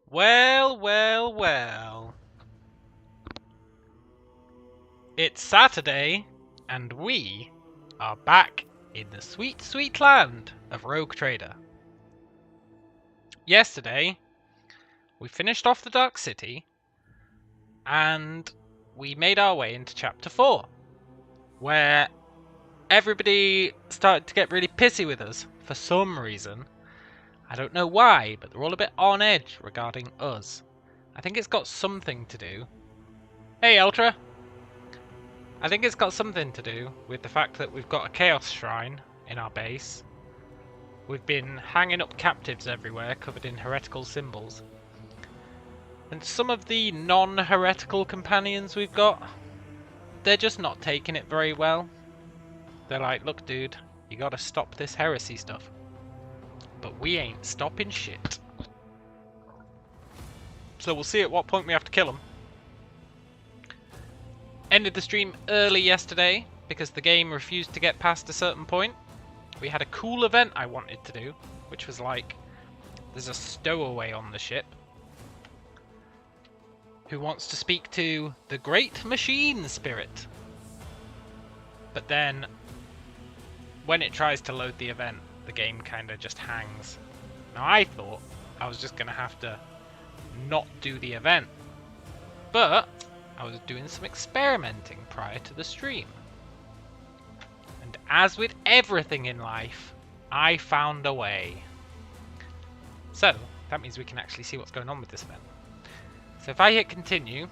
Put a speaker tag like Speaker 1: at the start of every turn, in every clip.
Speaker 1: Well, well, well. It's Saturday, and we are back in the sweet, sweet land of Rogue Trader. Yesterday, we finished off the Dark City, and we made our way into Chapter 4, where everybody started to get really pissy with us for some reason. I don't know why, but they're all a bit on edge regarding us. I think it's got something to do. Hey, Ultra! I think it's got something to do with the fact that we've got a Chaos Shrine in our base. We've been hanging up captives everywhere covered in heretical symbols. And some of the non-heretical companions we've got, they're just not taking it very well. They're like, look dude, you gotta stop this heresy stuff. But we ain't stopping shit. So we'll see at what point we have to kill them. Ended the stream early yesterday because the game refused to get past a certain point. We had a cool event I wanted to do, which was like, there's a stowaway on the ship who wants to speak to the Great Machine Spirit. But then, when it tries to load the event, the game kind of just hangs. Now I thought I was just going to have to not do the event. But I was doing some experimenting prior to the stream. And as with everything in life, I found a way. So, that means we can actually see what's going on with this event. So if I hit continue,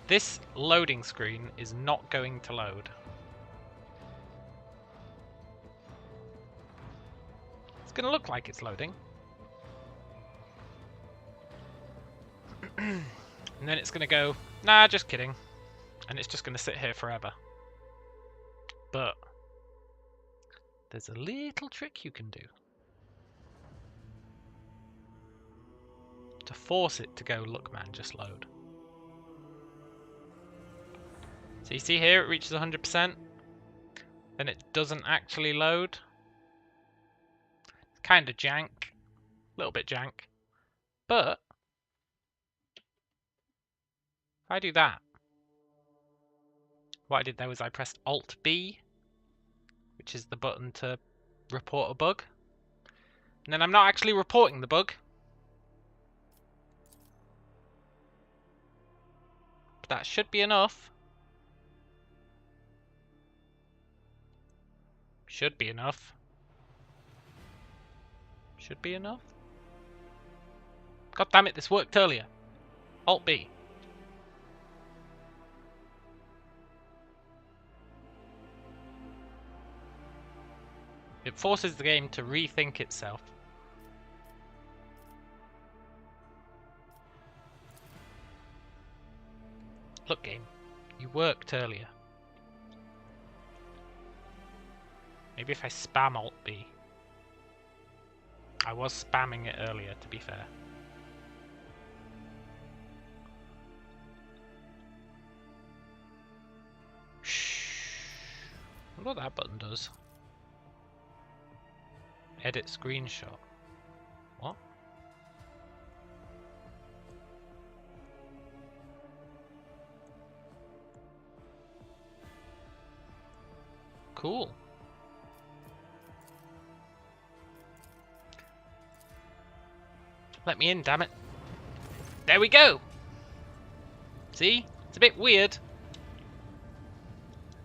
Speaker 1: this loading screen is not going to load. It's going to look like it's loading. And then it's going to go, nah, just kidding. And it's just going to sit here forever. But there's a little trick you can do to force it to go, look man, just load. So you see here, it reaches 100%. Then it doesn't actually load. It's kind of jank. A little bit jank. But if I do that, what I did there was I pressed Alt-B, which is the button to report a bug. And then I'm not actually reporting the bug. But that should be enough. Should be enough. Should be enough. God damn it, this worked earlier. Alt-B. It forces the game to rethink itself. Look game, you worked earlier. Maybe if I spam Alt-B. I was spamming it earlier, to be fair. Shh. Look what that button does. Edit screenshot. What? Cool. Let me in, damn it. There we go! See? It's a bit weird.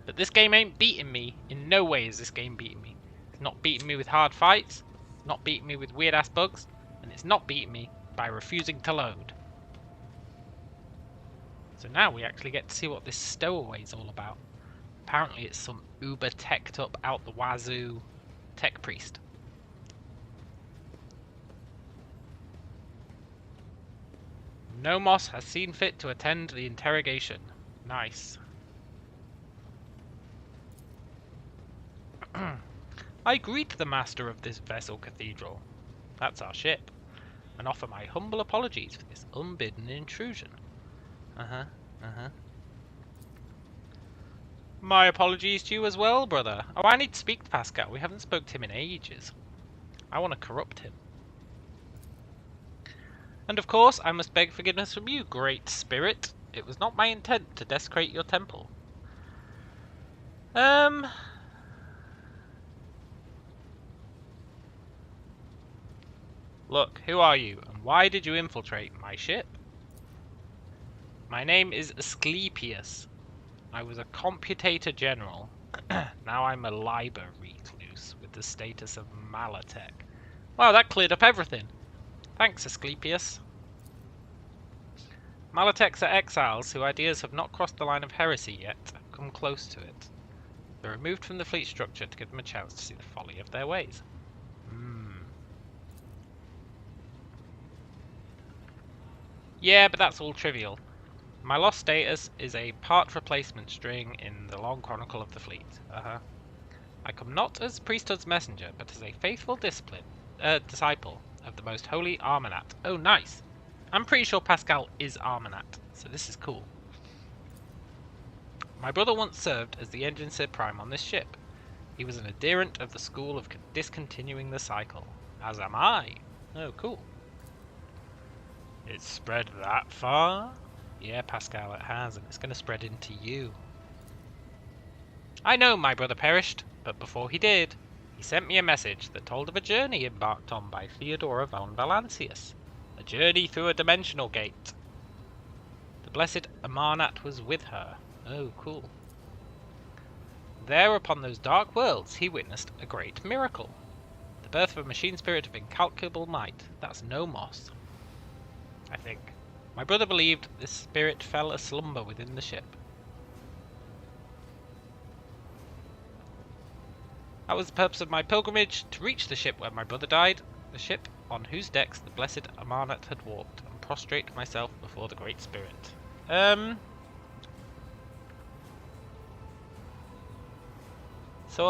Speaker 1: But this game ain't beating me. In no way is this game beating me. It's not beating me with hard fights. It's not beating me with weird ass bugs. And it's not beating me by refusing to load. So now we actually get to see what this stowaway is all about. Apparently it's some uber teched up out the wazoo tech priest. Nomos has seen fit to attend the interrogation. Nice. I greet the master of this vessel cathedral. That's our ship. And offer my humble apologies for this unbidden intrusion. My apologies to you as well, brother. Oh, I need to speak to Pascal. We haven't spoke to him in ages. I want to corrupt him. And of course, I must beg forgiveness from you, great spirit. It was not my intent to desecrate your temple. Look, who are you, and why did you infiltrate my ship? My name is Asclepius. I was a computator general. Now I'm a Liber recluse with the status of Malatech. Wow, that cleared up everything. Thanks, Asclepius. Malatechs are exiles whose ideas have not crossed the line of heresy yet, have come close to it. They're removed from the fleet structure to give them a chance to see the folly of their ways. Yeah, but that's all trivial. My lost status is a part replacement string in the long chronicle of the fleet. I come not as priesthood's messenger, but as a faithful disciple of the most holy Armanat. Oh, nice! I'm pretty sure Pascal is Armanat, so this is cool. My brother once served as the engineer prime on this ship. He was an adherent of the school of discontinuing the cycle, as am I. Oh, cool. It's spread that far? Yeah, Pascal, it has, and it's going to spread into you. I know my brother perished, but before he did, he sent me a message that told of a journey embarked on by Theodora von Valancius. A journey through a dimensional gate. The blessed Amarnat was with her. Oh, cool. There, upon those dark worlds, he witnessed a great miracle. The birth of a machine spirit of incalculable might. That's Nomos, I think. My brother believed this spirit fell aslumber within the ship. That was the purpose of my pilgrimage, to reach the ship where my brother died, the ship on whose decks the blessed Amarnat had walked, and prostrate myself before the great spirit. So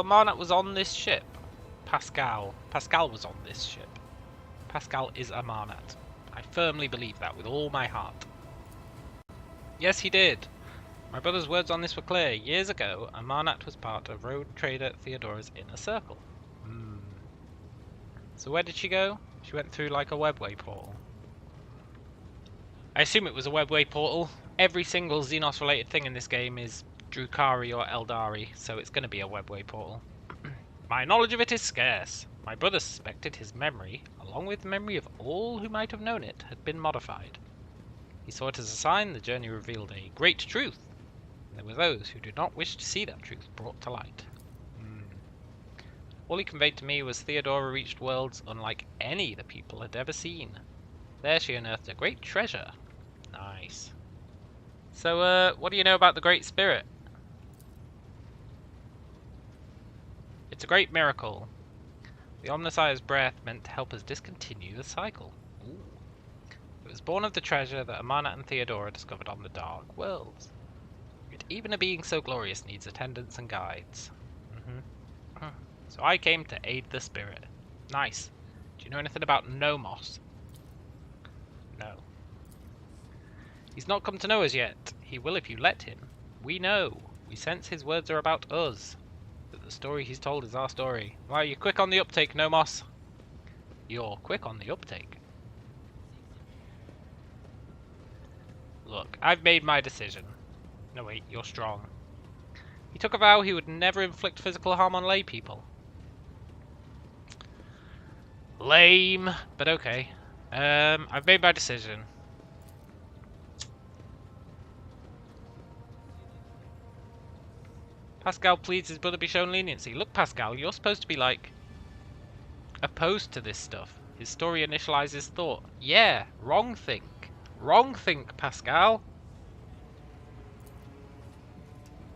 Speaker 1: Amarnat was on this ship. Pascal was on this ship. Pascal is Amarnat. I firmly believe that with all my heart. Yes, he did. My brother's words on this were clear. Years ago, Amarnat was part of road trader Theodora's inner circle. So where did she go? She went through like a webway portal. I assume it was a webway portal. Every single Xenos related thing in this game is Drukari or Eldari, so it's going to be a webway portal. My knowledge of it is scarce. My brother suspected his memory, along with the memory of all who might have known it, had been modified. He saw it as a sign the journey revealed a great truth. There were those who did not wish to see that truth brought to light. All he conveyed to me was Theodora reached worlds unlike any the people had ever seen. There she unearthed a great treasure. Nice. So, what do you know about the Great Spirit? It's a great miracle. The Omnissiah's breath meant to help us discontinue the cycle. Ooh. It was born of the treasure that Amarnat and Theodora discovered on the Dark Worlds. Yet even a being so glorious needs attendants and guides. So I came to aid the spirit. Nice. Do you know anything about Nomos? No. He's not come to know us yet. He will if you let him. We know. We sense his words are about us. That the story he's told is our story. Wow, you're quick on the uptake, Nomos. You're quick on the uptake. Look, I've made my decision. No wait, you're strong. He took a vow he would never inflict physical harm on lay people. Lame, but okay. I've made my decision. Pascal pleads his brother be shown leniency. Look, Pascal, you're supposed to be, like, opposed to this stuff. His story initializes thought. Yeah, wrong think. Wrong think, Pascal.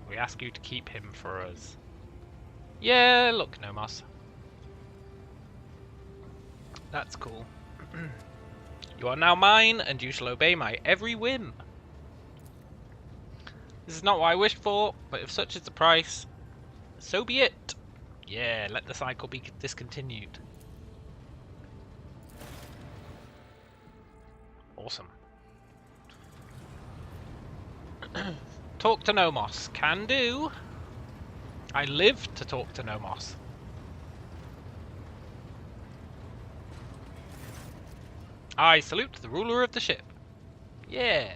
Speaker 1: We ask you to keep him for us. Yeah, look, Nomos. That's cool. You are now mine, and you shall obey my every whim. This is not what I wished for, but if such is the price, so be it. Yeah, let the cycle be discontinued. Awesome. Talk to Nomos. Can do. I live to talk to Nomos. I salute the ruler of the ship. Yeah.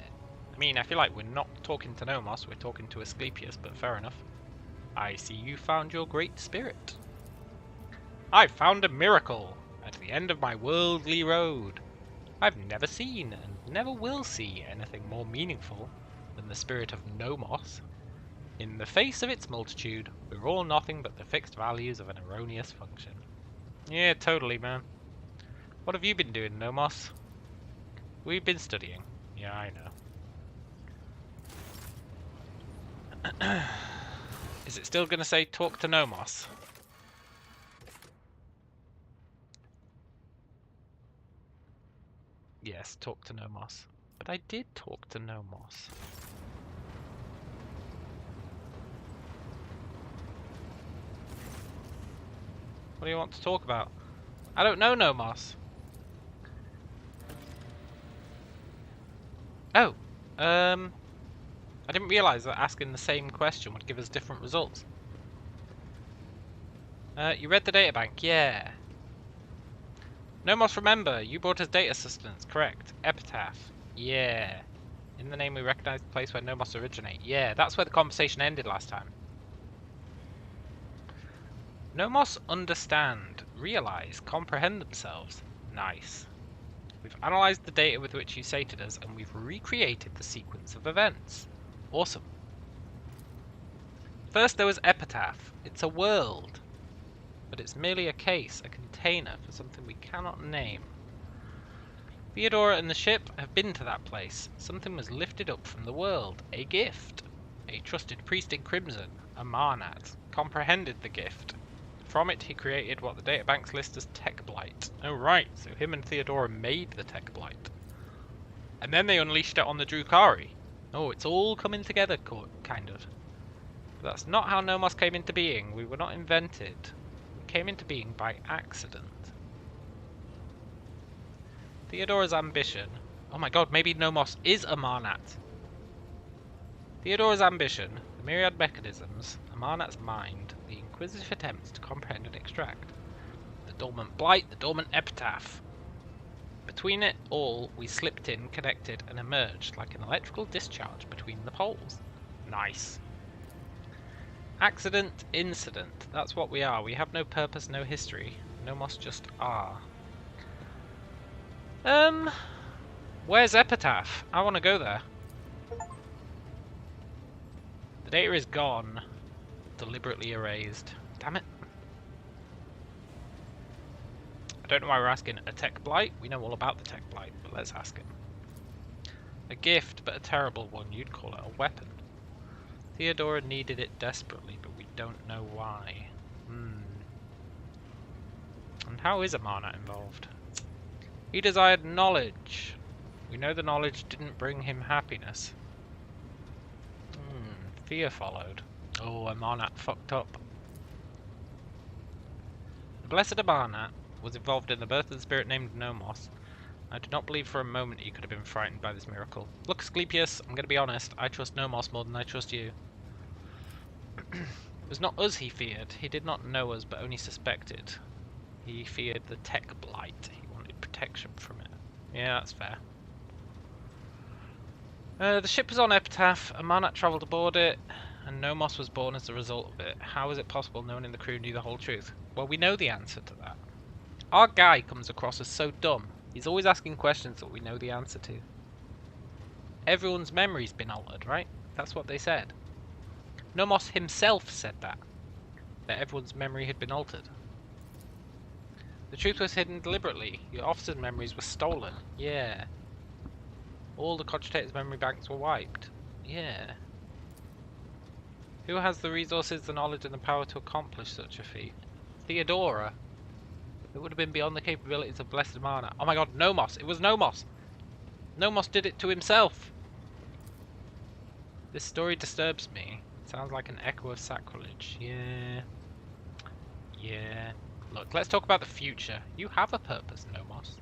Speaker 1: I mean, I feel like we're not talking to Nomos, we're talking to Asclepius, but fair enough. I see you found your great spirit. I've found a miracle at the end of my worldly road. I've never seen and never will see anything more meaningful than the spirit of Nomos. In the face of its multitude, we're all nothing but the fixed values of an erroneous function. Yeah, totally, man. What have you been doing, Nomos? We've been studying. Yeah, I know. Is it still going to say talk to Nomos? Yes, talk to Nomos. But I did talk to Nomos. What do you want to talk about? I don't know, Nomos. Oh, I didn't realise that asking the same question would give us different results. You read the databank, yeah. Nomos, remember, you brought us data sustenance, correct. Epitaph, yeah. In the name we recognise the place where Nomos originate, yeah. That's where the conversation ended last time. Nomos understand, realise, comprehend themselves. Nice. We've analysed the data with which you sated us, and we've recreated the sequence of events. Awesome. First there was Epitaph. It's a world. But it's merely a case, a container for something we cannot name. Theodora and the ship have been to that place. Something was lifted up from the world. A gift. A trusted priest in Crimson, a Marnat, comprehended the gift. From it he created what the databanks list as Tech Blight. Oh right, so him and Theodora made the Tech Blight. And then they unleashed it on the Drukhari. Oh, it's all coming together, kind of. But that's not how Nomos came into being. We were not invented. We came into being by accident. Theodora's ambition. Oh my god, maybe Nomos is a Marnat. Theodora's ambition, the myriad mechanisms, a Marnat's mind, the inquisitive attempts to comprehend and extract. The dormant blight, the dormant epitaph. Between it all, we slipped in, connected, and emerged like an electrical discharge between the poles. Nice. Accident, incident. That's what we are. We have no purpose, no history. Nomos just are. Where's Epitaph? I want to go there. The data is gone. Deliberately erased. Damn it. I don't know why we're asking a Tech Blight. We know all about the Tech Blight, but let's ask it. A gift, but a terrible one. You'd call it a weapon. Theodora needed it desperately, but we don't know why. And how is a Marnat involved? He desired knowledge. We know the knowledge didn't bring him happiness. Fear followed. Oh, a Marnat fucked up. The blessed Marnat was involved in the birth of the spirit named Nomos. I do not believe for a moment he could have been frightened by this miracle. Look, Asclepius, I'm going to be honest. I trust Nomos more than I trust you. It was not us he feared. He did not know us, but only suspected. He feared the Tech Blight. He wanted protection from it. Yeah, that's fair. The ship was on Epitaph. A Marnat travelled aboard it, and Nomos was born as a result of it. How is it possible no one in the crew knew the whole truth? Well, we know the answer to that. Our guy comes across as so dumb. He's always asking questions that we know the answer to. Everyone's memory's been altered, right? That's what they said. Nomos himself said that everyone's memory had been altered. The truth was hidden deliberately. Your officer's memories were stolen. Yeah. All the cogitator's memory banks were wiped. Yeah. Who has the resources, the knowledge, and the power to accomplish such a feat? Theodora. It would have been beyond the capabilities of Blessed Marnat. Oh my god, Nomos! It was Nomos! Nomos did it to himself! This story disturbs me. It sounds like an echo of sacrilege. Yeah. Yeah. Look, let's talk about the future. You have a purpose, Nomos.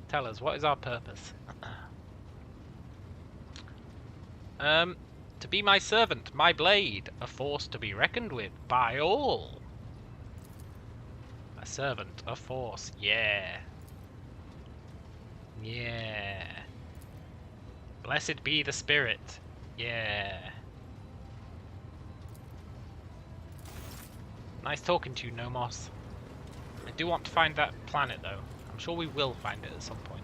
Speaker 1: Tell us, what is our purpose? To be my servant, my blade, a force to be reckoned with by all. A servant, a force, yeah. Yeah. Blessed be the spirit. Yeah. Nice talking to you, Nomos. I do want to find that planet, though. I'm sure we will find it at some point.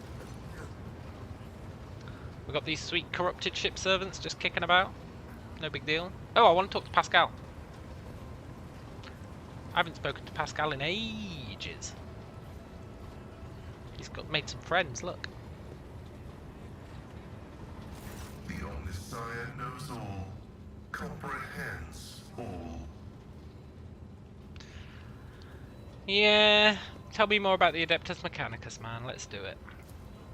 Speaker 1: We've got these sweet corrupted ship servants just kicking about. No big deal. Oh, I want to talk to Pascal. I haven't spoken to Pascal in ages. He's made some friends, look.
Speaker 2: The Omniscient knows all, comprehends all.
Speaker 1: Yeah, tell me more about the Adeptus Mechanicus, man. Let's do it.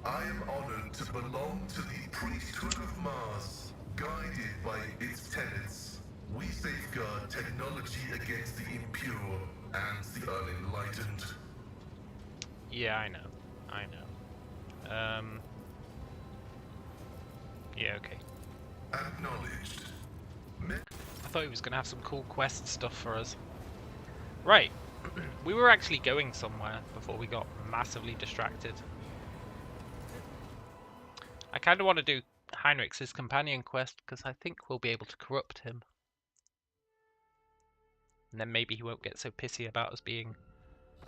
Speaker 2: I am honored to belong to the priesthood of Mars, guided by its tenets. We safeguard technology against the impure and the unenlightened.
Speaker 1: Yeah, I know. Yeah, okay.
Speaker 2: Acknowledged.
Speaker 1: I thought he was going to have some cool quest stuff for us. Right. We were actually going somewhere before we got massively distracted. I kind of want to do Heinrich's companion quest because I think we'll be able to corrupt him. And then maybe he won't get so pissy about us being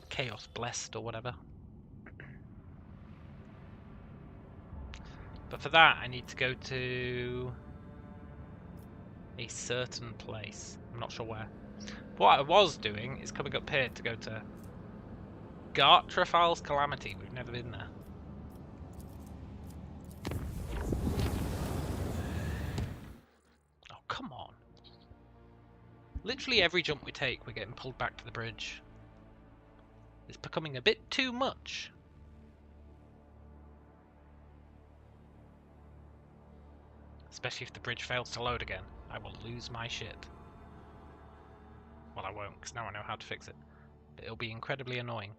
Speaker 1: chaos blessed or whatever. But for that, I need to go to a certain place. I'm not sure where. What I was doing is coming up here to go to Gartrafal's Calamity. We've never been there. Oh, come on. Literally every jump we take, we're getting pulled back to the bridge. It's becoming a bit too much. Especially if the bridge fails to load again. I will lose my shit. Well, I won't, because now I know how to fix it. But it'll be incredibly annoying.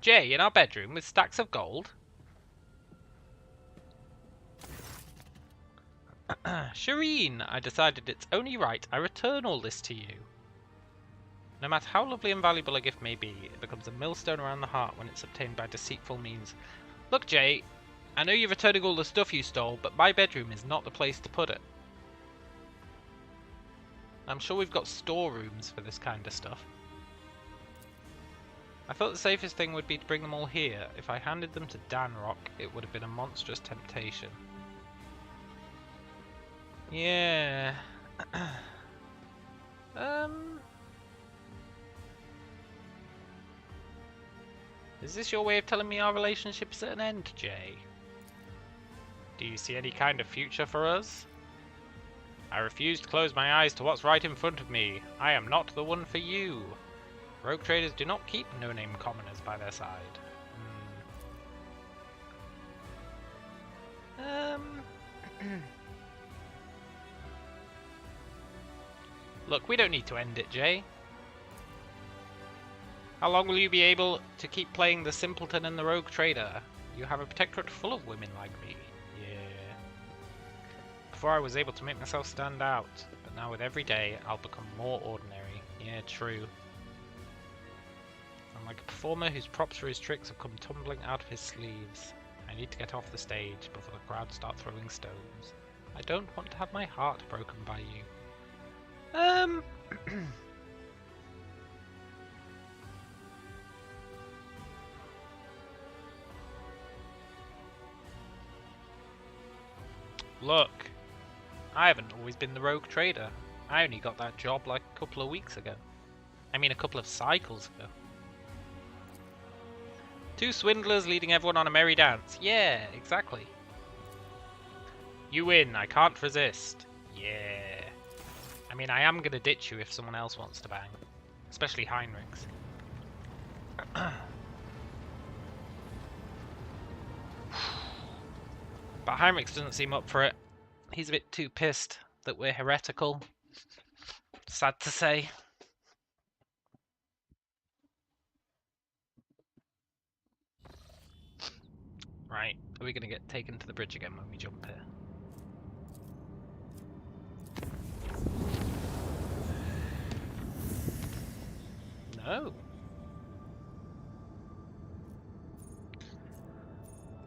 Speaker 1: Jay, in our bedroom with stacks of gold? Shireen, I decided it's only right I return all this to you. No matter how lovely and valuable a gift may be, it becomes a millstone around the heart when it's obtained by deceitful means. Look, Jay, I know you're returning all the stuff you stole, but my bedroom is not the place to put it. I'm sure we've got storerooms for this kind of stuff. I thought the safest thing would be to bring them all here. If I handed them to Danrock, it would have been a monstrous temptation. Yeah. Is this your way of telling me our relationship's at an end, Jay? Do you see any kind of future for us? I refuse to close my eyes to what's right in front of me. I am not the one for you. Rogue traders do not keep no-name commoners by their side. Look, we don't need to end it, Jay. How long will you be able to keep playing the simpleton and the rogue trader? You have a protectorate full of women like me. Yeah. Before I was able to make myself stand out, but now with every day I'll become more ordinary. Yeah, true. I'm like a performer whose props for his tricks have come tumbling out of his sleeves. I need to get off the stage before the crowd start throwing stones. I don't want to have my heart broken by you. Look, I haven't always been the rogue trader. I only got that job like a couple of weeks ago. I mean a couple of cycles ago. Two swindlers leading everyone on a merry dance. Yeah, exactly. You win, I can't resist. Yeah. I mean, I am gonna ditch you if someone else wants to bang. Especially Heinrichs. But Heinrichs doesn't seem up for it. He's a bit too pissed that we're heretical. Sad to say. Right, are we going to get taken to the bridge again when we jump here? No.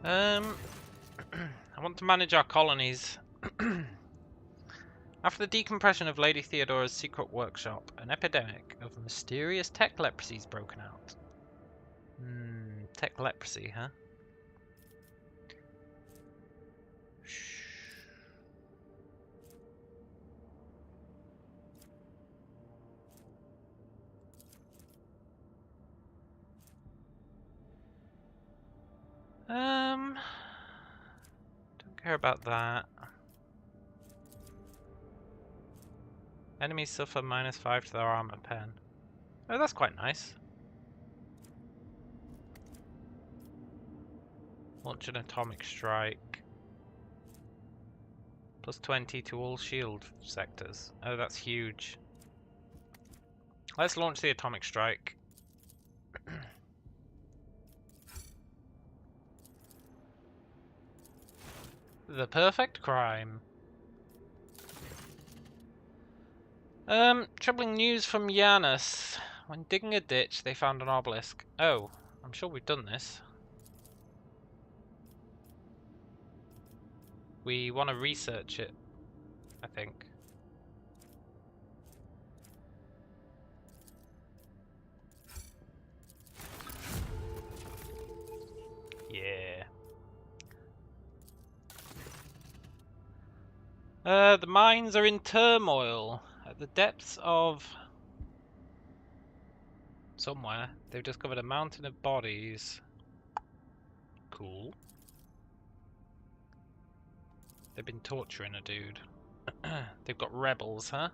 Speaker 1: I want to manage our colonies. After the decompression of Lady Theodora's secret workshop, an epidemic of mysterious tech leprosy has broken out. Tech leprosy, huh? Shh. Don't care about that. Enemies suffer -5 to their armor pen. Oh, that's quite nice. Launch an atomic strike. +20 to all shield sectors. Oh, that's huge. Let's launch the atomic strike. The perfect crime. Troubling news from Janus. When digging a ditch, they found an obelisk. Oh, I'm sure we've done this. We want to research it, I think. Yeah. The mines are in turmoil. At the depths of somewhere, they've discovered a mountain of bodies. Cool. They've been torturing a dude. They've got rebels, huh?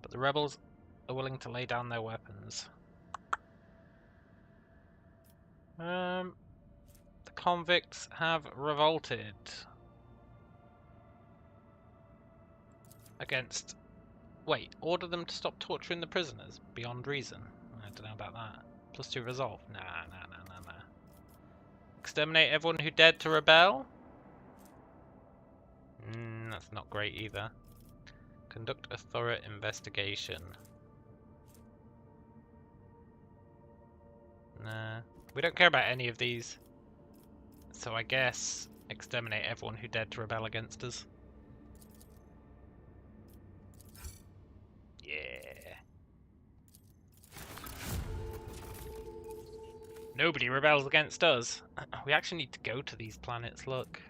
Speaker 1: But the rebels are willing to lay down their weapons. The convicts have revolted against... Wait, order them to stop torturing the prisoners? Beyond reason. I don't know about that. +2 resolve. Nah. Exterminate everyone who dared to rebel? That's not great either. Conduct a thorough investigation. Nah. We don't care about any of these. So I guess exterminate everyone who dared to rebel against us. Yeah. Nobody rebels against us. We actually need to go to these planets, look.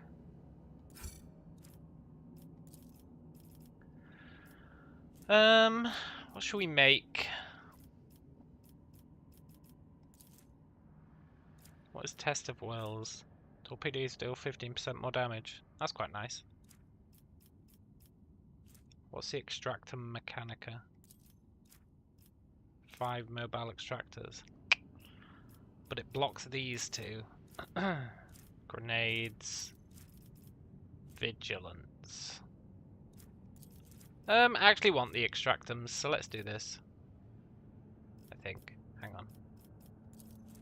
Speaker 1: What should we make? What is Test of Wills? Torpedoes deal 15% more damage. That's quite nice. What's the Extractor Mechanica? 5 mobile extractors. But it blocks these two. Grenades. Vigilance. I actually want the extractums, so let's do this. I think. Hang on.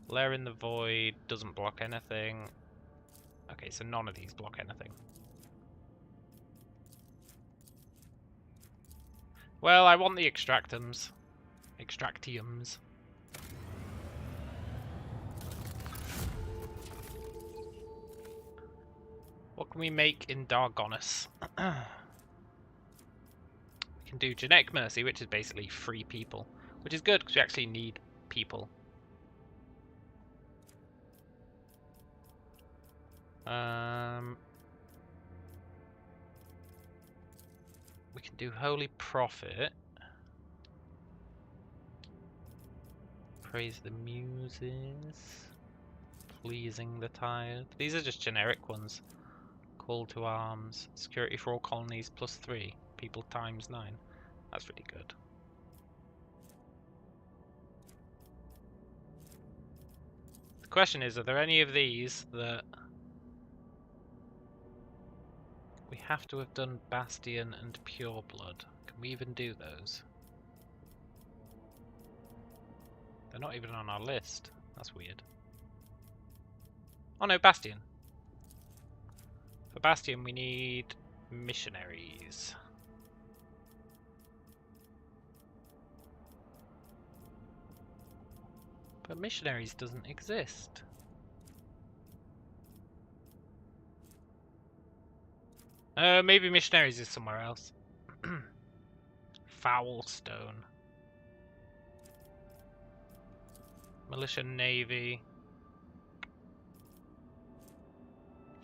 Speaker 1: Lair in the Void doesn't block anything. Okay, so none of these block anything. Well, I want the extractums. Extractiums. What can we make in Dargonus? We can do Genetic Mercy, which is basically free people. Which is good, because we actually need people. We can do Holy Prophet. Praise the Muses. Pleasing the Tired. These are just generic ones. Call to Arms. Security for all colonies +3. People ×9. That's really good. The question is, are there any of these that we have to have done Bastion and Pureblood? Can we even do those? They're not even on our list. That's weird. Oh no, Bastion. For Bastion we need missionaries. But missionaries doesn't exist. Maybe missionaries is somewhere else. Foulstone. Militia Navy.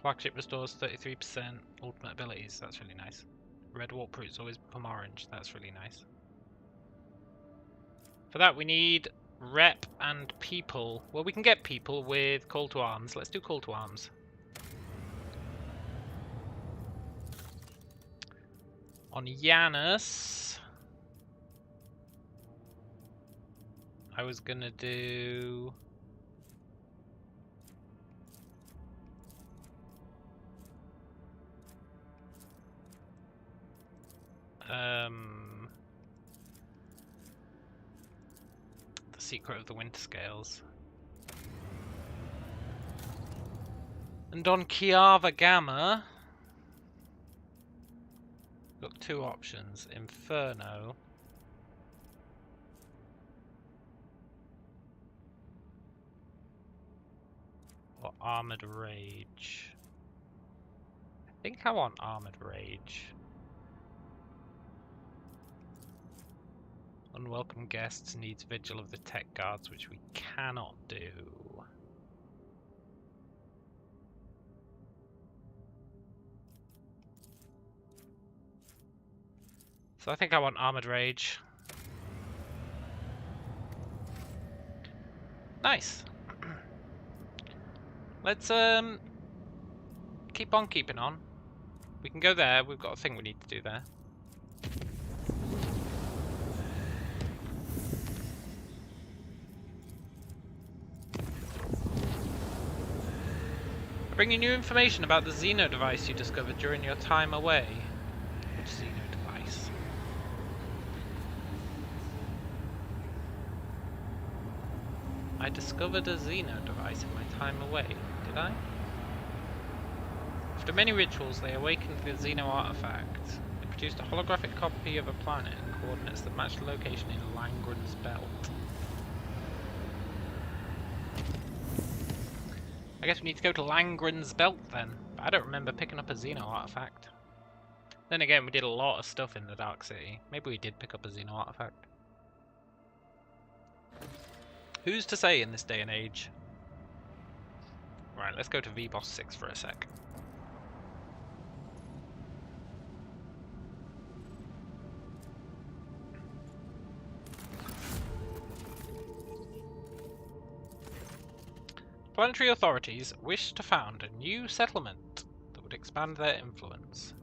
Speaker 1: Flagship restores 33% ultimate abilities. That's really nice. Red warp roots always become orange. That's really nice. For that we need rep and people. Well, we can get people with call to arms. Let's do call to arms. On Janus, I was gonna do the Secret of the Winter Scales. And on Kiava Gamma, got two options: Inferno or Armored Rage. I think I want Armored Rage. Unwelcome guests needs Vigil of the Tech Guards, which we cannot do. So I think I want Armored Rage. Nice. Let's keep on keeping on. We can go there. We've got a thing we need to do there. Bringing you information about the Xeno device you discovered during your time away. Which Xeno device? I discovered a Xeno device in my time away, did I? After many rituals, they awakened the Xeno artifact. They produced a holographic copy of a planet and coordinates that matched the location in Langren's belt. I guess we need to go to Langren's belt then. But I don't remember picking up a Xeno artifact. Then again, we did a lot of stuff in the Dark City. Maybe we did pick up a Xeno artifact. Who's to say in this day and age? Right, let's go to VBOSS 6 for a sec. Planetary authorities wish to found a new settlement that would expand their influence.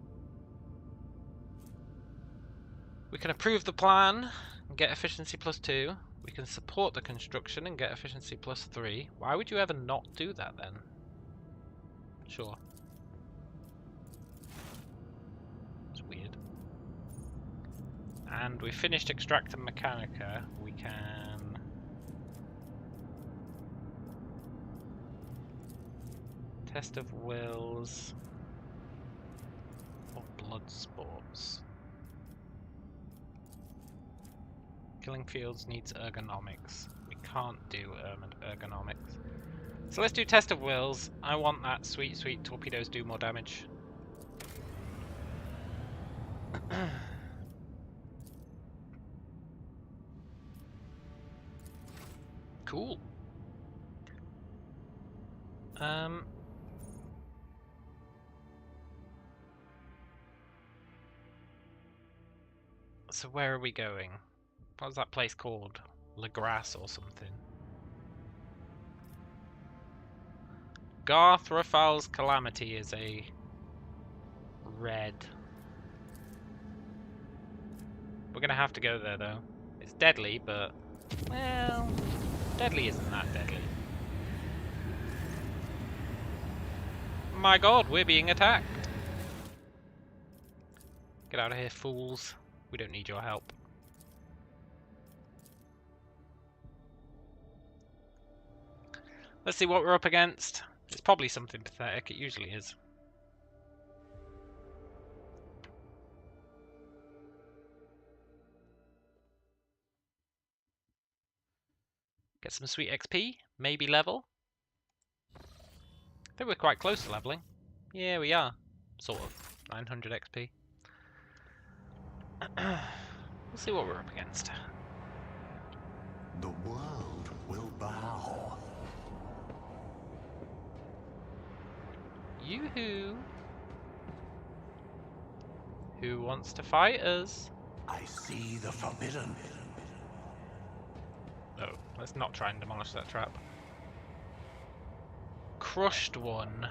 Speaker 1: We can approve the plan and get efficiency +2. We can support the construction and get efficiency +3. Why would you ever not do that then? Sure. It's weird. And we finished Extractor Mechanica. We can Test of Wills or Blood Sports. Killing Fields needs ergonomics. We can't do ergonomics. So let's do Test of Wills. I want that sweet, sweet torpedoes do more damage. Cool. So where are we going? What was that place called? La Grasse or something? Garth Rafal's Calamity is a red. We're gonna have to go there though. It's deadly, but well, deadly isn't that deadly. My god, we're being attacked. Get out of here, fools. We don't need your help. Let's see what we're up against. It's probably something pathetic. It usually is. Get some sweet XP. Maybe level. I think we're quite close to leveling. Yeah, we are. Sort of. 900 XP. We'll see what we're up against.
Speaker 2: The world will bow.
Speaker 1: Yoo-hoo! Who wants to fight us?
Speaker 2: I see the forbidden.
Speaker 1: Oh, let's not try and demolish that trap. Crushed one.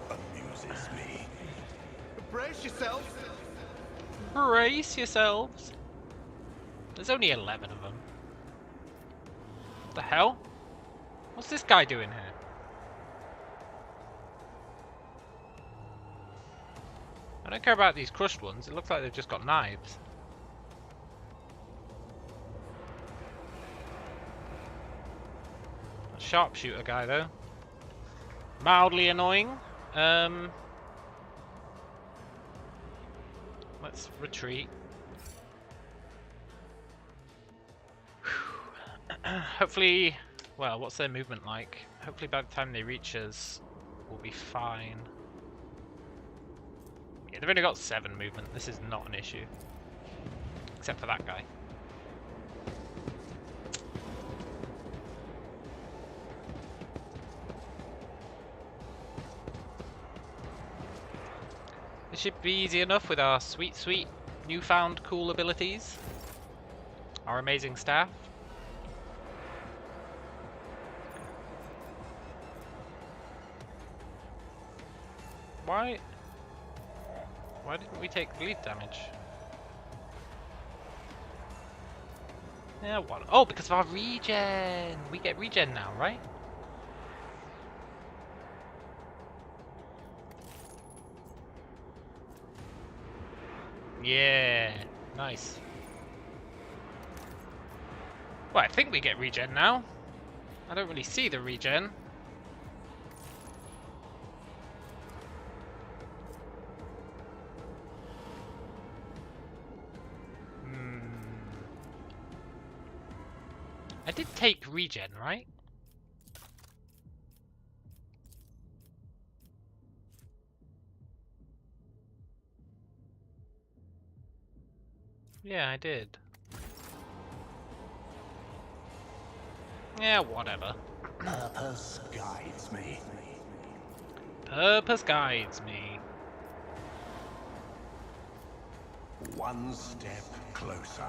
Speaker 2: Amuses me. Brace yourself.
Speaker 1: Brace yourselves. There's only 11 of them. What the hell? What's this guy doing here? I don't care about these crushed ones. It looks like they've just got knives. A sharpshooter guy though. Mildly annoying. Let's retreat. Hopefully, well, what's their movement like? Hopefully by the time they reach us, we'll be fine. Yeah, they've only got 7 movement. This is not an issue. Except for that guy. This should be easy enough with our sweet, sweet, newfound cool abilities. Our amazing staff. Why didn't we take bleed damage? Yeah, what? Oh, because of our regen! We get regen now, right? Yeah, nice. Well, I think we get regen now. I don't really see the regen. I did take regen, right? Yeah, I did. Yeah, whatever.
Speaker 2: Purpose guides me.
Speaker 1: Purpose guides me.
Speaker 2: One step closer.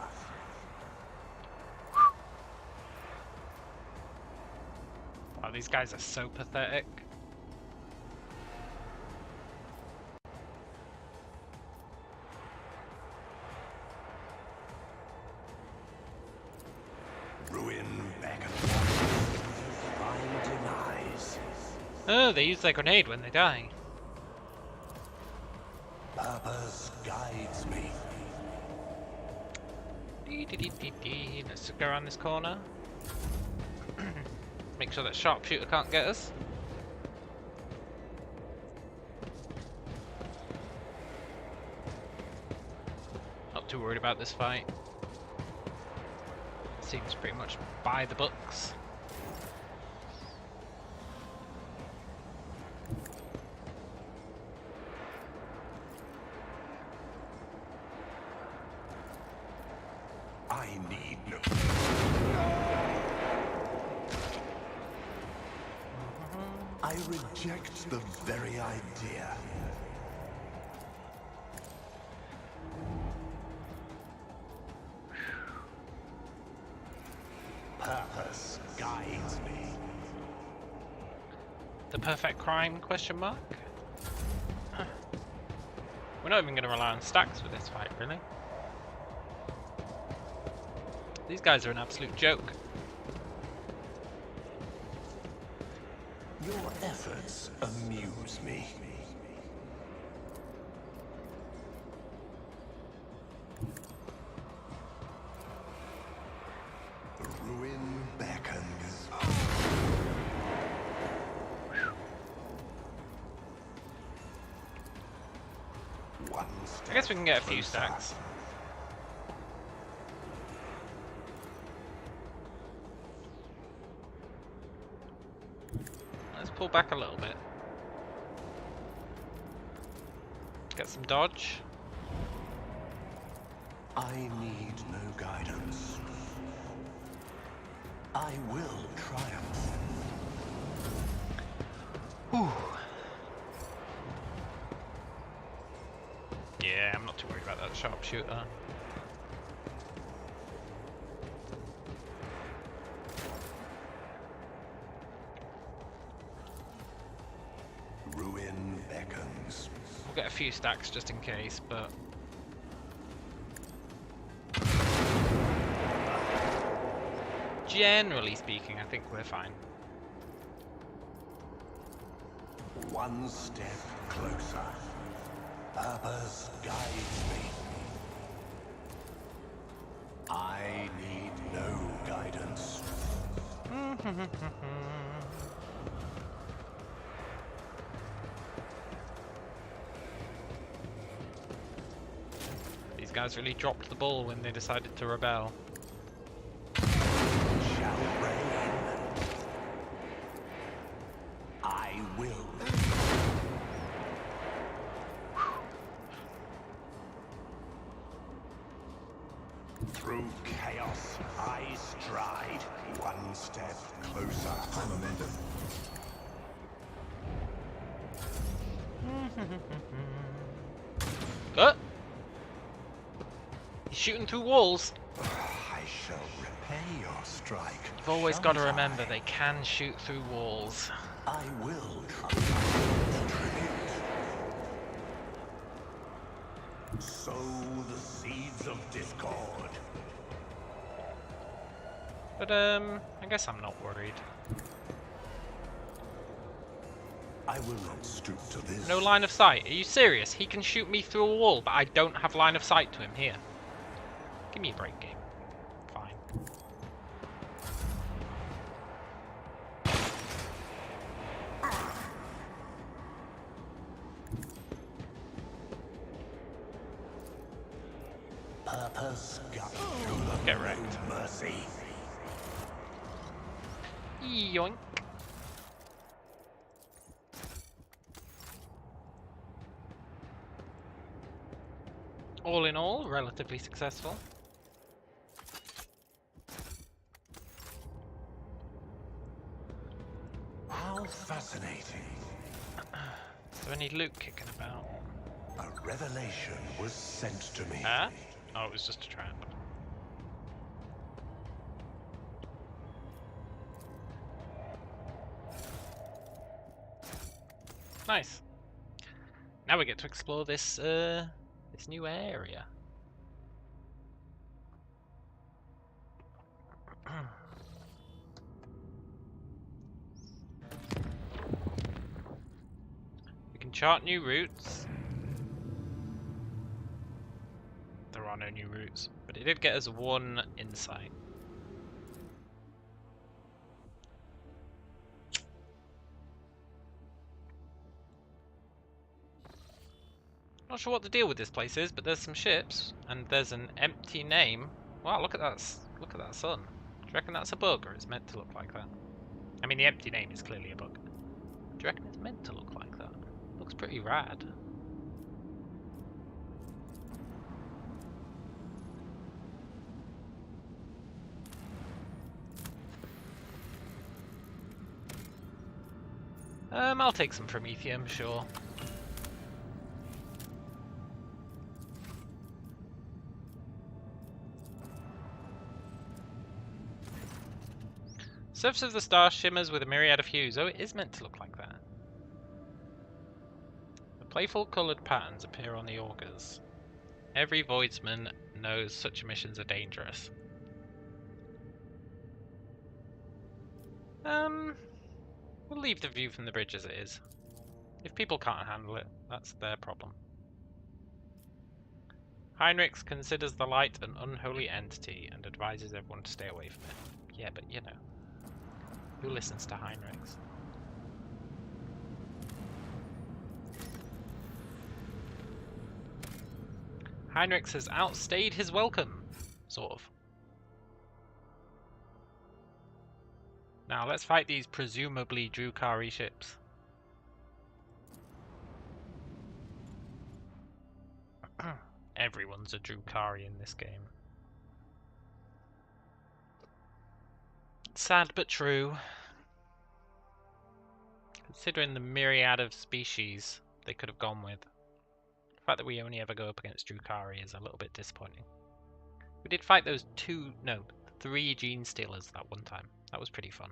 Speaker 1: Wow, these guys are so pathetic.
Speaker 2: Ruin back and forth. Find demise.
Speaker 1: Oh, they use their grenade when they die.
Speaker 2: Purpose guides me.
Speaker 1: Let's go around this corner. Make sure that sharpshooter can't get us. Not too worried about this fight. Seems pretty much by the books.
Speaker 2: I need no. I reject the very idea. Purpose guides me.
Speaker 1: The perfect crime, question mark? We're not even going to rely on stacks for this fight, really. These guys are an absolute joke.
Speaker 3: Your efforts amuse me. The ruin beckons. One step
Speaker 1: I guess we can get a few
Speaker 3: closer.
Speaker 1: stacks. Let's pull back a little bit. Get some dodge.
Speaker 3: I need no guidance. I will triumph.
Speaker 1: Whew. Yeah, I'm not too worried about that sharpshooter.
Speaker 3: Ruin beckons.
Speaker 1: We'll get a few stacks just in case, but generally speaking, I think we're fine.
Speaker 3: One step closer. Purpose guides me. I need no guidance.
Speaker 1: These guys really dropped the ball when they decided to rebel.
Speaker 3: Shall reign. I will. Through chaos, I stride. One step closer. High momentum.
Speaker 1: Good. He's shooting through walls.
Speaker 3: I shall repay your strike.
Speaker 1: You've always got to
Speaker 3: shan't
Speaker 1: remember
Speaker 3: I?
Speaker 1: they can shoot through walls.
Speaker 3: I will tribute. Sow the seeds of discord.
Speaker 1: But I guess I'm not worried.
Speaker 3: I will not stoop to this.
Speaker 1: No line of sight. Are you serious? He can shoot me through a wall, but I don't have line of sight to him here. Give me a break, game. Fine.
Speaker 3: Purpose guide.
Speaker 1: Get wrecked.
Speaker 3: Mercy.
Speaker 1: Yoink. All in all, relatively successful.
Speaker 3: How fascinating.
Speaker 1: Is there any loot kicking about?
Speaker 3: A revelation was sent to me.
Speaker 1: Ah? Oh, it was just a trap. Nice. Now we get to explore this this new area. We can chart new routes. There are no new routes, but it did get us one insight. Not sure what the deal with this place is, but there's some ships and there's an empty name. Wow, look at that! Look at that sun. Do you reckon that's a bug, or it's meant to look like that? I mean, the empty name is clearly a bug. Do you reckon it's meant to look like that? Looks pretty rad. I'll take some Promethium, sure. Surface of the star shimmers with a myriad of hues. Oh, it is meant to look like that. The playful coloured patterns appear on the augurs. Every voidsman knows such missions are dangerous. We'll leave the view from the bridge as it is. If people can't handle it, that's their problem. Heinrich considers the light an unholy entity and advises everyone to stay away from it. Yeah, but you know, who listens to Heinrich? Heinrich has outstayed his welcome, sort of. Now let's fight these presumably Drukari ships. Everyone's a Drukari in this game. Sad but true. Considering the myriad of species they could have gone with. The fact that we only ever go up against Drukari is a little bit disappointing. We did fight those 3 gene stealers that one time. That was pretty fun.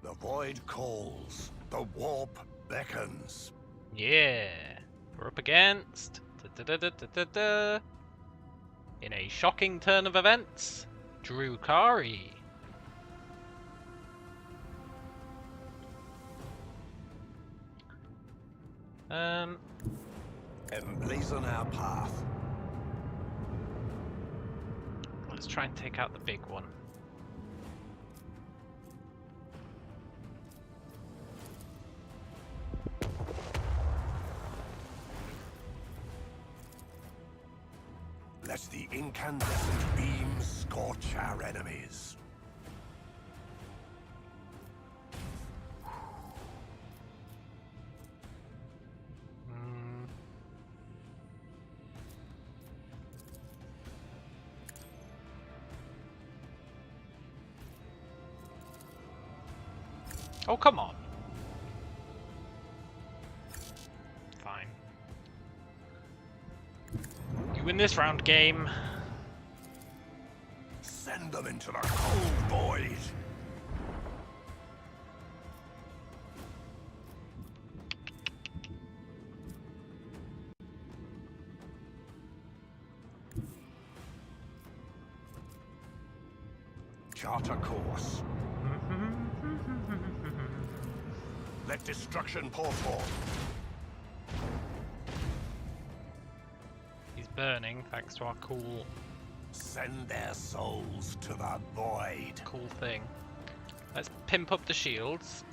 Speaker 3: The void calls. The warp beckons.
Speaker 1: Yeah. We're up against... in a shocking turn of events, Drukari.
Speaker 3: Emblazon our path.
Speaker 1: Let's try and take out the big one.
Speaker 3: Let the incandescent beams scorch our enemies.
Speaker 1: Oh, come on. Fine. You win this round, game.
Speaker 3: Send them into the cold void. Chart a course. Let destruction pour forth.
Speaker 1: He's burning thanks to our cool
Speaker 3: Send their souls to the void.
Speaker 1: thing. Let's pimp up the shields.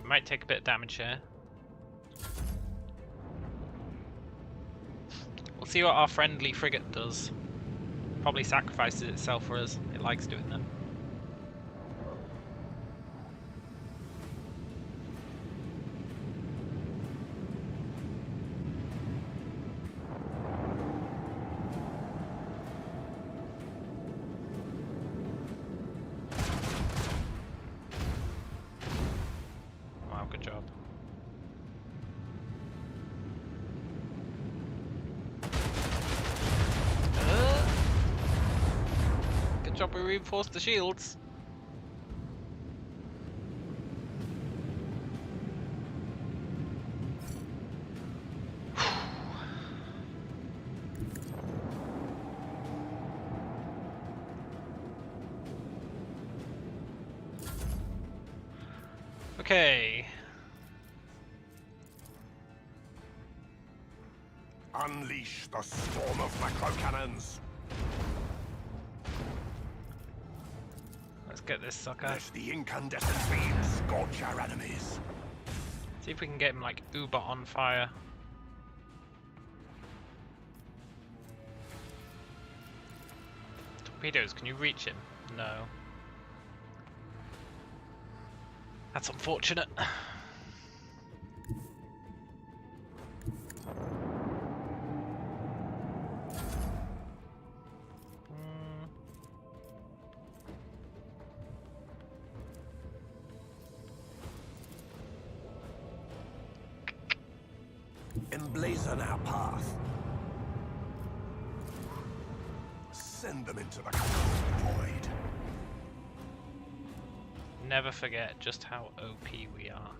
Speaker 1: We might take a bit of damage here. We'll see what our friendly frigate does. Probably sacrifices itself for us. It likes doing that. Wow, good job. Good job we reinforced the shields. Okay.
Speaker 3: Unleash the storm of macro-cannons.
Speaker 1: Let's get this sucker.
Speaker 3: Let the incandescent beams scorch our enemies.
Speaker 1: See if we can get him like uber on fire. Torpedoes, can you reach him? No. That's unfortunate.
Speaker 3: Emblazon our path. Send them into the cold void.
Speaker 1: Never forget just how OP we are.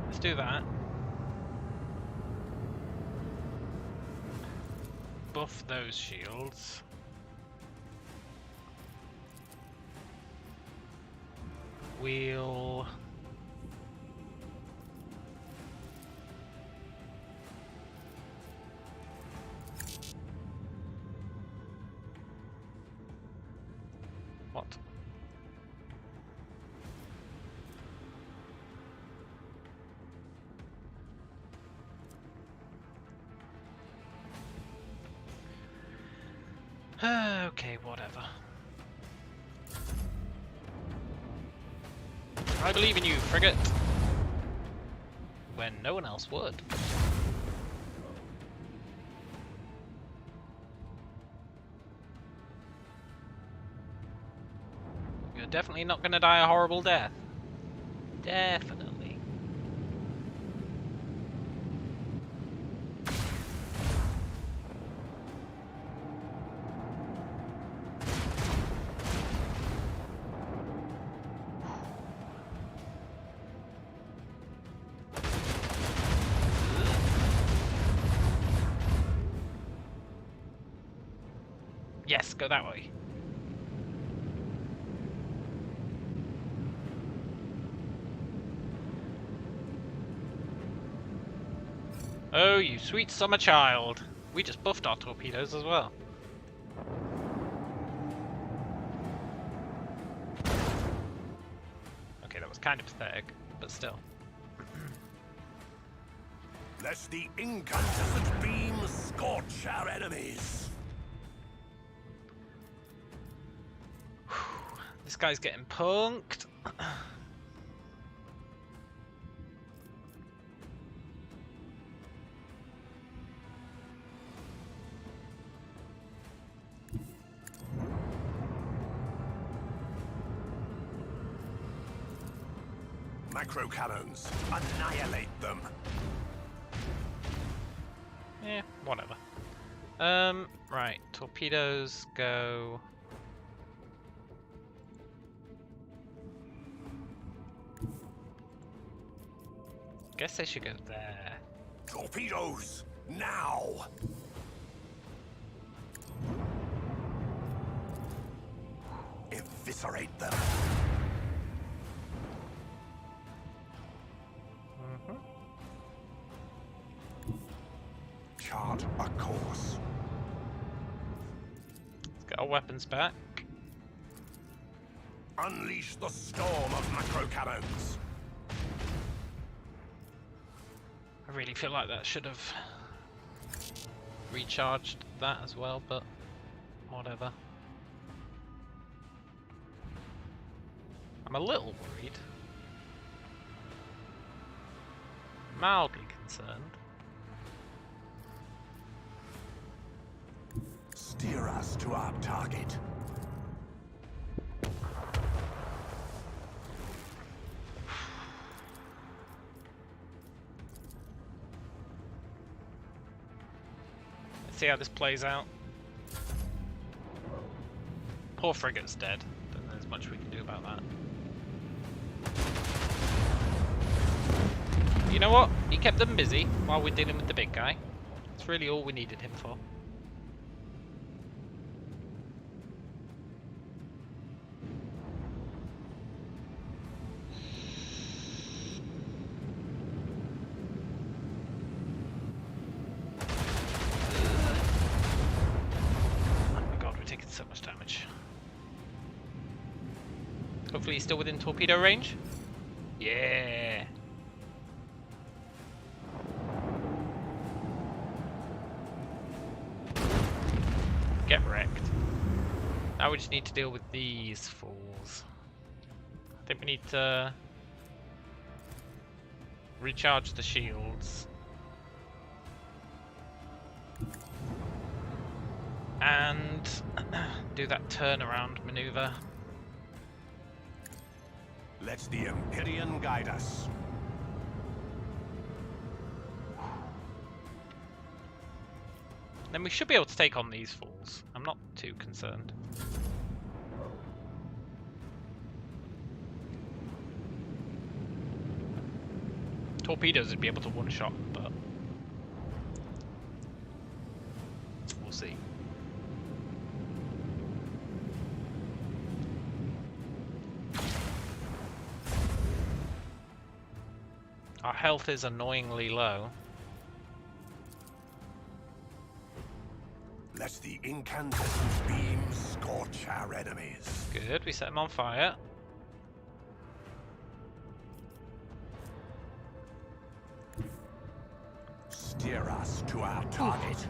Speaker 1: Let's do that. buff those shields. We'll... What? Okay, whatever. I believe in you, frigate. When no one else would. You're definitely not going to die a horrible death. Definitely. Yes, go that way. Oh, you sweet summer child. We just buffed our torpedoes as well. Okay, that was kind of pathetic, but still.
Speaker 3: Let the incandescent beam scorch our enemies.
Speaker 1: This guy's getting punked.
Speaker 3: Macro cannons, annihilate them.
Speaker 1: Yeah, whatever. Right, torpedoes go. Guess they should go there.
Speaker 3: Torpedoes, now! Eviscerate them. Chart a course.
Speaker 1: Let's get our weapons back.
Speaker 3: Unleash the storm of macro cannons.
Speaker 1: I really feel like that should have recharged that as well, but whatever. I'm a little worried. Mildly concerned.
Speaker 3: Steer us to our target.
Speaker 1: Let's see how this plays out. Poor frigate's dead. Don't think there's much we can do about that. You know what? He kept them busy while we're dealing with the big guy. That's really all we needed him for. So much damage. Hopefully he's still within torpedo range. Yeah. Get wrecked. Now we just need to deal with these fools. I think we need to recharge the shields. And do that turnaround maneuver.
Speaker 3: Let the Empyrean guide us.
Speaker 1: Then we should be able to take on these fools. I'm not too concerned. Torpedoes would be able to one-shot, but we'll see. Our health is annoyingly low.
Speaker 3: Let the incandescent beam scorch our enemies.
Speaker 1: Good, we set them on fire.
Speaker 3: Steer us to our target.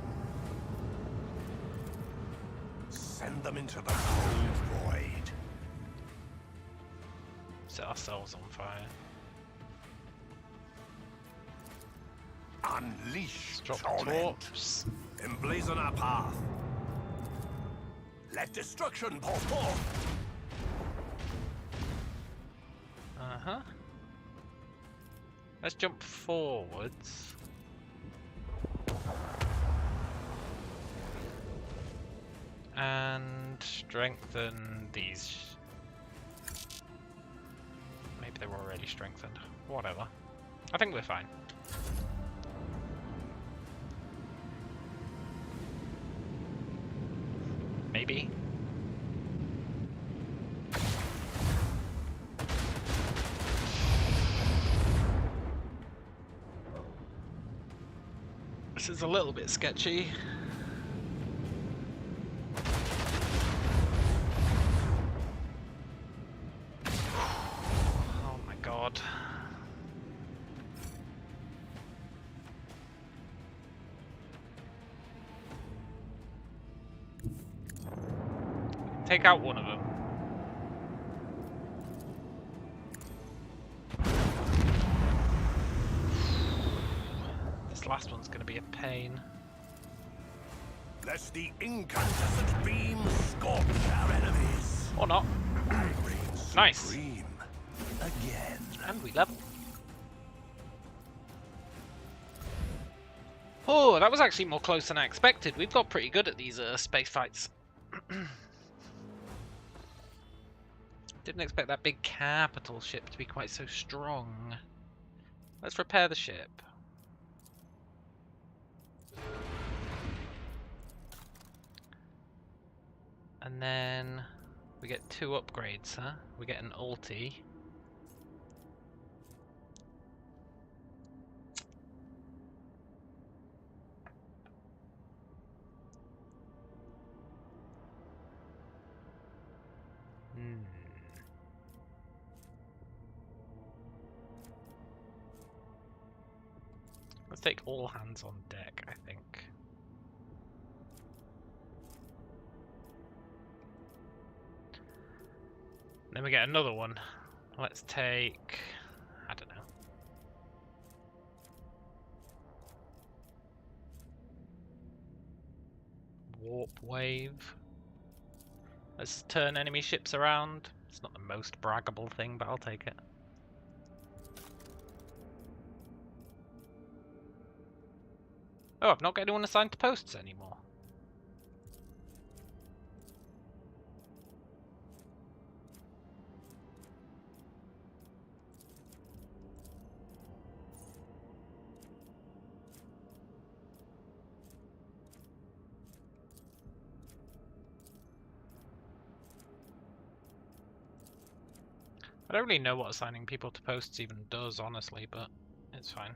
Speaker 3: Send them into the cold void.
Speaker 1: Set ourselves on fire.
Speaker 3: Unleash
Speaker 1: Drop
Speaker 3: torment.
Speaker 1: torps.
Speaker 3: Emblazon our path. Let destruction pour forth.
Speaker 1: Uh-huh. Let's jump forwards. And strengthen these. Maybe they were already strengthened. Whatever. I think we're fine. Maybe. This is a little bit sketchy. Oh my god. Take out one of them. This last one's going to be a pain.
Speaker 3: Let the incandescent beam scorch our enemies.
Speaker 1: Or not. Nice.
Speaker 3: Supreme. Again.
Speaker 1: And we level. Oh, that was actually more close than I expected. We've got pretty good at these space fights. Didn't expect that big capital ship to be quite so strong. Let's repair the ship. And then we get 2 upgrades, huh? We get an ulti. Let's take all hands on deck, I think. Then we get another one. Let's take... I don't know. Warp wave. Let's turn enemy ships around. It's not the most braggable thing, but I'll take it. Oh, I've not got anyone assigned to posts anymore. I don't really know what assigning people to posts even does, honestly, but it's fine.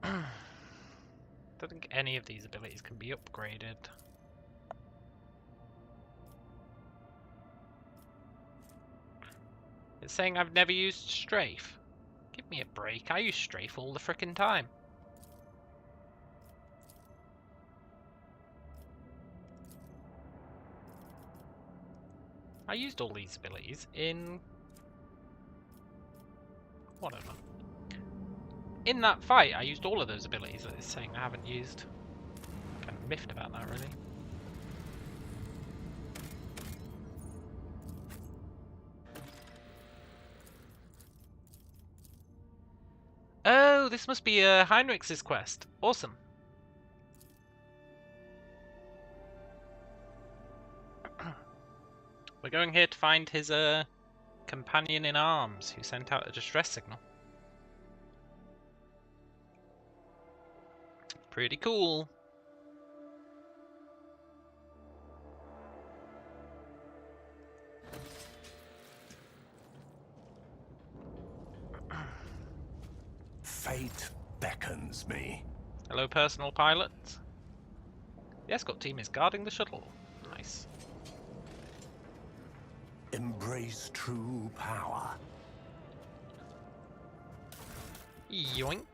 Speaker 1: Don't think any of these abilities can be upgraded. It's saying I've never used strafe. Give me a break, I use strafe all the frickin' time. I used all these abilities in... whatever. In that fight, I used all of those abilities that it's saying I haven't used. I'm kind of miffed about that, really. Oh, this must be Heinrich's quest. Awesome. We're going here to find his companion in arms who sent out a distress signal. Pretty cool. Hello, personal pilot. The escort team is guarding the shuttle. Nice.
Speaker 3: Embrace true power.
Speaker 1: Yoink.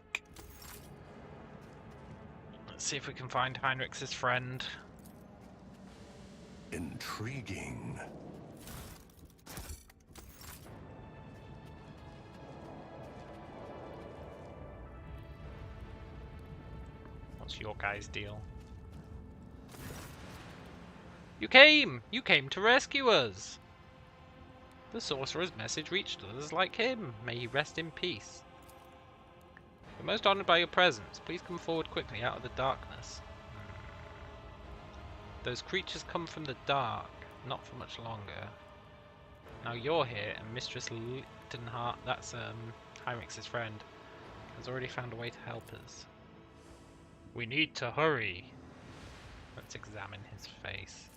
Speaker 1: Let's see if we can find Heinrich's friend.
Speaker 3: Intriguing.
Speaker 1: What's your guys' deal? You came! You came to rescue us! The sorcerer's message reached others like him. May he rest in peace. We're most honored by your presence. Please come forward quickly out of the darkness. Those creatures come from the dark, not for much longer. Now you're here, and Mistress Lichtenheart, that's Heinrich's friend, has already found a way to help us. We need to hurry. Let's examine his face.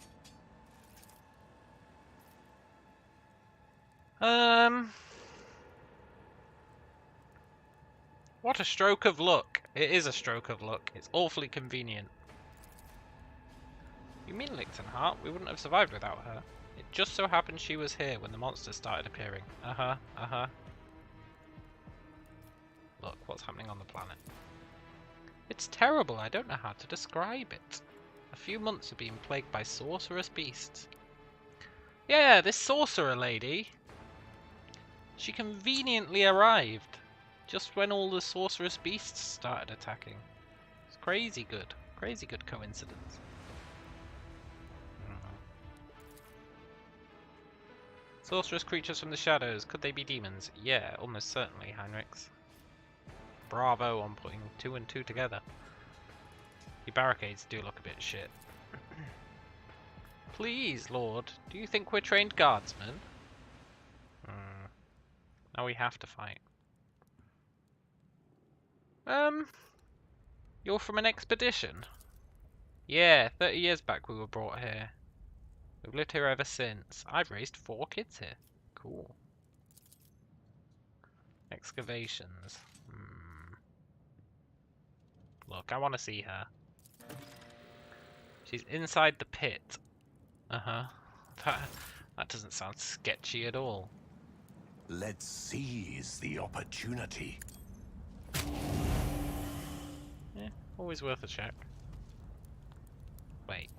Speaker 1: What a stroke of luck. It is a stroke of luck. It's awfully convenient. You mean Lichtenheart? We wouldn't have survived without her. It just so happened she was here when the monsters started appearing. Look, what's happening on the planet? It's terrible. I don't know how to describe it. A few months of being plagued by sorcerous beasts. Yeah, this sorcerer lady. She conveniently arrived just when all the sorcerous beasts started attacking. It's crazy good coincidence. Sorcerous creatures from the shadows, could they be demons? Yeah, almost certainly, Heinrichs. Bravo on putting 2 and 2 together. Your barricades do look a bit shit. Please, Lord, do you think we're trained guardsmen? Now we have to fight. You're from an expedition? Yeah, 30 years back we were brought here. We've lived here ever since. I've raised 4 kids here. Cool. Excavations. Look, I want to see her. She's inside the pit. That doesn't sound sketchy at all.
Speaker 3: Let's seize the opportunity.
Speaker 1: Yeah, always worth a check. Wait.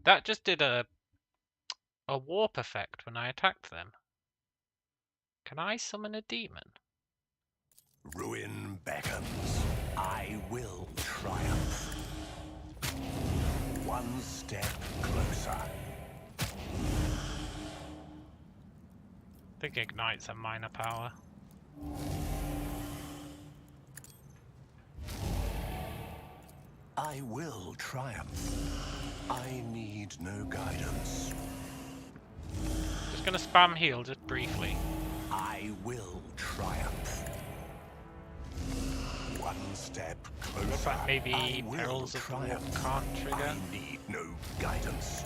Speaker 1: That just did a warp effect when I attacked them. Can I summon a demon?
Speaker 3: Ruin beckons. I will triumph. One step closer.
Speaker 1: I think Ignite's a minor power.
Speaker 3: I will triumph. I need no guidance.
Speaker 1: Just gonna spam heal just briefly.
Speaker 3: I will triumph. One step closer.
Speaker 1: Looks like maybe
Speaker 3: I will
Speaker 1: Perils of War
Speaker 3: triumph.
Speaker 1: can't trigger.
Speaker 3: I need no guidance.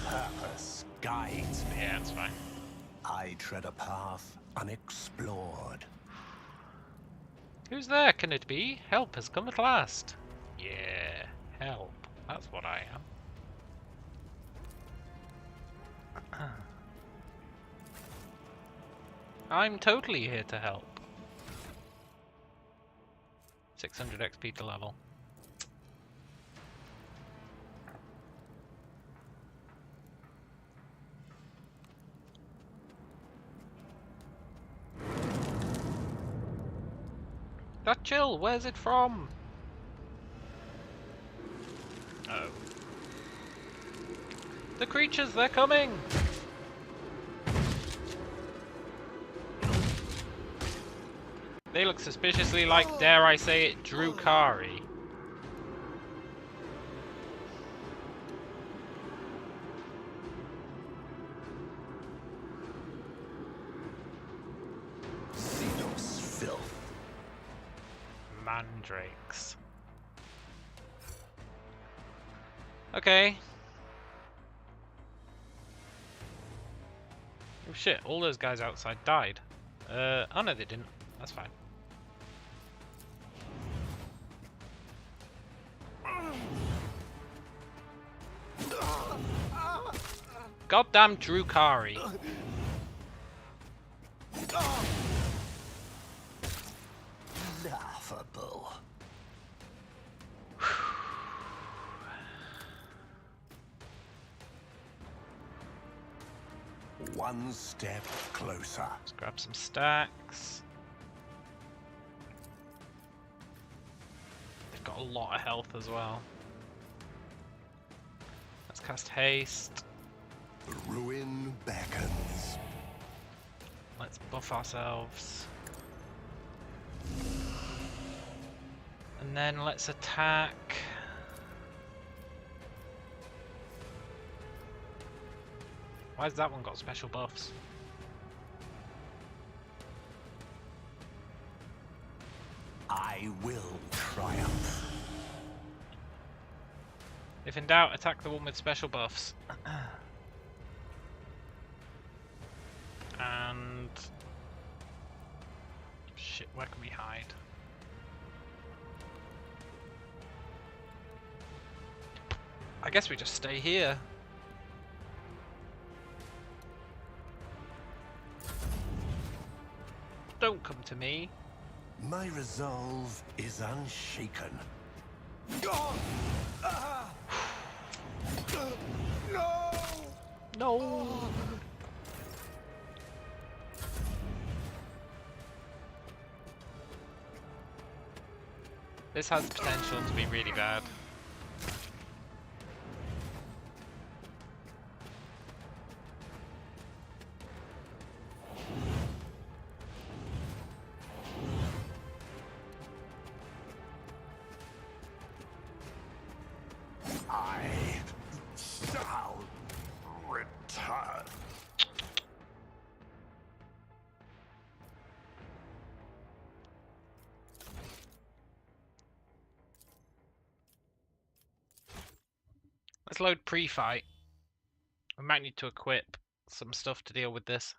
Speaker 3: Purpose guides me.
Speaker 1: Yeah, it's fine.
Speaker 3: I tread a path unexplored.
Speaker 1: Who's there? Can it be? Help has come at last. Yeah, help. That's what I am. I'm totally here to help. 600 XP to level. That chill, where's it from? Oh. The creatures, they're coming! They look suspiciously like, dare I say it, Drukari.
Speaker 3: Xenos filth.
Speaker 1: Mandrakes. Okay. Oh shit, all those guys outside died. Oh no, they didn't. That's fine. Goddamn Drukari.
Speaker 3: Laughable. One step closer.
Speaker 1: Let's grab some stacks. They've got a lot of health as well. Let's cast haste.
Speaker 3: The ruin beckons.
Speaker 1: Let's buff ourselves. And then let's attack. Why's that one got special buffs?
Speaker 3: I will triumph.
Speaker 1: If in doubt, attack the one with special buffs. And... shit, where can we hide? I guess we just stay here. Don't come to me.
Speaker 3: My resolve is unshaken.
Speaker 1: No! This has potential to be really bad.
Speaker 3: I shall return.
Speaker 1: Let's load pre-fight. We might need to equip some stuff to deal with this.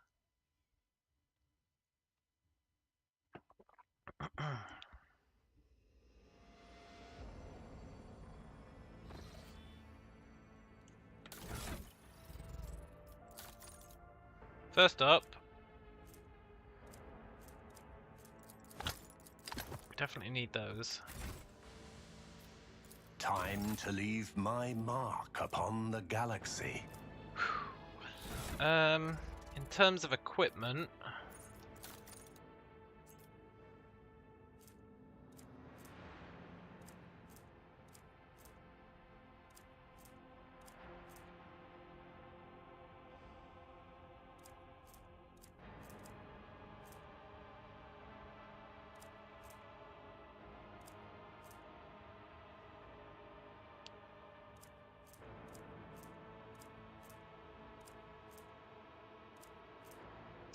Speaker 1: First up, we definitely need those.
Speaker 3: Time to leave my mark upon the galaxy.
Speaker 1: In terms of equipment,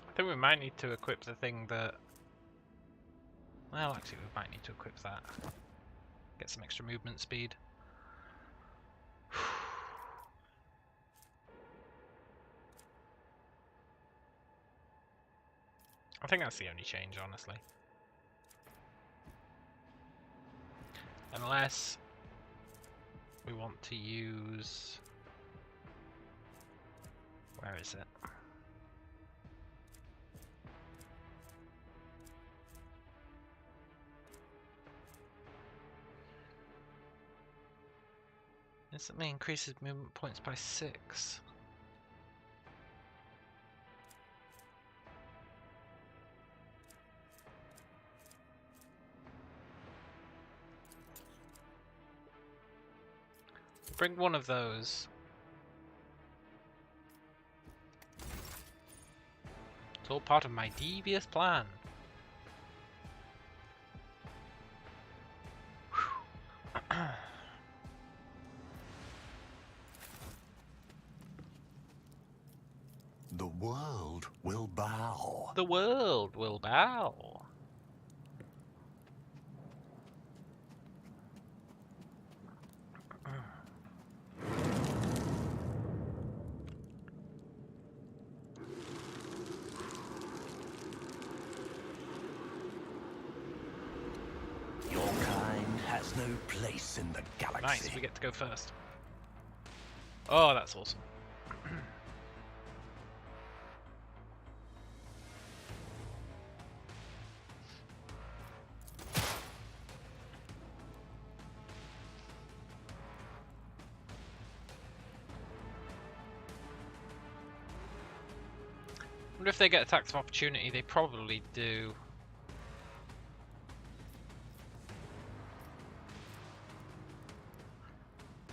Speaker 1: I think we might need to equip the thing that... well, actually we might need to equip that. Get some extra movement speed. I think that's the only change, honestly. Unless we want to use... where is it? Instantly increases movement points by 6. Bring one of those. It's all part of my devious plan.
Speaker 3: The world will bow.
Speaker 1: The world will bow.
Speaker 3: place in the galaxy.
Speaker 1: Nice, we get to go first. Oh, that's awesome. I wonder if they get attacks of opportunity. They probably do.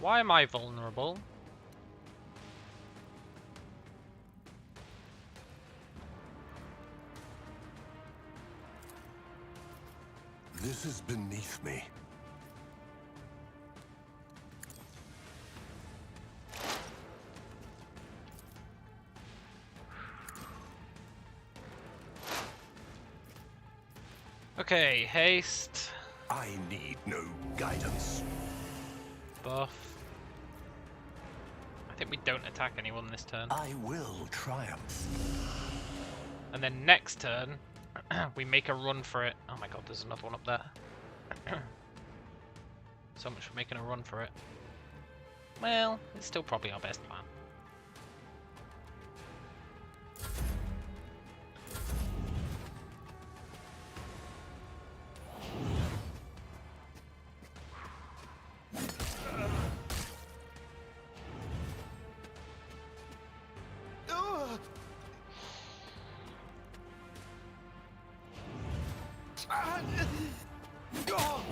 Speaker 1: Why am I vulnerable?
Speaker 3: This is beneath me.
Speaker 1: Okay, haste,
Speaker 3: I need no guidance.
Speaker 1: buff. I think we don't attack anyone this turn.
Speaker 3: I will triumph.
Speaker 1: And then next turn, we make a run for it. Oh my god, there's another one up there. So much for making a run for it. Well, it's still probably our best plan.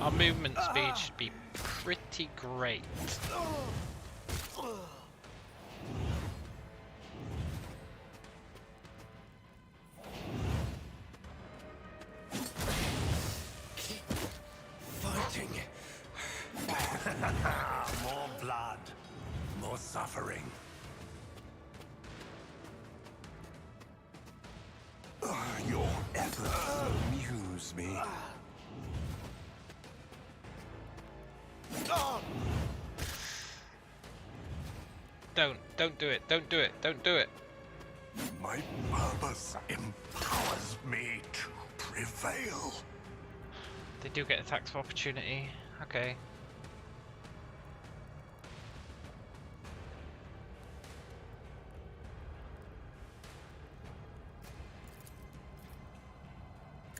Speaker 1: Our movement speed should be pretty great.
Speaker 3: Fighting. More blood. More suffering. Your efforts amuse me.
Speaker 1: Don't do it, don't do it, don't do it.
Speaker 3: My purpose empowers me to prevail.
Speaker 1: They do get attacks of opportunity. Okay.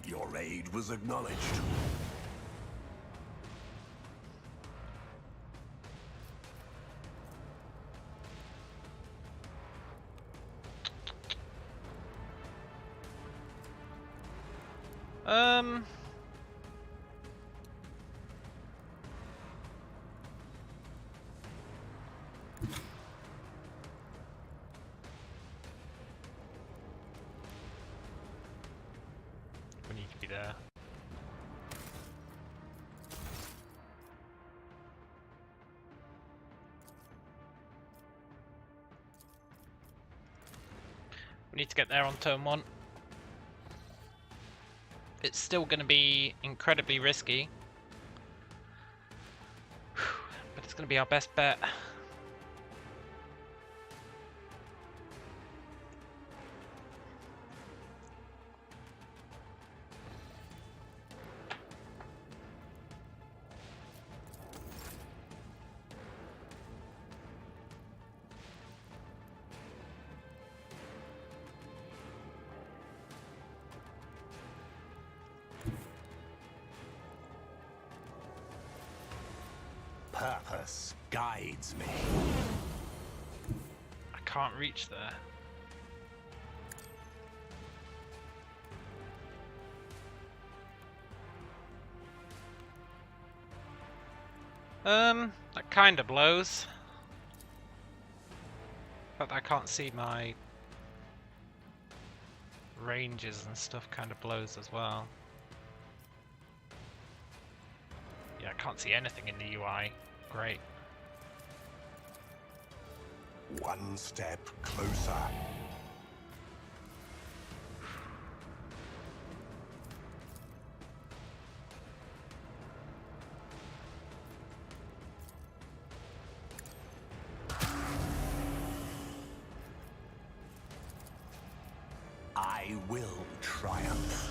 Speaker 3: Your aid was acknowledged.
Speaker 1: We need to be there. We need to get there on turn 1. It's still going to be incredibly risky, but it's going to be our best bet.
Speaker 3: Purpose guides me.
Speaker 1: I can't reach there. That kind of blows. But I can't see my ranges and stuff, kind of blows as well. Yeah, I can't see anything in the UI. Great.
Speaker 3: One step closer. I will triumph.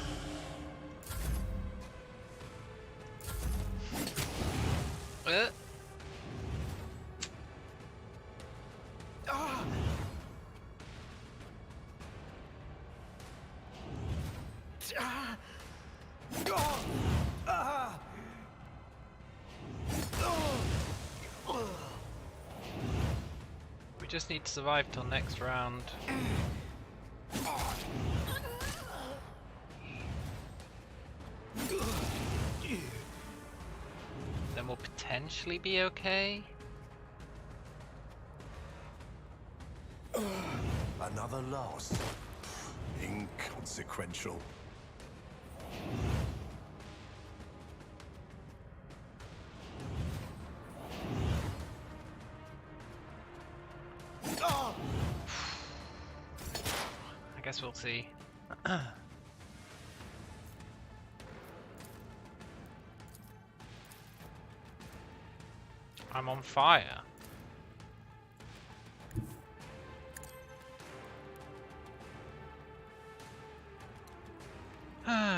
Speaker 1: We just need to survive till next round. Then we'll potentially be okay.
Speaker 3: Another loss. Inconsequential.
Speaker 1: I guess we'll see. I'm on fire.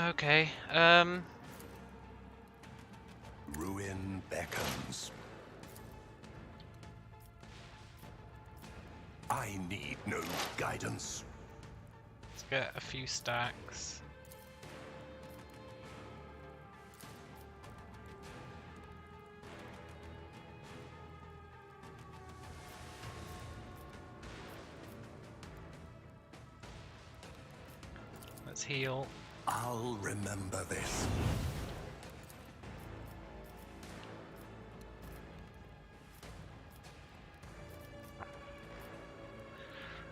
Speaker 1: Okay.
Speaker 3: Ruin beckons. I need no guidance.
Speaker 1: Let's get a few stacks. Let's heal.
Speaker 3: I'll remember this.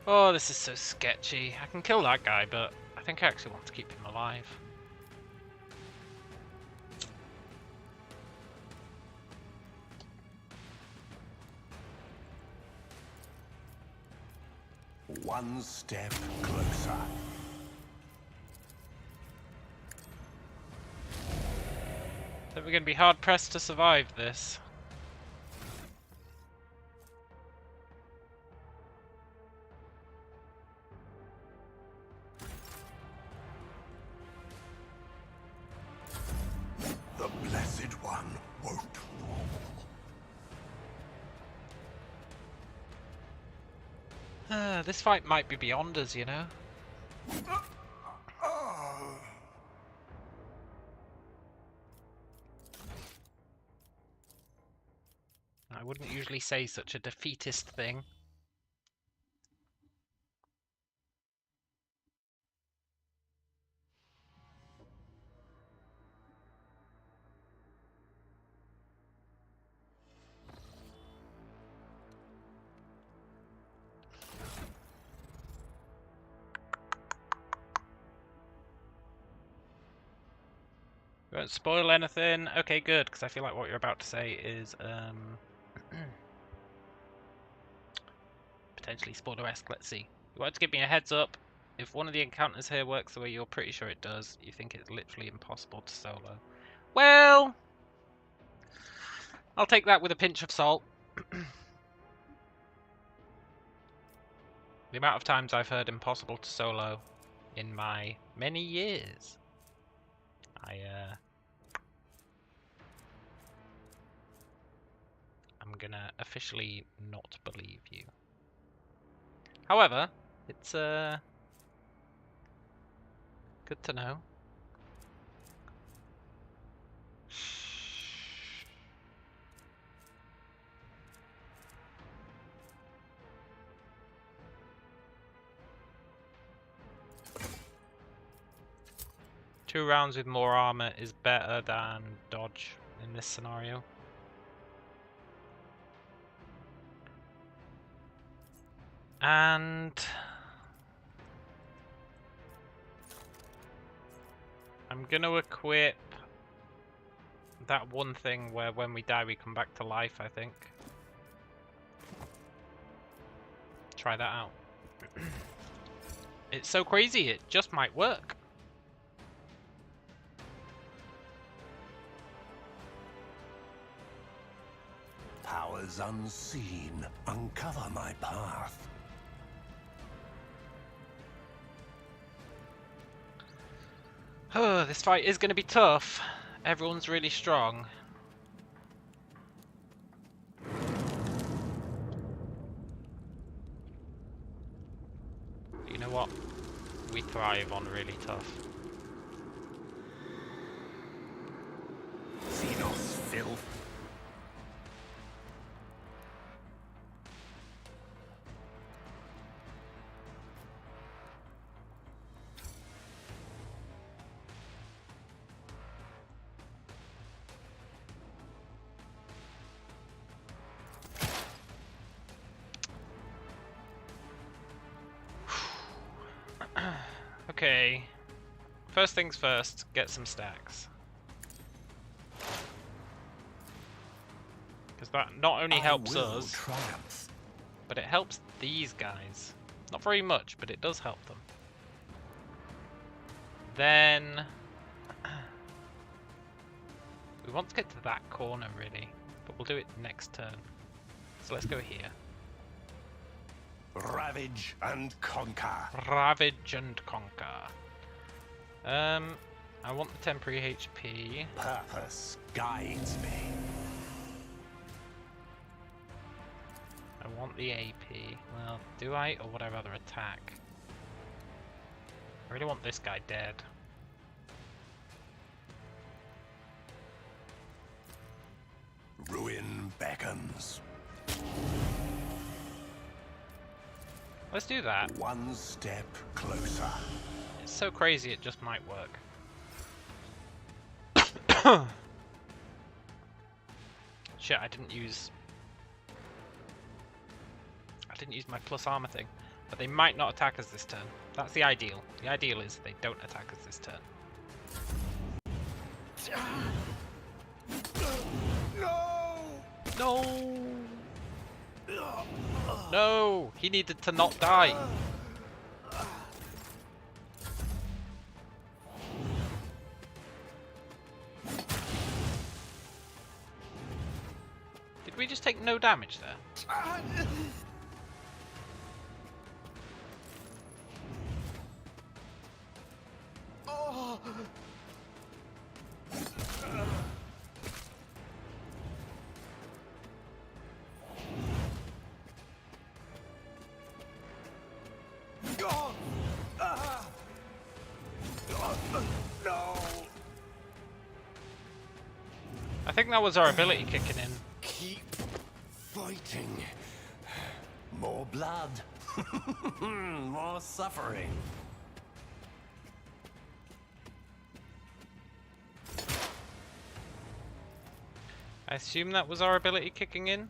Speaker 1: Oh, this is so sketchy. I can kill that guy, but I think I actually want to keep him alive.
Speaker 3: One step closer.
Speaker 1: So we're going to be hard pressed to survive this.
Speaker 3: The Blessed One won't.
Speaker 1: This fight might be beyond us, you know? I wouldn't usually say such a defeatist thing. We won't spoil anything. Okay, good, because I feel like what you're about to say is potentially spoiler-esque. Let's see. You wanted to give me a heads up. If one of the encounters here works the way you're pretty sure it does, you think it's literally impossible to solo. Well, I'll take that with a pinch of salt. The amount of times I've heard impossible to solo in my many years. I'm gonna officially not believe you. However, it's good to know. Two rounds with more armor is better than dodge in this scenario. And I'm gonna equip that one thing where when we die we come back to life, I think. Try that out. It's so crazy, it just might work.
Speaker 3: Powers unseen uncover my path.
Speaker 1: Oh, this fight is going to be tough. Everyone's really strong. You know what? We thrive on really tough.
Speaker 3: filth.
Speaker 1: Okay. First things first, get some stacks. Because that not only helps us,
Speaker 3: Triumph.
Speaker 1: but it helps these guys. Not very much, but it does help them. Then we want to get to that corner really, but we'll do it next turn. So let's go here.
Speaker 3: Ravage and conquer.
Speaker 1: Ravage and conquer. I want the temporary HP.
Speaker 3: Purpose guides me.
Speaker 1: I want the AP. Well, do I, or would I rather attack? I really want this guy dead.
Speaker 3: Ruin beckons.
Speaker 1: Let's do that.
Speaker 3: One step closer.
Speaker 1: It's so crazy it just might work. Shit, I didn't use my plus armor thing. But they might not attack us this turn. That's the ideal. The ideal is they don't attack us this turn.
Speaker 3: No!
Speaker 1: No! No! He needed to not die. Did we just take no damage there? I think that was our ability kicking in.
Speaker 3: Keep fighting. More blood. More suffering.
Speaker 1: I assume that was our ability kicking in.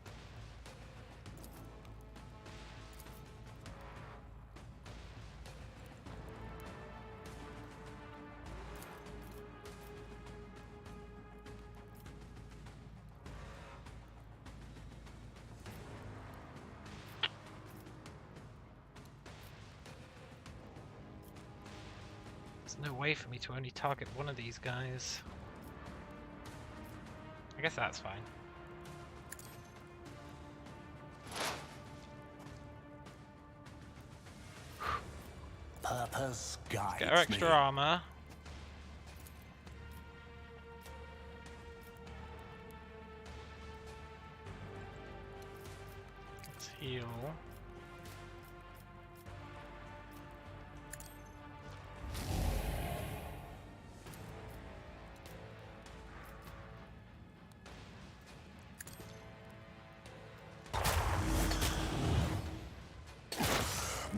Speaker 1: There's no way for me to only target one of these guys. I guess that's fine.
Speaker 3: Purpose guides
Speaker 1: Get our extra
Speaker 3: me.
Speaker 1: armor. Let's heal.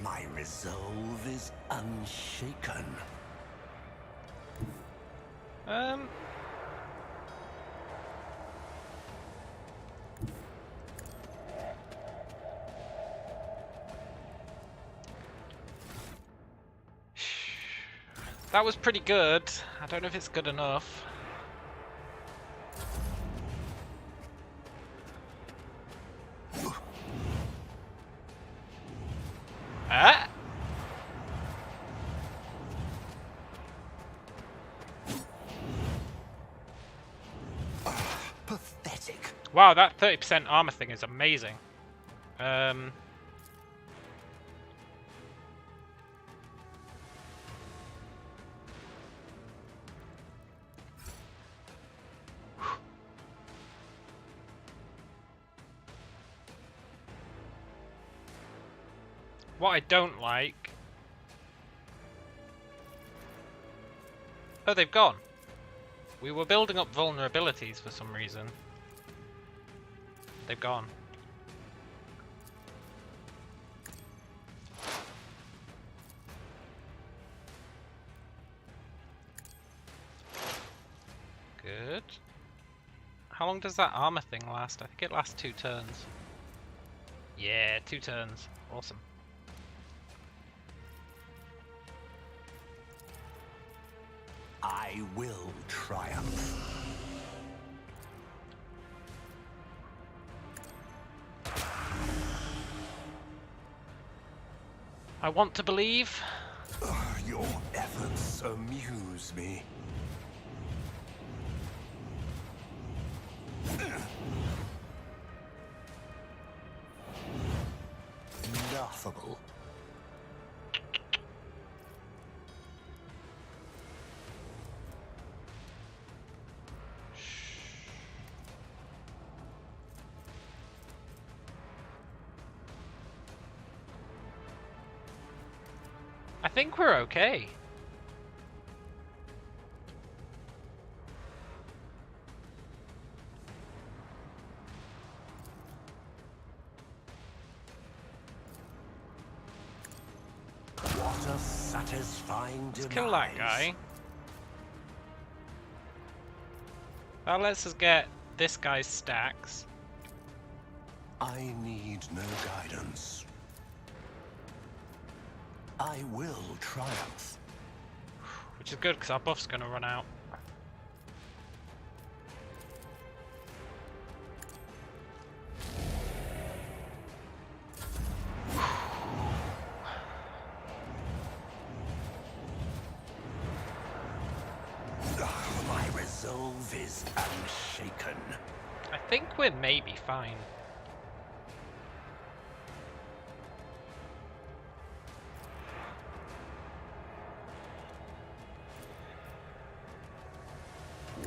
Speaker 3: My resolve is unshaken.
Speaker 1: That was pretty good. I don't know if it's good enough. Ah!
Speaker 3: Pathetic.
Speaker 1: Wow, that 30% armor thing is amazing. What I don't like... Oh, they've gone. We were building up vulnerabilities for some reason. They've gone. Good. How long does that armor thing last? I think it lasts 2 turns. Yeah, 2 turns. Awesome.
Speaker 3: I will triumph.
Speaker 1: I want to believe.
Speaker 3: Your efforts amuse me. Laughable.
Speaker 1: I think we're okay.
Speaker 3: What a satisfying
Speaker 1: Let's kill that guy. That lets us get this guy's stacks.
Speaker 3: I need no guidance. I will triumph.
Speaker 1: Which is good because our buff's going to run out.
Speaker 3: My resolve is unshaken.
Speaker 1: I think we're maybe fine.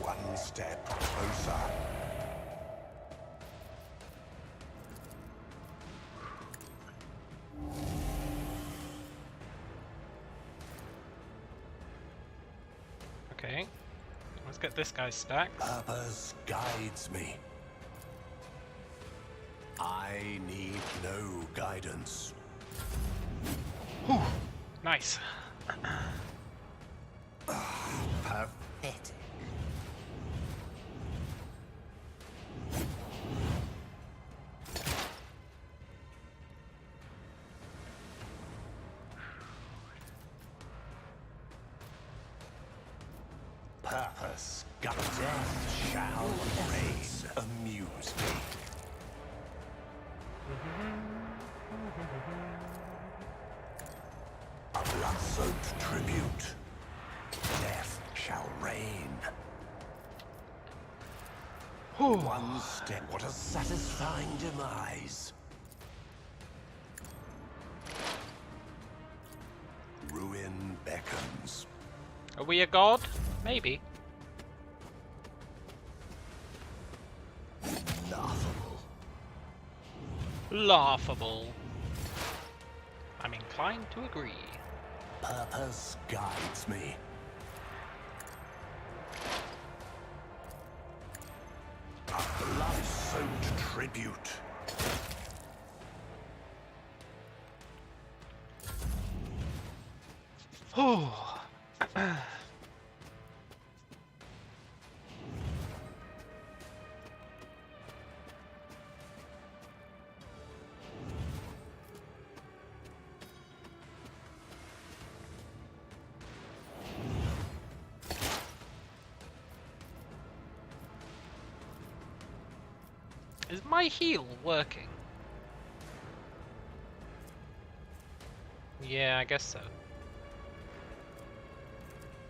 Speaker 3: One step closer.
Speaker 1: Okay. Let's get this guy's stacks.
Speaker 3: Purpose guides me. I need no guidance.
Speaker 1: Whew. Nice.
Speaker 3: Pathetic. Purpose, death shall reign. Amuse me. A blood-soaked tribute. Death shall reign. One step. What a satisfying demise. Ruin beckons.
Speaker 1: Are we a god? Maybe.
Speaker 3: Laughable.
Speaker 1: Laughable. I'm inclined to agree.
Speaker 3: Purpose guides me. A blood-soaked tribute.
Speaker 1: Oh. Is my heal working? Yeah, I guess so.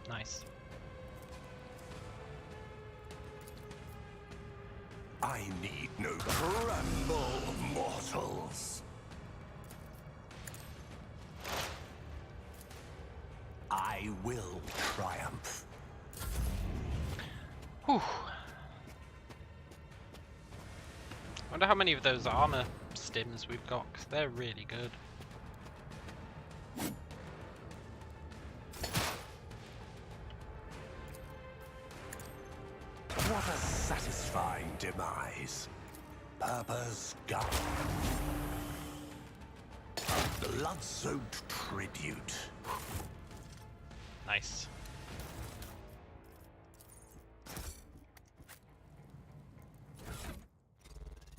Speaker 1: Nice.
Speaker 3: I need no tremble, mortals. I will triumph.
Speaker 1: Whew. Wonder how many of those armor stims we've got, because they're really good.
Speaker 3: satisfying demise. Purpose gone. Blood-soaked tribute.
Speaker 1: Nice.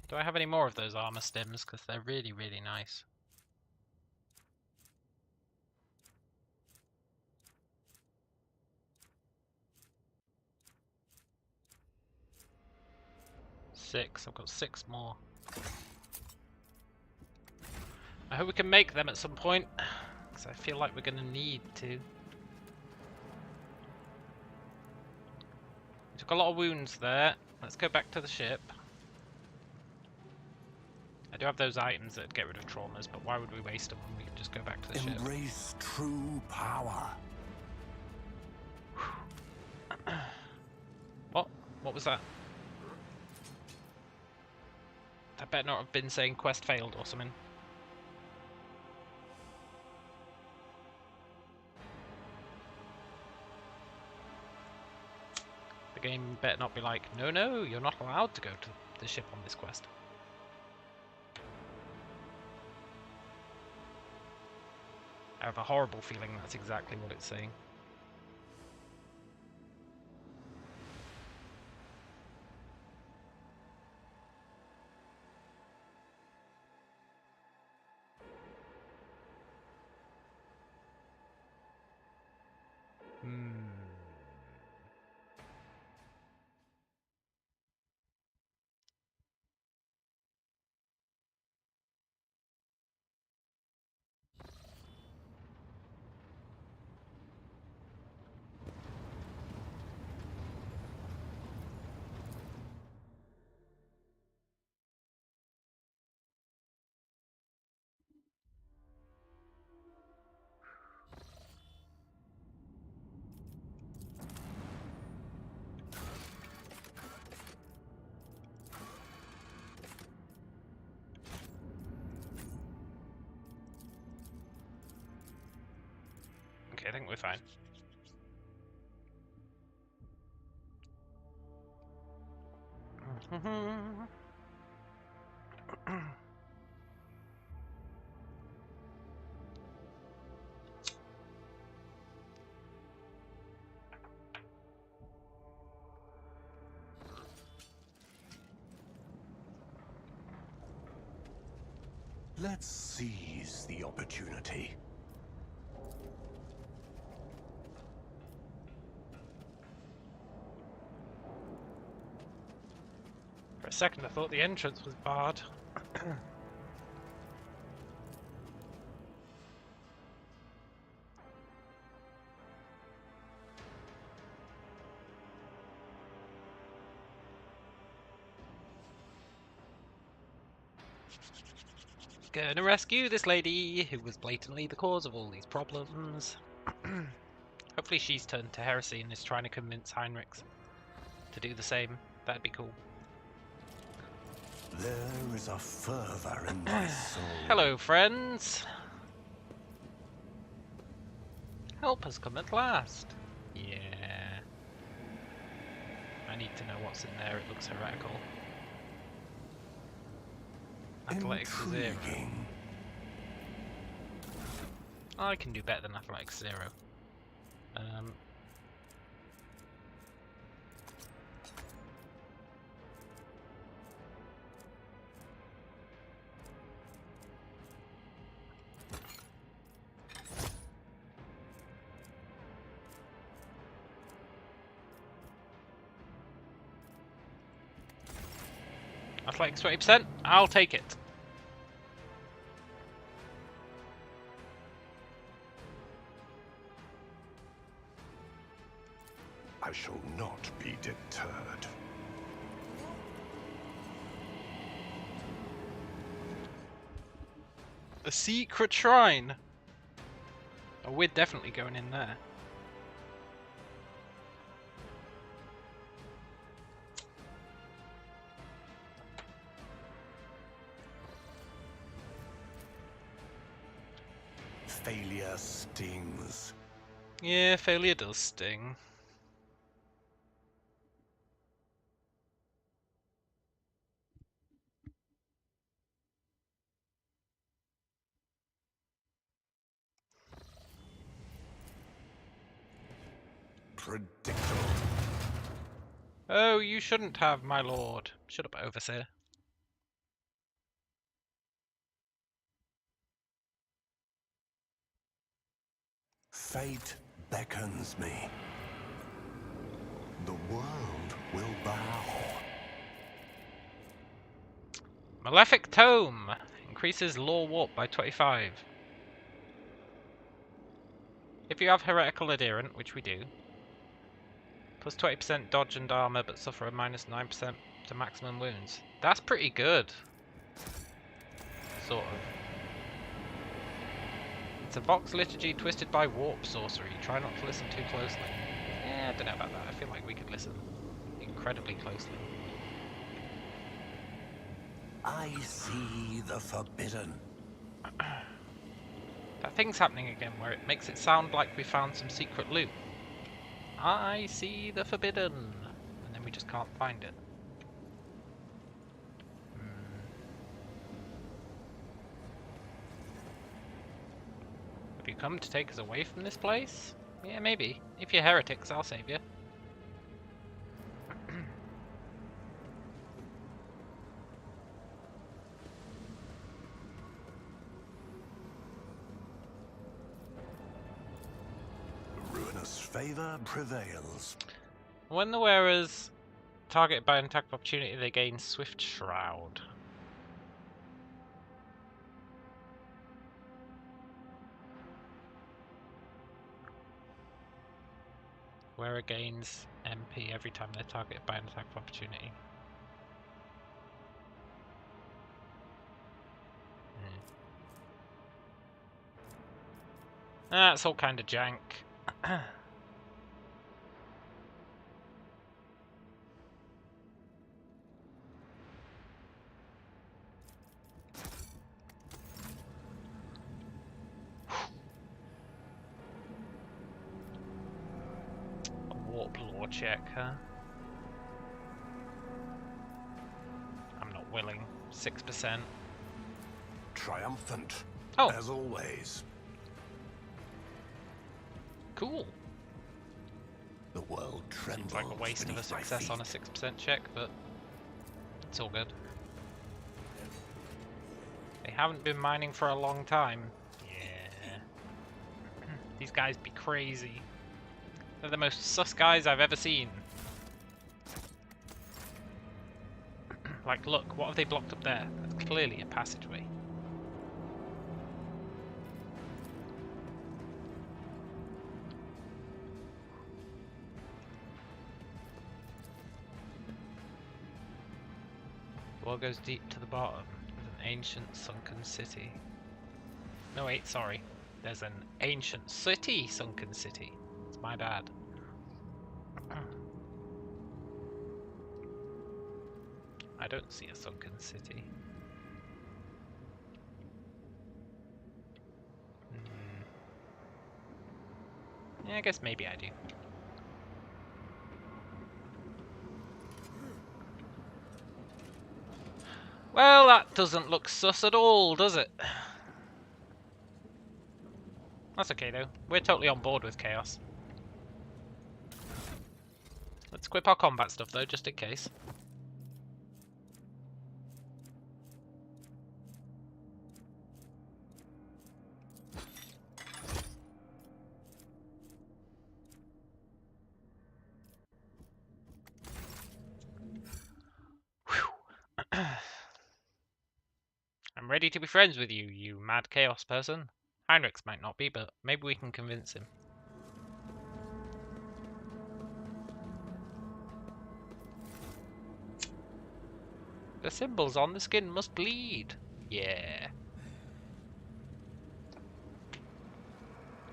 Speaker 1: Do I have any more of those armor stims? Because they're really, really nice. Six. I've got 6 more. I hope we can make them at some point, because I feel like we're going to need to. We took a lot of wounds there. Let's go back to the ship. I do have those items that get rid of traumas, but why would we waste them when we can just go back to the ship?
Speaker 3: Embrace true power.
Speaker 1: What? What was that? That better not have been saying quest failed or something. The game better not be like, no, no, you're not allowed to go to the ship on this quest. I have a horrible feeling that's exactly what it's saying. Okay, I think we're fine.
Speaker 3: Let's seize the opportunity.
Speaker 1: For a second I thought the entrance was barred. Gonna rescue this lady who was blatantly the cause of all these problems. Hopefully she's turned to heresy and is trying to convince Heinrichs to do the same. That'd be cool.
Speaker 3: There is a fervor in my soul.
Speaker 1: Hello, friends. Help has come at last. Yeah. I need to know what's in there. It looks heretical. Athletics 0.
Speaker 3: Intriguing.
Speaker 1: I can do better than Athletics 0. Athletics 20%. I'll take it.
Speaker 3: I shall not be deterred.
Speaker 1: A secret shrine. Oh, we're definitely going in there.
Speaker 3: Failure stings.
Speaker 1: Yeah, failure does sting.
Speaker 3: predictable.
Speaker 1: Oh, you shouldn't have, my lord. Shut up, overseer.
Speaker 3: Fate beckons me. The world will bow.
Speaker 1: Malefic Tome increases law warp by 25. If you have heretical adherent, which we do, plus 20% dodge and armor, but suffer a minus 9% to maximum wounds. That's pretty good. Sort of. It's a Vox liturgy twisted by warp sorcery. Try not to listen too closely. I don't know about that. I feel like we could listen incredibly closely.
Speaker 3: I see the forbidden.
Speaker 1: That thing's happening again where it makes it sound like we found some secret loot. I see the forbidden. And then we just can't find it. Have you come to take us away from this place? Yeah, maybe. If you're heretics, I'll save you.
Speaker 3: Ruinous favor prevails.
Speaker 1: When the wearers targeted by an attack of opportunity, they gain Swift Shroud. Wearer gains MP every time they're targeted by an attack of opportunity. That's all kind of jank. Warp law check, huh? I'm not willing. 6%.
Speaker 3: Triumphant.
Speaker 1: Oh.
Speaker 3: As always.
Speaker 1: Cool.
Speaker 3: The world trembles.
Speaker 1: Seems like a waste of a success on a 6% check, but it's all good. They haven't been mining for a long time. Yeah. These guys be crazy. They're the most sus guys I've ever seen. Like, look, what have they blocked up there? That's clearly a passageway. The well goes deep to the bottom. There's an ancient sunken city. No, wait, sorry. There's an ancient city sunken city. It's my bad. I don't see a sunken city. Yeah, I guess maybe I do. Well, that doesn't look sus at all, does it? That's okay though. We're totally on board with chaos. Let's equip our combat stuff though, just in case. I'm ready to be friends with you, you mad chaos person. Heinrichs might not be, but maybe we can convince him. The symbols on the skin must bleed. Yeah.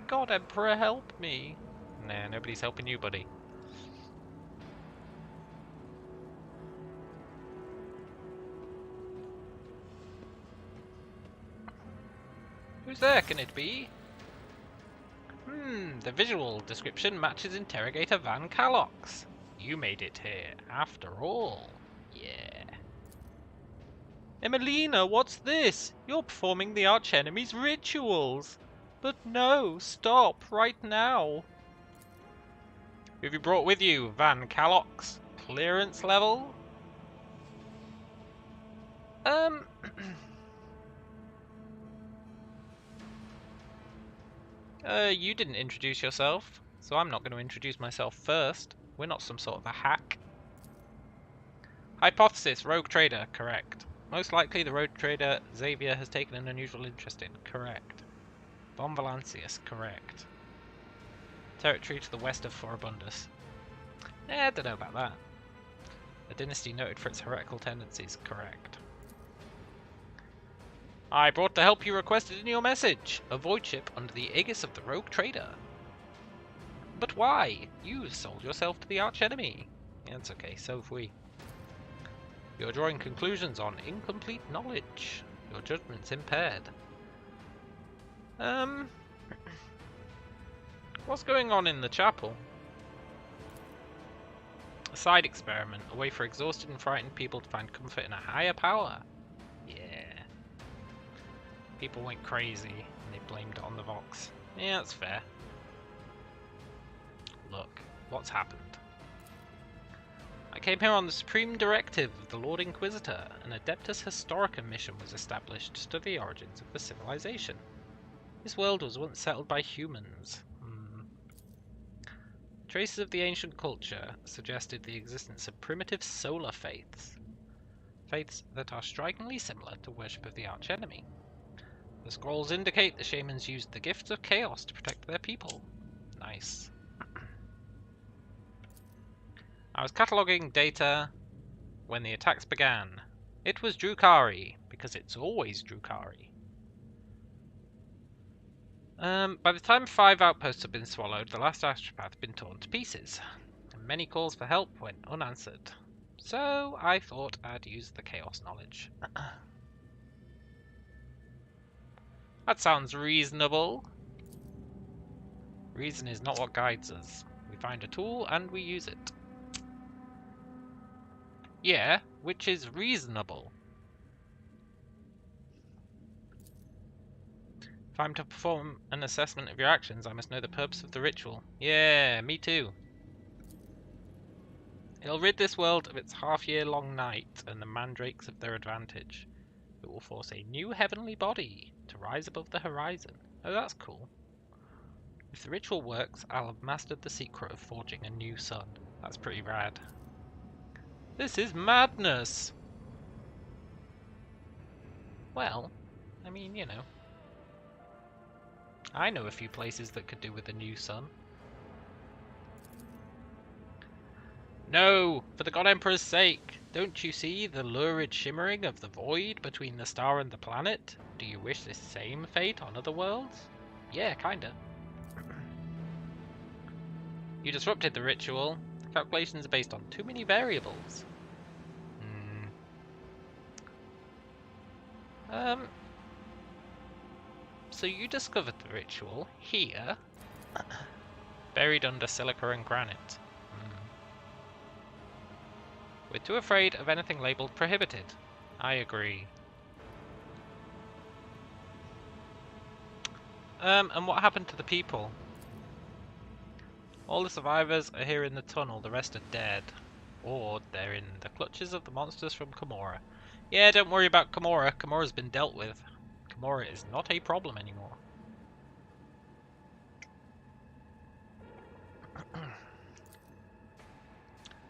Speaker 1: God, Emperor, help me. Nah, nobody's helping you, buddy. Who's there, can it be? The visual description matches Interrogator Van Calox. You made it here, after all. Yeah. Emelina, what's this? You're performing the archenemy's rituals. But no, stop, right now. Who have you brought with you? Van Calox. Clearance level? You didn't introduce yourself, so I'm not going to introduce myself first. We're not some sort of a hack. Hypothesis, rogue trader, correct. Most likely the rogue trader Xavier has taken an unusual interest in, correct. Von Valancius, correct. Territory to the west of Forabundus. I don't know about that. A dynasty noted for its heretical tendencies, correct. I brought the help you requested in your message. A void ship under the aegis of the rogue trader. But why? You sold yourself to the archenemy. Yeah, it's okay, so have we. You're drawing conclusions on incomplete knowledge. Your judgment's impaired. What's going on in the chapel? A side experiment, a way for exhausted and frightened people to find comfort in a higher power. Yeah. People went crazy and they blamed it on the Vox. Yeah, that's fair. Look, what's happened? I came here on the supreme directive of the Lord Inquisitor. An Adeptus Historica mission was established to study the origins of the civilization. This world was once settled by humans. Traces of the ancient culture suggested the existence of primitive solar faiths. Faiths that are strikingly similar to worship of the archenemy. The scrolls indicate the shamans used the gifts of chaos to protect their people. Nice. I was cataloguing data when the attacks began. It was Drukhari, because it's always Drukhari. By the time 5 outposts had been swallowed, the last astropath had been torn to pieces, and many calls for help went unanswered. So I thought I'd use the chaos knowledge. That sounds reasonable. Reason is not what guides us. We find a tool and we use it. Yeah, which is reasonable. If I'm to perform an assessment of your actions, I must know the purpose of the ritual. Yeah, me too. It'll rid this world of its half-year-long night and the mandrakes of their advantage. It will force a new heavenly body to rise above the horizon. Oh, that's cool. If the ritual works, I'll have mastered the secret of forging a new sun. That's pretty rad. This is madness! Well, I mean, you know. I know a few places that could do with a new sun. No! For the God Emperor's sake! Don't you see the lurid shimmering of the void between the star and the planet? Do you wish this same fate on other worlds? Yeah, kinda. You disrupted the ritual. The calculations are based on too many variables. So you discovered the ritual here, buried under silica and granite. We're too afraid of anything labelled prohibited. I agree. And what happened to the people? All the survivors are here in the tunnel, the rest are dead. Or they're in the clutches of the monsters from Camorra. Yeah, don't worry about Camorra. Camorra's been dealt with. Camorra is not a problem anymore.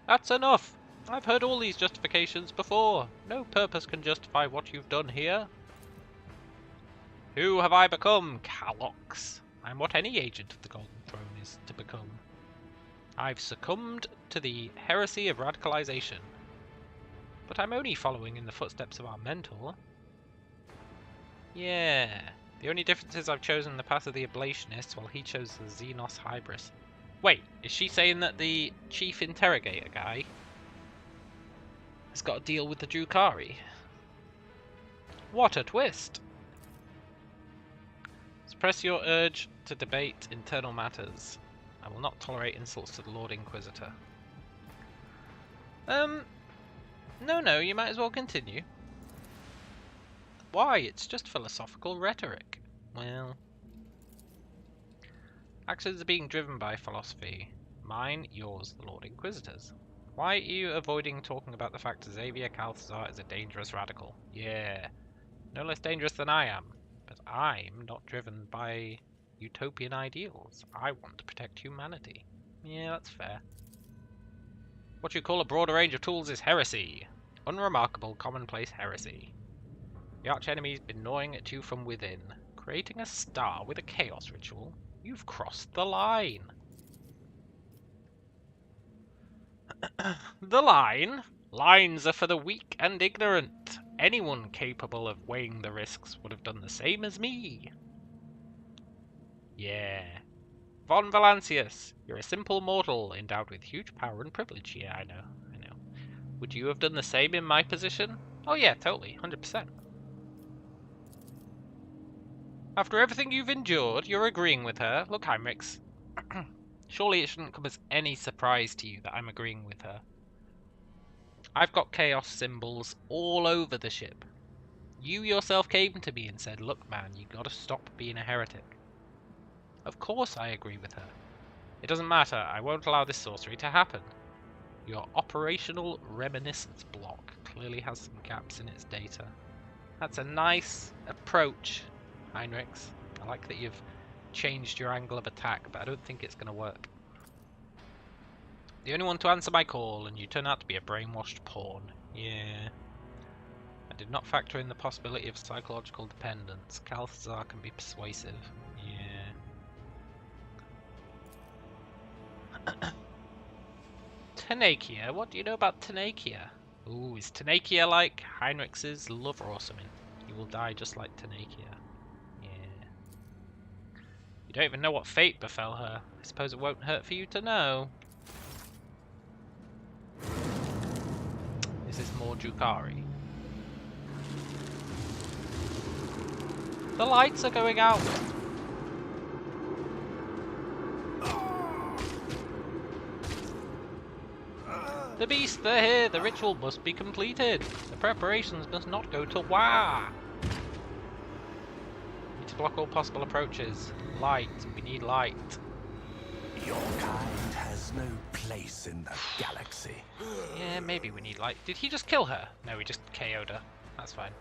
Speaker 1: That's enough! I've heard all these justifications before. No purpose can justify what you've done here. Who have I become? Calox. I'm what any agent of the Golden Throne is to become. I've succumbed to the heresy of radicalization. But I'm only following in the footsteps of our mentor. Yeah. The only difference is I've chosen the path of the ablationists while he chose the Xenos Hybris. Wait, is she saying that the chief interrogator guy has got to deal with the Drukhari? What a twist! Suppress your urge to debate internal matters. I will not tolerate insults to the Lord Inquisitor. No, you might as well continue. Why? It's just philosophical rhetoric. Well... Actions are being driven by philosophy. Mine, yours, the Lord Inquisitor's. Why are you avoiding talking about the fact Xavier Calthazar is a dangerous radical? Yeah, no less dangerous than I am. But I'm not driven by utopian ideals. I want to protect humanity. Yeah, that's fair. What you call a broader range of tools is heresy. Unremarkable, commonplace heresy. The archenemy's been gnawing at you from within. Creating a star with a chaos ritual? You've crossed the line. The line? Lines are for the weak and ignorant. Anyone capable of weighing the risks would have done the same as me. Yeah. Von Valancius, you're a simple mortal endowed with huge power and privilege. Yeah, I know. Would you have done the same in my position? Oh yeah, totally, 100%. After everything you've endured, you're agreeing with her. Look, Heinrichs. Surely it shouldn't come as any surprise to you that I'm agreeing with her. I've got chaos symbols all over the ship. You yourself came to me and said, look man, you gotta stop being a heretic. Of course I agree with her. It doesn't matter, I won't allow this sorcery to happen. Your operational reminiscence block clearly has some gaps in its data. That's a nice approach, Heinrichs. I like that you've changed your angle of attack, but I don't think it's going to work. The only one to answer my call, and you turn out to be a brainwashed pawn. Yeah. I did not factor in the possibility of psychological dependence. Calthazar can be persuasive. Yeah. Tenakia? What do you know about Tenakia? Ooh, is Tenakia like Heinrichs' lover or something? You will die just like Tenakia. Yeah. You don't even know what fate befell her. I suppose it won't hurt for you to know. Is this more Drukhari? The lights are going out! The beasts, they're here! The ritual must be completed! The preparations must not go to wah! Need to block all possible approaches. Light. We need light.
Speaker 3: Your kind has no place in the galaxy.
Speaker 1: Yeah, maybe we need light. Did he just kill her? No, he just KO'd her. That's fine.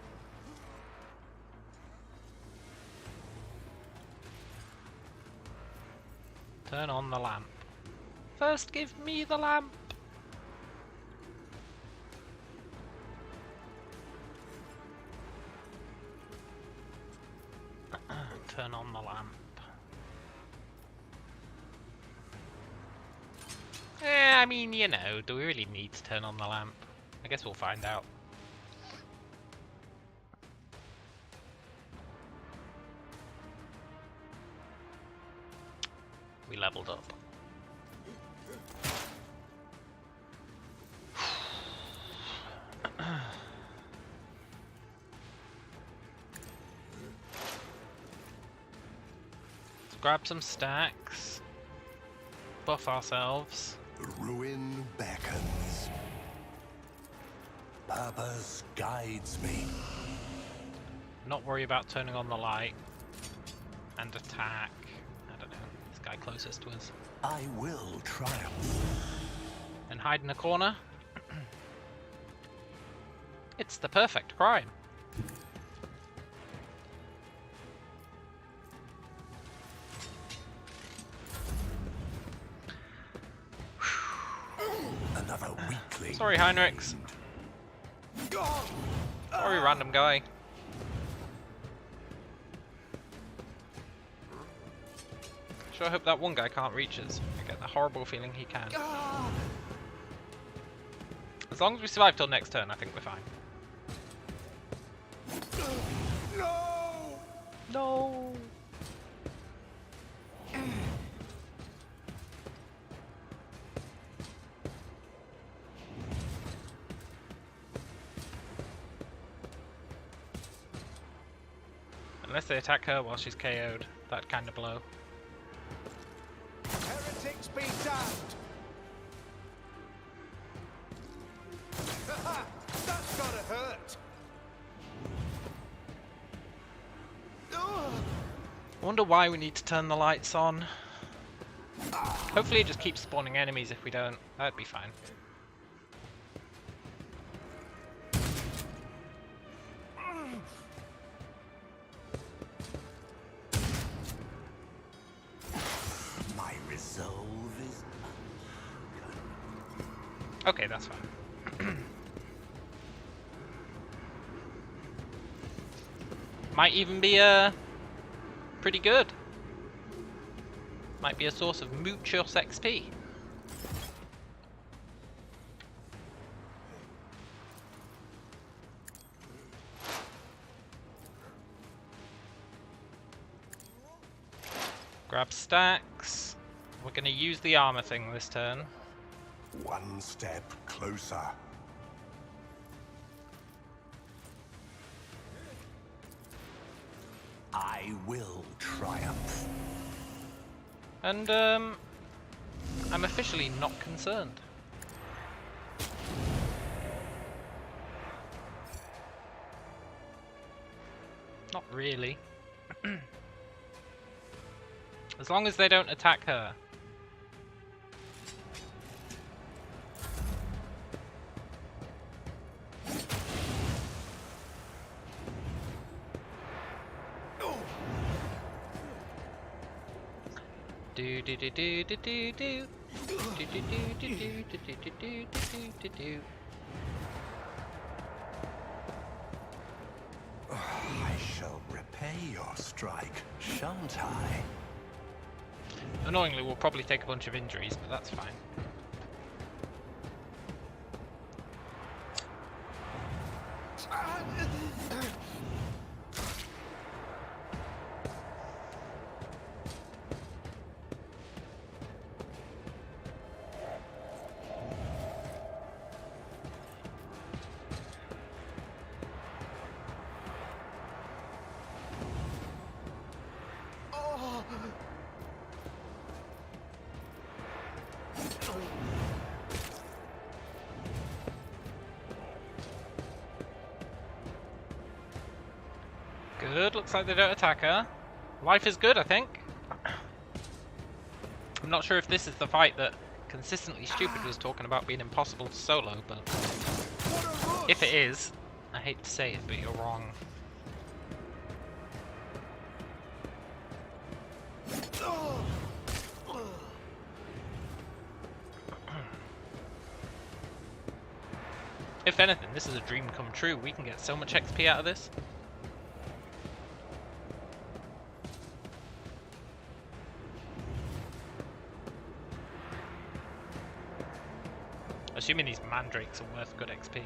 Speaker 1: Turn on the lamp. First give me the lamp! Turn on the lamp. I mean, you know, do we really need to turn on the lamp? I guess we'll find out. We leveled up. Let's grab some stacks. Buff ourselves.
Speaker 3: The ruin beckons. Purpose guides me.
Speaker 1: Not worry about turning on the light. And attack. I don't know. This guy closest to us.
Speaker 3: I will triumph.
Speaker 1: And hide in a corner. It's the perfect crime.
Speaker 3: Another weakling.
Speaker 1: Sorry, Heinrichs. Sorry, random guy. Sure hope that one guy can't reach us. I get the horrible feeling he can. As long as we survive till next turn, I think we're fine.
Speaker 3: No!
Speaker 1: No! Unless they attack her while she's KO'd, that kind of blow.
Speaker 3: Heretics be damned! That's gotta hurt!
Speaker 1: I wonder why we need to turn the lights on. Hopefully it just keeps spawning enemies if we don't. That'd be fine.
Speaker 3: My resolve is...
Speaker 1: Okay, that's fine. Might even be pretty good. Might be a source of muchos XP. Grab stacks. We're gonna use the armor thing this turn.
Speaker 3: One step closer. I will triumph.
Speaker 1: And I'm officially not concerned. Not really. As long as they don't attack her. Do do do do do do do do do do do do do do do do.
Speaker 3: I shall repay your strike, shan't I?
Speaker 1: Annoyingly, we'll probably take a bunch of injuries, but that's fine. Good, looks like they don't attack her. Life is good, I think. I'm not sure if this is the fight that Consistently Stupid was talking about being impossible to solo, but if it is, I hate to say it, but you're wrong. If anything, this is a dream come true. We can get so much XP out of this. Assuming these mandrakes are worth good XP.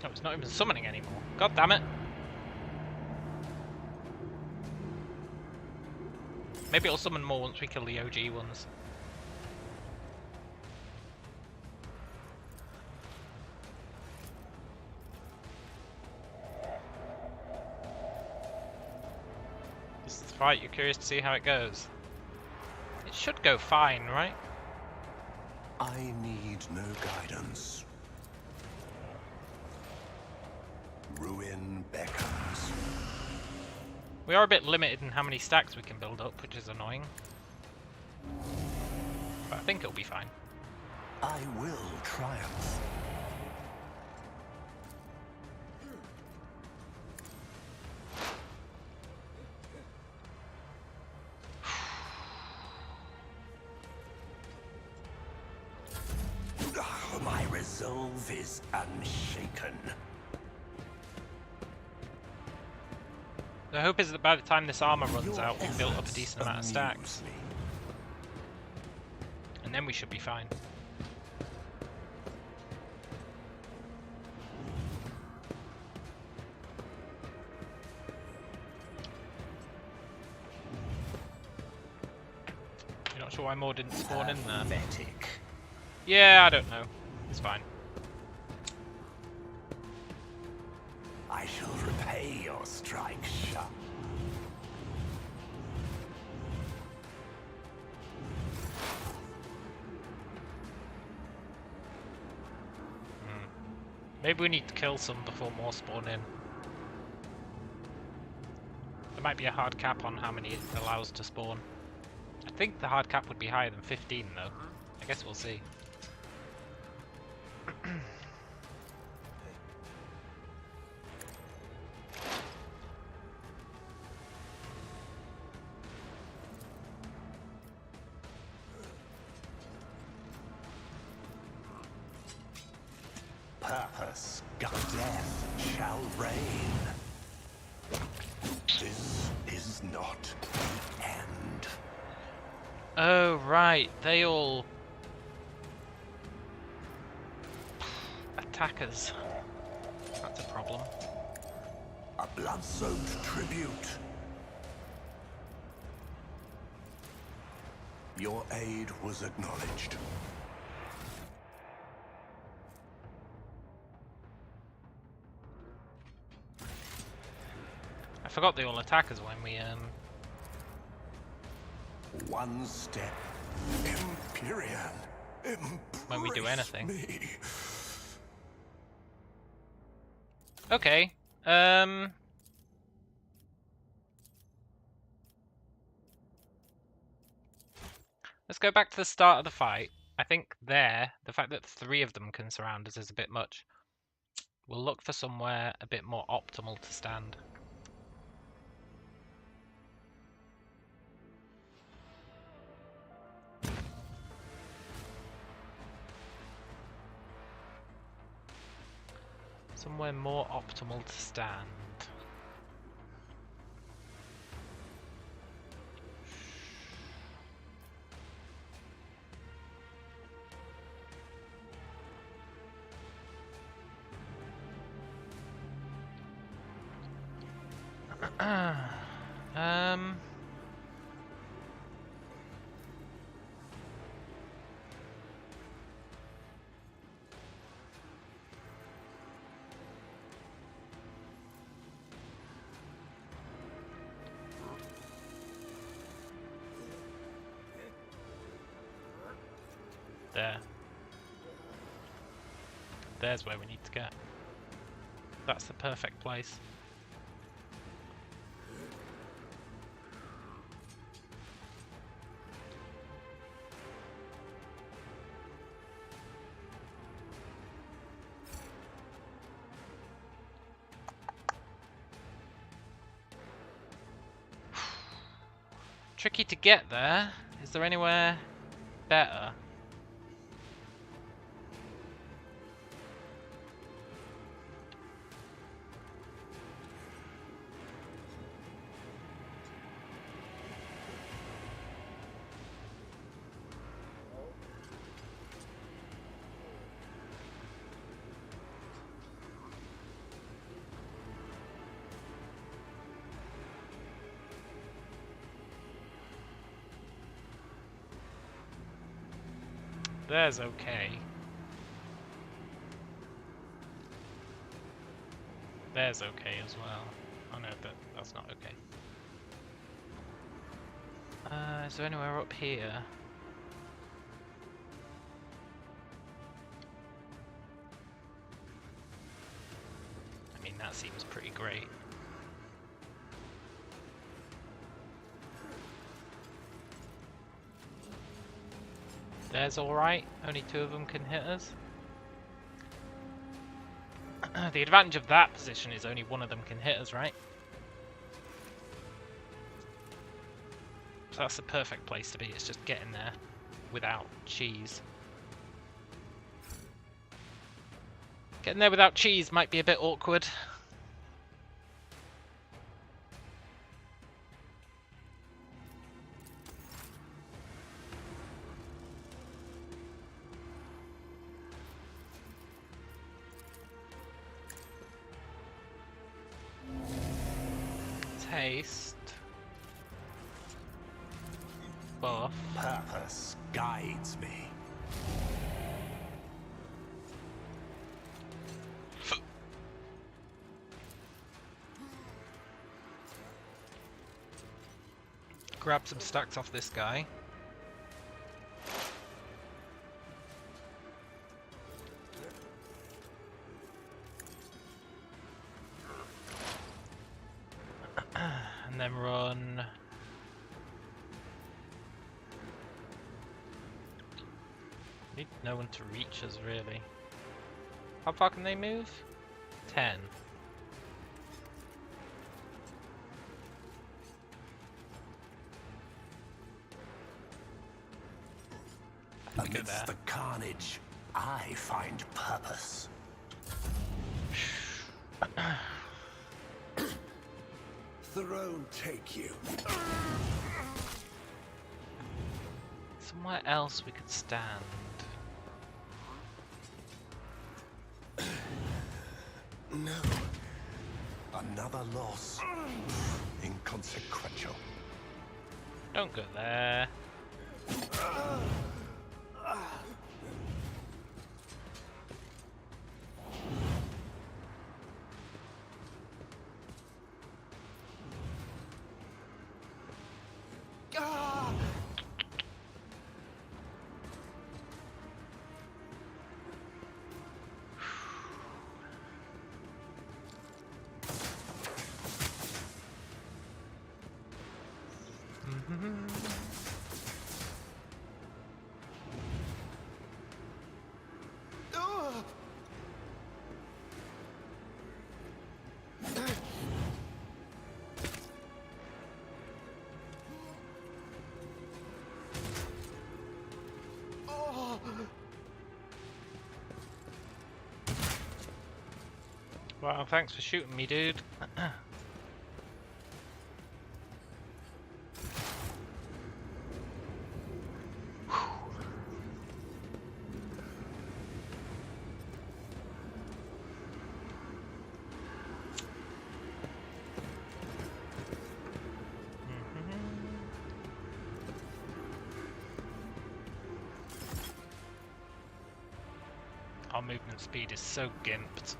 Speaker 1: Oh, it's not even summoning anymore. God damn it. Maybe it'll summon more once we kill the OG ones. This is the fight, you're curious to see how it goes. It should go fine, right?
Speaker 3: I need no guidance. Ruin beckons.
Speaker 1: We are a bit limited in how many stacks we can build up, which is annoying. But I think it'll be fine.
Speaker 3: I will triumph. My resolve is unshaken.
Speaker 1: The hope is that by the time this armor runs out, we've built up a decent amount of stacks. And then we should be fine. You're not sure why more didn't spawn in there?
Speaker 3: Heretic.
Speaker 1: Yeah, I don't know. It's fine.
Speaker 3: I shall repay your strike, Shah.
Speaker 1: Maybe we need to kill some before more spawn in. There might be a hard cap on how many it allows to spawn. I think the hard cap would be higher than 15 though. I guess we'll see.
Speaker 3: Purpose, death shall reign. This is not the end.
Speaker 1: Oh right, they all attack us. That's a problem.
Speaker 3: A blood-soaked tribute. Your aid was acknowledged.
Speaker 1: I forgot they all attack us when we
Speaker 3: One step. Empyrean.
Speaker 1: when we do
Speaker 3: Embrace
Speaker 1: anything.
Speaker 3: me.
Speaker 1: Okay. Let's go back to the start of the fight. I think the fact that 3 of them can surround us is a bit much. We'll look for somewhere a bit more optimal to stand. Somewhere more optimal to stand. There. There's where we need to get. That's the perfect place. Tricky to get there. Is there anywhere better? There's okay. There's okay as well. Oh no, that's not okay. Is there anywhere up here? I mean, that seems pretty great. There's alright, only 2 of them can hit us. The advantage of that position is only 1 of them can hit us, right? So that's the perfect place to be, it's just getting there without cheese. Getting there without cheese might be a bit awkward. Taste. Buff.
Speaker 3: Purpose guides me.
Speaker 1: Grab some stacks off this guy. And then run. Need no one to reach us, really. How far can they move? 10. Go there.
Speaker 3: Amidst the carnage, I find purpose. Throne take you.
Speaker 1: Somewhere else we could stand.
Speaker 3: No. Another loss. Inconsequential.
Speaker 1: Don't go there. Well, thanks for shooting me, dude. Our movement speed is so gimped.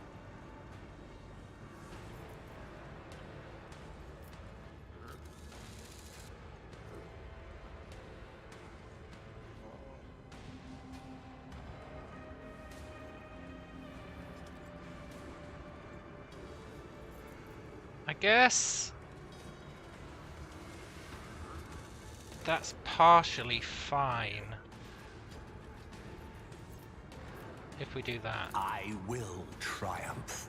Speaker 1: I guess that's partially fine if we do that.
Speaker 3: I will triumph.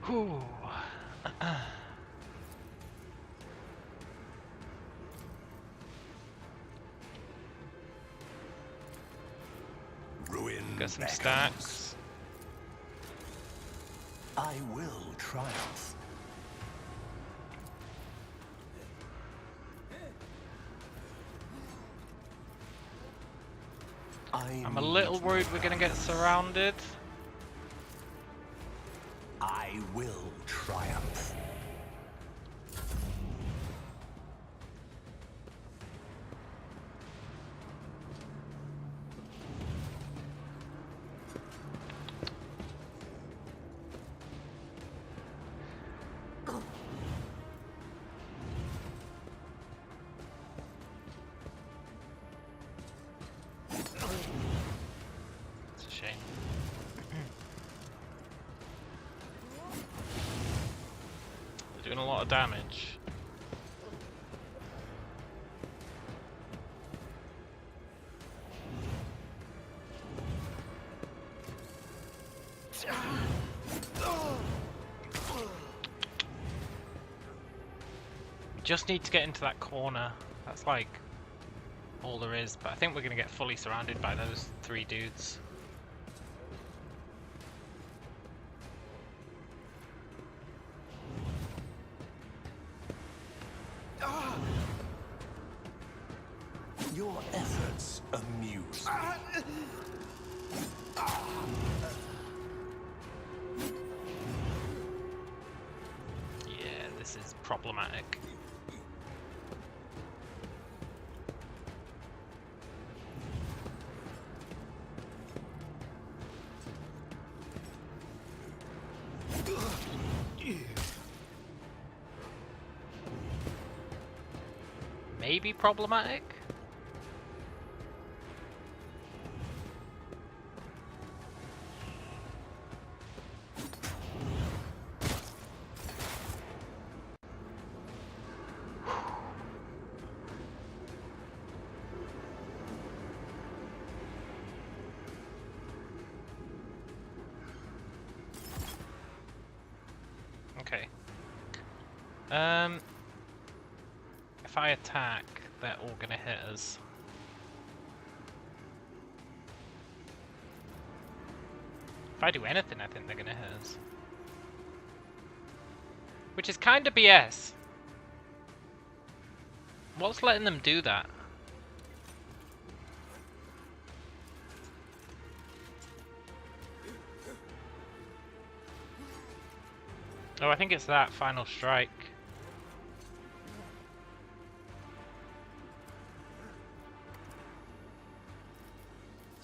Speaker 1: Whew.
Speaker 3: Ruin
Speaker 1: Got some
Speaker 3: beckons.
Speaker 1: stacks.
Speaker 3: I will triumph.
Speaker 1: I'm a little
Speaker 3: need
Speaker 1: worried we're gonna get surrounded.
Speaker 3: I will triumph.
Speaker 1: It's a shame. They're doing a lot of damage. We just need to get into that corner. That's like all there is, but I think we're gonna get fully surrounded by those three dudes.
Speaker 3: Your efforts amuse me.
Speaker 1: Yeah, this is problematic. Maybe problematic? If I attack, they're all gonna hit us. If I do anything, I think they're gonna hit us. Which is kind of BS. What's letting them do that? Oh, I think it's that final strike.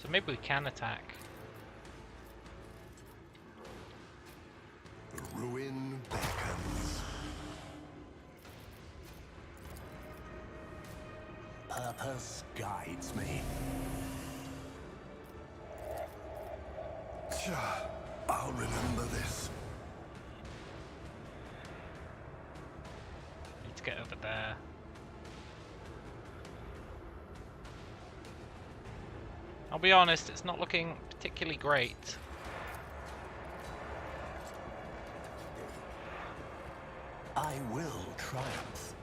Speaker 1: So maybe we can attack.
Speaker 3: The ruin beckons. Purpose guides me. I'll remember this.
Speaker 1: Need to get over there. I'll be honest, it's not looking particularly great.
Speaker 3: I will triumph.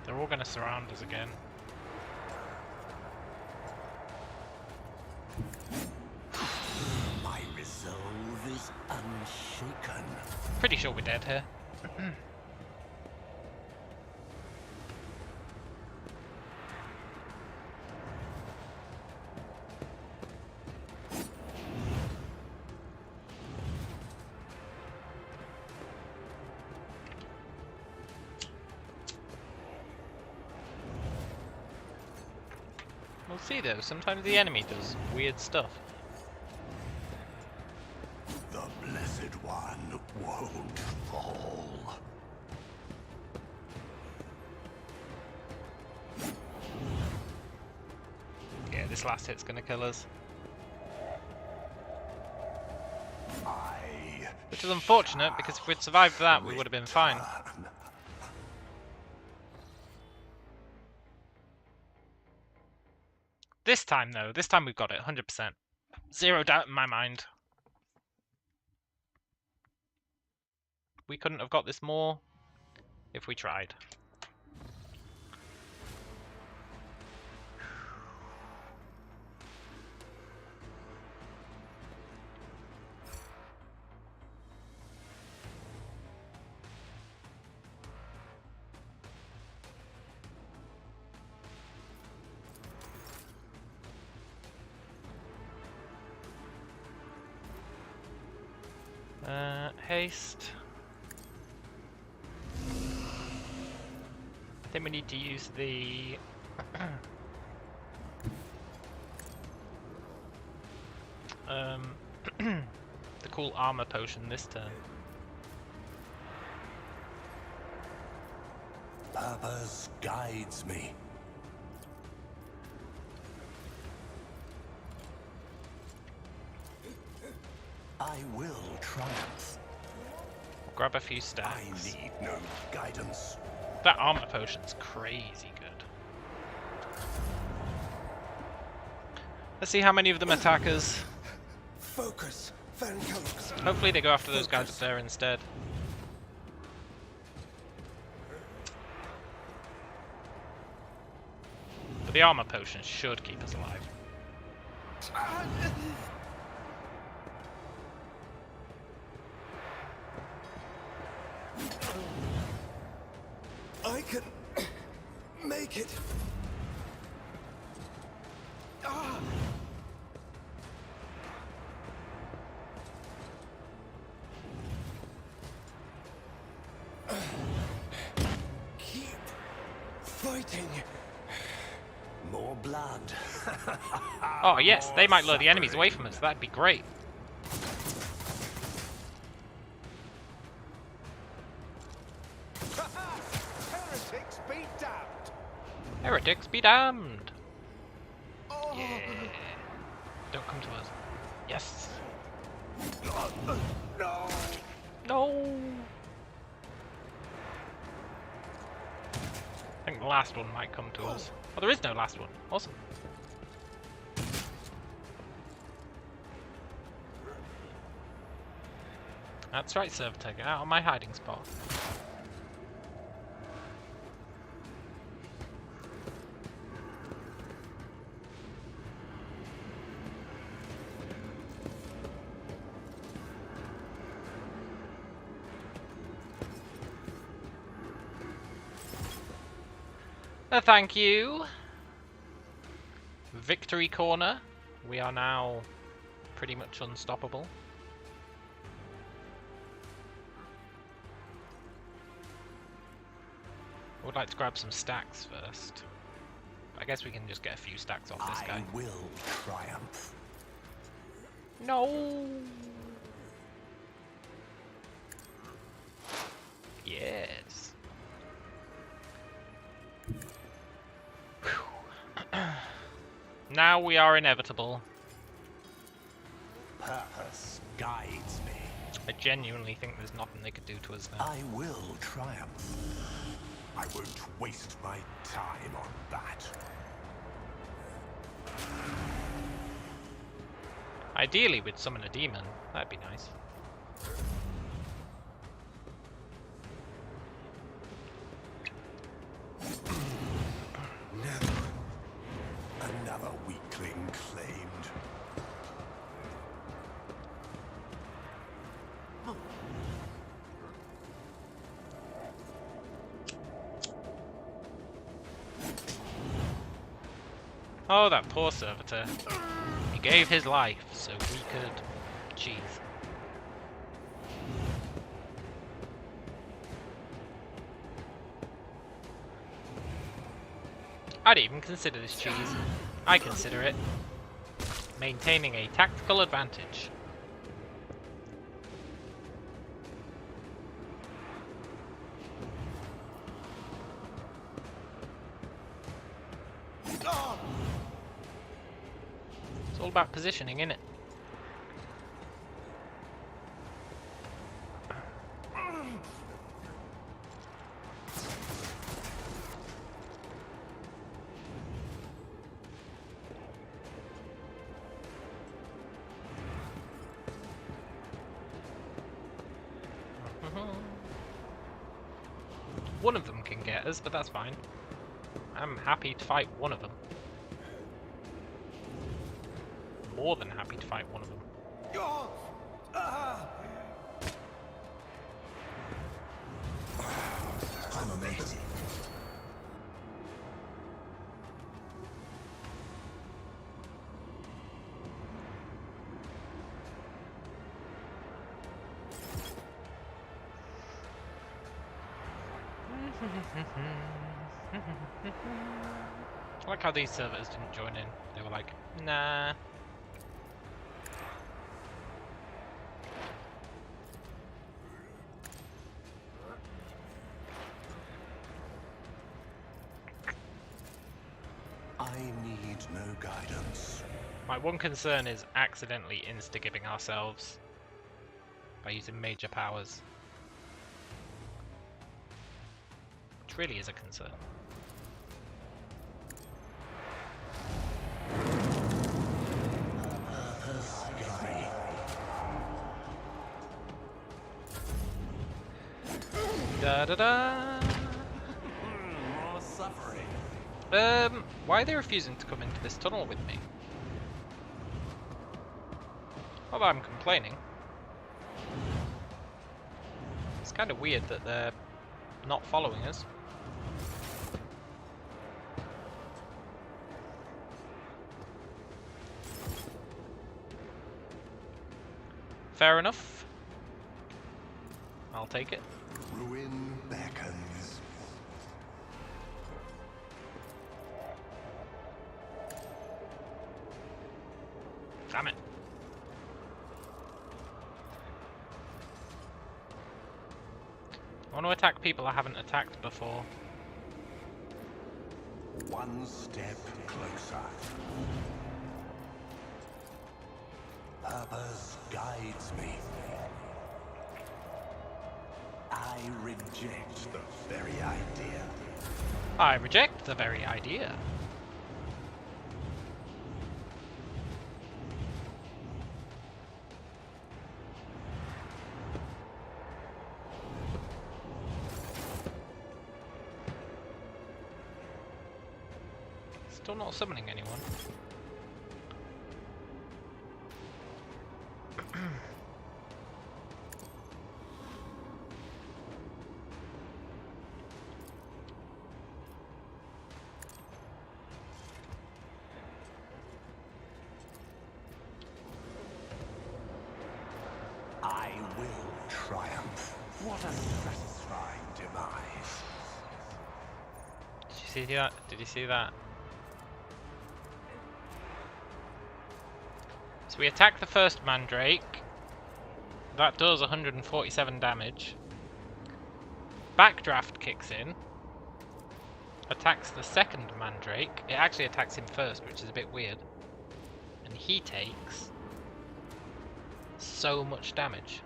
Speaker 1: They're all going to surround us again.
Speaker 3: My resolve is unshaken.
Speaker 1: Pretty sure we're dead here. We'll see though, sometimes the enemy does weird stuff.
Speaker 3: The Blessed One won't fall.
Speaker 1: Yeah, this last hit's gonna kill us. Which is unfortunate, because if we'd survived that, we would have been fine. This time though, this time we've got it, 100%. Zero doubt in my mind. We couldn't have got this more if we tried. Haste. I think we need to use the the cool armor potion this turn.
Speaker 3: Purpose guides me. I will triumph.
Speaker 1: Grab a few
Speaker 3: I
Speaker 1: stacks.
Speaker 3: need no guidance.
Speaker 1: That armor potion's crazy good. Let's see how many of them attack us.
Speaker 3: Focus, Van Coax.
Speaker 1: Hopefully they go after those guys up there instead. But the armor potion should keep us alive.
Speaker 3: I can make it. Keep fighting. More blood.
Speaker 1: Oh yes, they might lure the enemies away from us. That'd be great.
Speaker 3: Heretics be damned.
Speaker 1: Heretics be damned. Yeah. Don't come to us. Yes.
Speaker 3: No.
Speaker 1: No. I think the last one might come to us. Oh, there is no last one. Awesome. That's right, Servitor. Get out of my hiding spot. Thank you. Victory corner. We are now pretty much unstoppable. I would like to grab some stacks first. I guess we can just get a few stacks off this guy.
Speaker 3: I will triumph.
Speaker 1: No. Yes. Now we are inevitable.
Speaker 3: Purpose guides me.
Speaker 1: I genuinely think there's nothing they could do to us now.
Speaker 3: I will triumph. I won't waste my time on that.
Speaker 1: Ideally, we'd summon a demon. That'd be nice.
Speaker 3: Never another weakling claimed.
Speaker 1: Oh, that poor servitor. He gave his life so we could cheese. I don't even consider this cheese. I consider it maintaining a tactical advantage. It's all about positioning, innit? One of them can get us, but that's fine. I'm happy to fight one of them. More than happy to fight one of them.
Speaker 3: I'm amazing.
Speaker 1: I like how these servers didn't join in. They were like, nah.
Speaker 3: I need no guidance.
Speaker 1: My one concern is accidentally insta-giving ourselves by using major powers. Which really is a concern. Da da da.
Speaker 3: More suffering.
Speaker 1: Why are they refusing to come into this tunnel with me? Not that I'm complaining. It's kind of weird that they're not following us. Fair enough. I'll take it.
Speaker 3: Ruin beckons.
Speaker 1: Damn it. I want to attack people I haven't attacked before.
Speaker 3: One step closer. Purpose guides me. I reject the very idea.
Speaker 1: I reject the very idea. Still not summoning anyone.
Speaker 3: I will triumph. What a satisfying demise.
Speaker 1: Did you see that? Did you see that? So we attack the first Mandrake. That does 147 damage. Backdraft kicks in. Attacks the second Mandrake. It actually attacks him first, which is a bit weird. And he takes so much damage.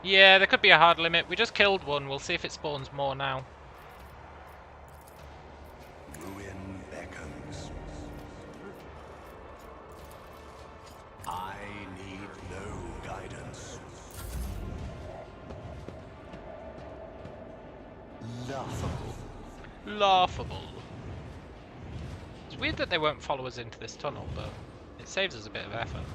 Speaker 1: Yeah, there could be a hard limit. We just killed one. We'll see if it spawns more now.
Speaker 3: Ruin beckons. I need no guidance. Laughable.
Speaker 1: Laughable. It's weird that they won't follow us into this tunnel, but it saves us a bit of effort.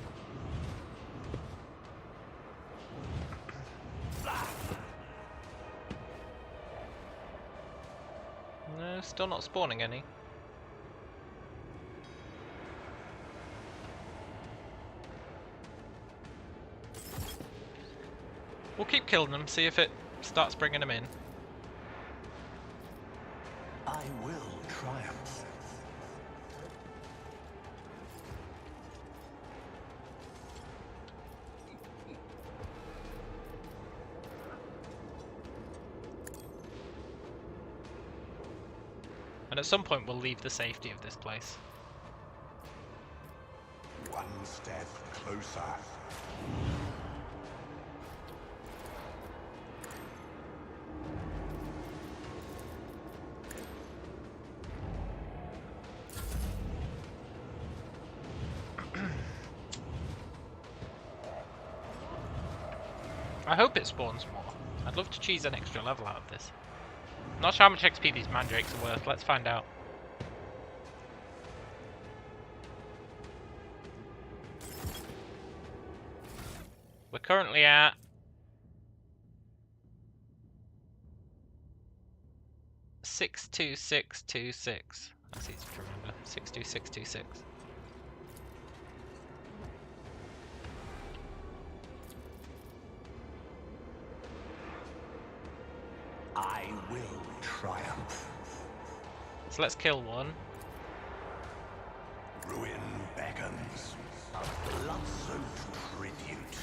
Speaker 1: No, still not spawning any. We'll keep killing them, see if it starts bringing them in.
Speaker 3: I will triumph.
Speaker 1: And at some point we'll leave the safety of this place.
Speaker 3: One step closer.
Speaker 1: I hope it spawns more. I'd love to cheese an extra level out of this. Not sure how much XP these mandrakes are worth. Let's find out. We're currently at 62626. That's easy to remember. 62626.
Speaker 3: I will triumph.
Speaker 1: So let's kill one.
Speaker 3: Ruin beckons. A blood-soaked tribute.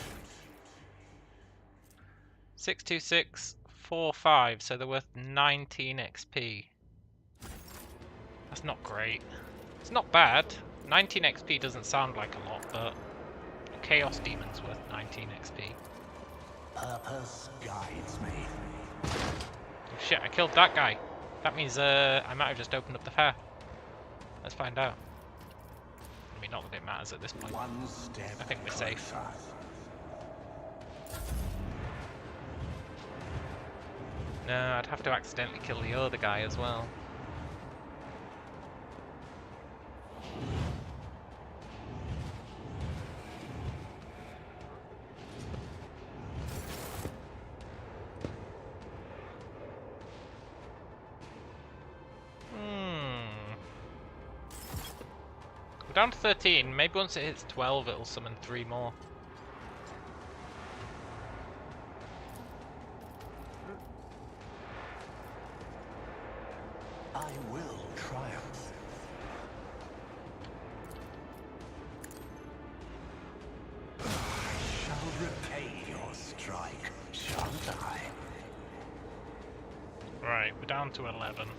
Speaker 1: 62645, so they're worth 19 XP. That's not great. It's not bad. 19 XP doesn't sound like a lot, but a Chaos Demon's worth 19 XP.
Speaker 3: Purpose guides me.
Speaker 1: Oh shit, I killed that guy. That means I might have just opened up the fair. Let's find out. I mean, not that it matters at this point.
Speaker 3: One step
Speaker 1: I think we're safe.
Speaker 3: closer.
Speaker 1: No, I'd have to accidentally kill the other guy as well. We're down to 13. Maybe once it hits 12, it'll summon 3 more.
Speaker 3: I will triumph. I shall repay your strike, shan't I?
Speaker 1: Right, we're down to 11.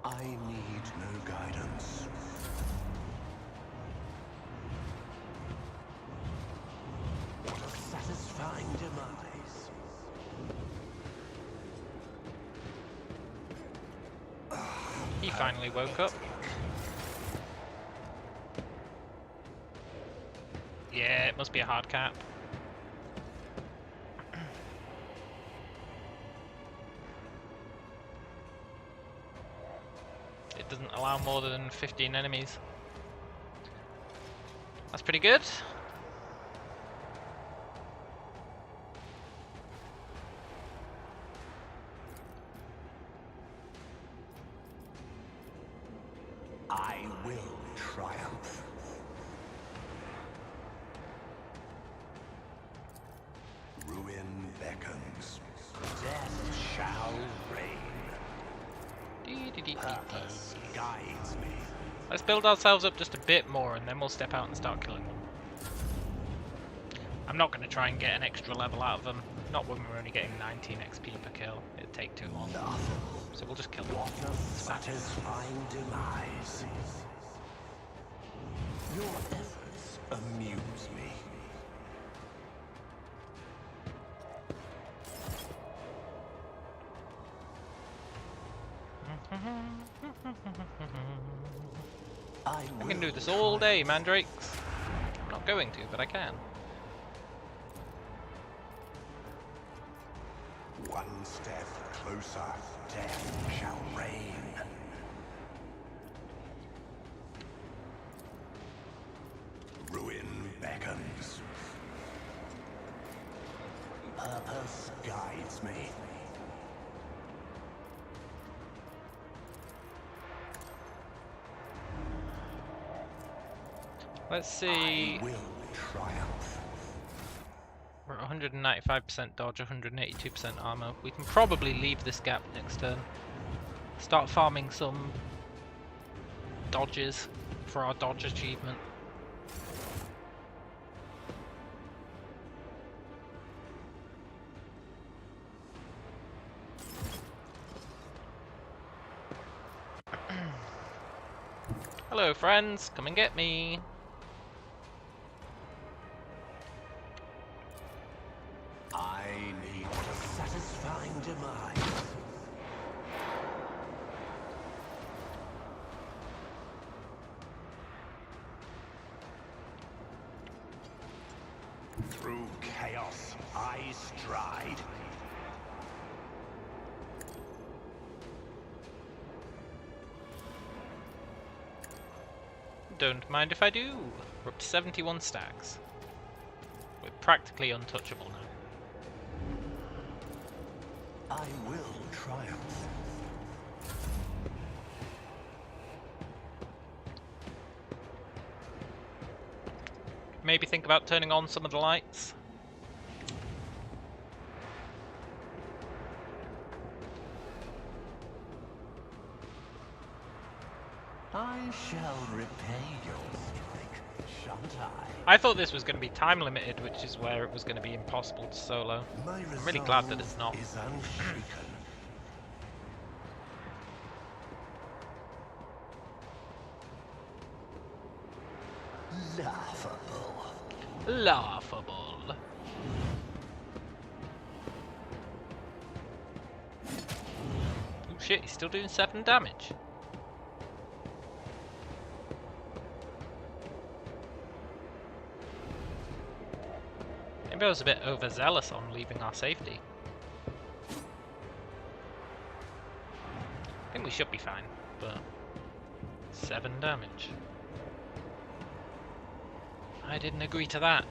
Speaker 3: I need no guidance. What a satisfying demise.
Speaker 1: He finally woke up. Yeah, it must be a hard cap. allow more than 15 enemies. That's pretty good.
Speaker 3: I will triumph. Ruin beckons. Death shall reign. Purpose guides me.
Speaker 1: Let's build ourselves up just a bit more and then we'll step out and start killing them. I'm not going to try and get an extra level out of them. Not when we're only getting 19 XP per kill. It'd take too long. So we'll just kill them.
Speaker 3: What a satisfying demise. Your efforts amuse me.
Speaker 1: I can do this all day, mandrakes. I'm not going to, but I can.
Speaker 3: One step closer, death shall reign. Ruin beckons. Purpose guides me.
Speaker 1: Let's see.
Speaker 3: I will triumph.
Speaker 1: We're at 195% dodge, 182% armor. We can probably leave this gap next turn. Start farming some dodges for our dodge achievement. Hello friends, come and get me.
Speaker 3: I need a satisfying demise. Through chaos, I stride.
Speaker 1: Don't mind if I do. We're up to 71 stacks. We're practically untouchable now.
Speaker 3: I will triumph.
Speaker 1: Maybe think about turning on some of the lights.
Speaker 3: I shall repay your strike, shan't
Speaker 1: I thought this was going to be time limited, which is where it was going to be impossible to solo.
Speaker 3: I? My
Speaker 1: I'm really glad that it's not.
Speaker 3: Is unshaken. Laughable.
Speaker 1: Laughable. Oh shit, he's still doing 7 damage. Maybe I was a bit overzealous on leaving our safety. I think we should be fine, but 7 damage. I didn't agree to that.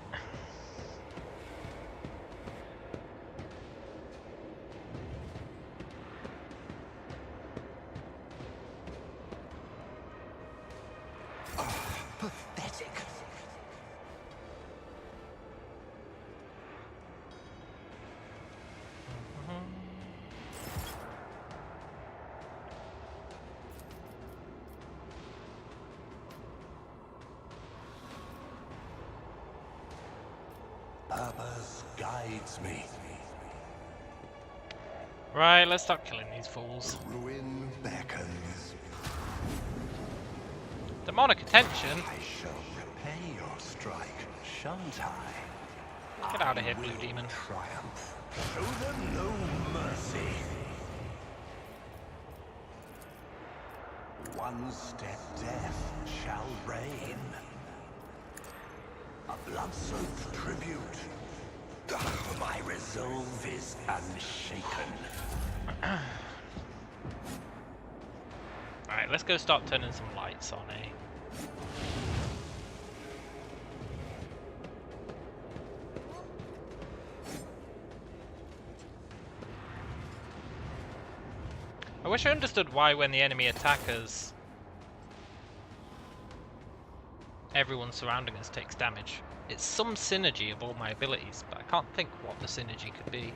Speaker 3: Pathetic. Purpose guides me.
Speaker 1: Right, let's start killing these fools.
Speaker 3: Ruin beckons.
Speaker 1: Demonic attention?
Speaker 3: I shall repay your strike, shan't I?
Speaker 1: Get out of here,
Speaker 3: I
Speaker 1: Blue
Speaker 3: will
Speaker 1: Demon.
Speaker 3: Triumph. Show them no mercy. One step death shall reign. A blood-soaked tribute. My resolve is unshaken.
Speaker 1: Alright, let's go start turning some lights on, eh? I wish I understood why when the enemy attack us, everyone surrounding us takes damage. It's some synergy of all my abilities, but I can't think what the synergy could be.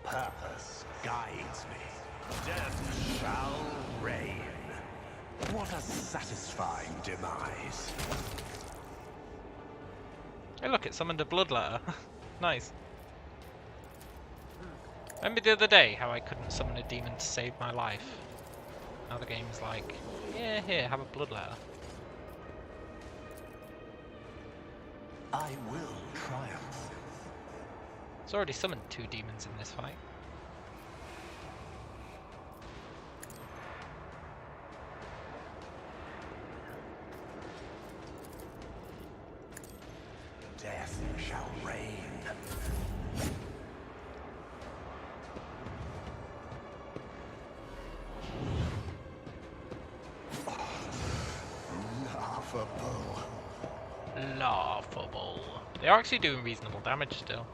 Speaker 3: Purpose guides me. Death shall reign. What a satisfying demise.
Speaker 1: Hey look, it summoned a bloodletter. Nice. Remember the other day how I couldn't summon a demon to save my life? Now the game's like, yeah, here, have a bloodletter.
Speaker 3: I will triumph.
Speaker 1: It's already summoned 2 demons in this fight.
Speaker 3: Death shall reign. Laughable.
Speaker 1: Laughable. They are actually doing reasonable damage still,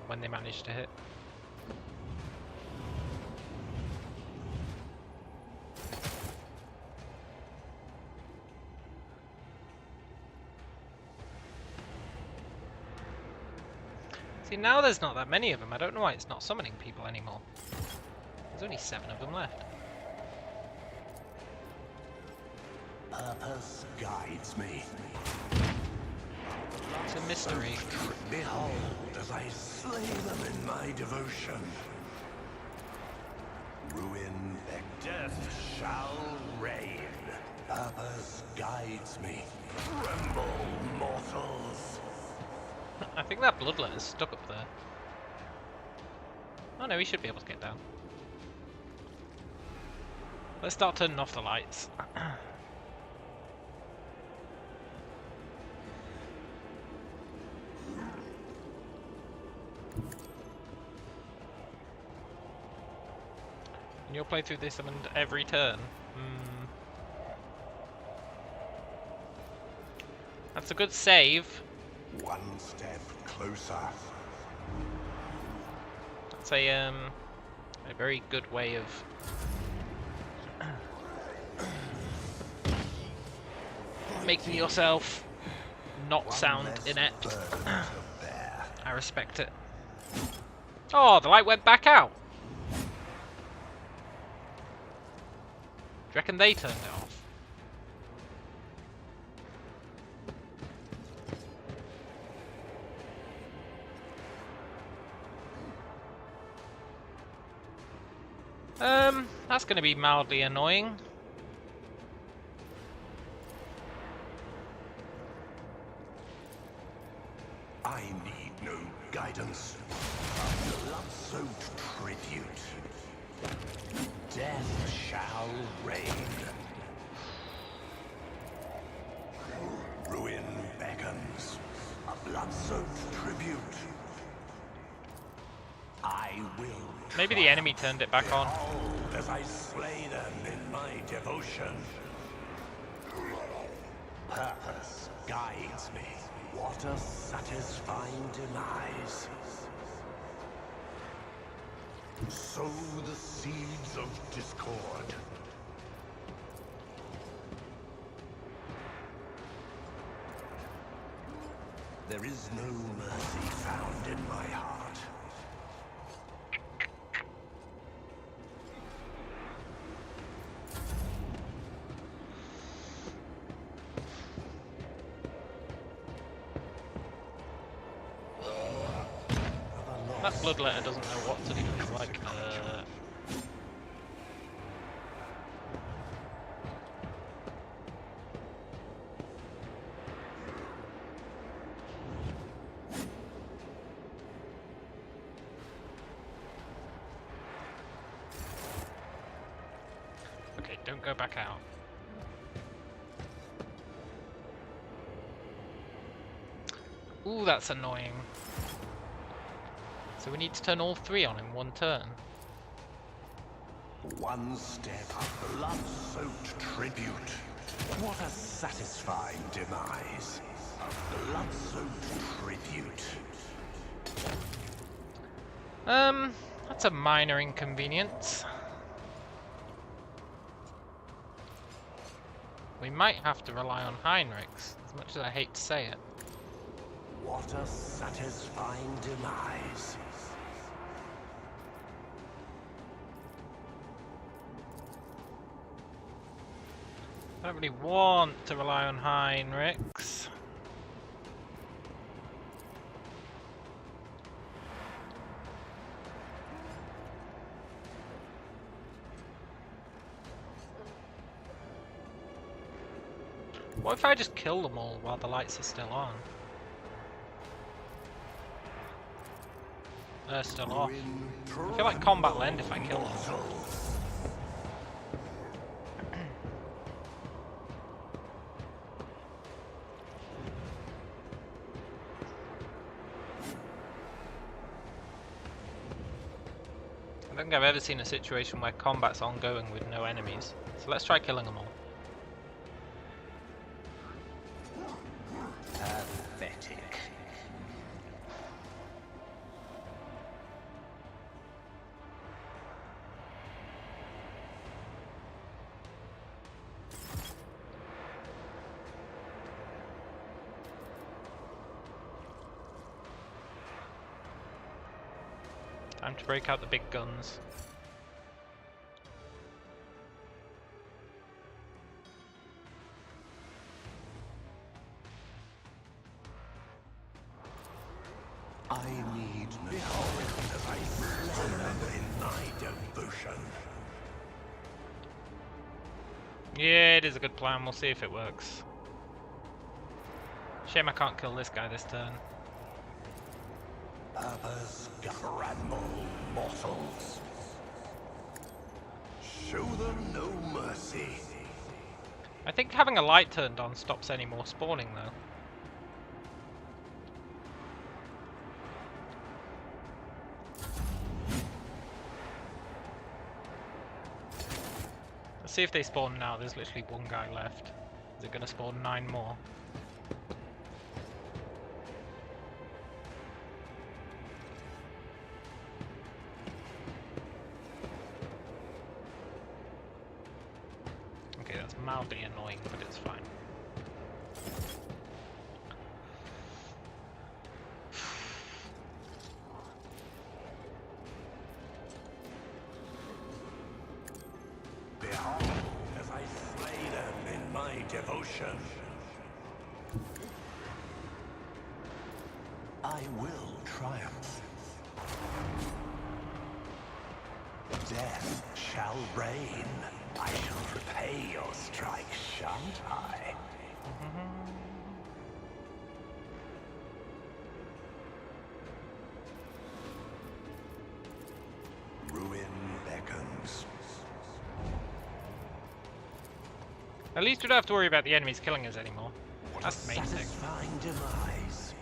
Speaker 1: when they manage to hit. See, now there's not that many of them. I don't know why it's not summoning people anymore. There's only 7 of them left.
Speaker 3: Purpose guides me.
Speaker 1: It's a mystery.
Speaker 3: Behold as I slay them in my devotion. Ruin their death shall reign. Purpose guides me. Tremble, mortals.
Speaker 1: I think that bloodlet is stuck up there. Oh no, he should be able to get down. Let's start turning off the lights. And you'll play through this and every turn. That's a good save.
Speaker 3: One step closer.
Speaker 1: That's a very good way of making yourself not sound inept. I respect it. Oh, the light went back out. Do you reckon they turned it off? That's going to be mildly annoying.
Speaker 3: I need no guidance. A blood-soaked tribute. Death shall reign. Ruin beckons. A blood-soaked tribute. I will.
Speaker 1: Maybe the enemy turned it back on.
Speaker 3: Behold as I slay them in my devotion. Purpose guides me. What a satisfying demise. Sow the seeds of discord. There is no mercy found in my heart.
Speaker 1: That bloodletter doesn't know what to do. It's like, okay, don't go back out. Ooh, that's annoying. So we need to turn all 3 on in one turn.
Speaker 3: One step, blood-soaked tribute. What a satisfying demise. A blood-soaked tribute.
Speaker 1: That's a minor inconvenience. We might have to rely on Heinrichs, as much as I hate to say it.
Speaker 3: What a satisfying demise.
Speaker 1: I don't really want to rely on Heinrichs. What if I just kill them all while the lights are still on? They're still off. I feel like combat will end if I kill them. I don't think I've ever seen a situation where combat's ongoing with no enemies. So let's try killing them all.
Speaker 3: Pathetic.
Speaker 1: Time to break out the big guns.
Speaker 3: I need no behold as I slay in my devotion.
Speaker 1: Yeah, it is a good plan. We'll see if it works. Shame I can't kill this guy this turn.
Speaker 3: Purpose tremble, mortals. Show them no mercy.
Speaker 1: I think having a light turned on stops any more spawning though. Let's see if they spawn now. There's literally one guy left. Is it going to spawn 9 more? Okay, that's mildly annoying, but it's fine.
Speaker 3: Behold as I slay them in my devotion. I will triumph. Death shall reign. I shall repay your strike, shan't I? Ruin beckons.
Speaker 1: At least we don't have to worry about the enemies killing us anymore.
Speaker 3: What
Speaker 1: That's
Speaker 3: a
Speaker 1: the main thing.
Speaker 3: satisfying demise.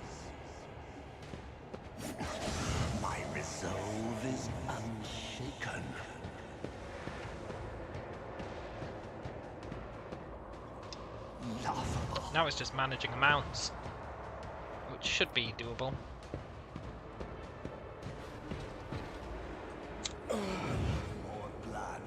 Speaker 3: My resolve is unshaken. Laughable.
Speaker 1: Now it's just managing amounts, which should be doable.
Speaker 3: More blood.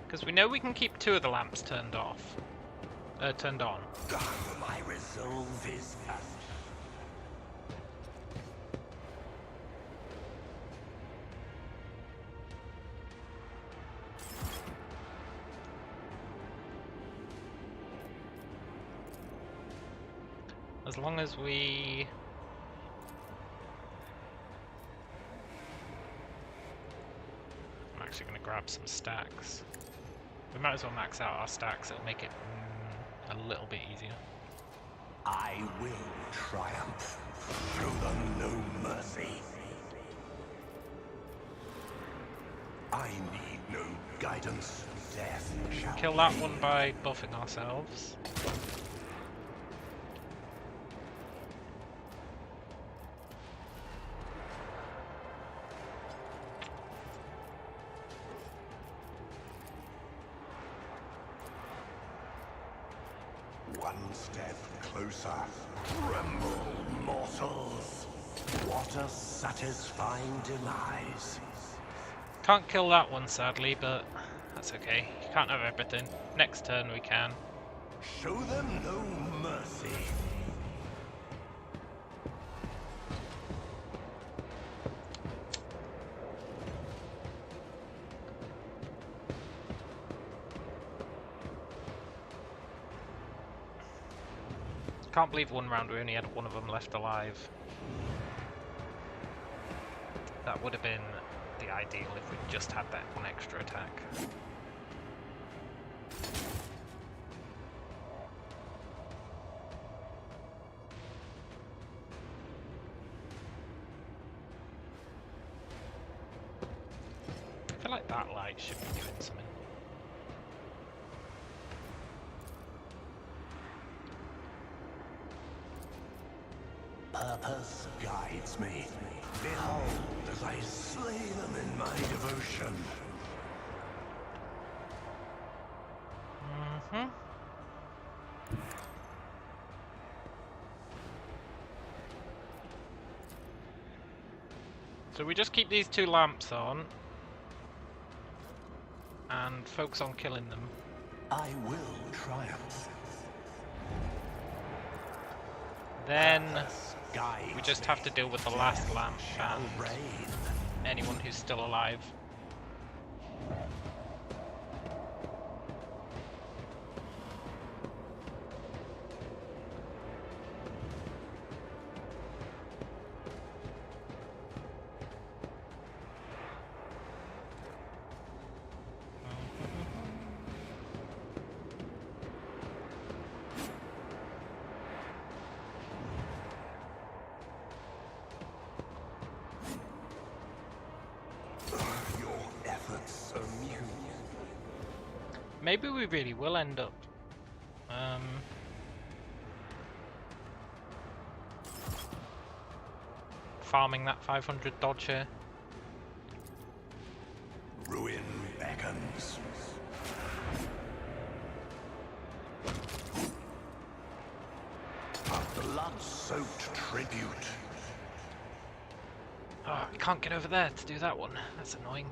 Speaker 1: Because we know we can keep 2 of the lamps turned off. Turned on.
Speaker 3: My resolve is
Speaker 1: As long as we... I'm actually going to grab some stacks. We might as well max out our stacks, it'll make it a little bit easier.
Speaker 3: I will triumph. Show them no mercy. I need no guidance. Death shall
Speaker 1: Kill that
Speaker 3: reign.
Speaker 1: one by buffing ourselves.
Speaker 3: One step closer. Tremble, mortals. What a satisfying demise.
Speaker 1: Can't kill that one, sadly, but that's okay. You can't have everything. Next turn we can.
Speaker 3: Show them no mercy.
Speaker 1: Can't believe one round we only had one of them left alive. That would have been the ideal if we'd just had that one extra attack. I feel like that light should be doing something.
Speaker 3: Purpose guides me. Behold, as I slay them in my devotion.
Speaker 1: Mm-hmm. So we just keep these two lamps on and focus on killing them.
Speaker 3: I will triumph.
Speaker 1: Then
Speaker 3: Purpose guides
Speaker 1: we just
Speaker 3: me.
Speaker 1: have to deal with the last
Speaker 3: Death
Speaker 1: lamp
Speaker 3: shall
Speaker 1: and
Speaker 3: reign.
Speaker 1: anyone who's still alive.
Speaker 3: Your efforts amuse.
Speaker 1: Maybe we really will end up farming that 500 dodge here.
Speaker 3: Ruin beckons. A blood-soaked tribute.
Speaker 1: Oh, we can't get over there to do that one. That's annoying.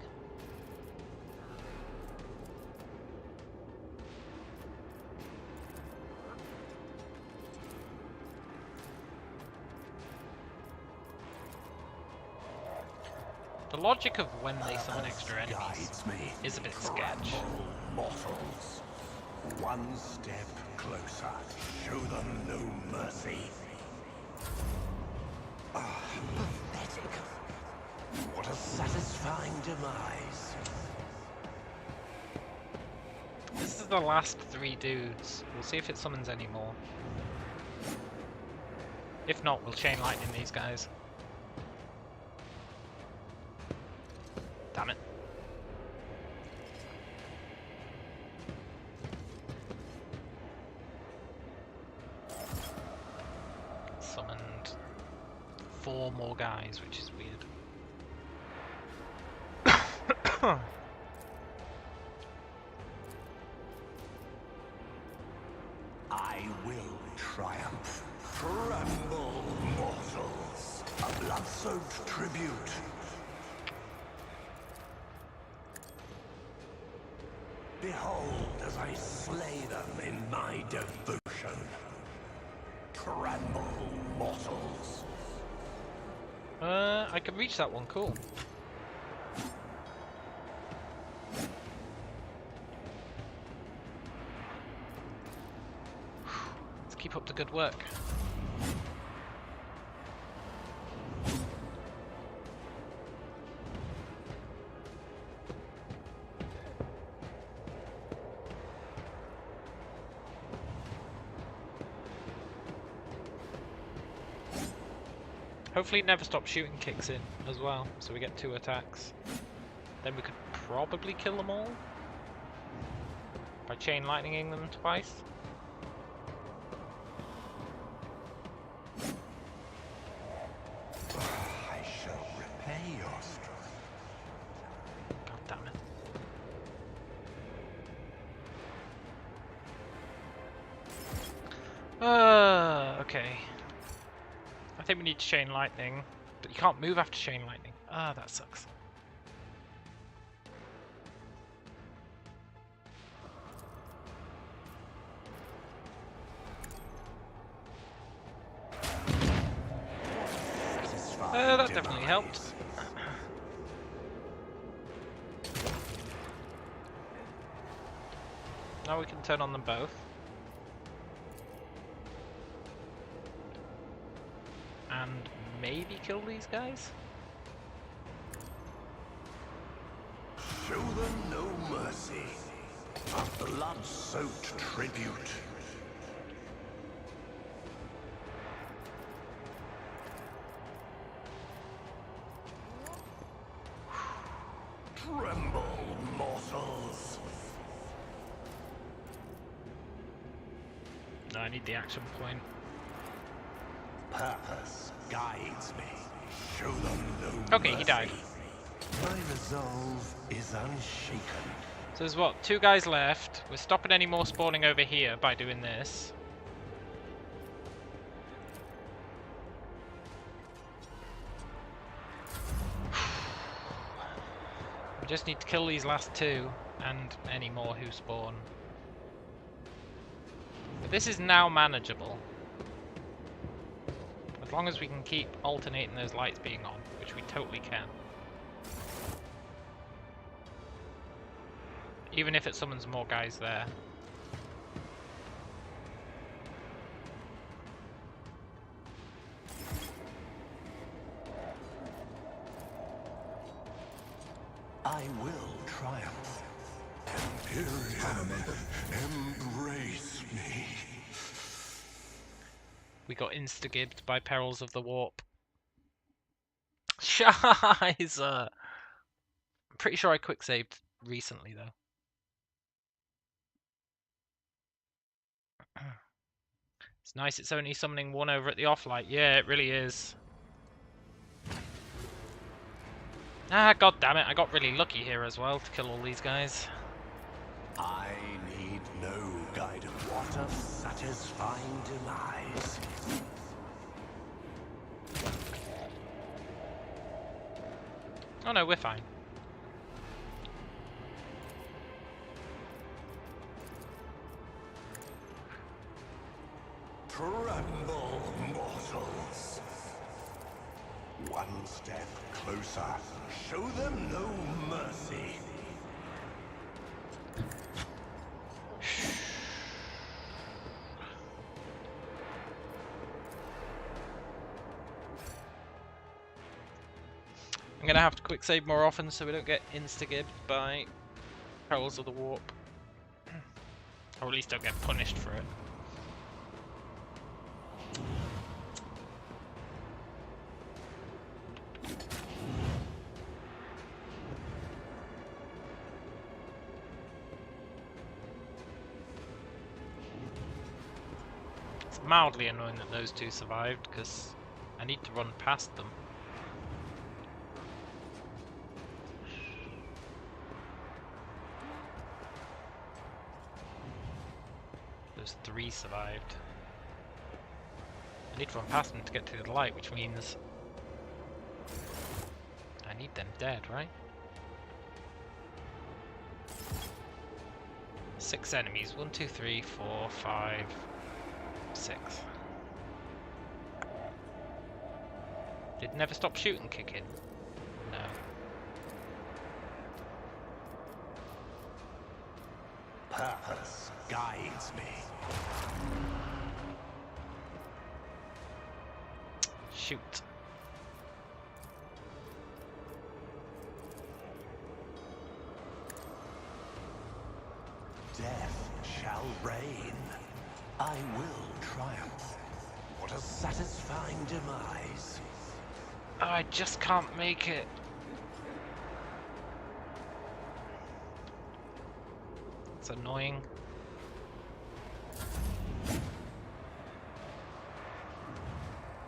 Speaker 1: The logic of when they summon extra enemies
Speaker 3: Guides me.
Speaker 1: is a bit sketch.
Speaker 3: Tremble, mortals. One step closer. Show them no mercy. Ah, pathetic. What a satisfying demise.
Speaker 1: This is the last 3 dudes. We'll see if it summons any more. If not, we'll chain lightning these guys. Damn it. Summoned 4 more guys, which is weird.
Speaker 3: I will triumph. Tremble, mortals. A blood-soaked tribute. Behold as I slay them in my devotion. Tremble, mortals.
Speaker 1: I can reach that one, cool. Let's keep up the good work. Hopefully Never Stop Shooting kicks in as well, so we get 2 attacks. Then we could probably kill them all by chain lightninging them twice.
Speaker 3: I shall repay your strength.
Speaker 1: God damn it. Okay. I think we need to chain lightning, but you can't move after chain lightning. That sucks. That definitely helped. Now we can turn on them both. And maybe kill these guys?
Speaker 3: Show them no mercy. A blood-soaked tribute. Tremble, mortals.
Speaker 1: No, I need the action point.
Speaker 3: Purpose guides me. Show them no
Speaker 1: Okay, he died.
Speaker 3: My resolve is unshaken.
Speaker 1: So there's what, 2 guys left. We're stopping any more spawning over here by doing this. We just need to kill these last 2 and any more who spawn. But this is now manageable. As long as we can keep alternating those lights being on, which we totally can. Even if it summons more guys there.
Speaker 3: I will triumph. Imperium, embrace me.
Speaker 1: We got insta-gibbed by perils of the warp. Scheiße! I'm pretty sure I quick saved recently though. It's nice it's only summoning 1 over at the off-light. Yeah, it really is. Ah, god damn it, I got really lucky here as well to kill all these guys.
Speaker 3: I need no guidance. What a satisfying demise.
Speaker 1: Oh no, we're fine.
Speaker 3: Tremble, mortals. One step closer. Show them no mercy.
Speaker 1: I'm gonna have to quick save more often so we don't get insta-gibbed by perils of the warp. Or at least don't get punished for it. It's mildly annoying that those 2 survived because I need to run past them. Those 3 survived. I need to run past them to get to the light, which means I need them dead, right? 6 enemies. 1, 2, 3, 4, 5, 6. Did Never Stop Shooting kick in? No.
Speaker 3: Purpose guides me.
Speaker 1: Shoot.
Speaker 3: Death shall reign. I will triumph. What a satisfying demise.
Speaker 1: Oh, I just can't make it. It's annoying.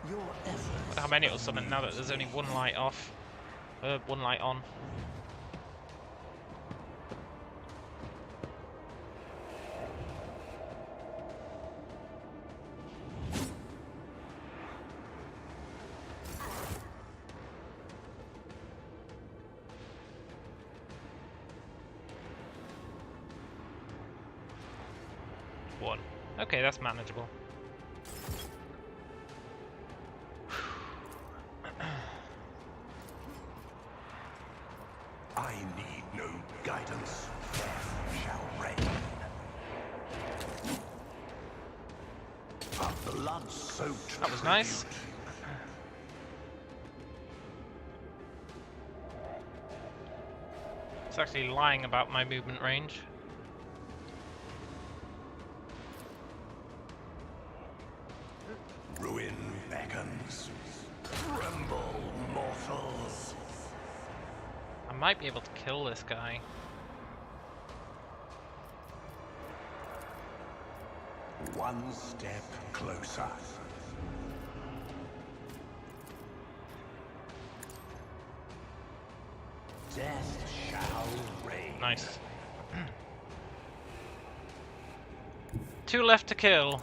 Speaker 3: Your efforts.
Speaker 1: Wonder how many it'll summon now that there's only one light off. One light on. One. Okay, that's manageable.
Speaker 3: I need no guidance. Death shall reign. A blood-soaked
Speaker 1: That was nice.
Speaker 3: tribute.
Speaker 1: It's actually lying about my movement range.
Speaker 3: Ruin beckons. Tremble, mortals.
Speaker 1: I might be able to kill this guy.
Speaker 3: One step closer. Death shall reign.
Speaker 1: Nice. 2 left to kill.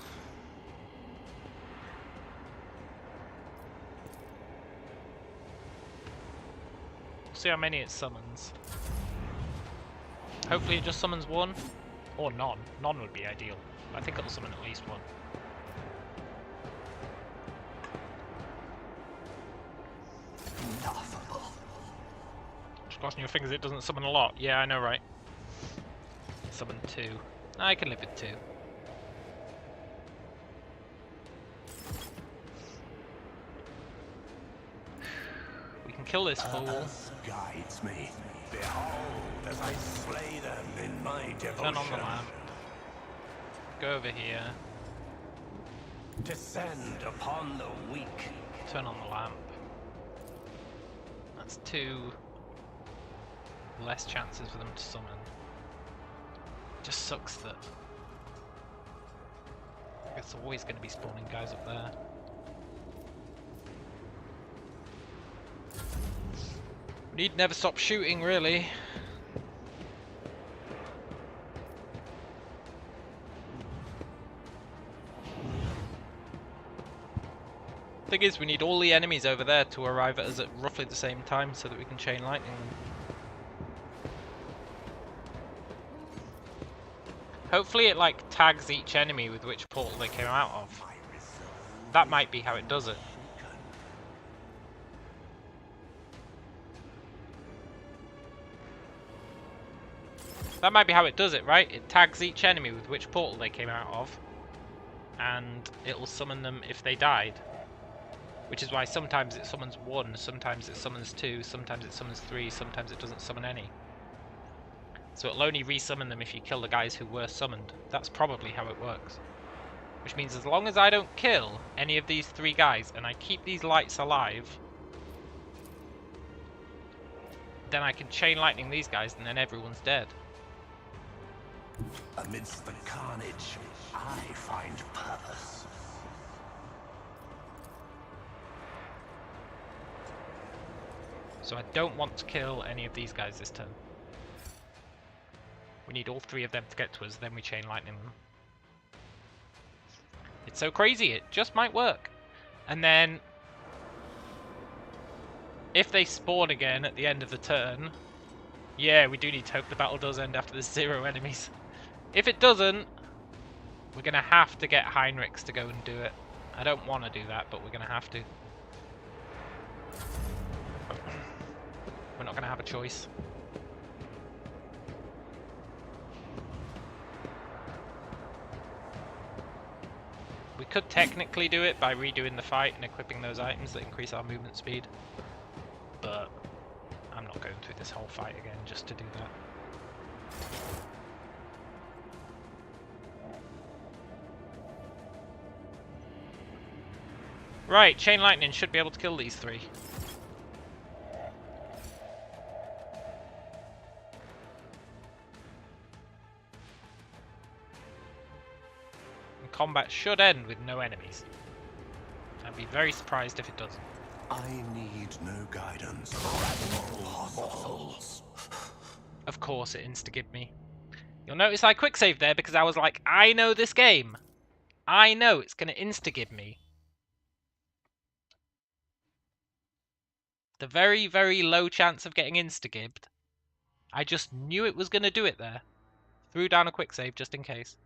Speaker 1: See how many it summons. Hopefully it just summons 1. Or none. None would be ideal. I think it'll summon at least 1.
Speaker 3: Laughable.
Speaker 1: Just crossing your fingers it doesn't summon a lot. Yeah, I know, right? Summon 2. I can live with 2. We can kill this fool.
Speaker 3: Earth guides me. Behold, as I slay them in my devotion.
Speaker 1: Turn on the lamp. Go over here.
Speaker 3: Descend upon the weak.
Speaker 1: Turn on the lamp. That's 2 less chances for them to summon. Just sucks that it's always going to be spawning guys up there. We need never stop shooting, really. Thing is, we need all the enemies over there to arrive at us at roughly the same time so that we can chain lightning them. Hopefully it like tags each enemy with which portal they came out of. That might be how it does it. That might be how it does it, right? It tags each enemy with which portal they came out of, and it'll summon them if they died. Which is why sometimes it summons 1, sometimes it summons 2, sometimes it summons 3, sometimes it doesn't summon any. So it'll only resummon them if you kill the guys who were summoned. That's probably how it works. Which means as long as I don't kill any of these 3 guys and I keep these lights alive, then I can chain lightning these guys and then everyone's dead.
Speaker 3: Amidst the carnage, I find purpose.
Speaker 1: So I don't want to kill any of these guys this turn. We need all 3 of them to get to us, then we chain lightning them. It's so crazy, it just might work. And then, if they spawn again at the end of the turn, yeah, we do need to hope the battle does end after there's 0 enemies. If it doesn't, we're going to have to get Heinrichs to go and do it. I don't want to do that, but we're going to have to. We're not going to have a choice. We could technically do it by redoing the fight and equipping those items that increase our movement speed. But I'm not going through this whole fight again just to do that. Right, Chain Lightning should be able to kill these 3. combat should end with no enemies. I'd be very surprised if it doesn't.
Speaker 3: I need no guidance. Mortals.
Speaker 1: Of course it insta-gibbed me. You'll notice I quick saved there because I was like, I know this game. I know it's going to insta-gib me. The very, very low chance of getting insta-gibbed. I just knew it was going to do it there. Threw down a quick save just in case.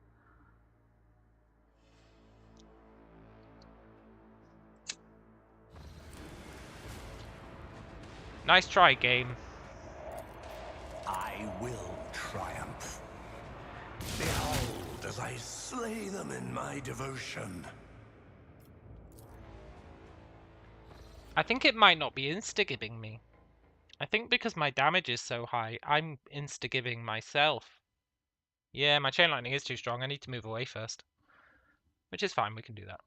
Speaker 1: Nice try, game.
Speaker 3: I will triumph. Behold as I slay them in my devotion.
Speaker 1: I think it might not be insta-gibbing me. I think because my damage is so high, I'm insta-gibbing myself. Yeah, my chain lightning is too strong. I need to move away first. Which is fine, we can do that.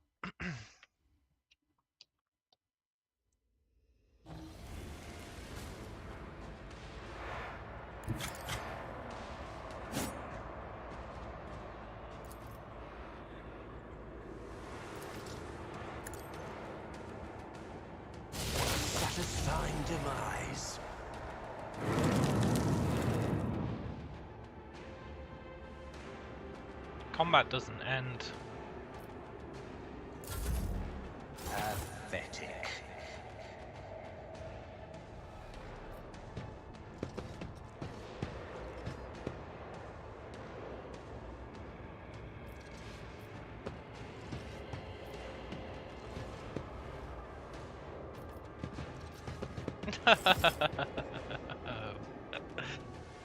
Speaker 3: Satisfying demise.
Speaker 1: Combat doesn't end.
Speaker 3: Pathetic.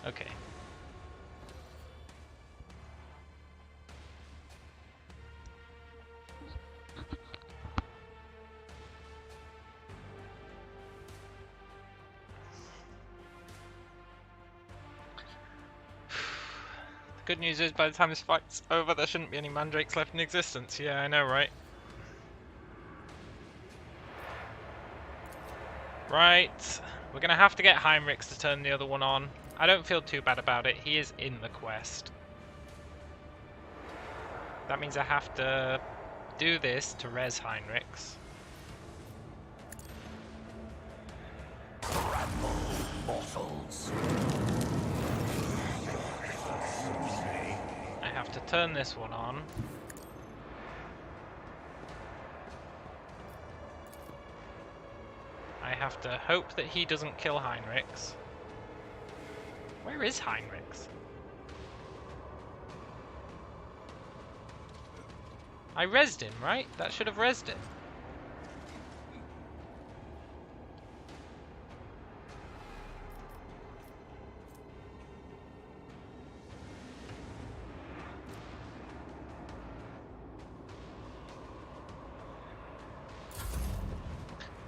Speaker 1: Okay. The good news is by the time this fight's over, there shouldn't be any mandrakes left in existence. Yeah, I know, right? Right. We're going to have to get Heinrichs to turn the other one on. I don't feel too bad about it. He is in the quest. That means I have to do this to res Heinrichs.
Speaker 3: Mortals.
Speaker 1: I have to turn this one on. I have to hope that he doesn't kill Heinrichs. Where is Heinrichs? I rezzed him, right? That should have rezzed him.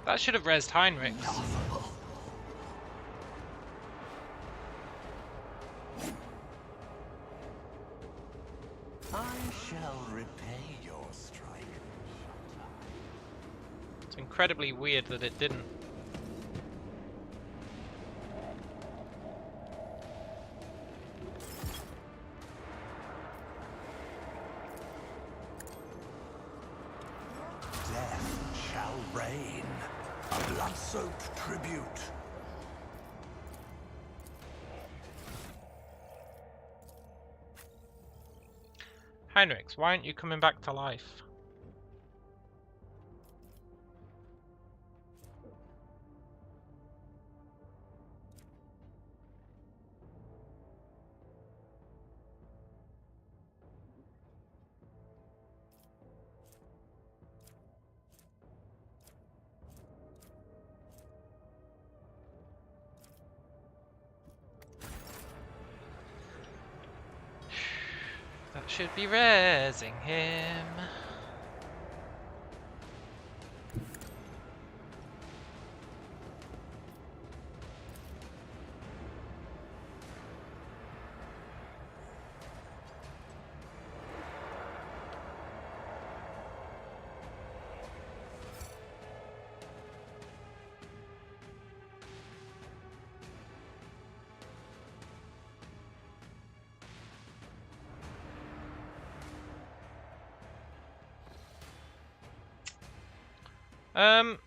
Speaker 1: That should have rezzed Heinrichs.
Speaker 3: I shall repay your strike.
Speaker 1: It's incredibly weird that it didn't.
Speaker 3: Death shall reign, a blood-soaked tribute.
Speaker 1: Heinrichs, why aren't you coming back to life? That should be rezzing him. Um.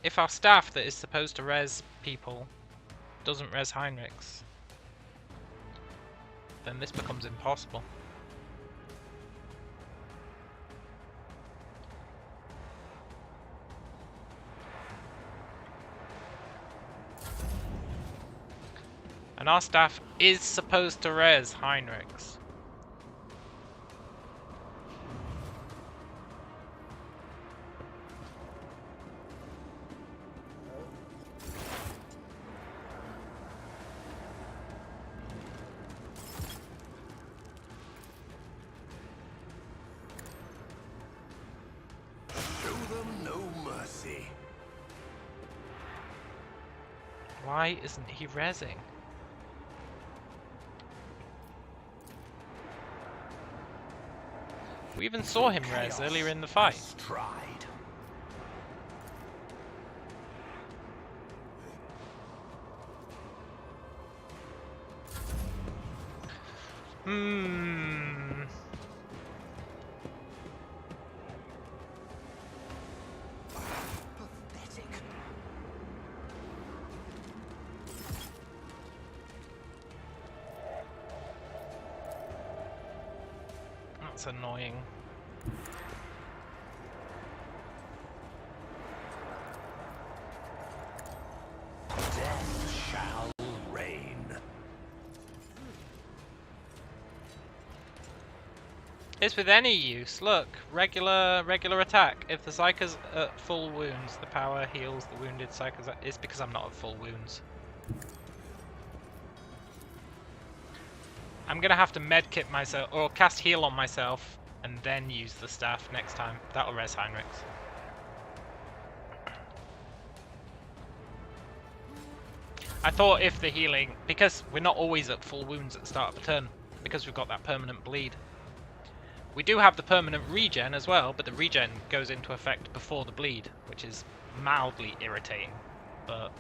Speaker 1: If our staff that is supposed to res people doesn't res Heinrichs, then this becomes impossible. And our staff is supposed to res Heinrichs.
Speaker 3: Show them no mercy.
Speaker 1: Why isn't he resing? We even saw him res earlier in the fight.
Speaker 3: Stride. Pathetic.
Speaker 1: That's annoying.
Speaker 3: Death shall reign.
Speaker 1: It's with any use. Look, regular attack. If the Psyker's at full wounds, the power heals the wounded Psykers. It's because I'm not at full wounds. I'm gonna have to medkit myself or cast heal on myself and then use the staff next time. That'll res Heinrichs. I thought if the healing, because we're not always at full wounds at the start of a turn, because we've got that permanent bleed. We do have the permanent regen as well, but the regen goes into effect before the bleed, which is mildly irritating, but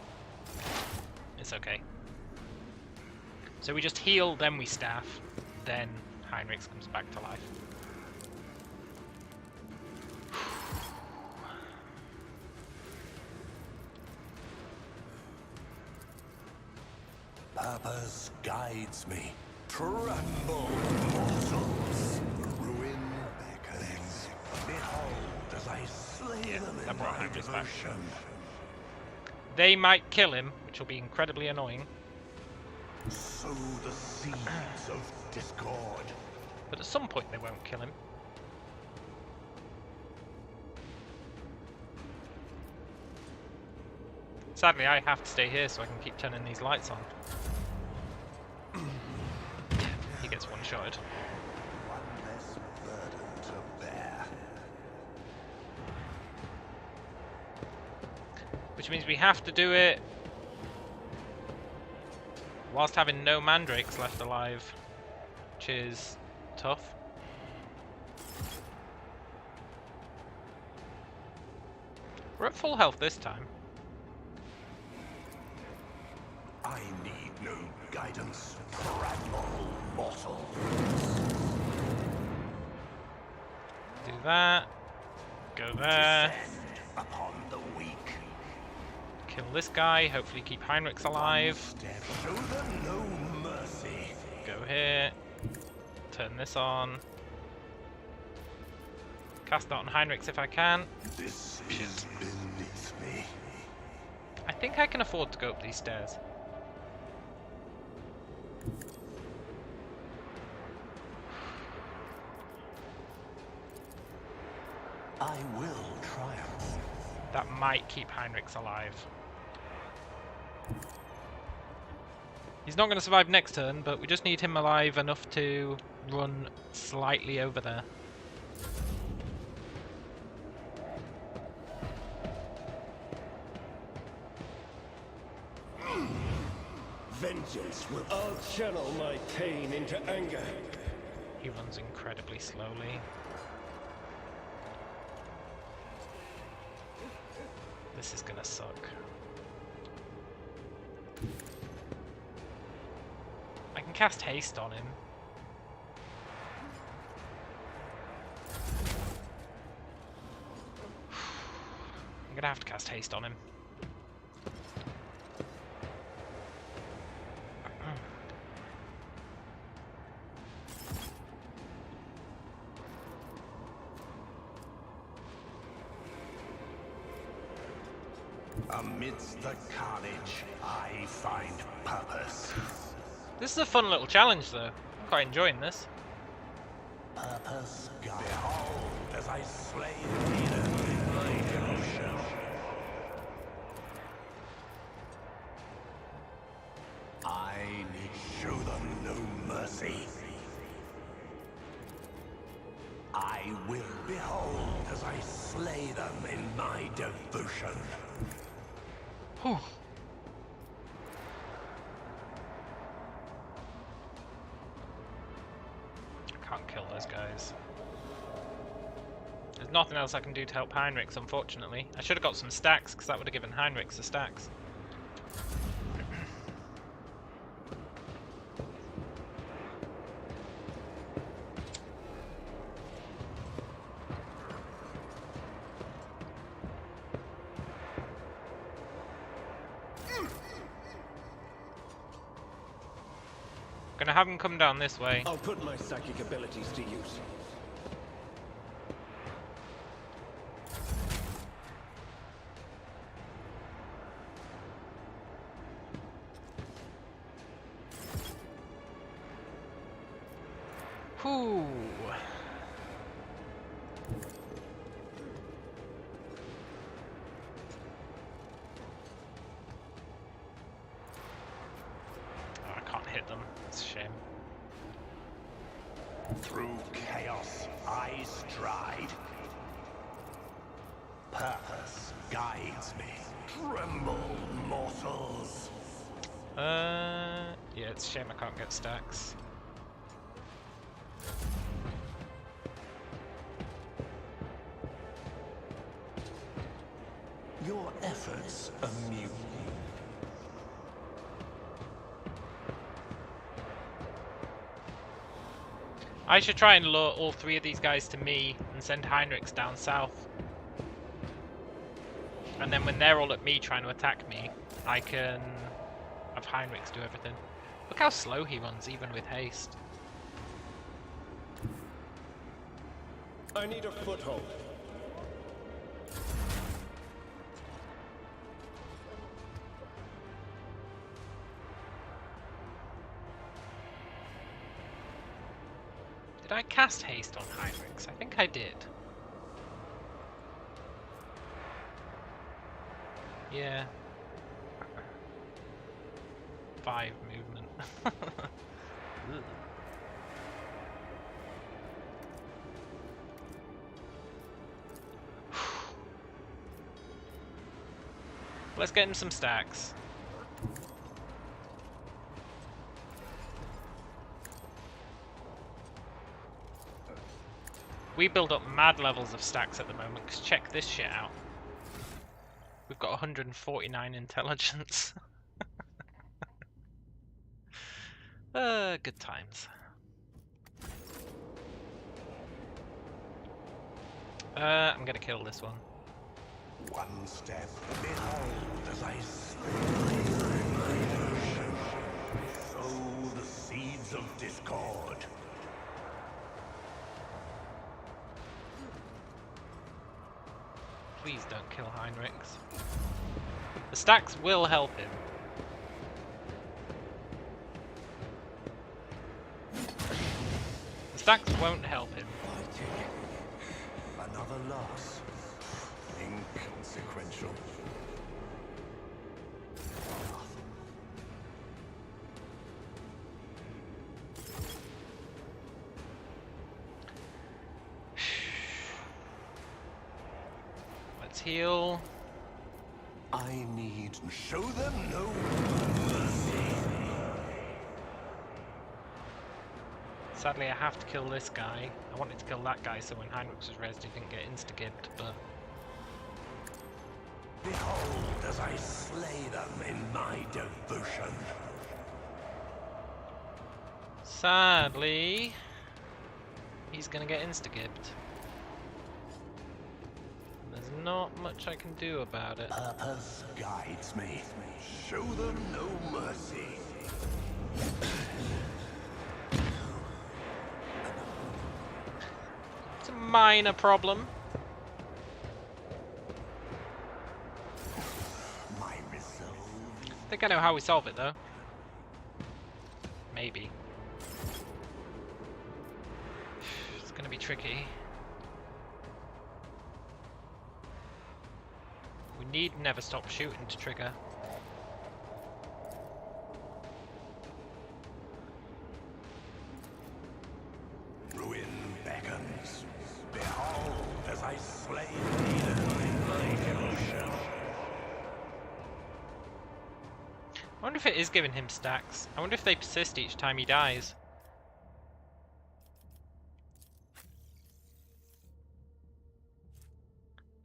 Speaker 1: it's okay. So we just heal, then we staff, then Heinrichs comes back to life.
Speaker 3: Purpose guides me. Tremble, mortals. Ruin beckons. Behold as I slay them
Speaker 1: that
Speaker 3: in
Speaker 1: brought
Speaker 3: my
Speaker 1: Heinrichs back.
Speaker 3: devotion.
Speaker 1: They might kill him, which will be incredibly annoying.
Speaker 3: Sow the seeds of discord.
Speaker 1: But at some point they won't kill him. Sadly, I have to stay here so I can keep turning these lights on. He gets one-shotted.
Speaker 3: One less burden to bear.
Speaker 1: Which means we have to do it whilst having no mandrakes left alive, which is tough. We're at full health this time.
Speaker 3: I need no guidance. Tremble, mortal.
Speaker 1: Do that. Go there.
Speaker 3: Descend upon the weak.
Speaker 1: Kill this guy. Hopefully keep Heinrichs alive.
Speaker 3: Step. Show them no mercy.
Speaker 1: Go here. Turn this on. Cast that on Heinrichs if I can.
Speaker 3: This is beneath me.
Speaker 1: I think I can afford to go up these stairs.
Speaker 3: I will triumph.
Speaker 1: That might keep Heinrichs alive. He's not going to survive next turn, but we just need him alive enough to run slightly over there.
Speaker 4: Vengeance will. I'll channel my pain into anger.
Speaker 1: He runs incredibly slowly. This is gonna suck. I can cast haste on him. gonna have to cast haste on him.
Speaker 3: Amidst the carnage, I find purpose.
Speaker 1: This is a fun little challenge, though. I'm quite enjoying this.
Speaker 3: Purpose guide. Behold, as I slay the leader in my devotion. I need show them no mercy. I will behold as I slay them in my devotion.
Speaker 1: Whew. I can't kill those guys. There's nothing else I can do to help Heinrichs, unfortunately. I should have got some stacks, because that would have given Heinrichs the stacks. Gonna have him come down this way.
Speaker 4: I'll put my psychic abilities to use.
Speaker 1: Whew. Oh, I can't hit them. It's a shame.
Speaker 3: Through chaos, I stride. Purpose guides me. Tremble, mortals.
Speaker 1: Yeah, it's a shame I can't get stacks.
Speaker 3: Your efforts amuse me.
Speaker 1: I should try and lure all three of these guys to me and send Heinrichs down south. And then when they're all at me trying to attack me, I can have Heinrichs do everything. Look how slow he runs, even with haste.
Speaker 4: I need a foothold.
Speaker 1: Did I cast haste on Heinrichs? I think I did. Yeah. 5 movement. Ugh. Let's get him some stacks. We build up mad levels of stacks at the moment, because check this shit out. We've got 149 intelligence. Good times. I'm gonna kill this one.
Speaker 3: One step, behold as I slay my devotion. Sow the seeds of discord.
Speaker 1: Please don't kill Heinrichs. The stacks will help him. The stacks won't help him.
Speaker 3: Another loss. Inconsequential.
Speaker 1: Let's heal.
Speaker 3: I need show them no mercy.
Speaker 1: Sadly, I have to kill this guy. I wanted to kill that guy so when Heinrichs was rezzed, he didn't get insta-gibbed, but...
Speaker 3: Behold as I slay them in my devotion.
Speaker 1: Sadly, he's gonna get insta-gibbed. There's There's not much I can do about it.
Speaker 3: Purpose guides me. Show them no mercy.
Speaker 1: It's a minor problem.
Speaker 3: My resolve.
Speaker 1: I think I know how we solve it though. Maybe. It's gonna be tricky. We need never stop shooting to trigger.
Speaker 3: Ruin beckons. Behold, as I slay leader in my devotion.
Speaker 1: I wonder if it is giving him stacks. I wonder if they persist each time he dies.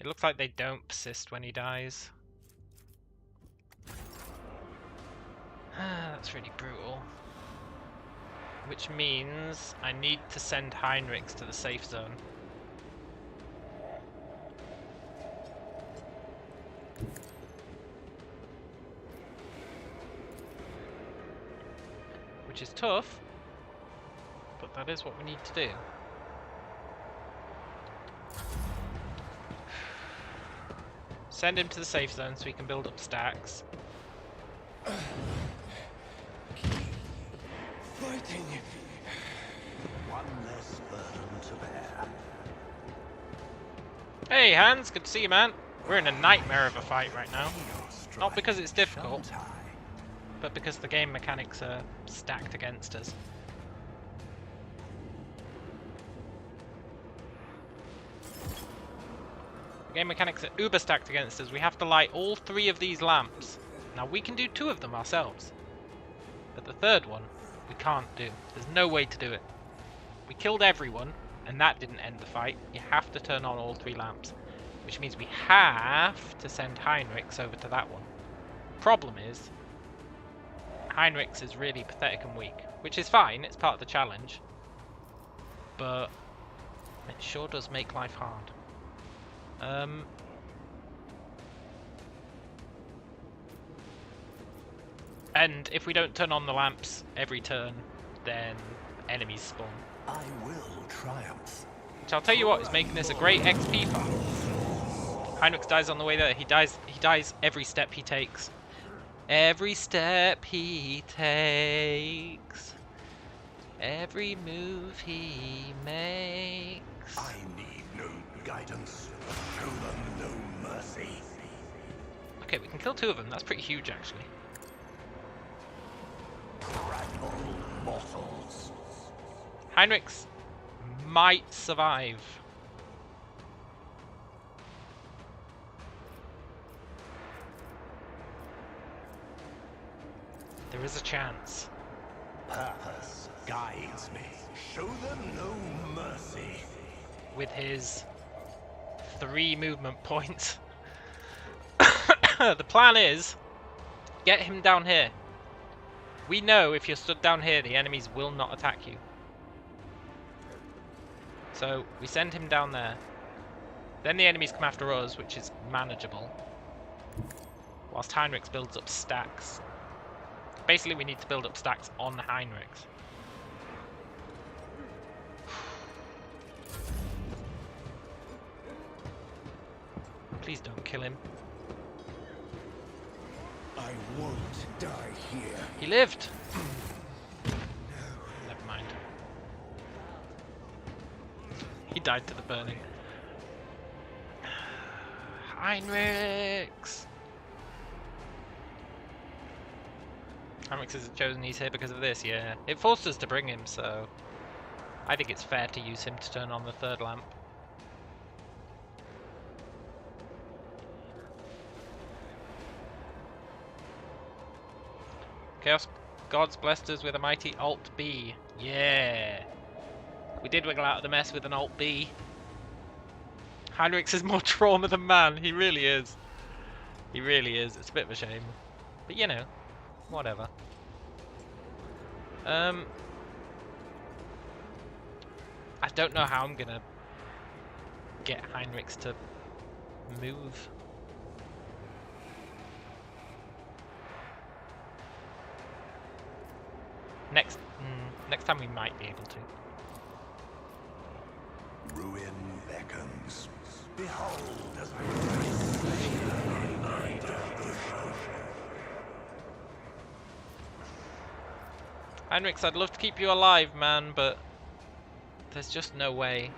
Speaker 1: It looks like they don't persist when he dies. That's really brutal. Which means I need to send Heinrichs to the safe zone. Which is tough, but that is what we need to do. Send him to the safe zone so we can build up stacks.
Speaker 4: Fighting.
Speaker 3: One less burden to bear.
Speaker 1: Hey Hans, good to see you, man. We're in a nightmare of a fight right now. Not because it's difficult, but because the game mechanics are stacked against us. The game mechanics are uber stacked against us. We have to light all 3 of these lamps. Now we can do 2 of them ourselves, but the third one we can't do. There's no way to do it. We killed everyone, and that didn't end the fight. You have to turn on all 3 lamps, which means we have to send Heinrichs over to that one. Problem is, Heinrichs is really pathetic and weak, which is fine, it's part of the challenge, but it sure does make life hard. And if we don't turn on the lamps every turn, then enemies spawn.
Speaker 3: I will triumph.
Speaker 1: Which I'll tell you what is making this a great XP farm. Heinrichs dies on the way there. He dies every step he takes. Every step he takes. Every move he makes.
Speaker 3: I need no guidance. Show them no mercy.
Speaker 1: Okay, we can kill 2 of them. That's pretty huge, actually.
Speaker 3: Prattle mortals.
Speaker 1: Heinrichs might survive. There is a chance.
Speaker 3: Purpose guides me. Show them no mercy.
Speaker 1: With his 3 movement points. The plan is, get him down here. We know if you're stood down here, the enemies will not attack you. So we send him down there. Then the enemies come after us, which is manageable. Whilst Heinrichs builds up stacks. Basically, we need to build up stacks on Heinrichs. Please don't kill him.
Speaker 4: I won't die here.
Speaker 1: He lived! Never mind. He died to the burning. Heinrichs! Heinrichs has chosen he's here because of this, yeah. It forced us to bring him, so I think it's fair to use him to turn on the 3rd lamp. Chaos Gods blessed us with a mighty Alt B. Yeah! We did wiggle out of the mess with an Alt B. Heinrichs is more trauma than man. He really is. He really is. It's a bit of a shame. But you know, whatever. I don't know how I'm gonna get Heinrichs to move. Next time we might be able to.
Speaker 3: Ruin beckons. Behold as I slay the night of the
Speaker 1: Heinrich, I'd love to keep you alive, man, but there's just no way.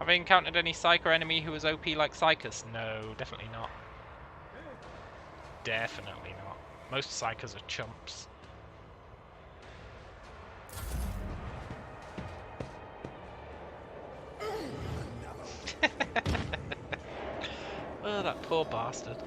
Speaker 1: Have I encountered any Psyker enemy who was OP like Psykers? No, definitely not. Definitely not. Most Psykers are chumps. Oh, that poor bastard.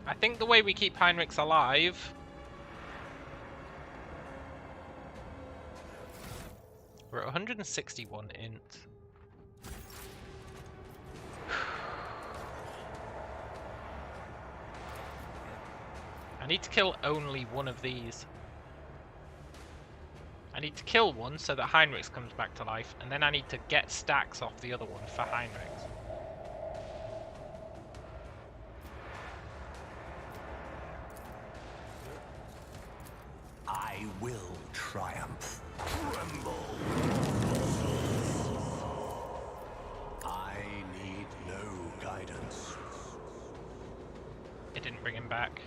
Speaker 1: I think the way we keep Heinrichs alive... We're at 161 int. I need to kill only one of these. I need to kill one so that Heinrichs comes back to life, and then I need to get stacks off the other one for Heinrichs.
Speaker 3: I will triumph. Tremble. I need no guidance.
Speaker 1: It didn't bring him back.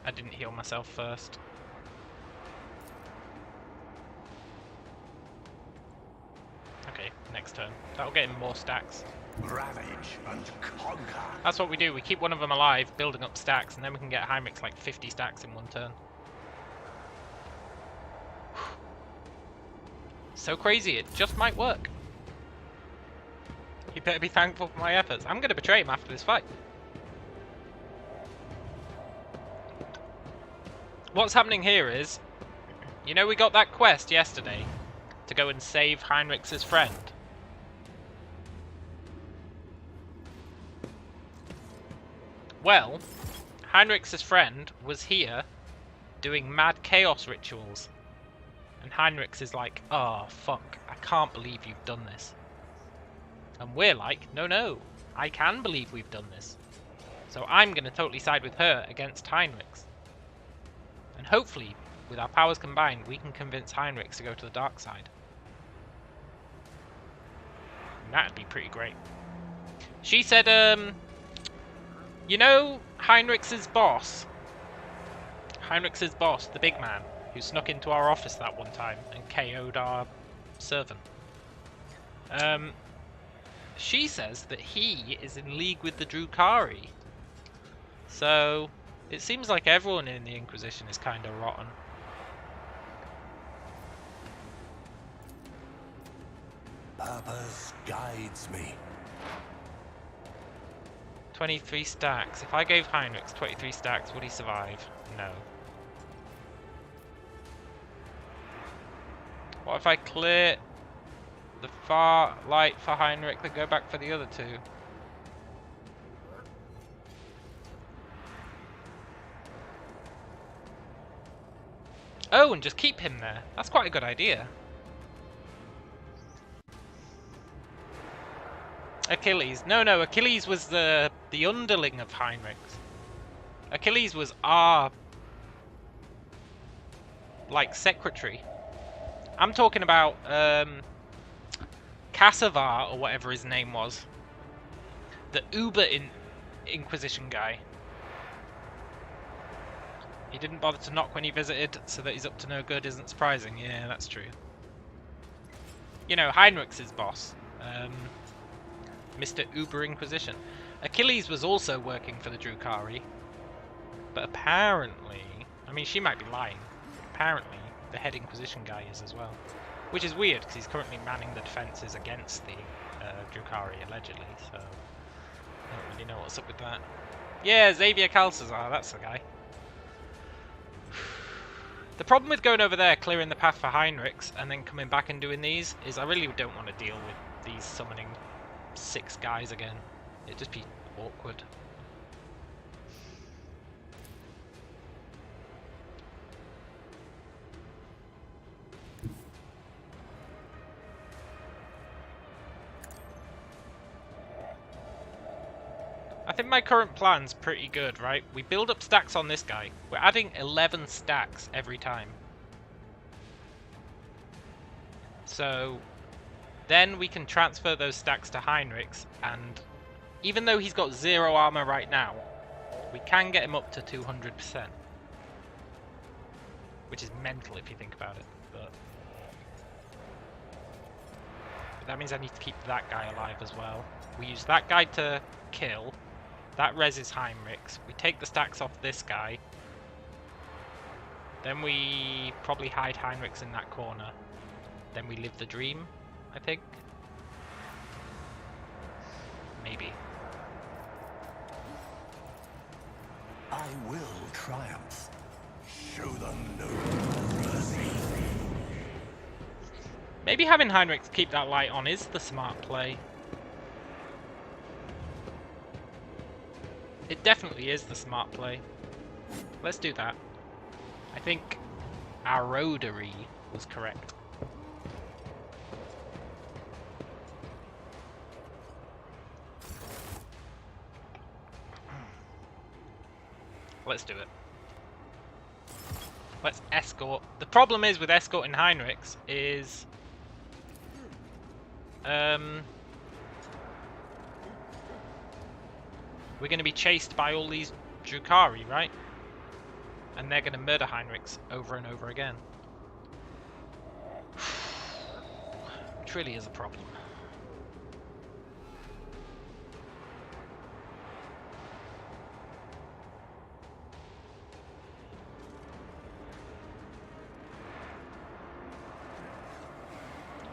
Speaker 1: I didn't heal myself first. Okay, next turn. That'll get him more stacks.
Speaker 3: Ravage and conquer.
Speaker 1: That's what we do. We keep one of them alive, building up stacks, and then we can get Heinrichs like 50 stacks in one turn. So crazy, it just might work. You better be thankful for my efforts. I'm going to betray him after this fight. What's happening here is, you know, we got that quest yesterday to go and save Heinrichs' friend. Well, Heinrichs' friend was here doing mad chaos rituals. And Heinrichs is like, oh fuck, I can't believe you've done this. And we're like, no, I can believe we've done this. So I'm going to totally side with her against Heinrichs. And hopefully, with our powers combined, we can convince Heinrichs to go to the dark side. And that'd be pretty great. She said, you know Heinrichs' boss? Heinrichs' boss, the big man, who snuck into our office that one time and KO'd our servant. She says that he is in league with the Drukhari. So, it seems like everyone in the Inquisition is kind of rotten.
Speaker 3: Purpose guides me.
Speaker 1: 23 stacks. If I gave Heinrichs 23 stacks, would he survive? No. What if I clear the far light for Heinrich, then go back for the other two? Oh, and just keep him there. That's quite a good idea. Achilles. No, Achilles was the underling of Heinrichs. Achilles was our, like, secretary. I'm talking about Casavar, or whatever his name was. The Uber Inquisition guy. He didn't bother to knock when he visited, so that he's up to no good isn't surprising. Yeah, that's true. You know, Heinrichs' boss. Mr. Uber Inquisition. Achilles was also working for the Drukhari. But apparently... I mean, she might be lying. Apparently, the head Inquisition guy is as well. Which is weird, because he's currently manning the defences against the Drukhari, allegedly. So, I don't really know what's up with that. Yeah, Xavier Calcazar, that's the guy. The problem with going over there, clearing the path for Heinrichs, and then coming back and doing these, is I really don't want to deal with these summoning 6 guys again. It'd just be awkward. I think my current plan's pretty good, right? We build up stacks on this guy. We're adding 11 stacks every time. So then we can transfer those stacks to Heinrichs, and even though he's got 0 armor right now, we can get him up to 200%. Which is mental if you think about it. But that means I need to keep that guy alive as well. We use that guy to kill. That reses Heinrichs. We take the stacks off this guy. Then we probably hide Heinrichs in that corner. Then we live the dream, I think. Maybe.
Speaker 3: I will triumph. Show them no mercy.
Speaker 1: Maybe having Heinrichs keep that light on is the smart play. It definitely is the smart play. Let's do that. I think Arodery was correct. Let's do it. Let's escort. The problem is with escorting Heinrichs is we're going to be chased by all these Drukhari, right? And they're going to murder Heinrichs over and over again. Which really is a problem.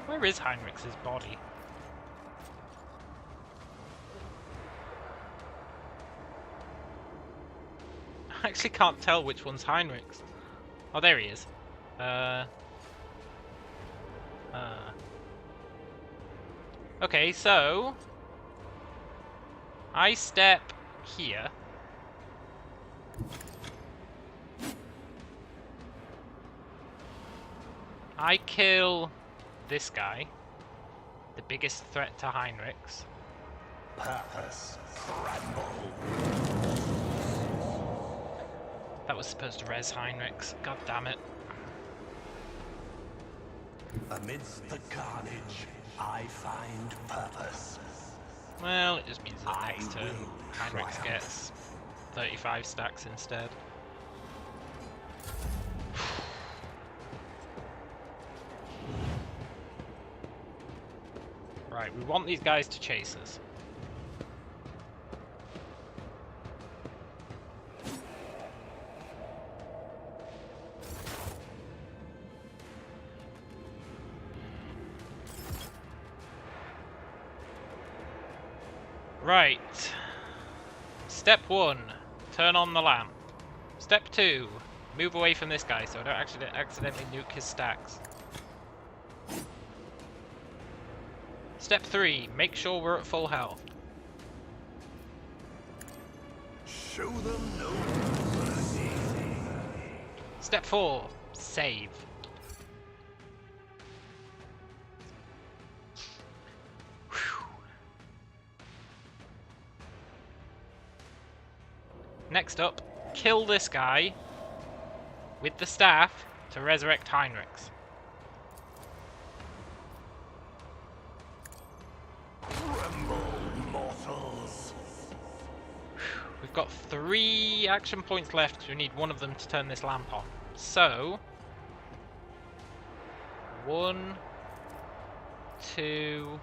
Speaker 1: Where is Heinrichs' body? I actually can't tell which one's Heinrichs. Oh, there he is. Okay, so I step here. I kill this guy, the biggest threat to Heinrichs.
Speaker 3: Purpose tremble.
Speaker 1: That was supposed to res Heinrichs. God damn it.
Speaker 3: Amidst the carnage, I find purpose.
Speaker 1: Well, it just means that
Speaker 3: I
Speaker 1: next turn
Speaker 3: will
Speaker 1: Heinrichs
Speaker 3: triumph.
Speaker 1: gets 35 stacks instead. Right, we want these guys to chase us. Right. Step 1, turn on the lamp. Step 2, move away from this guy so I don't accidentally nuke his stacks. Step 3, make sure we're at full health.
Speaker 3: Show them no mercy.
Speaker 1: Step 4, save. Whew. Next up, kill this guy with the staff to resurrect Heinrichs.
Speaker 3: Tremble, mortals.
Speaker 1: We've got 3 action points left because we need one of them to turn this lamp on. So, 1, 2,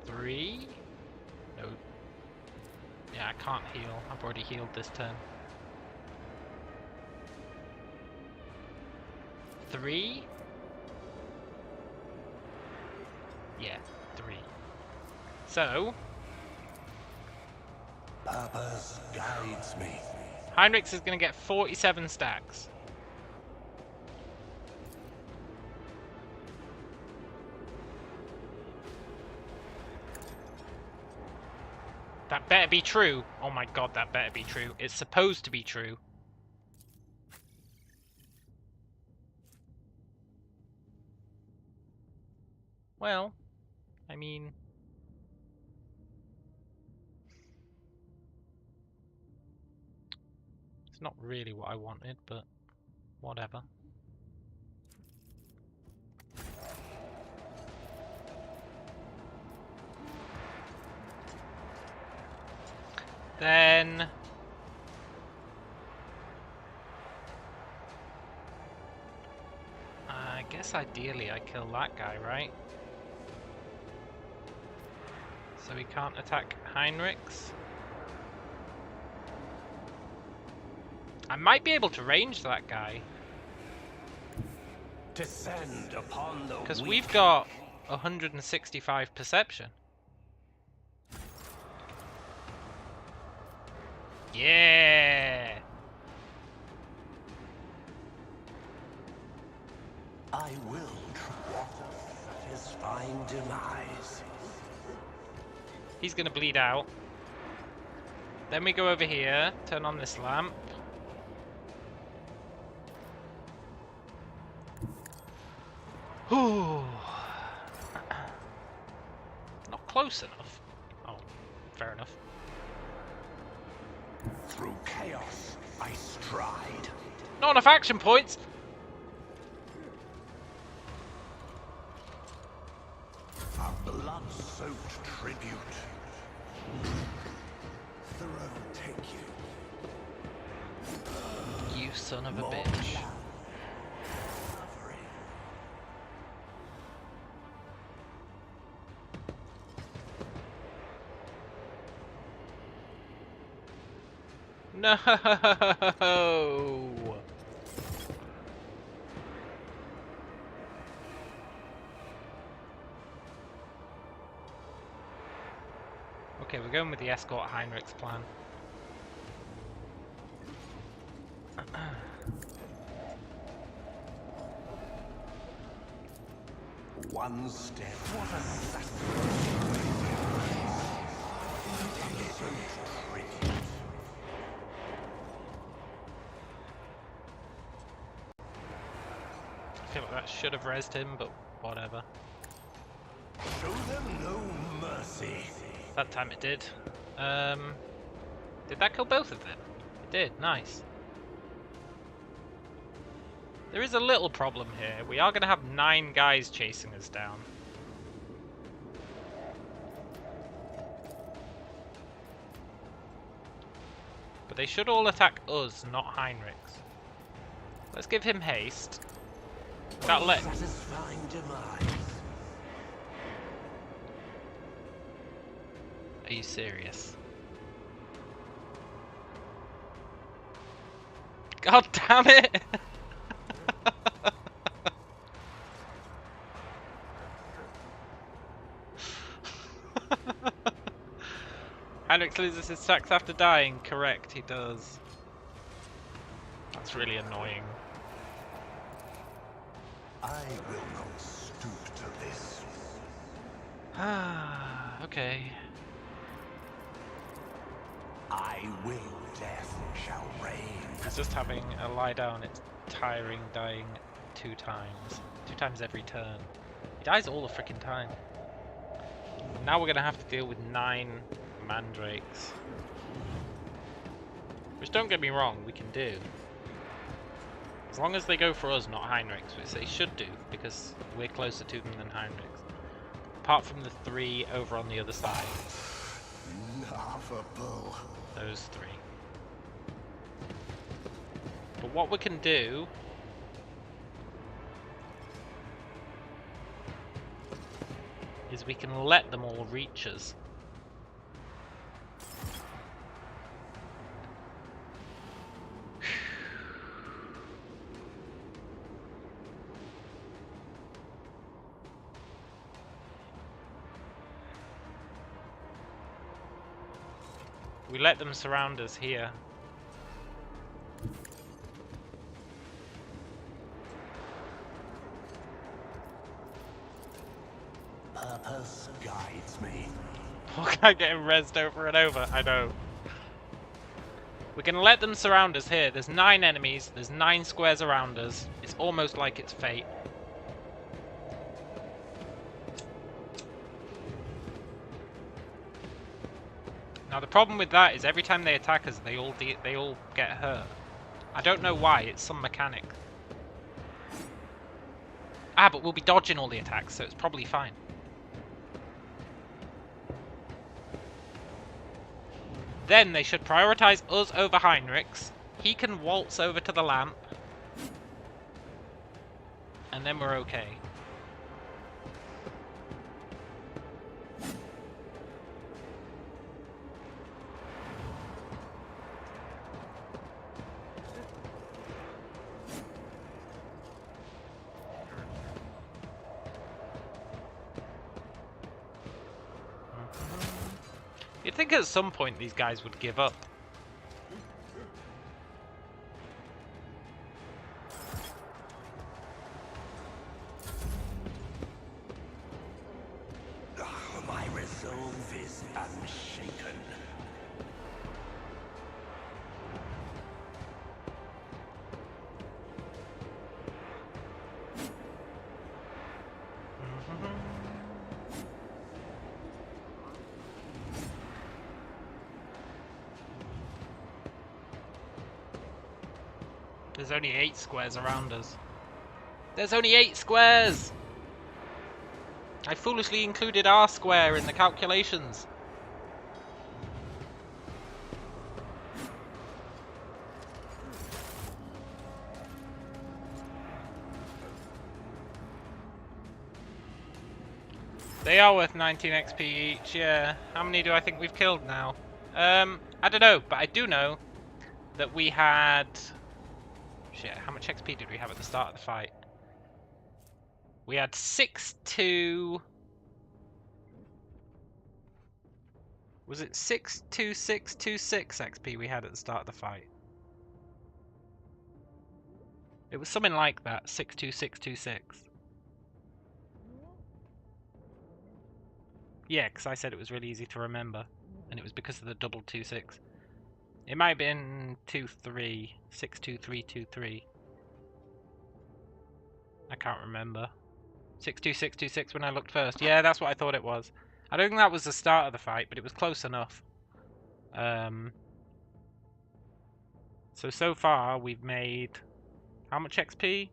Speaker 1: 3. No. Yeah, I can't heal. I've already healed this turn. 3. Yeah, 3. So,
Speaker 3: Purpose guides me.
Speaker 1: Heinrichs is going to get 47 stacks. That better be true. Oh my god, that better be true. It's supposed to be true. Well, I mean... It's not really what I wanted, but whatever. Then... I guess ideally I kill that guy, right? So he can't attack Heinrichs. I might be able to range that guy.
Speaker 3: Descend upon the
Speaker 1: Because
Speaker 3: weak.
Speaker 1: we've got 165 perception. Yeah!
Speaker 3: I will what a satisfying demise.
Speaker 1: He's gonna bleed out. Then we go over here, turn on this lamp. Whew. Not close enough. Oh, fair enough.
Speaker 3: Through chaos, I stride.
Speaker 1: Not enough action points!
Speaker 3: A blood-soaked tribute. Thorough take you.
Speaker 1: You son of a
Speaker 3: More
Speaker 1: bitch.
Speaker 3: blood. Suffering.
Speaker 1: No! Okay, we're going with the escort Heinrichs plan.
Speaker 3: One step. What a sacrifice. So tricky.
Speaker 1: I feel like that should have rezzed him, but whatever.
Speaker 3: Show them no mercy.
Speaker 1: That time it did. Did that kill both of them? It did, nice. There is a little problem here. We are going to have 9 guys chasing us down. But they should all attack us, not Heinrichs. Let's give him haste. That'll let...
Speaker 3: Satisfying demise.
Speaker 1: Are you serious? God damn it! Heinrichs loses his stacks after dying. Correct, he does. That's really annoying.
Speaker 3: I will not stoop to this.
Speaker 1: Ah, okay.
Speaker 3: I will. Death shall reign.
Speaker 1: It's just having a lie down. It's tiring, dying 2 times. 2 times every turn. He dies all the freaking time. Now we're gonna have to deal with 9 mandrakes. Which, don't get me wrong, we can do. As long as they go for us, not Heinrichs, which they should do, because we're closer to them than Heinrichs. Apart from the 3 over on the other side.
Speaker 3: Laughable.
Speaker 1: Those 3. But what we can do is we can let them all reach us. We let them surround us here.
Speaker 3: Purpose guides me.
Speaker 1: Poor guy getting rezzed over and over. I know. We're gonna let them surround us here. There's 9 enemies. There's 9 squares around us. It's almost like it's fate. Now the problem with that is every time they attack us, they all get hurt. I don't know why. It's some mechanic. Ah, but we'll be dodging all the attacks, so it's probably fine. Then they should prioritize us over Heinrichs. He can waltz over to the lamp. And then we're okay. You'd think at some point these guys would give up.
Speaker 3: My resolve is unshaken.
Speaker 1: There's only 8 squares around us. There's only 8 squares! I foolishly included our square in the calculations. They are worth 19 XP each, yeah. How many do I think we've killed now? I don't know, but I do know that we had... Shit, how much XP did we have at the start of the fight? We had 6-2... Was it 62626 XP we had at the start of the fight? It was something like that, 62626. Yeah, because I said it was really easy to remember, and it was because of the double 26. It might have been 23, 62323. I can't remember. 62626 when I looked first. Yeah, that's what I thought it was. I don't think that was the start of the fight, but it was close enough. So far we've made... How much XP?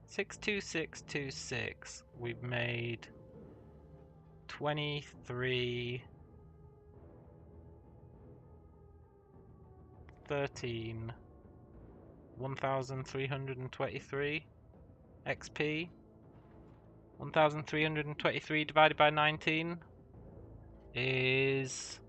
Speaker 1: 62626. We've made 23... 13... 1,323 XP. 1,323 divided by 19 is...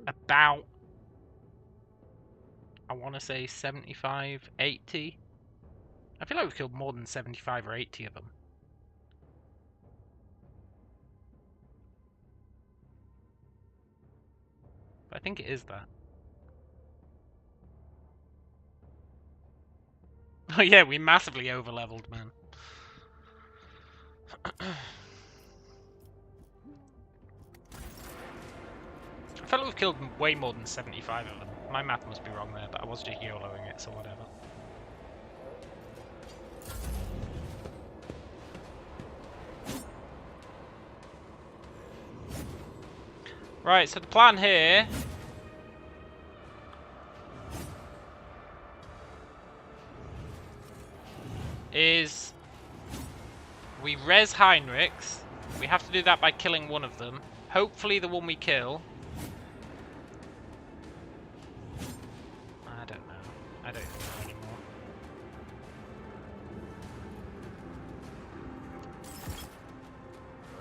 Speaker 1: about, I want to say 75, 80. I feel like we've killed more than 75 or 80 of them. But I think it is that. Oh yeah, we massively over-leveled, man. I feel like we've killed way more than 75 of them. My math must be wrong there, but I was just YOLOing it, so whatever. Right, so the plan here is we res Heinrichs. We have to do that by killing one of them. Hopefully the one we kill... I don't know. I don't know anymore.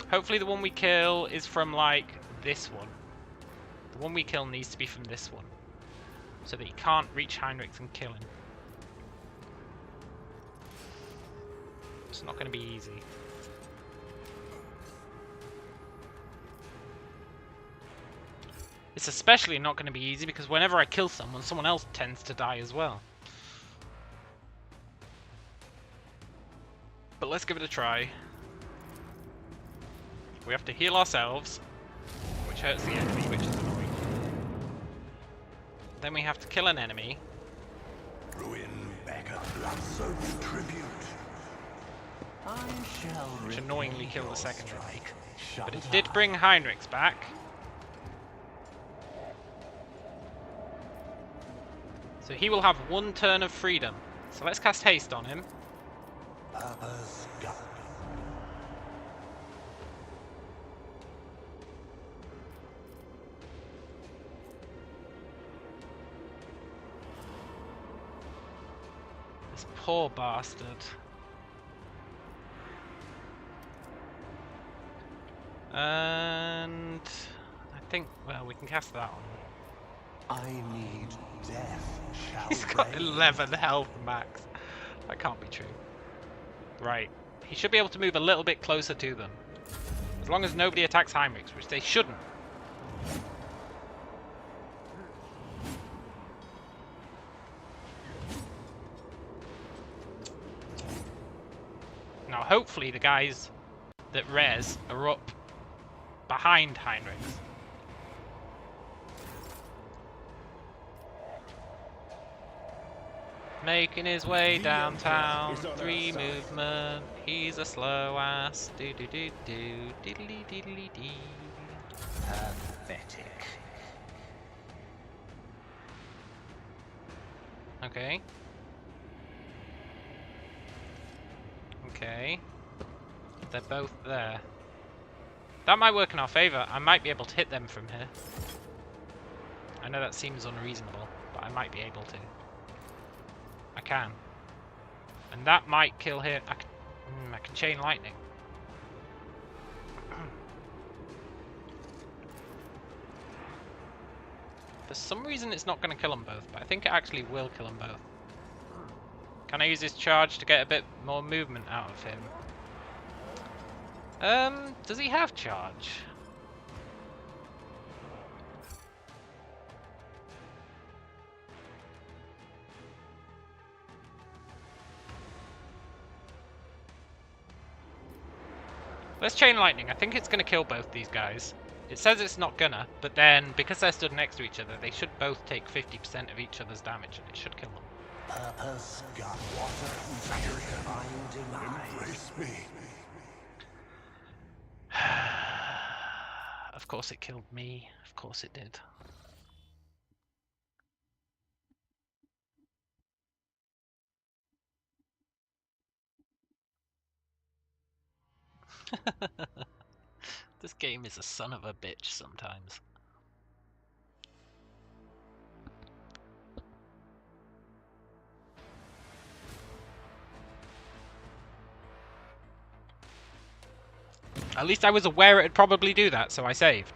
Speaker 1: Hopefully the one we kill is from, like, this one. The one we kill needs to be from this one. So that he can't reach Heinrichs and kill him. It's not going to be easy. It's especially not going to be easy because whenever I kill someone, someone else tends to die as well. But let's give it a try. We have to heal ourselves, which hurts the enemy, which is annoying. Then we have to kill an enemy.
Speaker 3: Ruin Becca blood-soaked tribute. I shall
Speaker 1: Which annoyingly killed the second enemy.
Speaker 3: Shut
Speaker 1: But it did bring Heinrichs back. So he will have 1 turn of freedom. So let's cast haste on him.
Speaker 3: Purpose gun.
Speaker 1: This poor bastard. And I think, well, we can cast that on.
Speaker 3: I need death shall
Speaker 1: He's got
Speaker 3: reign.
Speaker 1: 11 health max. That can't be true. Right. He should be able to move a little bit closer to them. As long as nobody attacks Heinrichs, which they shouldn't. Now hopefully the guys that res are up behind Heinrichs. Making his way downtown, 3 movement, he's a slow ass, do-do-do-do, diddly-diddly-dee.
Speaker 3: Pathetic.
Speaker 1: Okay. Okay. They're both there. That might work in our favour. I might be able to hit them from here. I know that seems unreasonable, but I might be able to. I can. And that might kill him. I can chain lightning. For some reason it's not going to kill them both, but I think it actually will kill them both. Can I use his charge to get a bit more movement out of him? Does he have charge? Let's chain lightning. I think it's going to kill both these guys. It says it's not gonna, but then because they're stood next to each other, they should both take 50% of each other's damage, and it should kill them.
Speaker 3: Purpose gun. Water divine demise. Embrace me.
Speaker 1: Of course it killed me. Of course it did. This game is a son of a bitch sometimes. At least I was aware it'd probably do that, so I saved.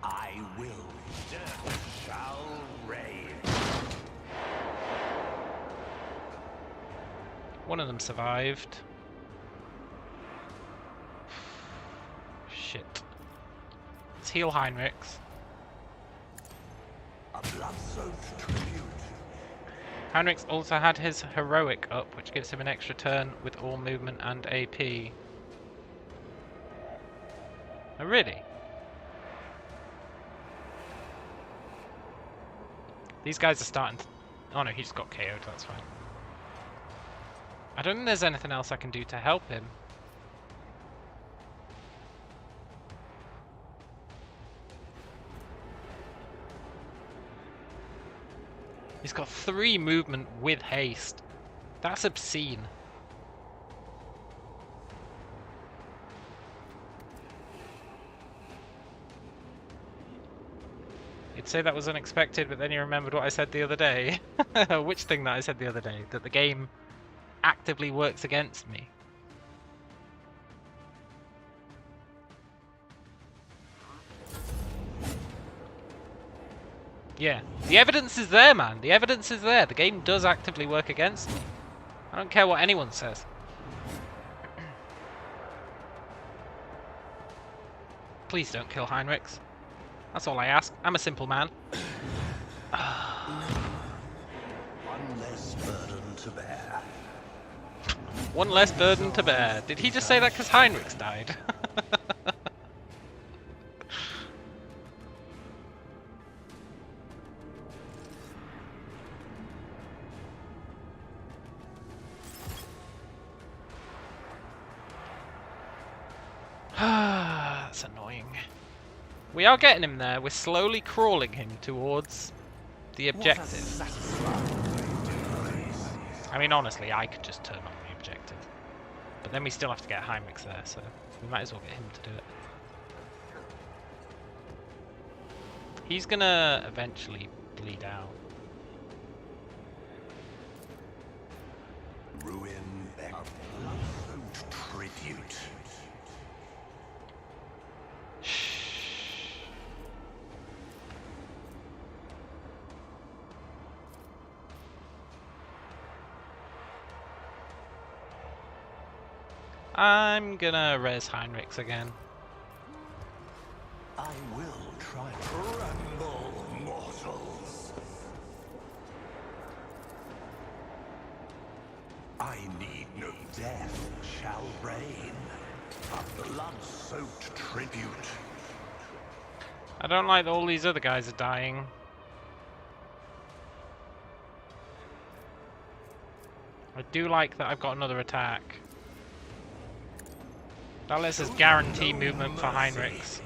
Speaker 3: I will. Death shall reign.
Speaker 1: One of them survived. Shit. Let's heal Heinrichs.
Speaker 3: A blood-soaked tribute.
Speaker 1: Heinrichs also had his heroic up, which gives him an extra turn with all movement and AP. Oh, really? These guys are starting to... Oh no, he just got KO'd, that's fine. I don't think there's anything else I can do to help him. He's got 3 movement with haste. That's obscene. You'd say that was unexpected, but then you remembered what I said the other day. Which thing that I said the other day? That the game actively works against me. Yeah, the evidence is there, man. The evidence is there. The game does actively work against me. I don't care what anyone says. Please don't kill Heinrichs. That's all I ask. I'm a simple man.
Speaker 3: One less burden to bear.
Speaker 1: One less burden to bear. Did he just say that because Heinrichs died? That's annoying. We are getting him there. We're slowly crawling him towards the objective. I mean, honestly, I could just turn on the objective. But then we still have to get Heinrichs there, so we might as well get him to do it. He's gonna eventually bleed out.
Speaker 3: Ruin of tribute.
Speaker 1: I'm gonna res Heinrichs again.
Speaker 3: I will try. Tremble, mortals. I need no death shall reign. A blood-soaked tribute.
Speaker 1: I don't like that all these other guys are dying. I do like that I've got another attack. That lets us guarantee movement for Heinrichs.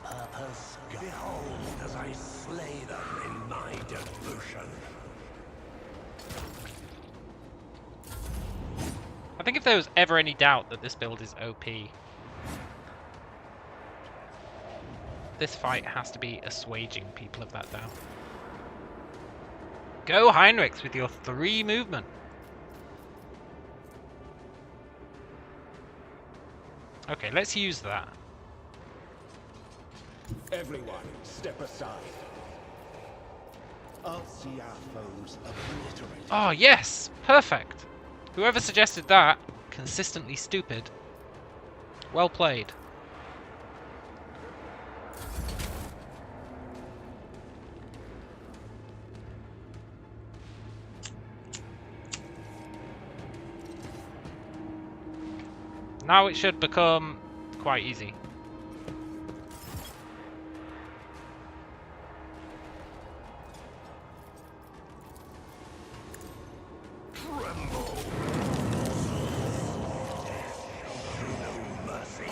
Speaker 3: Purpose, behold, as I slay them in my devotion.
Speaker 1: I think if there was ever any doubt that this build is OP, this fight has to be assuaging people of that doubt. Go Heinrichs with your 3 movement. Okay, let's use that.
Speaker 4: Everyone, step aside. I'll see our foes obliterated.
Speaker 1: Oh, yes! Perfect! Whoever suggested that, consistently stupid. Well played. Now it should become quite easy.
Speaker 3: Tremble. No mercy.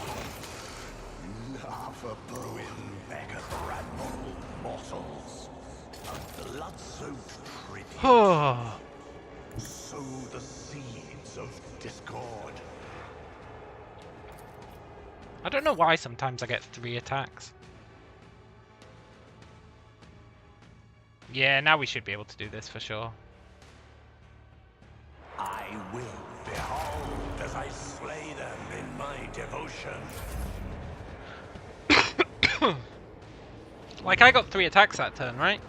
Speaker 3: Laughable in beggeth ramble, mortals. A blood-soaked tribute. Sow the seeds of discord.
Speaker 1: I don't know why sometimes I get 3 attacks. Yeah, now we should be able to do this for sure.
Speaker 3: I will behold as I slay them in my devotion.
Speaker 1: Like, I got 3 attacks that turn, right?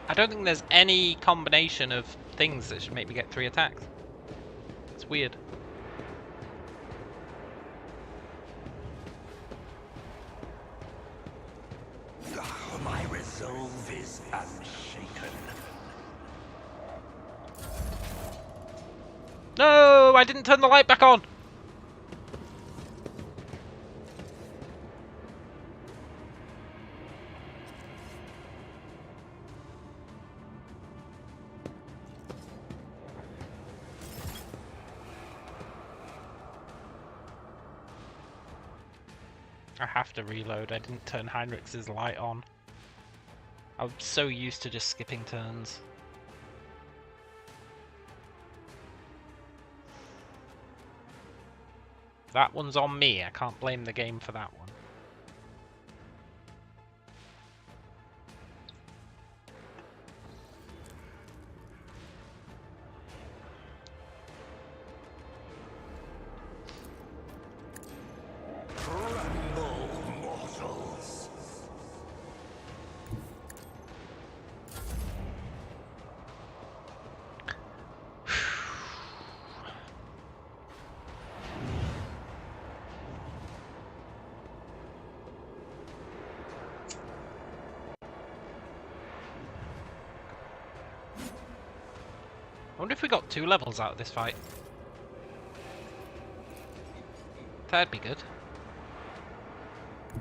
Speaker 1: I don't think there's any combination of things that should make me get 3 attacks. It's weird.
Speaker 3: My resolve is unshaken.
Speaker 1: No, I didn't turn the light back on. I have to reload. I didn't turn Heinrichs' light on. I'm so used to just skipping turns. That one's on me. I can't blame the game for that one. wonder if we got 2 levels out of this fight. That'd be good.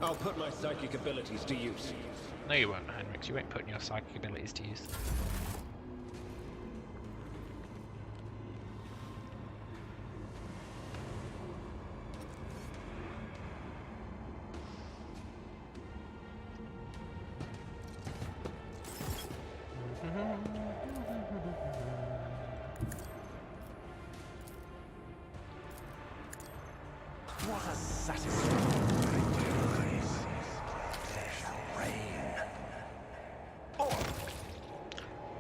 Speaker 4: I'll put my psychic abilities to use.
Speaker 1: No you won't, Heinrich. You ain't putting your psychic abilities to use.
Speaker 3: What a satisfying there shall reign.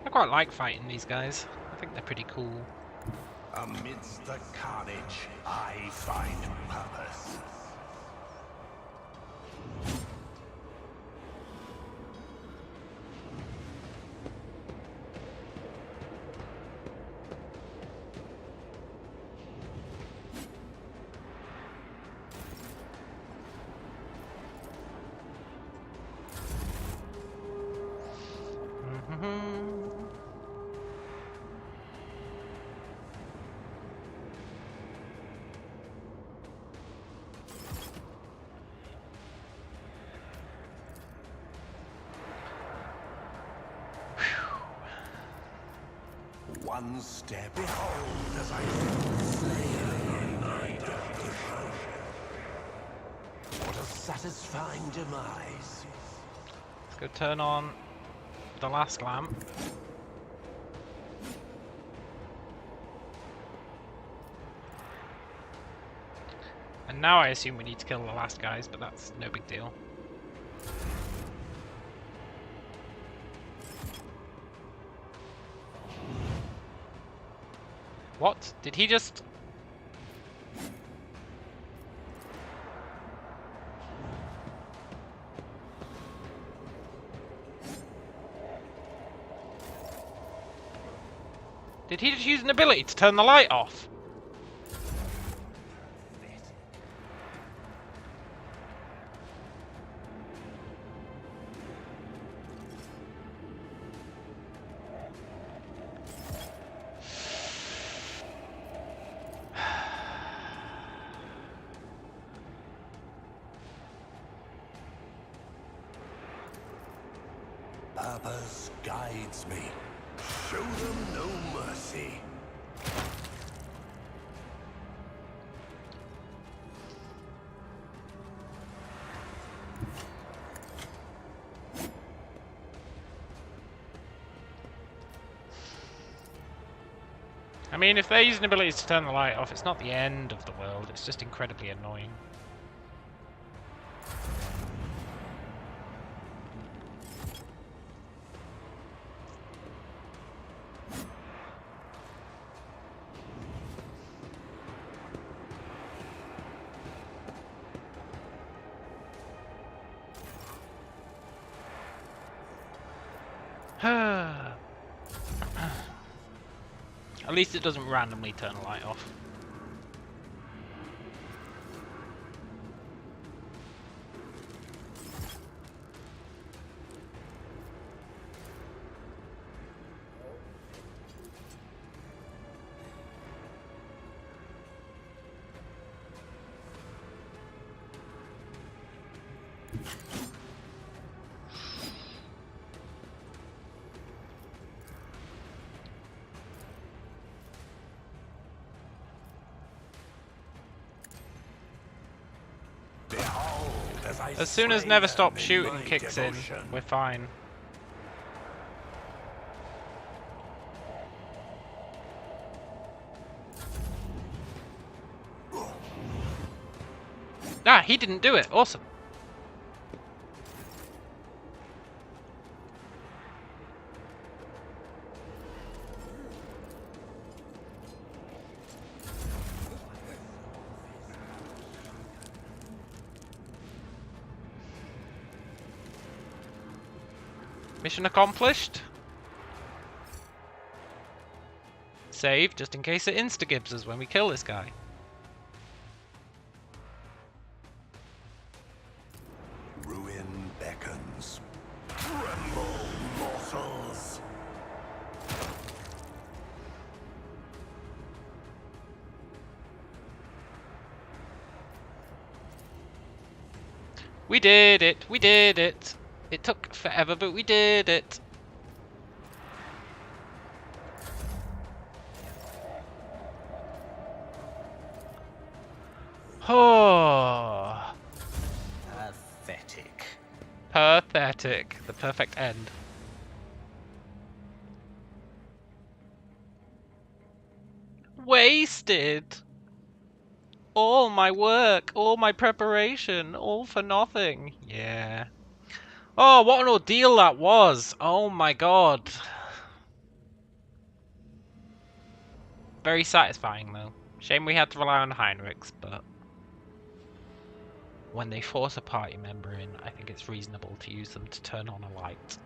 Speaker 1: I quite like fighting these guys. I think they're pretty cool.
Speaker 3: Amidst the carnage, I find purpose. One step, behold, as I slay the night of the sun. What a satisfying demise.
Speaker 1: Let's go turn on the last lamp. And now I assume we need to kill the last guys, but that's no big deal. What? Did he just... Did he just use an ability to turn the light off?
Speaker 3: Purpose guides me. Show them no mercy.
Speaker 1: I mean, if they're using abilities to turn the light off, it's not the end of the world, it's just incredibly annoying. At least it doesn't randomly turn the light off. As soon as Never Stop Shooting kicks in, we're fine. Ah, he didn't do it. Awesome. Mission accomplished. Save, just in case it insta-gibs us when we kill this guy.
Speaker 3: Ruin beckons. Tremble, mortals!
Speaker 1: We did it! We did it! It took forever, but we did it! Oh,
Speaker 3: Pathetic.
Speaker 1: pathetic. The perfect end. Wasted! All my work, all my preparation, all for nothing. Yeah. Oh, what an ordeal that was! Oh my god. Very satisfying though. Shame we had to rely on Heinrichs, but when they force a party member in, I think it's reasonable to use them to turn on a light.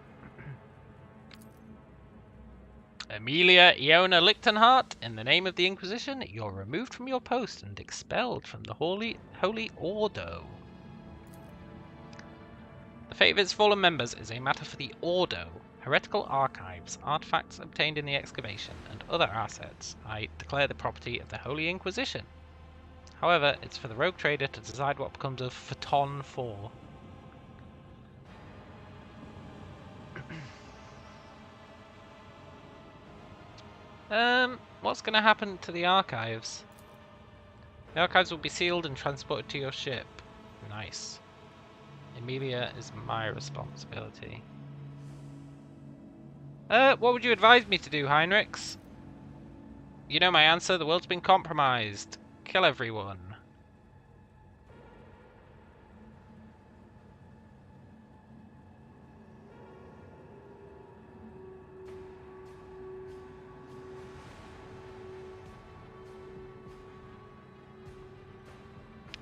Speaker 1: Amelia Iona Lichtenhart, in the name of the Inquisition, you're removed from your post and expelled from the Holy Ordo. The fate of its fallen members is a matter for the Ordo. Heretical archives, artifacts obtained in the excavation, and other assets I declare the property of the Holy Inquisition. However, it's for the rogue trader to decide what becomes of Phaeton 4. What's going to happen to the archives? The archives will be sealed and transported to your ship. Nice. Emilia is my responsibility. What would you advise me to do, Heinrichs? You know my answer, the world's been compromised. Kill everyone.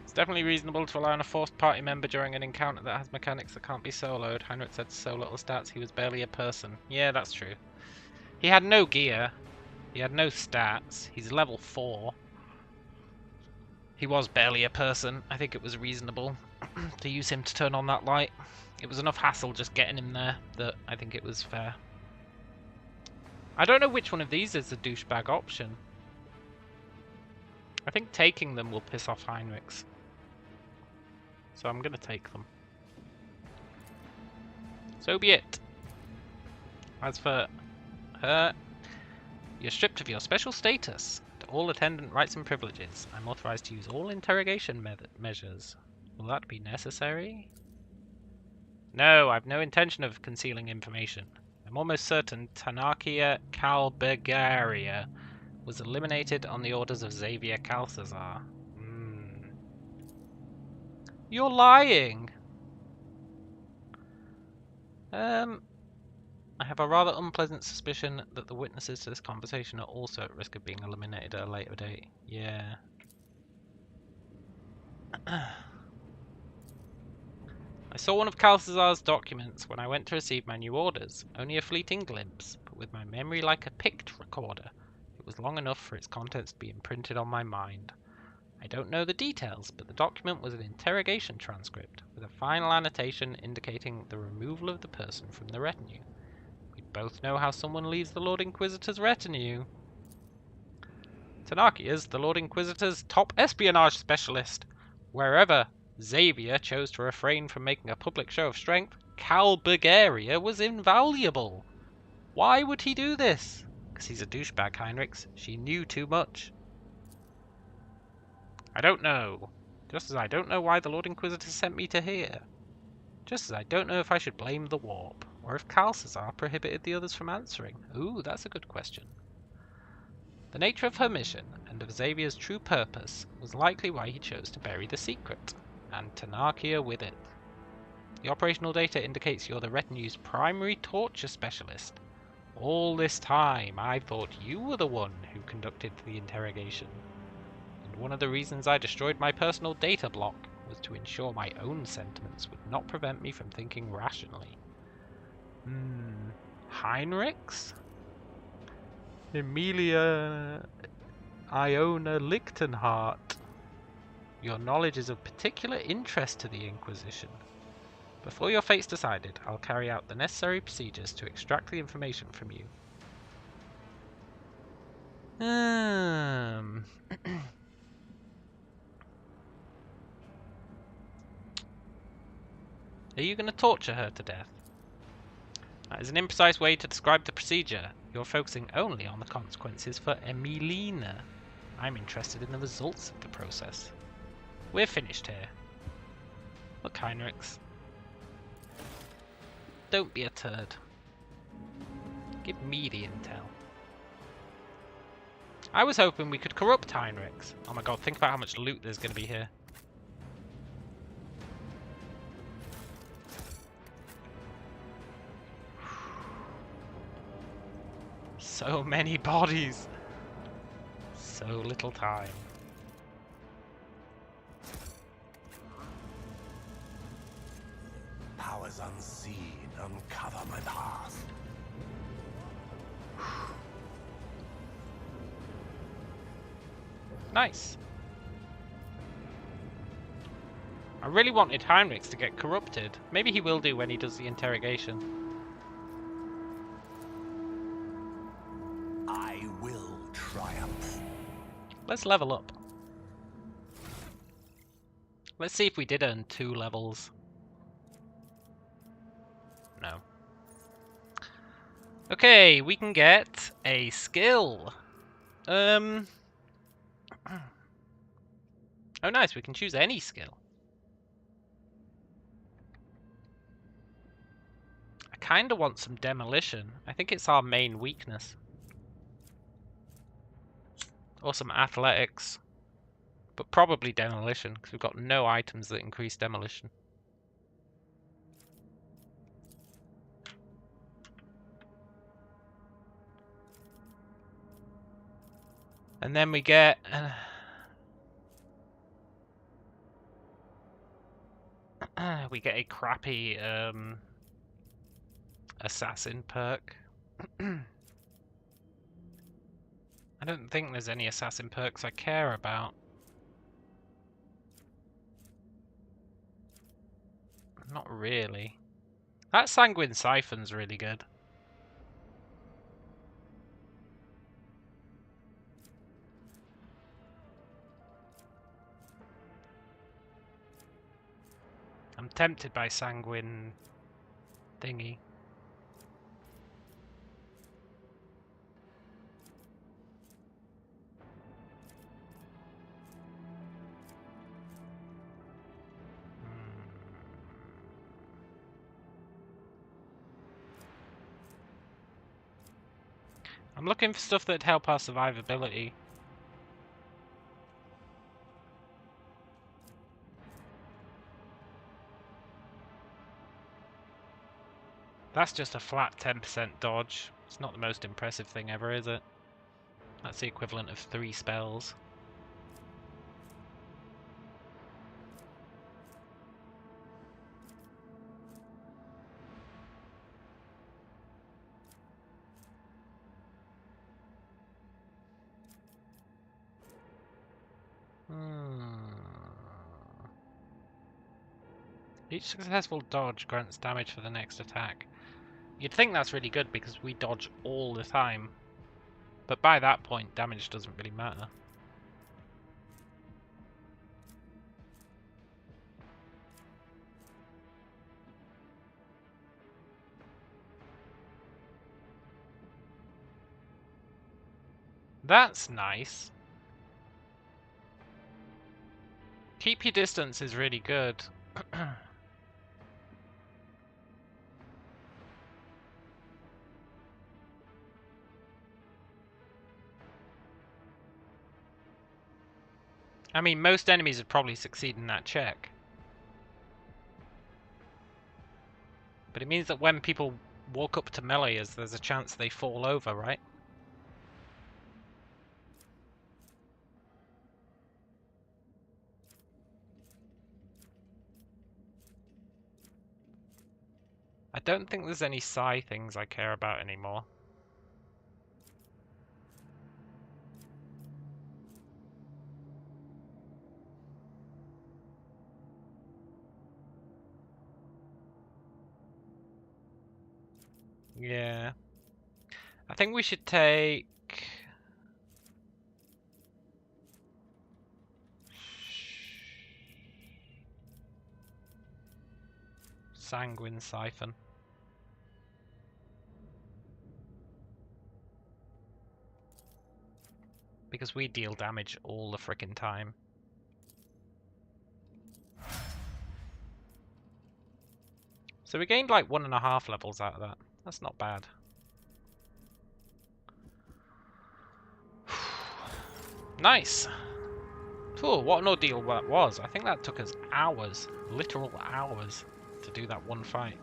Speaker 1: It's definitely reasonable to rely on a forced party member during an encounter that has mechanics that can't be soloed. Heinrich said so little stats, he was barely a person. Yeah, that's true. He had no gear. He had no stats. He's level 4. He was barely a person. I think it was reasonable to use him to turn on that light. It was enough hassle just getting him there that I think it was fair. I don't know which one of these is the douchebag option. I think taking them will piss off Heinrichs. So I'm going to take them. So be it. As for her, you're stripped of your special status. To all attendant rights and privileges. I'm authorized to use all interrogation measures. Will that be necessary? No, I've no intention of concealing information. I'm almost certain Tanarchia Calbergaria was eliminated on the orders of Xavier Calcazar. You're lying! I have a rather unpleasant suspicion that the witnesses to this conversation are also at risk of being eliminated at a later date. Yeah. I saw one of Calcazar's documents when I went to receive my new orders. Only a fleeting glimpse, but with my memory like a pict recorder, it was long enough for its contents to be imprinted on my mind. I don't know the details, but the document was an interrogation transcript, with a final annotation indicating the removal of the person from the retinue. We both know how someone leaves the Lord Inquisitor's retinue. Tanaki is the Lord Inquisitor's top espionage specialist. Wherever Xavier chose to refrain from making a public show of strength, Cal Bulgaria was invaluable. Why would he do this? Because he's a douchebag, Heinrichs. She knew too much. I don't know. Just as I don't know why the Lord Inquisitor sent me to here. Just as I don't know if I should blame the warp, or if Calcazar prohibited the others from answering. Ooh, that's a good question. The nature of her mission, and of Xavier's true purpose, was likely why he chose to bury the secret, and Tanarchia with it. The operational data indicates you're the retinue's primary torture specialist. All this time, I thought you were the one who conducted the interrogation. And one of the reasons I destroyed my personal data block was to ensure my own sentiments would not prevent me from thinking rationally. Heinrichs? Emilia Iona Lichtenhart. Your knowledge is of particular interest to the Inquisition. Before your fate's decided, I'll carry out the necessary procedures to extract the information from you. Are you going to torture her to death? That is an imprecise way to describe the procedure. You're focusing only on the consequences for Emilina. I'm interested in the results of the process. We're finished here. Look, Heinrichs. Don't be a turd. Give me the intel. I was hoping we could corrupt Heinrichs. Oh my god, think about how much loot there's going to be here. So many bodies. So little time.
Speaker 3: Powers unseen uncover my past.
Speaker 1: Nice. I really wanted Heinrichs to get corrupted. Maybe he will do when he does the interrogation.
Speaker 3: I will triumph.
Speaker 1: Let's level up. Let's see if we did earn 2 levels. No. Okay, we can get a skill. Oh nice, we can choose any skill. I kinda want some demolition. I think it's our main weakness. Or some athletics. But probably demolition, because we've got no items that increase demolition. And then we get... we get a crappy assassin perk. I don't think there's any assassin perks I care about. Not really. That sanguine siphon's really good. I'm tempted by sanguine thingy. I'm looking for stuff that'd help our survivability. That's just a flat 10% dodge. It's not the most impressive thing ever, is it? That's the equivalent of 3 spells. Each successful dodge grants damage for the next attack. You'd think that's really good because we dodge all the time. But by that point, damage doesn't really matter. That's nice. Keep your distance is really good. I mean, most enemies would probably succeed in that check. But it means that when people walk up to melee us, there's a chance they fall over, right? I don't think there's any psi things I care about anymore. Yeah. I think we should take... Sanguine Siphon. Because we deal damage all the frickin' time. So we gained like 1.5 levels out of that. That's not bad. Nice! Oh, what an ordeal that was. I think that took us hours, literal hours, to do that one fight.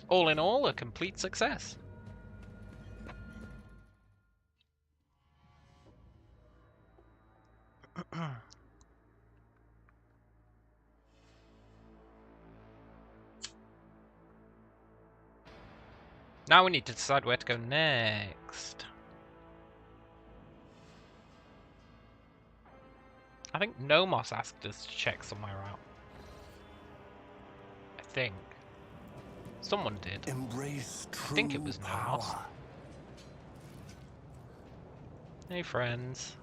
Speaker 1: All in all, a complete success. Now we need to decide where to go next. I think Nomos asked us to check somewhere out. I think. Someone did.
Speaker 3: Embrace true
Speaker 1: I think it was Nomos.
Speaker 3: power.
Speaker 1: Hey friends.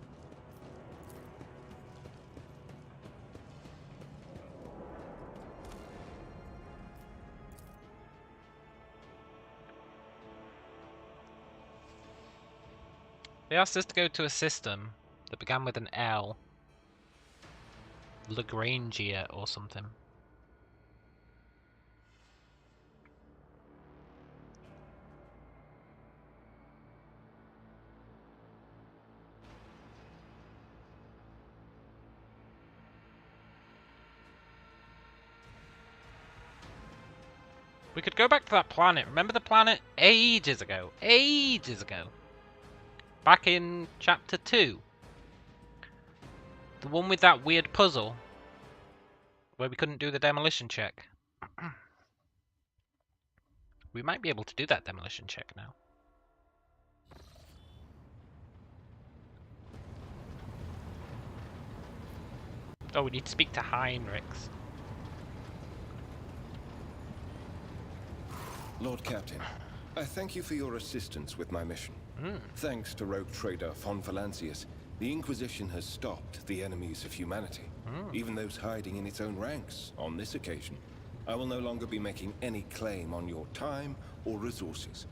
Speaker 1: They asked us to go to a system that began with an L. Lagrangia or something. We could go back to that planet. Remember the planet? Ages ago. Ages ago. Back in chapter 2. The one with that weird puzzle. Where we couldn't do the demolition check. We might be able to do that demolition check now. Oh, we need to speak to Heinrichs.
Speaker 5: Lord Captain, I thank you for your assistance with my mission. Thanks to rogue trader von Valancius, the Inquisition has stopped the enemies of humanity, even those hiding in its own ranks. On this occasion, I will no longer be making any claim on your time or resources.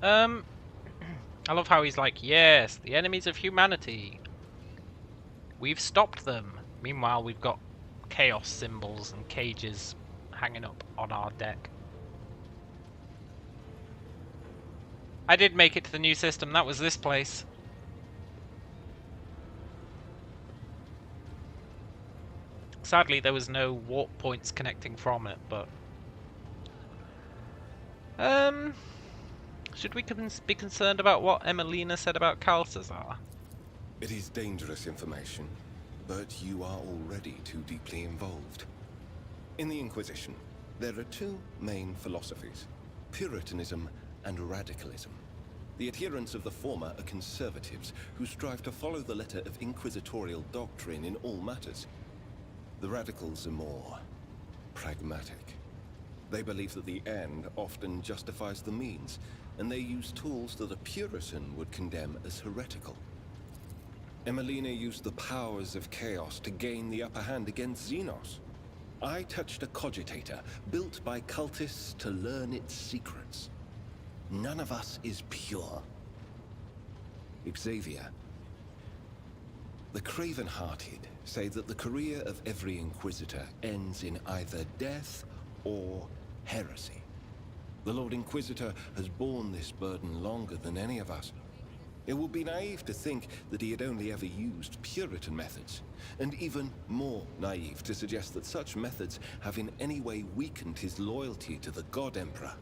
Speaker 1: I love how he's like, yes, the enemies of humanity. We've stopped them. Meanwhile, we've got chaos symbols and cages hanging up on our deck. I did make it to the new system. That was this place. Sadly, there was no warp points connecting from it, but... should we be concerned about what Emelina said about Calcazar?
Speaker 5: It is dangerous information, but you are already too deeply involved. In the Inquisition, there are two main philosophies: Puritanism and radicalism. The adherents of the former are conservatives who strive to follow the letter of inquisitorial doctrine in all matters. The radicals are more pragmatic. They believe that the end often justifies the means, and they use tools that a Puritan would condemn as heretical. Emelina used the powers of chaos to gain the upper hand against Xenos. I touched a cogitator built by cultists to learn its secrets. None of us is pure. Xavier, the craven-hearted say that the career of every Inquisitor ends in either death or heresy. The Lord Inquisitor has borne this burden longer than any of us. It would be naive to think that he had only ever used Puritan methods, and even more naive to suggest that such methods have in any way weakened his loyalty to the God Emperor.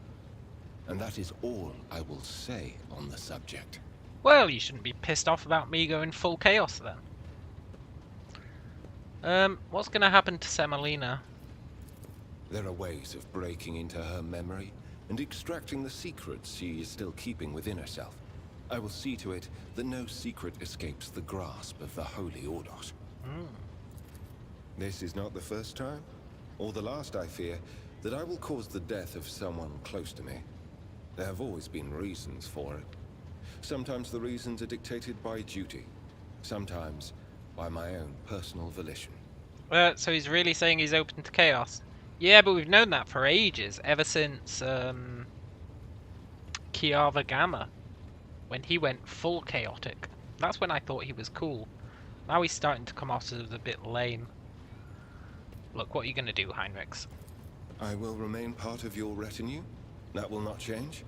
Speaker 5: And that is all I will say on the subject.
Speaker 1: Well, you shouldn't be pissed off about me going full chaos then. What's gonna happen to Semelina?
Speaker 5: There are ways of breaking into her memory and extracting the secrets she is still keeping within herself. I will see to it that no secret escapes the grasp of the Holy Ordos. This is not the first time, or the last, I fear, that I will cause the death of someone close to me. There have always been reasons for it. Sometimes the reasons are dictated by duty. Sometimes by my own personal volition.
Speaker 1: So he's really saying he's open to chaos. Yeah, but we've known that for ages, ever since Kiava Gamma, when he went full chaotic. That's when I thought he was cool. Now he's starting to come off as a bit lame. Look, what are you going to do, Heinrichs?
Speaker 5: I will remain part of your retinue. That will not change.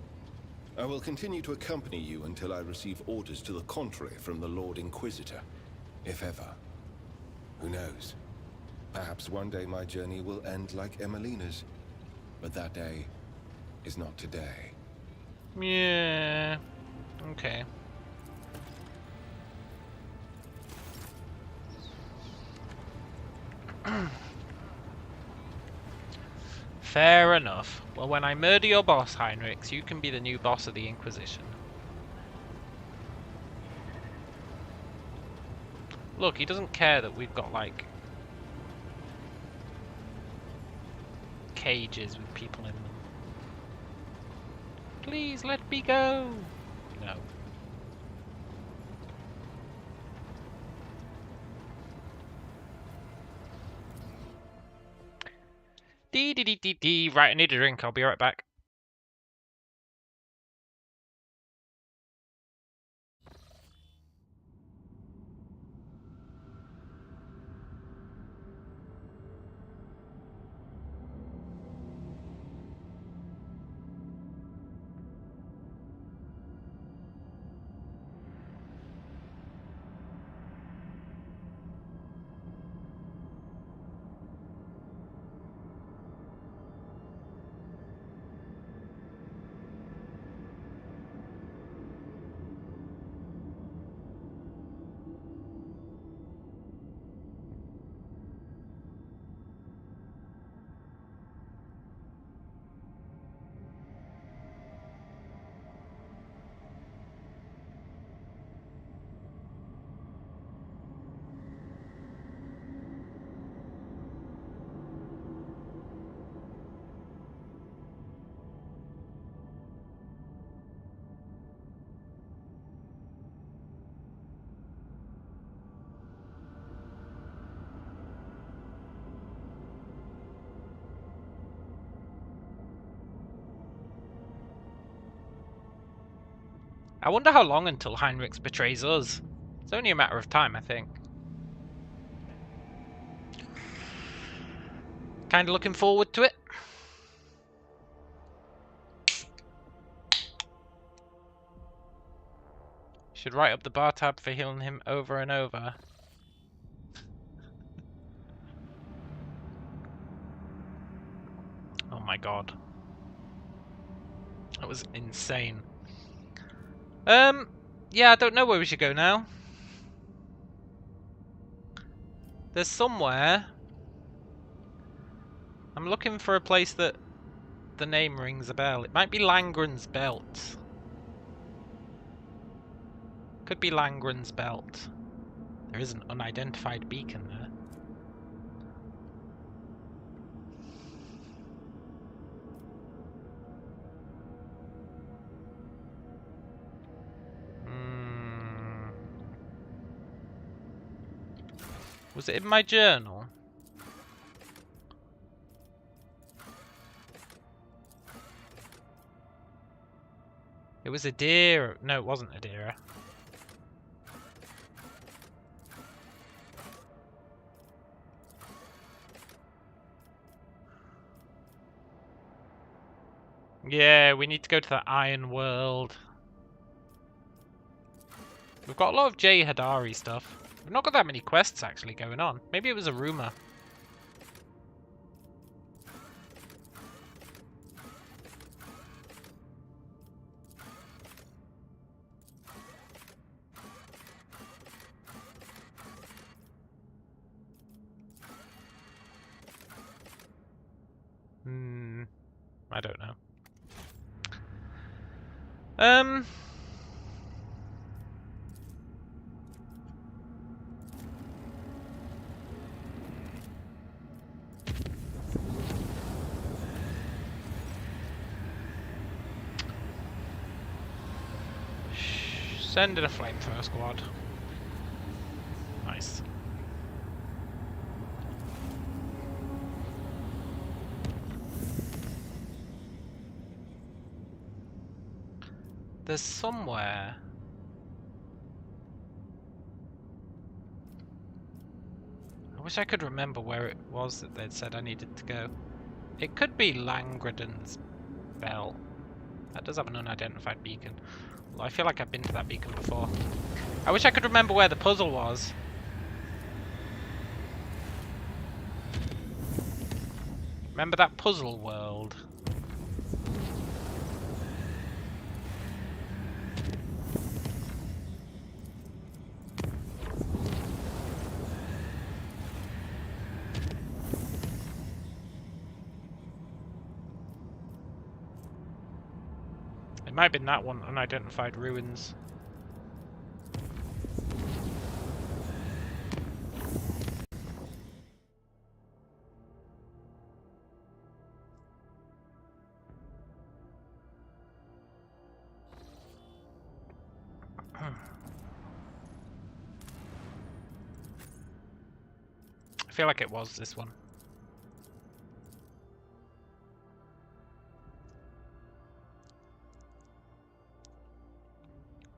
Speaker 5: I will continue to accompany you until I receive orders to the contrary from the Lord Inquisitor, if ever. Who knows? Perhaps one day my journey will end like Emelina's, but that day is not today.
Speaker 1: Yeah. Okay. Fair enough. Well, when I murder your boss, Heinrichs, you can be the new boss of the Inquisition. Look, he doesn't care that we've got, like, cages with people in them. Please let me go! No. Dee. Right, I need a drink. I'll be right back. I wonder how long until Heinrichs betrays us. It's only a matter of time, I think. Kinda looking forward to it. Should write up the bar tab for healing him over and over. Oh my god. That was insane. Yeah, I don't know where we should go now. There's somewhere. I'm looking for a place that the name rings a bell. It might be Langren's Belt. Could be Langren's Belt. There is an unidentified beacon there. Was it in my journal? It was a deer. No, it wasn't a deer. Yeah, we need to go to the Iron World. We've got a lot of Jay Hadari stuff. We've not got that many quests actually going on. Maybe it was a rumor. I don't know. Send in a flamethrower squad. Nice. there's somewhere. I wish I could remember where it was that they'd said I needed to go. It could be Langredon's Bell. That does have an unidentified beacon. Well, I feel like I've been to that beacon before. I wish I could remember where the puzzle was. Remember that puzzle world? It might have been that one, unidentified ruins. I feel like it was this one.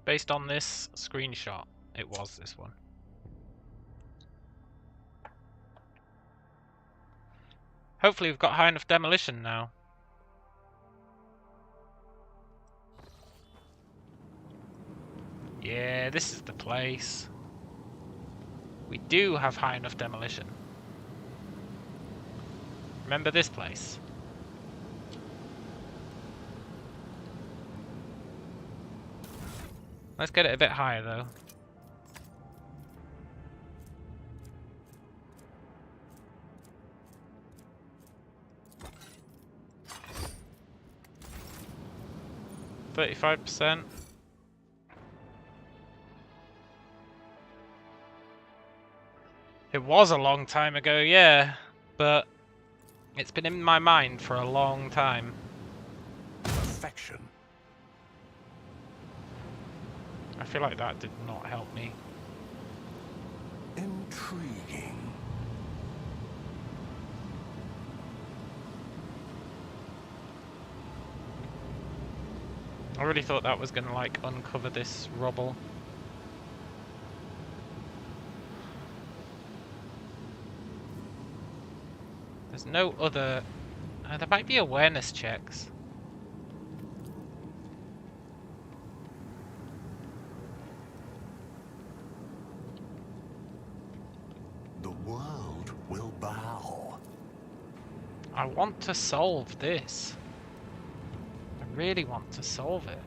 Speaker 1: Based on this screenshot, it was this one. Hopefully we've got high enough demolition now. Yeah, this is the place. We do have high enough demolition. Remember this place? Let's get it a bit higher though. %. It was a long time ago, yeah, but it's been in my mind for a long time.
Speaker 3: Perfection.
Speaker 1: I feel like that did not help me.
Speaker 3: Intriguing.
Speaker 1: I really thought that was gonna like uncover this rubble. There's no other... there might be awareness checks.
Speaker 3: The world will bow.
Speaker 1: I want to solve this. I really want to solve it.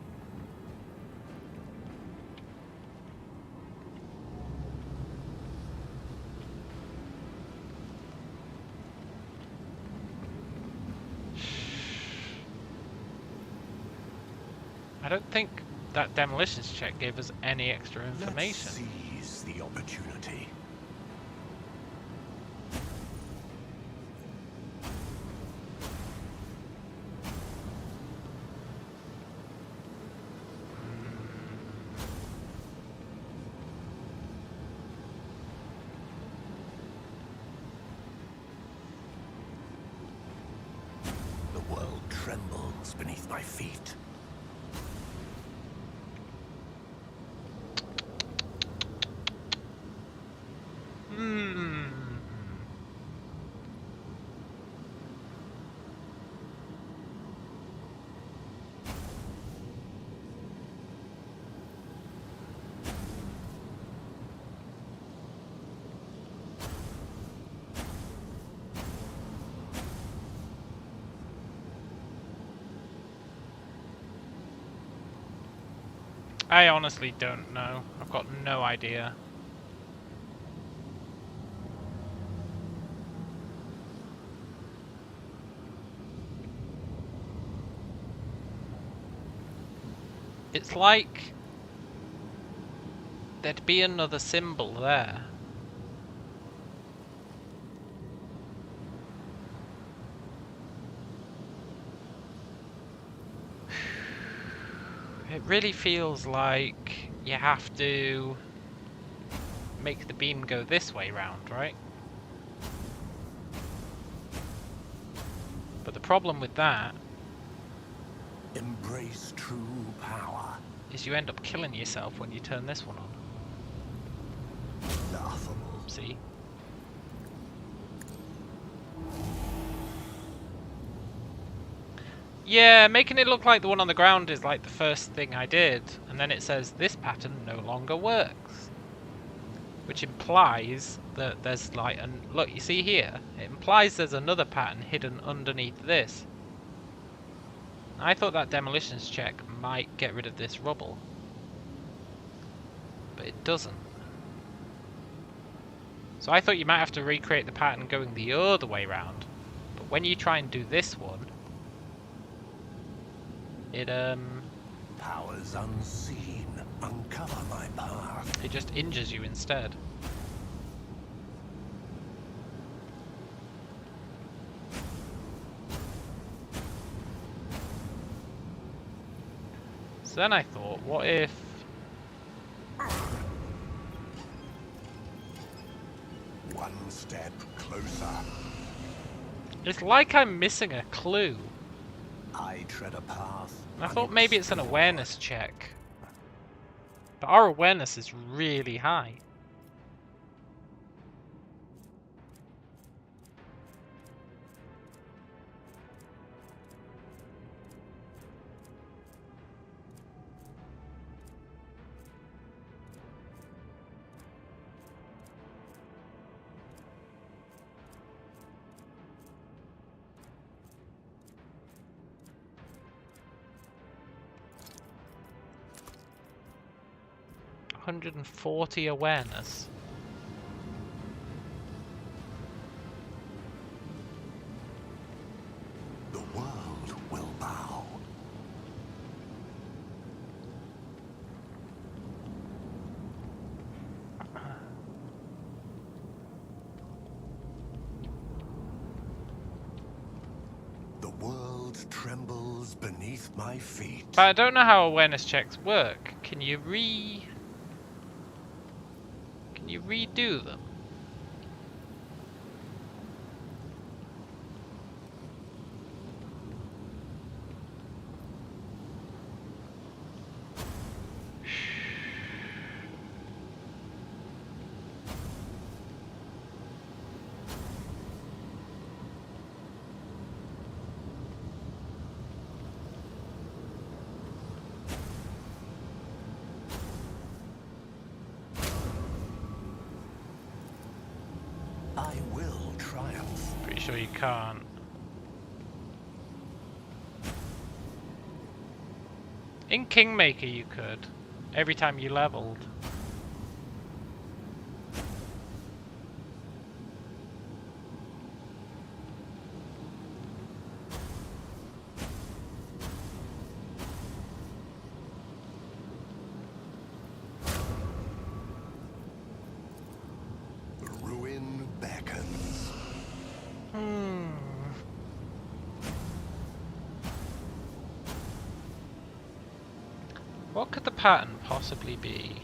Speaker 1: I don't think that demolitions check gave us any extra information.
Speaker 3: Let's seize the opportunity. The world trembles beneath my feet. I honestly don't know. I've got no idea. It's like there'd be another symbol there. It really feels like you have to make the beam go this way round, right? But the problem with that... Embrace true power.
Speaker 1: is you end up killing yourself when you turn this one on.
Speaker 3: Laughable.
Speaker 1: See? Yeah, making it look like the one on the ground is like the first thing I did, and then it says this pattern no longer works. Which implies that there's like, look, you see here? It implies there's another pattern hidden underneath this. I thought that demolitions check might get rid of this rubble. But it doesn't. So I thought you might have to recreate the pattern going the other way round. But when you try and do this one, it
Speaker 3: Powers unseen, uncover my path.
Speaker 1: it just injures you instead. So then I thought, what if
Speaker 3: One step closer.
Speaker 1: it's like I'm missing a clue.
Speaker 3: I tread a path.
Speaker 1: I thought maybe it's an awareness check. But our awareness is really high. $140 awareness.
Speaker 3: The world will bow. The world trembles beneath my feet.
Speaker 1: But I don't know how awareness checks work. Can you redo them?
Speaker 3: I will triumph.
Speaker 1: Pretty sure you can't. In Kingmaker you could, every time you leveled.
Speaker 3: The ruin beckons.
Speaker 1: What could the pattern possibly be?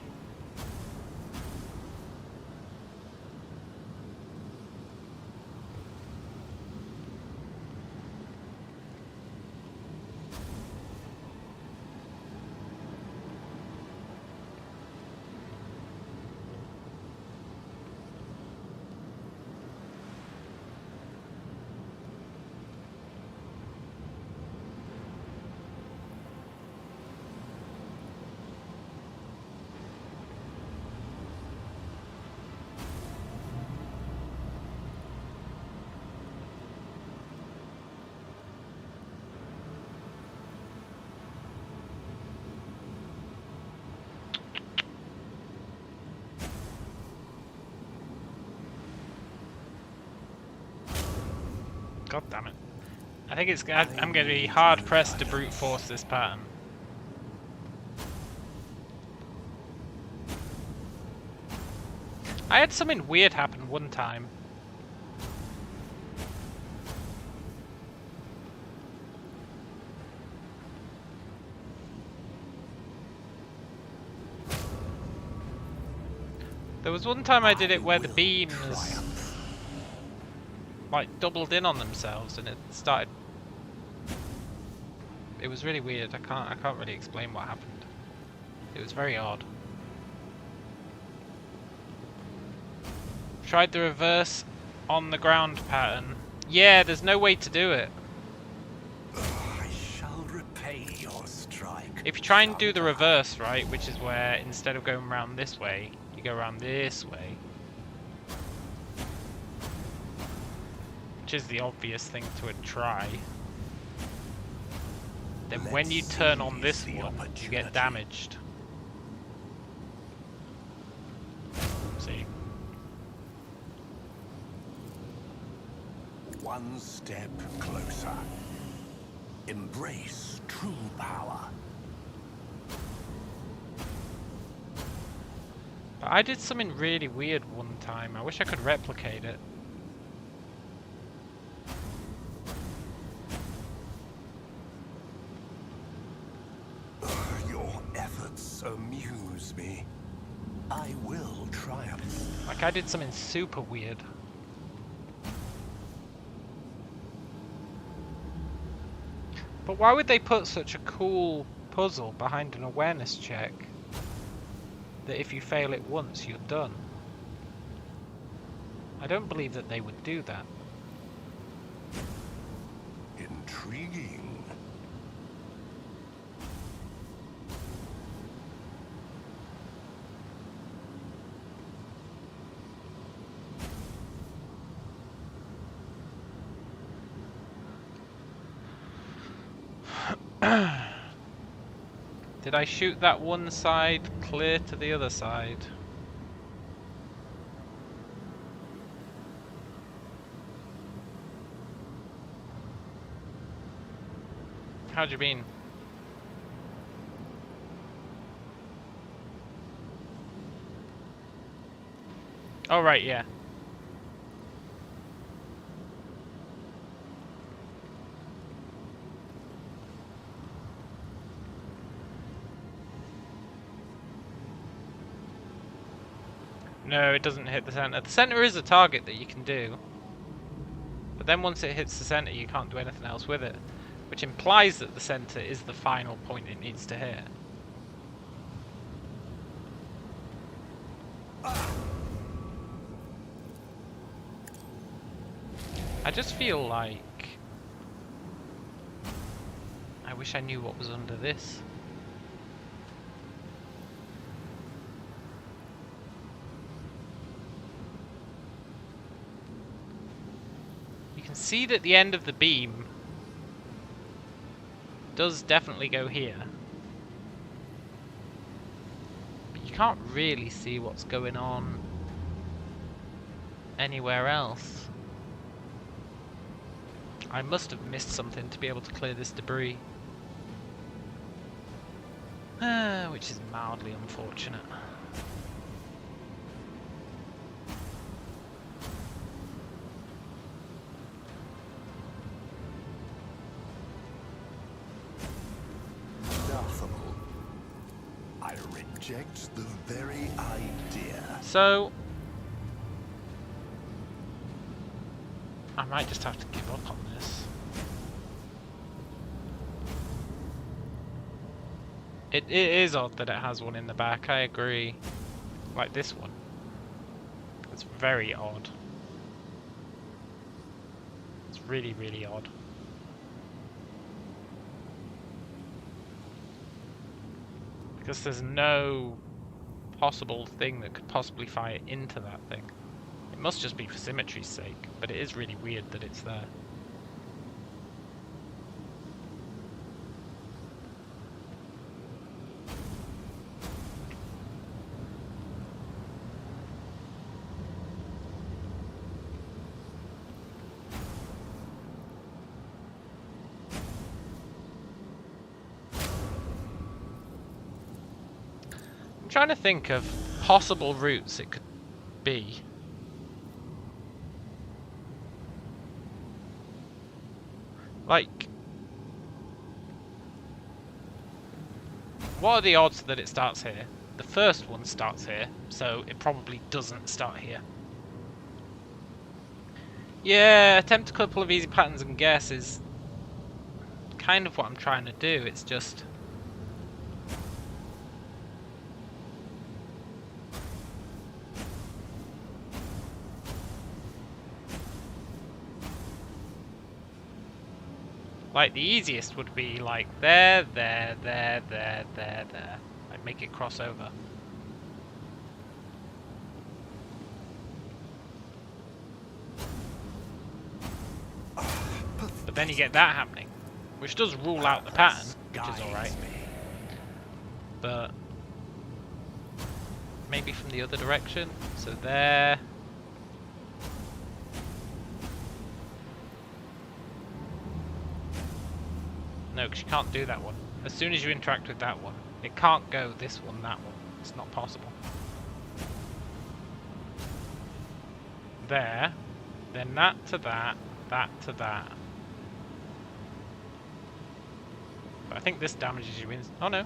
Speaker 1: God damn it. I think I'm going to be hard pressed to brute force this pattern. I had something weird happen one time. There was one time I did it where the beams like doubled in on themselves and it started. It was really weird. I can't really explain what happened. It was very odd. Tried the reverse on the ground pattern. Yeah, there's no way to do it.
Speaker 3: I shall repay your strike.
Speaker 1: If you try and do the reverse, right, which is where instead of going around this way, you go around this way. Which is the obvious thing to try. Then when you turn on this one, you get damaged. See?
Speaker 3: One step closer. Embrace true power.
Speaker 1: But I did something really weird one time. I wish I could replicate it.
Speaker 3: Your efforts amuse me. I will triumph.
Speaker 1: Like I did something super weird. But why would they put such a cool puzzle behind an awareness check that if you fail it once, you're done? I don't believe that they would do that.
Speaker 3: Intriguing.
Speaker 1: Did I shoot that one side clear to the other side? How do you mean? Oh right, yeah. No, it doesn't hit the center. The center is a target that you can do. But then once it hits the center, you can't do anything else with it. Which implies that the center is the final point it needs to hit. I just feel like... I wish I knew what was under this. See that the end of the beam does definitely go here, but you can't really see what's going on anywhere else. I must have missed something to be able to clear this debris, which is mildly unfortunate.
Speaker 3: The very idea.
Speaker 1: So I might just have to give up on this. It is odd that it has one in the back, I agree. Like this one. It's very odd. It's really, really odd. Because there's no possible thing that could possibly fire into that thing. It must just be for symmetry's sake, but it is really weird that it's there. I'm trying to think of possible routes it could be. Like, what are the odds that it starts here? The first one starts here, so it probably doesn't start here. Yeah, attempt a couple of easy patterns and guess is kind of what I'm trying to do. It's just Like, the easiest would be like there, there, there, there, there, there. Like, make it cross over. But then you get that happening, which does rule out the pattern, which is alright. But maybe from the other direction. So there. No, because you can't do that one. As soon as you interact with that one, it can't go this one, that one. It's not possible. There. Then that to that. That to that. But I think this damages you in... Oh no.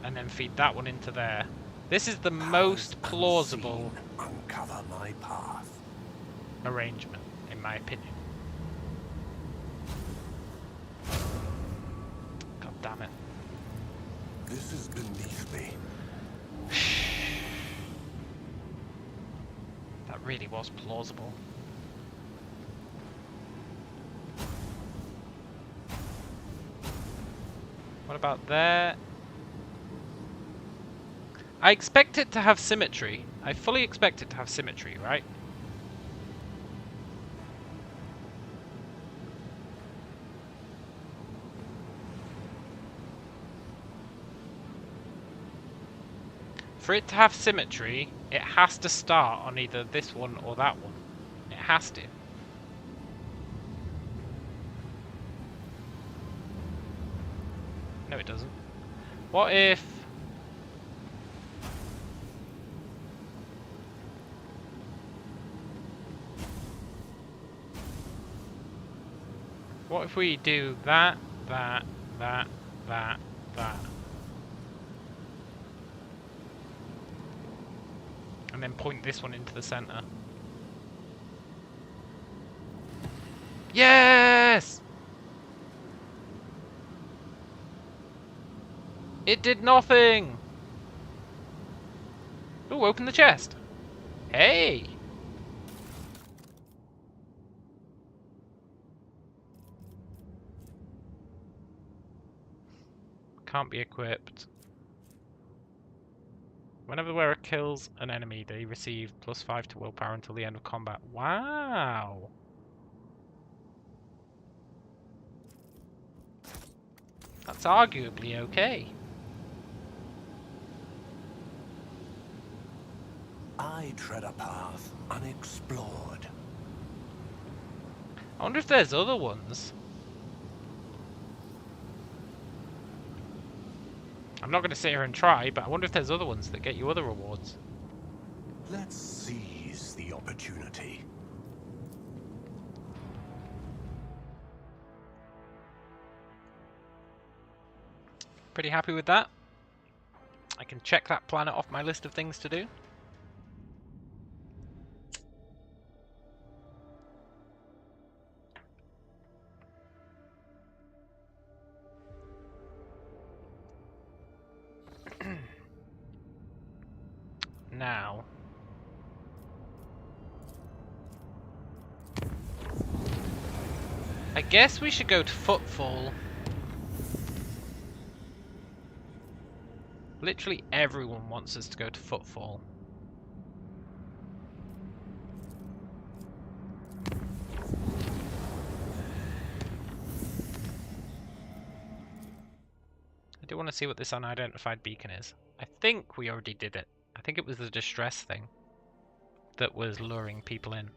Speaker 1: And then feed that one into there. This is the most plausible
Speaker 3: uncover my path.
Speaker 1: arrangement, in my opinion. God damn it.
Speaker 3: This is beneath me.
Speaker 1: That really was plausible. What about there? I expect it to have symmetry. I fully expect it to have symmetry, right? For it to have symmetry, it has to start on either this one or that one. It has to. No, it doesn't. What if... What if we do that, that, that, that, that? And then point this one into the center. Yes! It did nothing! Ooh, open the chest. Hey! Can't be equipped. Whenever the wearer kills an enemy, they receive +5 to willpower until the end of combat. Wow! That's arguably okay.
Speaker 3: I tread a path unexplored.
Speaker 1: I wonder if there's other ones. I'm not going to sit here and try, but I wonder if there's other ones that get you other rewards.
Speaker 3: Let's seize the opportunity.
Speaker 1: Pretty happy with that. I can check that planet off my list of things to do. Now, I guess we should go to Footfall. Literally everyone wants us to go to Footfall. I do want to see what this unidentified beacon is. I think we already did it. I think it was the distress thing that was luring people in.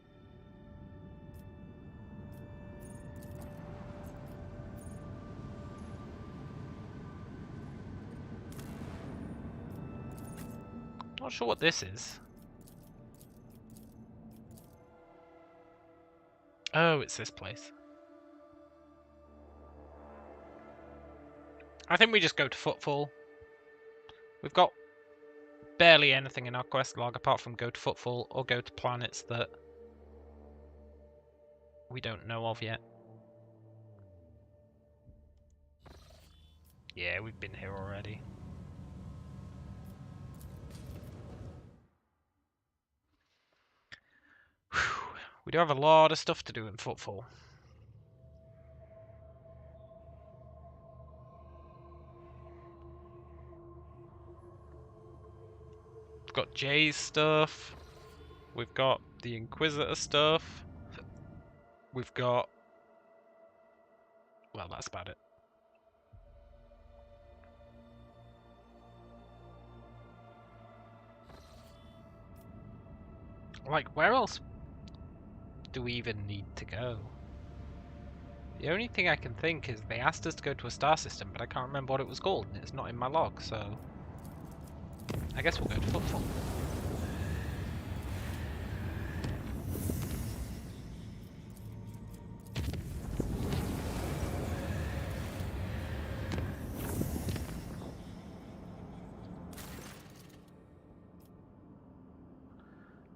Speaker 1: Not sure what this is. Oh, it's this place. I think we just go to Footfall. We've got barely anything in our quest log apart from go to Footfall or go to planets that we don't know of yet. Yeah, we've been here already. We do have a lot of stuff to do in Footfall. We've got Jay's stuff. We've got the Inquisitor stuff. We've got... well, that's about it. Like, where else do we even need to go? The only thing I can think is they asked us to go to a star system, but I can't remember what it was called, and it's not in my log, so... I guess we'll go to Footfall.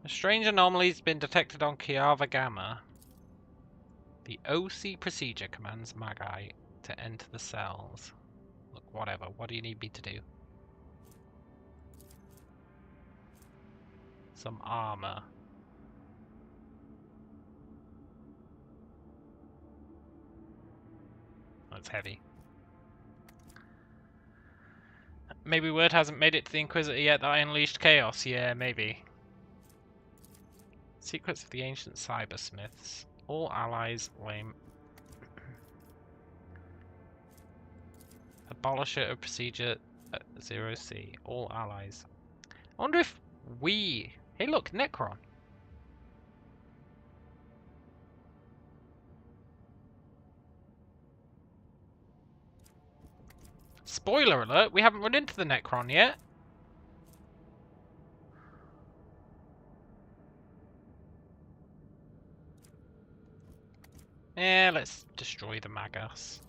Speaker 1: A strange anomaly has been detected on Kiava Gamma. The OC procedure commands Magi to enter the cells. Look, whatever. What do you need me to do? Some armor. That's heavy. Maybe word hasn't made it to the Inquisitor yet that I unleashed chaos. Yeah, maybe. Secrets of the ancient cybersmiths. All allies lame. Abolisher of procedure at 0C. All allies. I wonder if we... Hey look, Necron. Spoiler alert, we haven't run into the Necron yet. Yeah, let's destroy the Magus.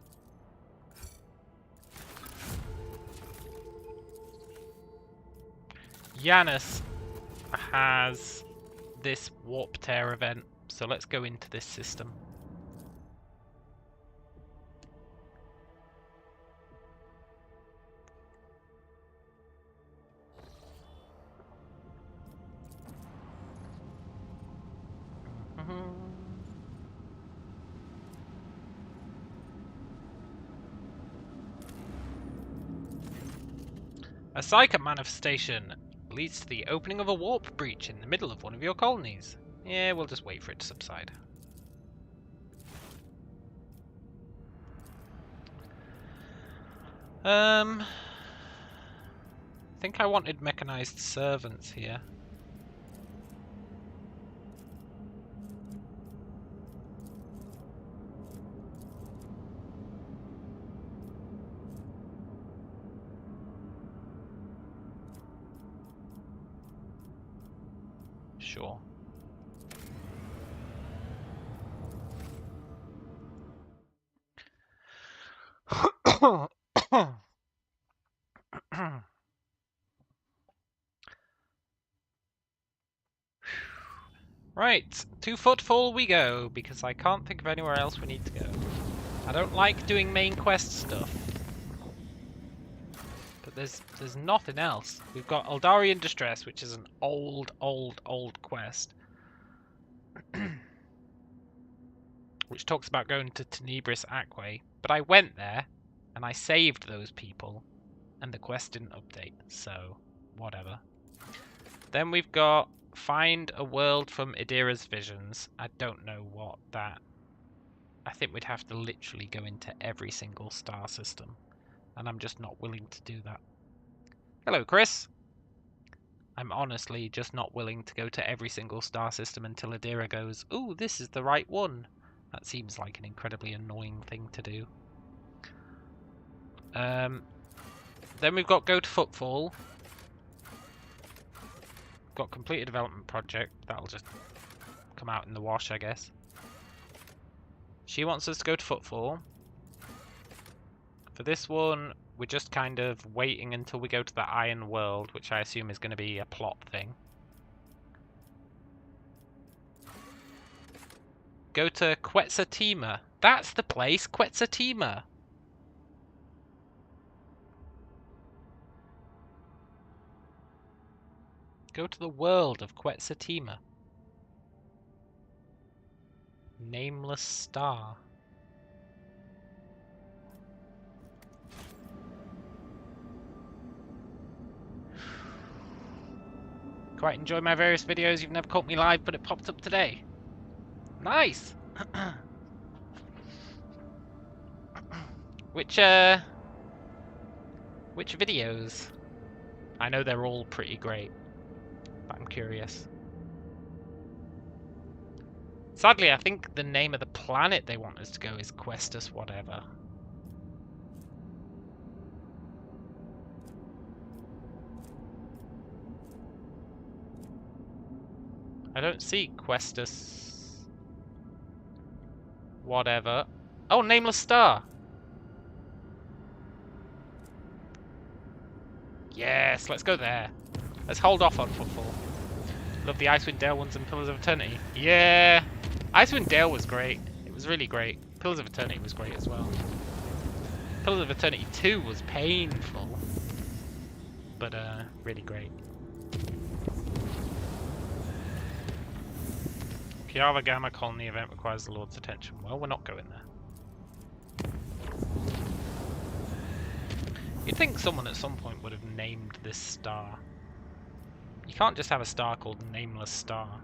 Speaker 1: Janus has this warp tear event, so let's go into this system. A Psyker manifestation leads to the opening of a warp breach in the middle of one of your colonies. Yeah, we'll just wait for it to subside. I think I wanted mechanized servants here. Sure. Right, to Footfall we go, because I can't think of anywhere else we need to go. I don't like doing main quest stuff. But there's nothing else. We've got Eldarian Distress, which is an old quest. Which talks about going to Tenebris Aquae. But I went there, and I saved those people, and the quest didn't update, so whatever. Then we've got Find a World from Idira's Visions. I don't know what that... I think we'd have to literally go into every single star system, and I'm just not willing to do that. Hello, Chris. I'm honestly just not willing to go to every single star system until Idira goes, ooh, this is the right one. That seems like an incredibly annoying thing to do. Then we've got Go to Footfall. Got complete a development project. That'll just come out in the wash, I guess. She wants us to go to Footfall. For this one, we're just kind of waiting until we go to the Iron World, which I assume is going to be a plot thing. Go to Quetzaltima. That's the place, Quetzaltima. Go to the world of Quetzaltima. Nameless star. Quite enjoy my various videos. You've never caught me live, but it popped up today. Nice! Which videos? I know they're all pretty great, but I'm curious. Sadly, I think the name of the planet they want us to go is Questus whatever. I don't see Questus whatever. Oh, Nameless Star! Yes, let's go there. Let's hold off on football. Love the Icewind Dale ones and Pillars of Eternity. Yeah! Icewind Dale was great. It was really great. Pillars of Eternity was great as well. Pillars of Eternity 2 was painful. But, really great. Kiava Gamma Colony event requires the Lord's attention. Well, we're not going there. You'd think someone at some point would have named this star. You can't just have a star called Nameless Star.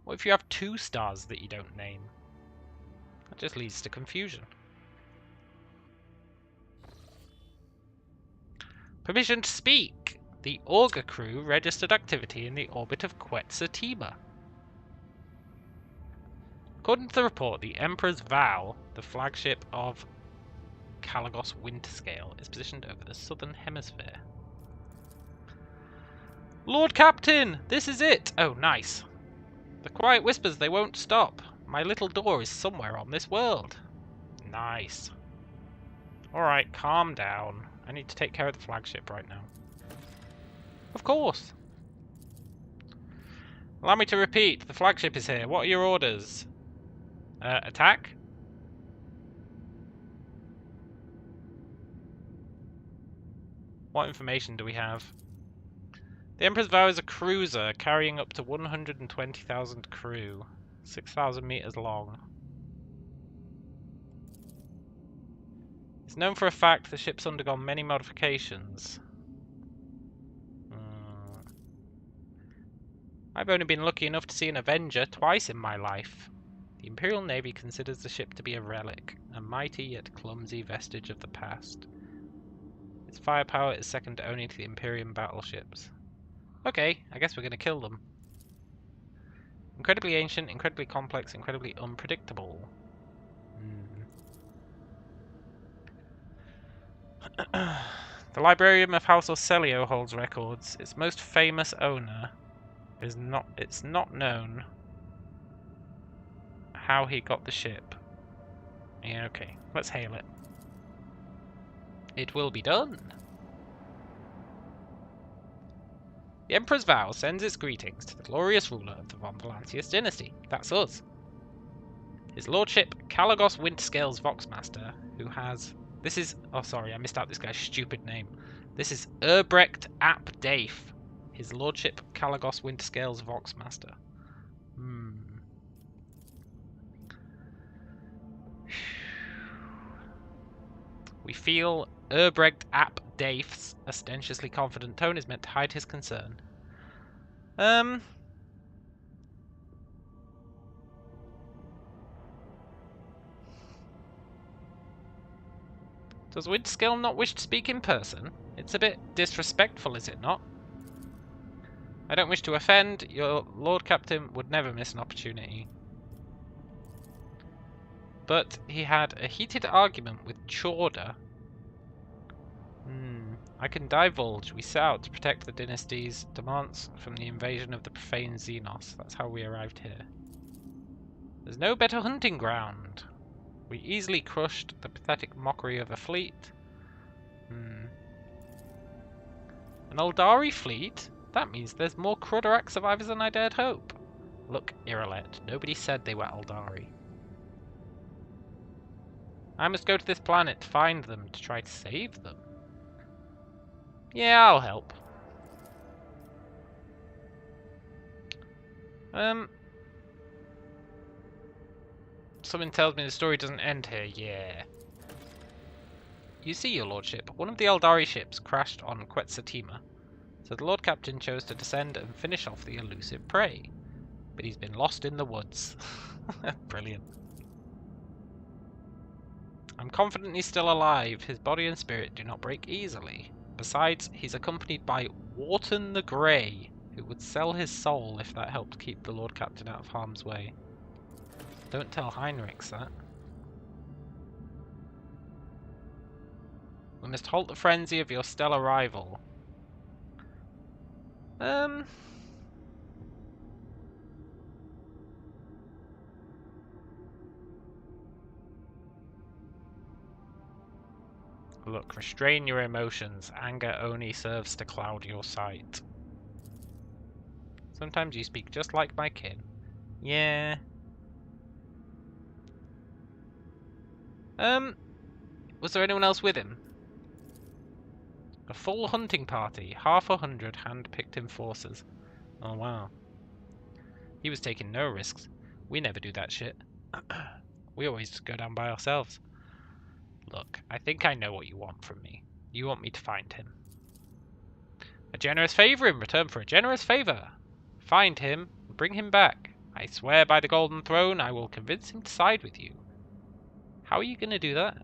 Speaker 1: What if you have two stars that you don't name? That just leads to confusion. Permission to speak! The Augur crew registered activity in the orbit of Quetzalcoatl. According to the report, the Emperor's Vow, the flagship of Kalagos Winterscale, is positioned over the southern hemisphere. Lord Captain! This is it! Oh, nice. The quiet whispers, they won't stop. My little door is somewhere on this world. Nice. Alright, calm down. I need to take care of the flagship right now. Of course. Allow me to repeat, the flagship is here. What are your orders? Attack? What information do we have? The Emperor's Vow is a cruiser carrying up to 120,000 crew, 6,000 meters long. It's known for a fact the ship's undergone many modifications. I've only been lucky enough to see an Avenger twice in my life. The Imperial Navy considers the ship to be a relic, a mighty yet clumsy vestige of the past. Its firepower is second only to the Imperium battleships. Okay, I guess we're going to kill them. Incredibly ancient, incredibly complex, incredibly unpredictable. The Librarium of House Orselio holds records. Its most famous owner is not known how he got the ship. Yeah, okay, let's hail it. It will be done. The Emperor's Vow sends its greetings to the glorious ruler of the Von Valantius dynasty. That's us. His Lordship Kalagos Winterscale's Voxmaster, who has... This is... Oh, sorry, I missed out this guy's stupid name. This is Urbrecht ap Daif. His Lordship Kalagos Winterscale's Voxmaster. We feel Urbrecht ap Daif's ostentiously confident tone is meant to hide his concern. Does Winterscale not wish to speak in person? It's a bit disrespectful, is it not? I don't wish to offend. Your Lord Captain would never miss an opportunity. But he had a heated argument with Chorda. I can divulge. We set out to protect the dynasty's demands from the invasion of the profane Xenos. That's how we arrived here. There's no better hunting ground. We easily crushed the pathetic mockery of a fleet. An Eldari fleet? That means there's more Crudorak survivors than I dared hope. Look, Irolet, nobody said they were Eldari. I must go to this planet to find them, to try to save them. Yeah, I'll help. Something tells me the story doesn't end here. Yeah. You see, your lordship, one of the Eldari ships crashed on Quetzaltima, so the Lord Captain chose to descend and finish off the elusive prey. But he's been lost in the woods. Brilliant. I'm confident he's still alive. His body and spirit do not break easily. Besides, he's accompanied by Wharton the Grey, who would sell his soul if that helped keep the Lord Captain out of harm's way. Don't tell Heinrichs that. We must halt the frenzy of your stellar rival. Look, restrain your emotions. Anger only serves to cloud your sight. Sometimes you speak just like my kin. Yeah. Was there anyone else with him? A full hunting party, 100 hand-picked enforcers. Oh wow. He was taking no risks. We never do that shit. We always just go down by ourselves. Look, I think I know what you want from me. You want me to find him. A generous favor in return for a generous favor. Find him, and bring him back. I swear by the Golden Throne I will convince him to side with you. How are you going to do that?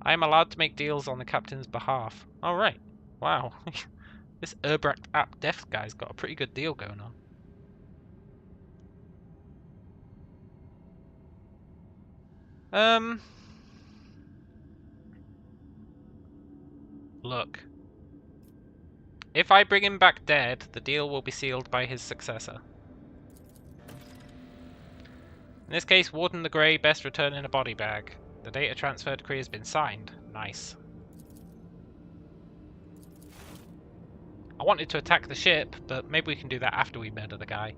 Speaker 1: I am allowed to make deals on the captain's behalf. Alright. Wow. This Urbrecht app death guy's got a pretty good deal going on. Look. If I bring him back dead, the deal will be sealed by his successor. In this case, Warden the Grey best return in a body bag. The data transfer decree has been signed. Nice. I wanted to attack the ship, but maybe we can do that after we murder the guy.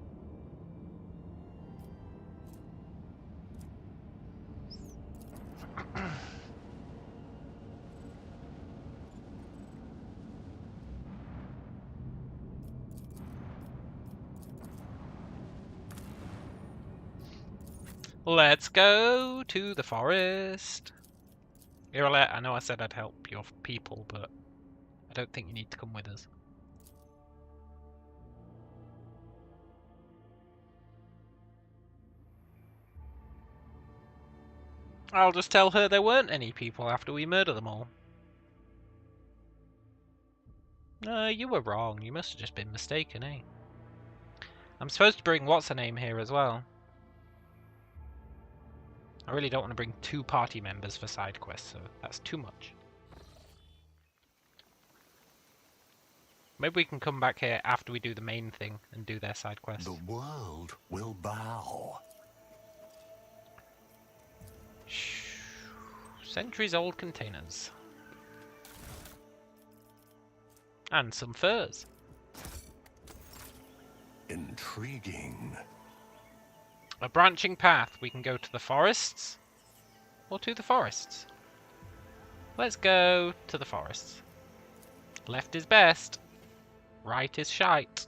Speaker 1: Let's go to the forest. Irolet, I know I said I'd help your people, but I don't think you need to come with us. I'll just tell her there weren't any people after we murder them all. You were wrong. You must have just been mistaken, eh? I'm supposed to bring what's-her-name here as well. I really don't want to bring 2 party members for side quests, so that's too much. Maybe we can come back here after we do the main thing and do their side quests.
Speaker 3: The world will bow.
Speaker 1: Centuries-old containers. And some furs.
Speaker 3: Intriguing.
Speaker 1: A branching path. We can go to the forests. Or to the forests. Let's go to the forests. Left is best. Right is shite.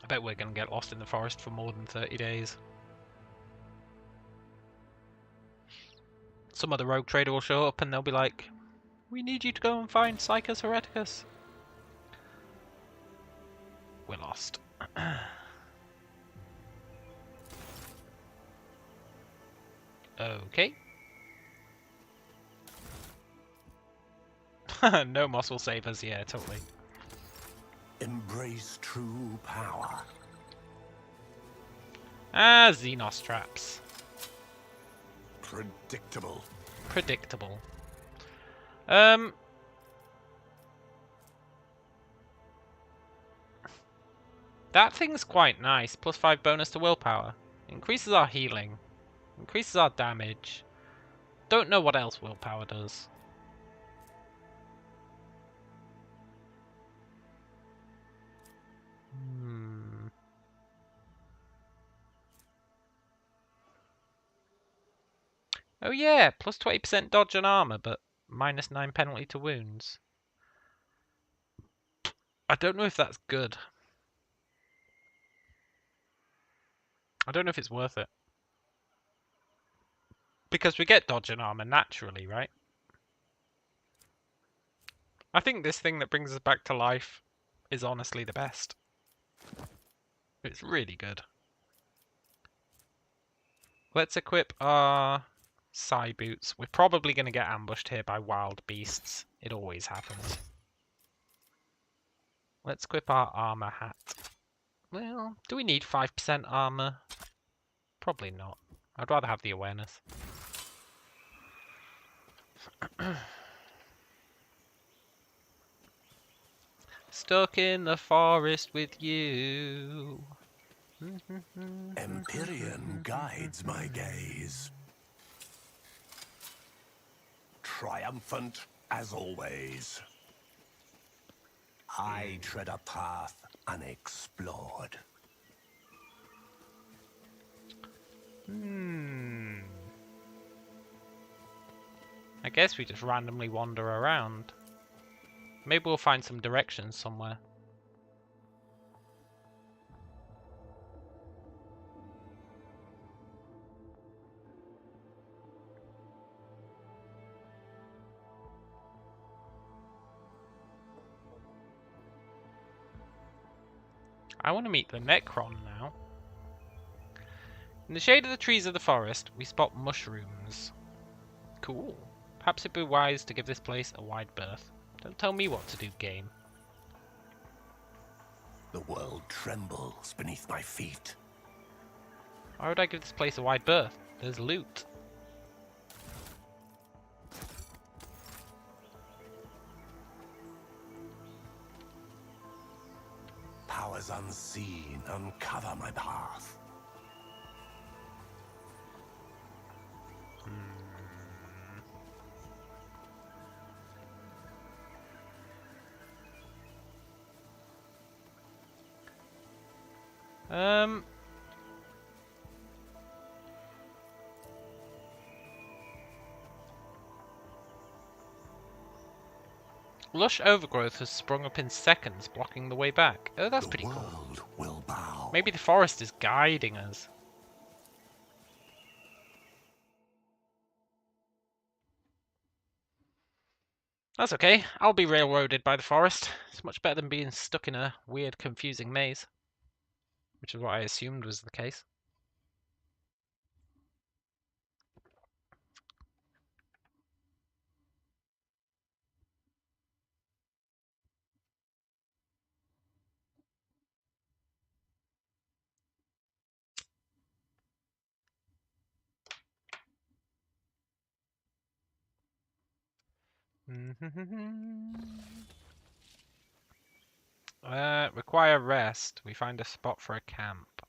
Speaker 1: I bet we're going to get lost in the forest for more than 30 days. Some other rogue trader will show up and they'll be like, we need you to go and find Psyker's Hereticus. We're lost. Okay. No moss will save us, yeah, totally.
Speaker 3: Embrace true power.
Speaker 1: Ah, Xenos traps.
Speaker 3: Predictable.
Speaker 1: Predictable. That thing's quite nice. +5 bonus to willpower. Increases our healing. Increases our damage. Don't know what else willpower does. Oh yeah, +20% dodge and armor, but -9 penalty to wounds. I don't know if that's good. I don't know if it's worth it. Because we get dodge and armor naturally, right? I think this thing that brings us back to life is honestly the best. It's really good. Let's equip our Psy boots. We're probably going to get ambushed here by wild beasts. It always happens. Let's equip our armor hat. Well, do we need 5% armor? Probably not. I'd rather have the awareness. Stuck in the forest with you.
Speaker 3: Empyrean guides my gaze. Triumphant as always. I tread a path unexplored.
Speaker 1: I guess we just randomly wander around. Maybe we'll find some directions somewhere. I want to meet the Necron now. In the shade of the trees of the forest, we spot mushrooms. Cool. Perhaps it'd be wise to give this place a wide berth. Don't tell me what to do, game.
Speaker 3: The world trembles beneath my feet.
Speaker 1: Why would I give this place a wide berth? There's loot.
Speaker 3: Powers unseen uncover my path.
Speaker 1: Lush overgrowth has sprung up in seconds, blocking the way back. Oh, that's pretty cool.
Speaker 3: The world will bow.
Speaker 1: Maybe the forest is guiding us. That's okay. I'll be railroaded by the forest. It's much better than being stuck in a weird, confusing maze. Which is what I assumed was the case. Require rest. We find a spot for a camp.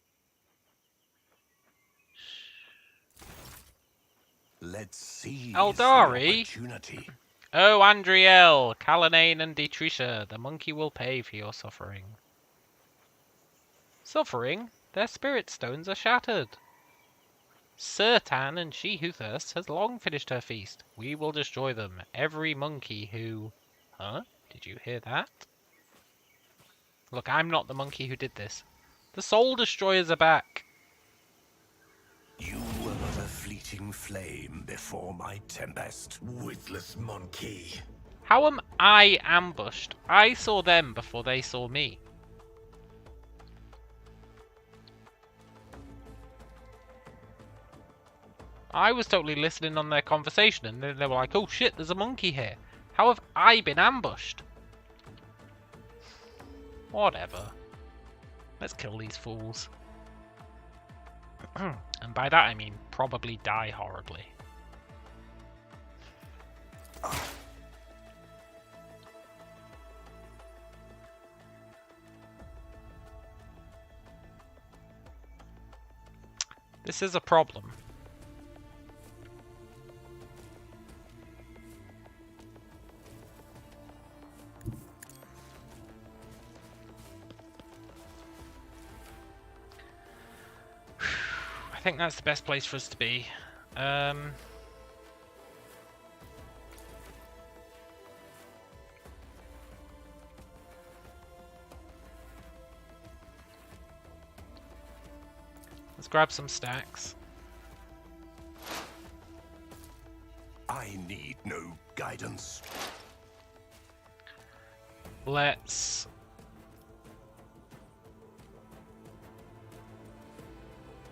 Speaker 3: Let's see.
Speaker 1: Eldari?
Speaker 3: Opportunity.
Speaker 1: Oh, Andriel, Kalanane and Detrisha, the monkey will pay for your suffering. Suffering? Their spirit stones are shattered. Sertan and she who thirsts has long finished her feast. We will destroy them. Every monkey who... Huh? Did you hear that? Look, I'm not the monkey who did this. The Soul Destroyers are back.
Speaker 3: You were but a fleeting flame before my tempest.
Speaker 4: Witless monkey.
Speaker 1: How am I ambushed? I saw them before they saw me. I was totally listening on their conversation and then they were like, oh shit, there's a monkey here. How have I been ambushed? Whatever. Let's kill these fools. And by that I mean probably die horribly. This is a problem. I think that's the best place for us to be. Let's grab some stacks.
Speaker 3: I need no guidance.
Speaker 1: Let's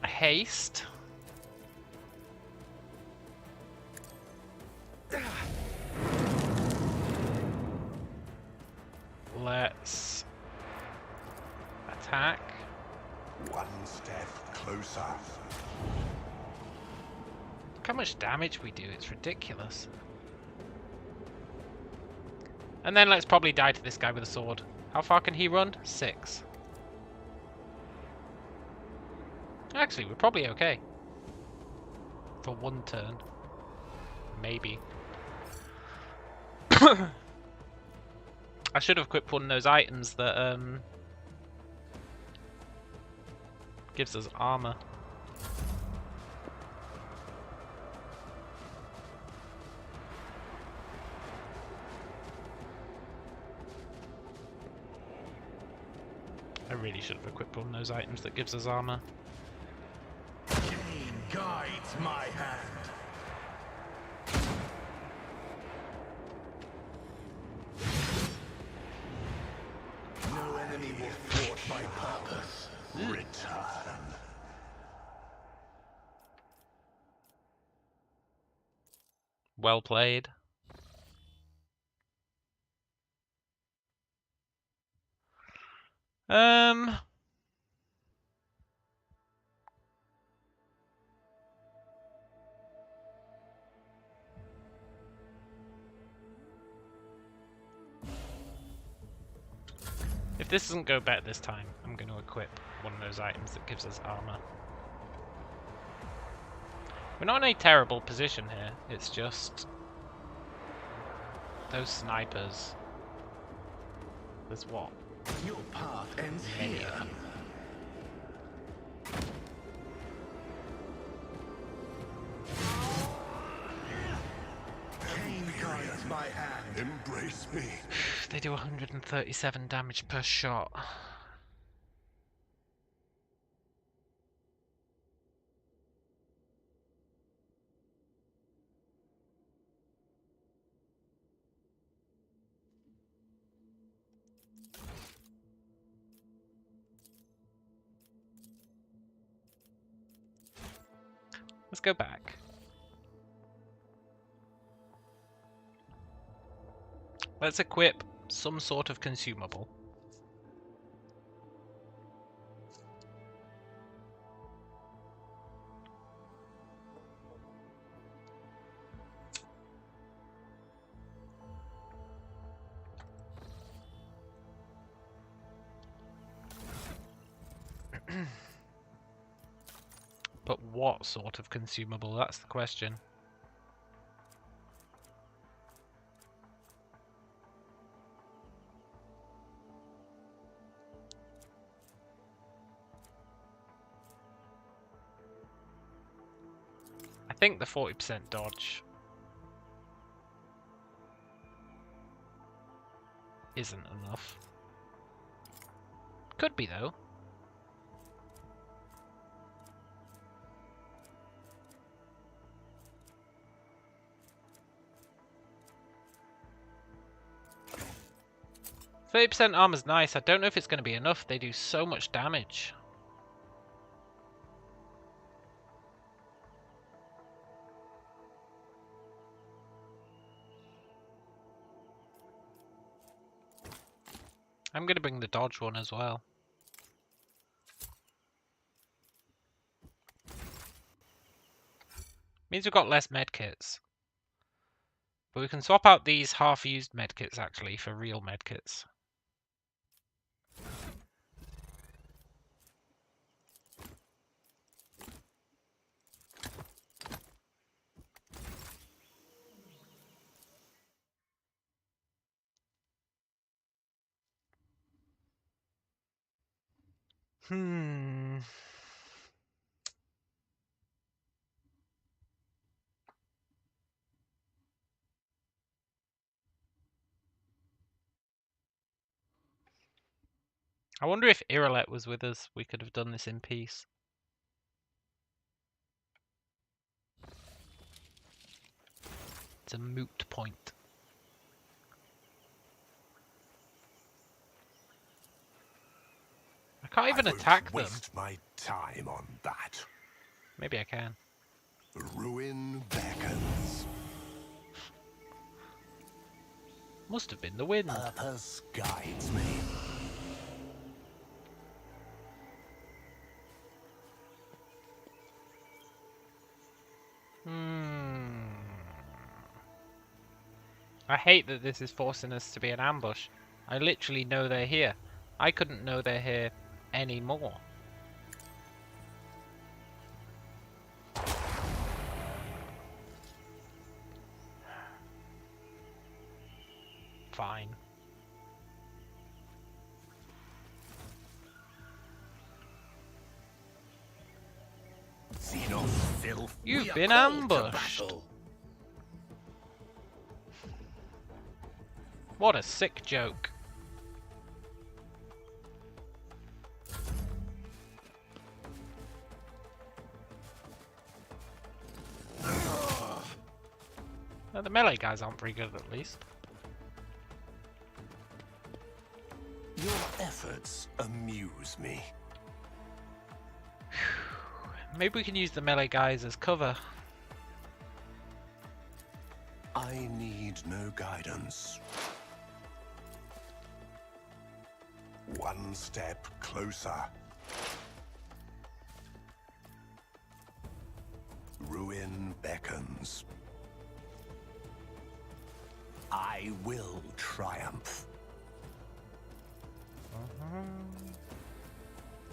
Speaker 1: haste. Let's attack.
Speaker 3: One step closer.
Speaker 1: Look how much damage we do, it's ridiculous. And then let's probably die to this guy with a sword. How far can he run? 6. Actually, we're probably okay. For one turn. Maybe. I should have equipped one of those items that gives us armor. I really should have equipped one of those items that gives us armor.
Speaker 3: Pain guides my hand. No enemy will thwart my purpose. Return.
Speaker 1: Well played. If this doesn't go better this time, I'm going to equip one of those items that gives us armor. We're not in a terrible position here, it's just those snipers. There's what?
Speaker 3: Your path ends
Speaker 1: Many
Speaker 3: here.
Speaker 1: of them.
Speaker 3: Pain guides my hand. Embrace me.
Speaker 1: They do 137 damage per shot. Let's go back. Let's equip some sort of consumable. But what sort of consumable? That's the question. I think the 40% dodge isn't enough. Could be though. %30 armor's nice. I don't know if it's going to be enough. They do so much damage. I'm going to bring the dodge one as well. Means we've got less medkits. But we can swap out these half-used medkits actually for real medkits. I wonder if Iralet was with us, we could have done this in peace. It's a moot point. I can't even attack them.
Speaker 3: Waste my time on that.
Speaker 1: Maybe I can.
Speaker 3: Ruin beckons.
Speaker 1: Must have been the wind.
Speaker 3: Purpose guides me.
Speaker 1: I hate that this is forcing us to be an ambush. I literally know they're here. I couldn't know they're here anymore. Fine.
Speaker 3: Xenos filth.
Speaker 1: You've been ambushed. What a sick joke. Well, the melee guys aren't very good, at least.
Speaker 3: Your efforts amuse me.
Speaker 1: Maybe we can use the melee guys as cover.
Speaker 3: I need no guidance. One step closer. Ruin beckons. I will triumph.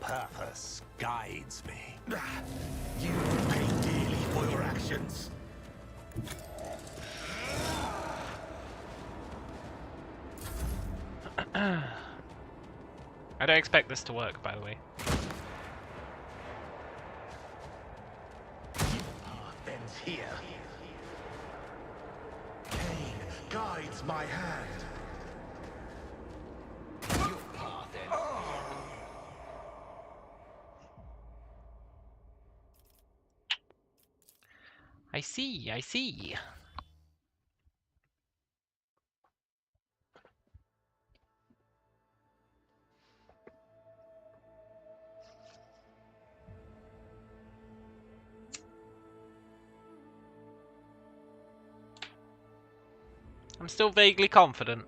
Speaker 3: Purpose guides me.
Speaker 4: You pay dearly for your actions.
Speaker 1: I don't expect this to work, by the way.
Speaker 4: Path ends here. Cain guides my hand. Your path ends here.
Speaker 1: I see, I see. I'm still vaguely confident.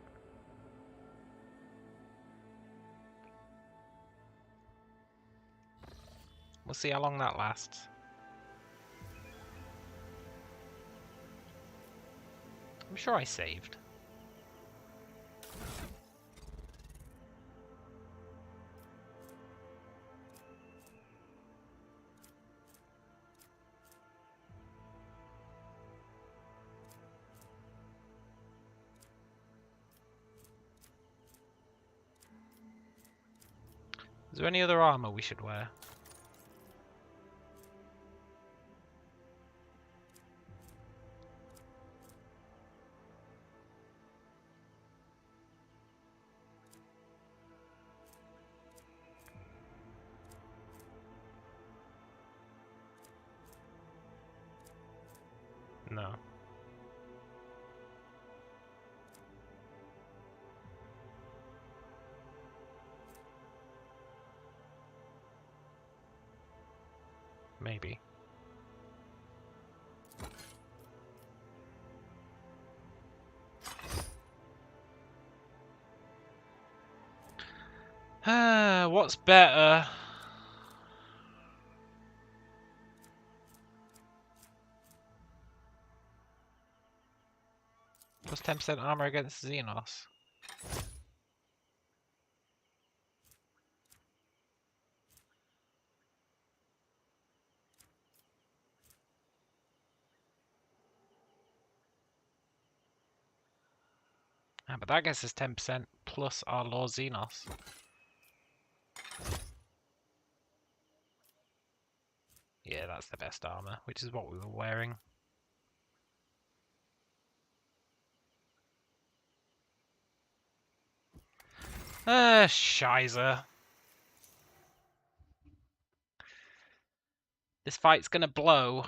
Speaker 1: We'll see how long that lasts. I'm sure I saved. Is there any other armor we should wear? No. Maybe. What's better? Plus 10% armor against Xenos. Ah, but that gets us 10% plus our Lord Xenos. Yeah, that's the best armor, which is what we were wearing. Shizer. This fight's gonna blow.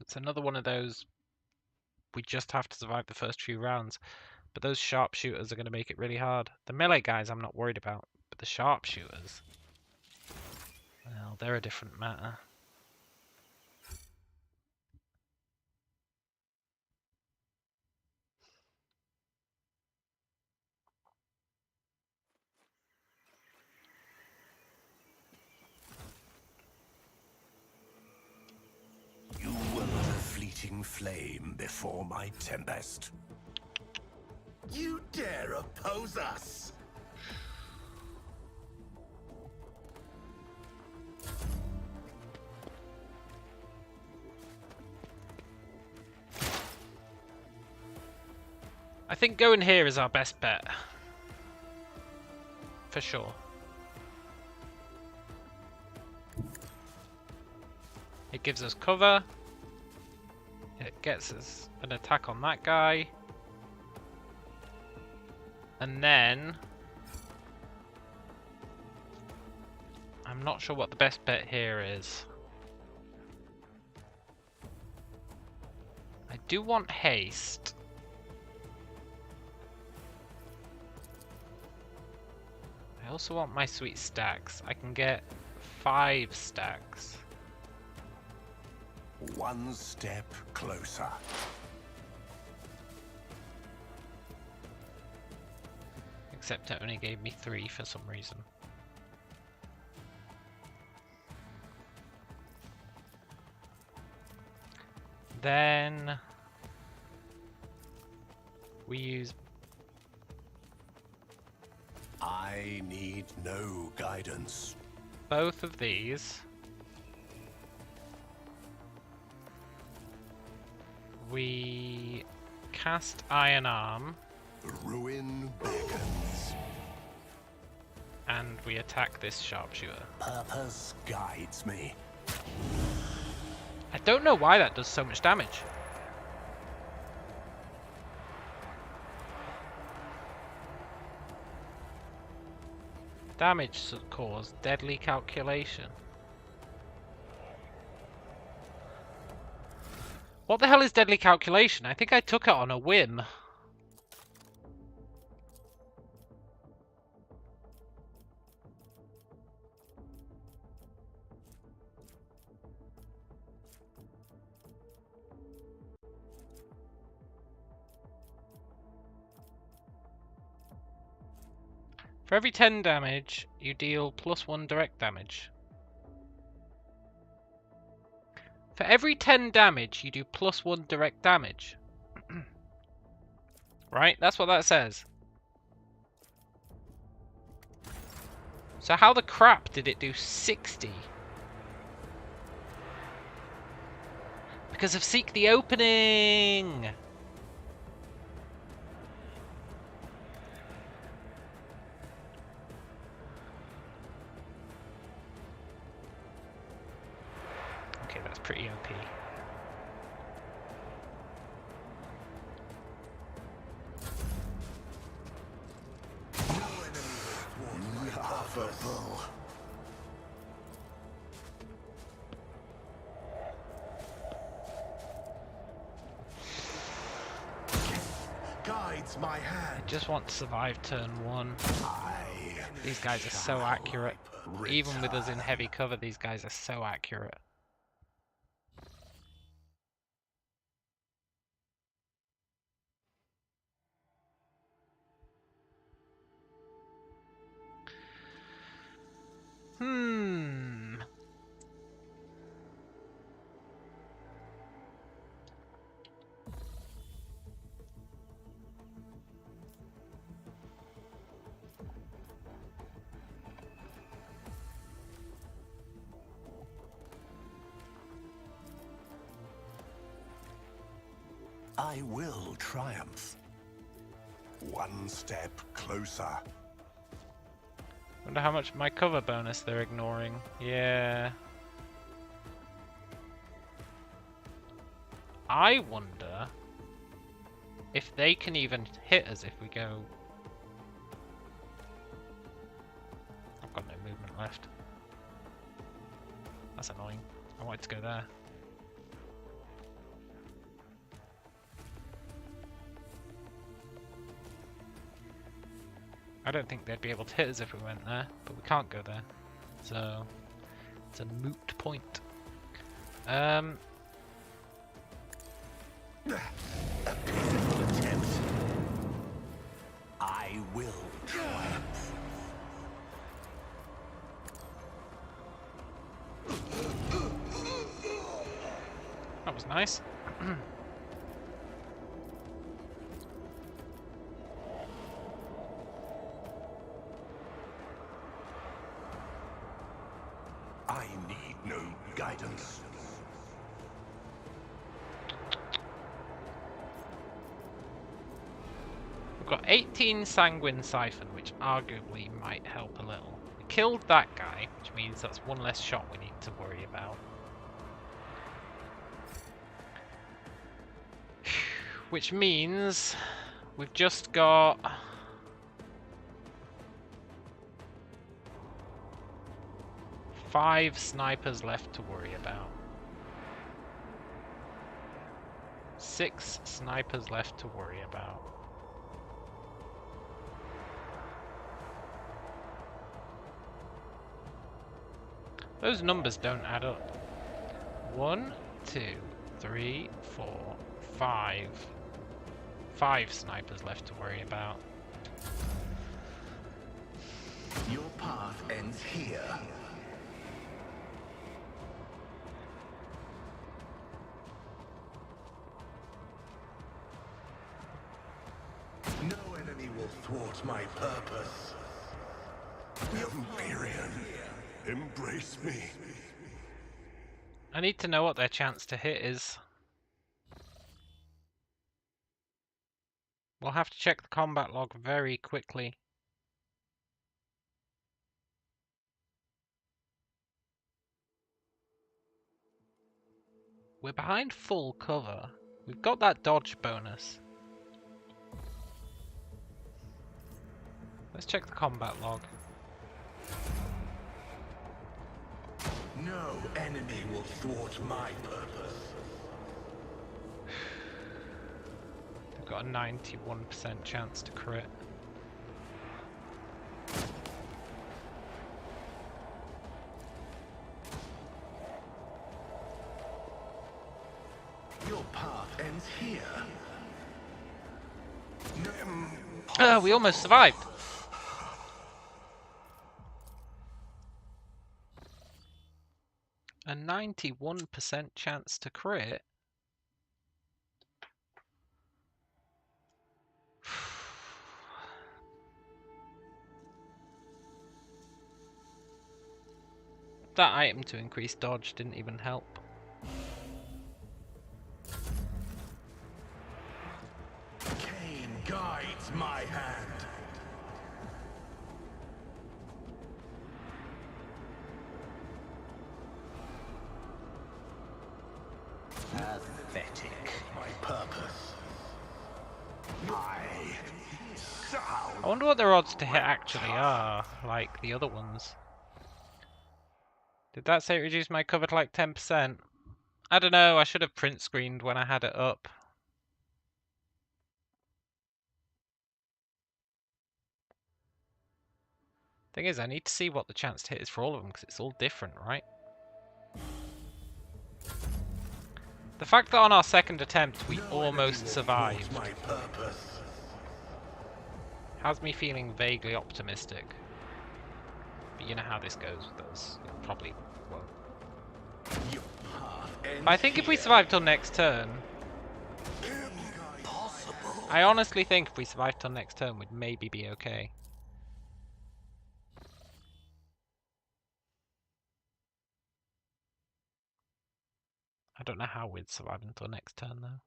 Speaker 1: It's another one of those, we just have to survive the first few rounds. But those sharpshooters are going to make it really hard. The melee guys I'm not worried about, but the sharpshooters, well, they're a different matter.
Speaker 3: You were but a fleeting flame before my tempest. You dare oppose us?
Speaker 1: I think going here is our best bet. For sure. It gives us cover. It gets us an attack on that guy. And then I'm not sure what the best bet here is. I do want haste. I also want my sweet stacks. I can get 5 stacks.
Speaker 3: One step closer.
Speaker 1: Except it only gave me 3 for some reason. Then we use...
Speaker 3: I need no guidance.
Speaker 1: both of these. We cast Iron Arm.
Speaker 3: The ruin beckons.
Speaker 1: And we attack this sharpshooter.
Speaker 3: Purpose guides me.
Speaker 1: I don't know why that does so much damage. Damage caused, deadly calculation. What the hell is deadly calculation? I think I took it on a whim. For every 10 damage, you deal +1 direct damage. For every 10 damage, you do +1 direct damage. Right? That's what that says. So how the crap did it do 60? Because of Seek the Opening! Okay, that's pretty OP.
Speaker 3: Laughable. Guides my hand.
Speaker 1: I just want to survive turn 1. These guys are so
Speaker 3: shall
Speaker 1: accurate. Even with us in
Speaker 3: return.
Speaker 1: heavy cover, these guys are so accurate.
Speaker 3: I will triumph. One step closer.
Speaker 1: Wonder how much my cover bonus they're ignoring. Yeah. I wonder if they can even hit us if we go... I've got no movement left. That's annoying. I wanted to go there. I don't think they'd be able to hit us if we went there, but we can't go there. So it's a moot point.
Speaker 3: A pitiful attempt. I will triumph.
Speaker 1: That was nice.
Speaker 3: I need no guidance.
Speaker 1: We've got 18 Sanguine Siphon, which arguably might help a little. We killed that guy, which means that's one less shot we need to worry about. Which means we've just got 5 snipers left to worry about. 6 snipers left to worry about. Those numbers don't add up. 1, 2, 3, 4, 5. 5 snipers left to worry about.
Speaker 3: Your path ends here. No enemy will thwart my purpose. Empyrean, embrace me.
Speaker 1: I need to know what their chance to hit is. We'll have to check the combat log very quickly. We're behind full cover. We've got that dodge bonus. Let's check the combat log.
Speaker 3: No enemy will thwart my purpose.
Speaker 1: They've got a 91% chance to crit.
Speaker 3: Your path ends here.
Speaker 1: We almost survived. A 91% chance to crit. That item to increase dodge didn't even help.
Speaker 3: Cain guides my hand. Pathetic, my purpose.
Speaker 1: I wonder what their odds to hit actually are, like the other ones. Did that say it reduced my cover to like 10%? I don't know, I should have print screened when I had it up. Thing is, I need to see what the chance to hit is for all of them, because it's all different, right? The fact that on our second attempt we almost survived has me feeling vaguely optimistic. But you know how this goes with us. It probably won't. But I think if we survive till next turn... I honestly think if we survive till next turn we'd maybe be okay. I don't know how we'd survive until next turn though.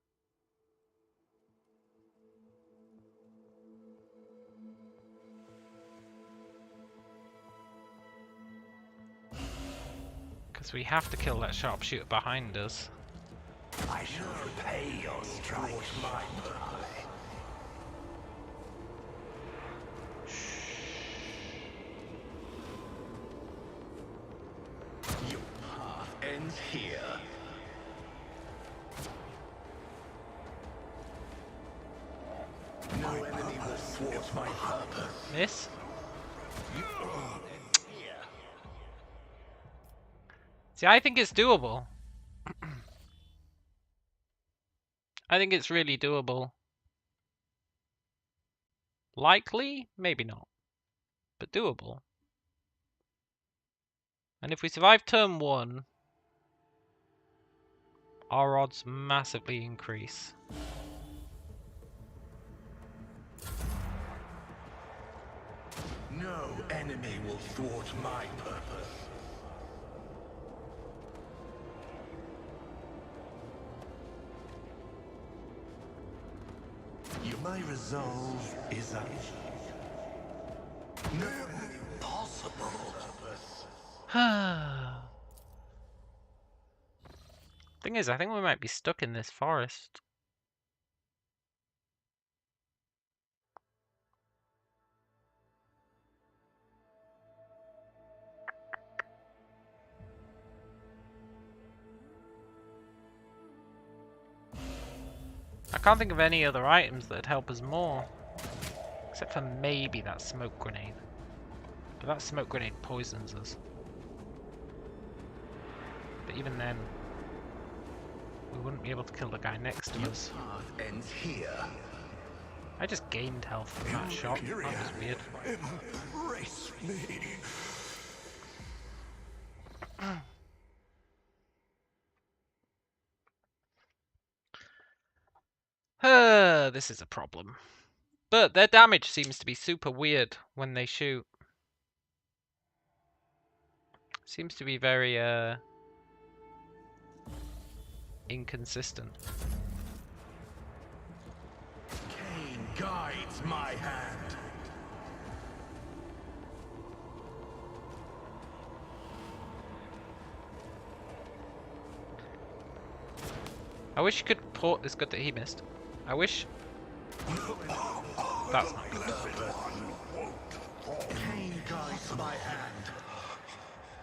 Speaker 1: Because we have to kill that sharpshooter behind us.
Speaker 3: I shall repay your strike. My purpose. Your path ends here. No enemy will thwart thwart my purpose.
Speaker 1: Miss. See, I think it's doable. I think it's really doable. Likely? Maybe not. But doable. And if we survive turn 1, our odds massively increase.
Speaker 3: No enemy will thwart my purpose. My resolve is impossible.
Speaker 1: Thing is, I think we might be stuck in this forest. I can't think of any other items that'd help us more. Except for maybe that smoke grenade. But that smoke grenade poisons us. But even then, we wouldn't be able to kill the guy next to us.
Speaker 3: Path ends here.
Speaker 1: I just gained health from that shot. That was weird.
Speaker 3: Embrace me.
Speaker 1: This is a problem. But their damage seems to be super weird when they shoot. Seems to be very inconsistent.
Speaker 3: Cain guides my hand.
Speaker 1: I wish you could port. It's good that he missed. I wish. That's not good.
Speaker 3: Cain guides my hand.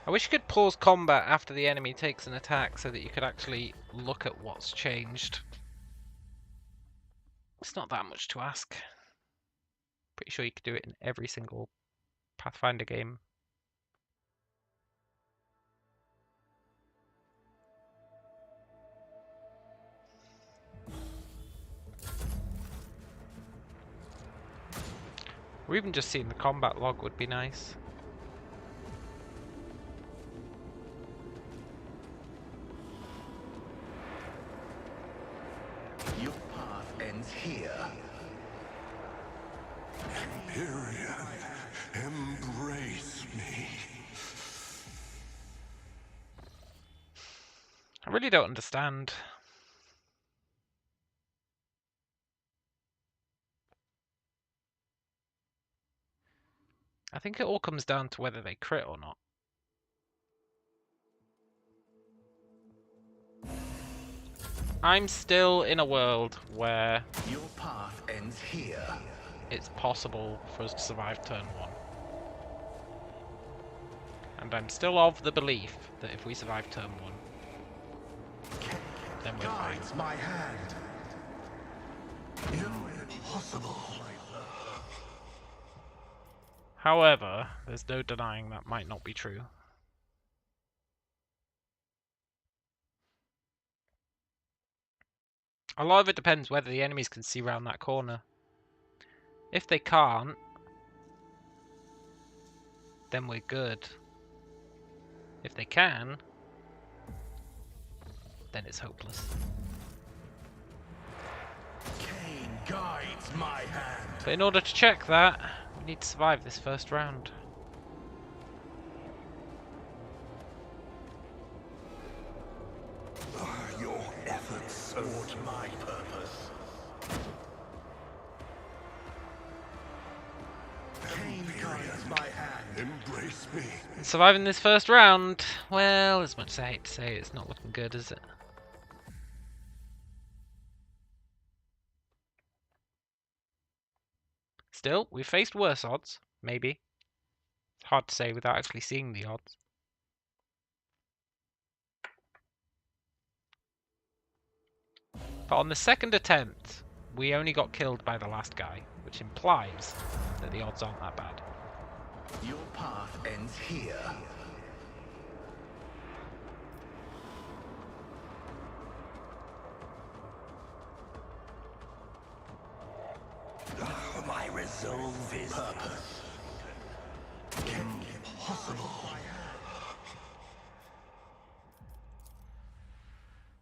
Speaker 1: I wish you could pause combat after the enemy takes an attack so that you could actually look at what's changed. It's not that much to ask. Pretty sure you could do it in every single Pathfinder game. Or even just seeing the combat log would be nice.
Speaker 3: Your path ends here. Empyrean, embrace me.
Speaker 1: I really don't understand. I think it all comes down to whether they crit or not. I'm still in a world where
Speaker 3: Your path ends here.
Speaker 1: it's possible for us to survive turn 1. And I'm still of the belief that if we survive turn 1, then we're fine.
Speaker 3: Guides my hand. Impossible.
Speaker 1: However, there's no denying that might not be true. A lot of it depends whether the enemies can see around that corner. If they can't, then we're good. If they can, then it's hopeless.
Speaker 3: Cain guides my hand.
Speaker 1: But in order to check that, we need to survive this first round.
Speaker 3: Your efforts thwart my purpose. Cain guides my hand. Embrace me.
Speaker 1: Surviving this first round, well, as much as I hate to say, it's not looking good, is it? Still, we've faced worse odds, maybe. It's hard to say without actually seeing the odds. But on the second attempt, we only got killed by the last guy. which implies that the odds aren't that bad.
Speaker 3: Your path ends here. My resolve is purpose. Impossible.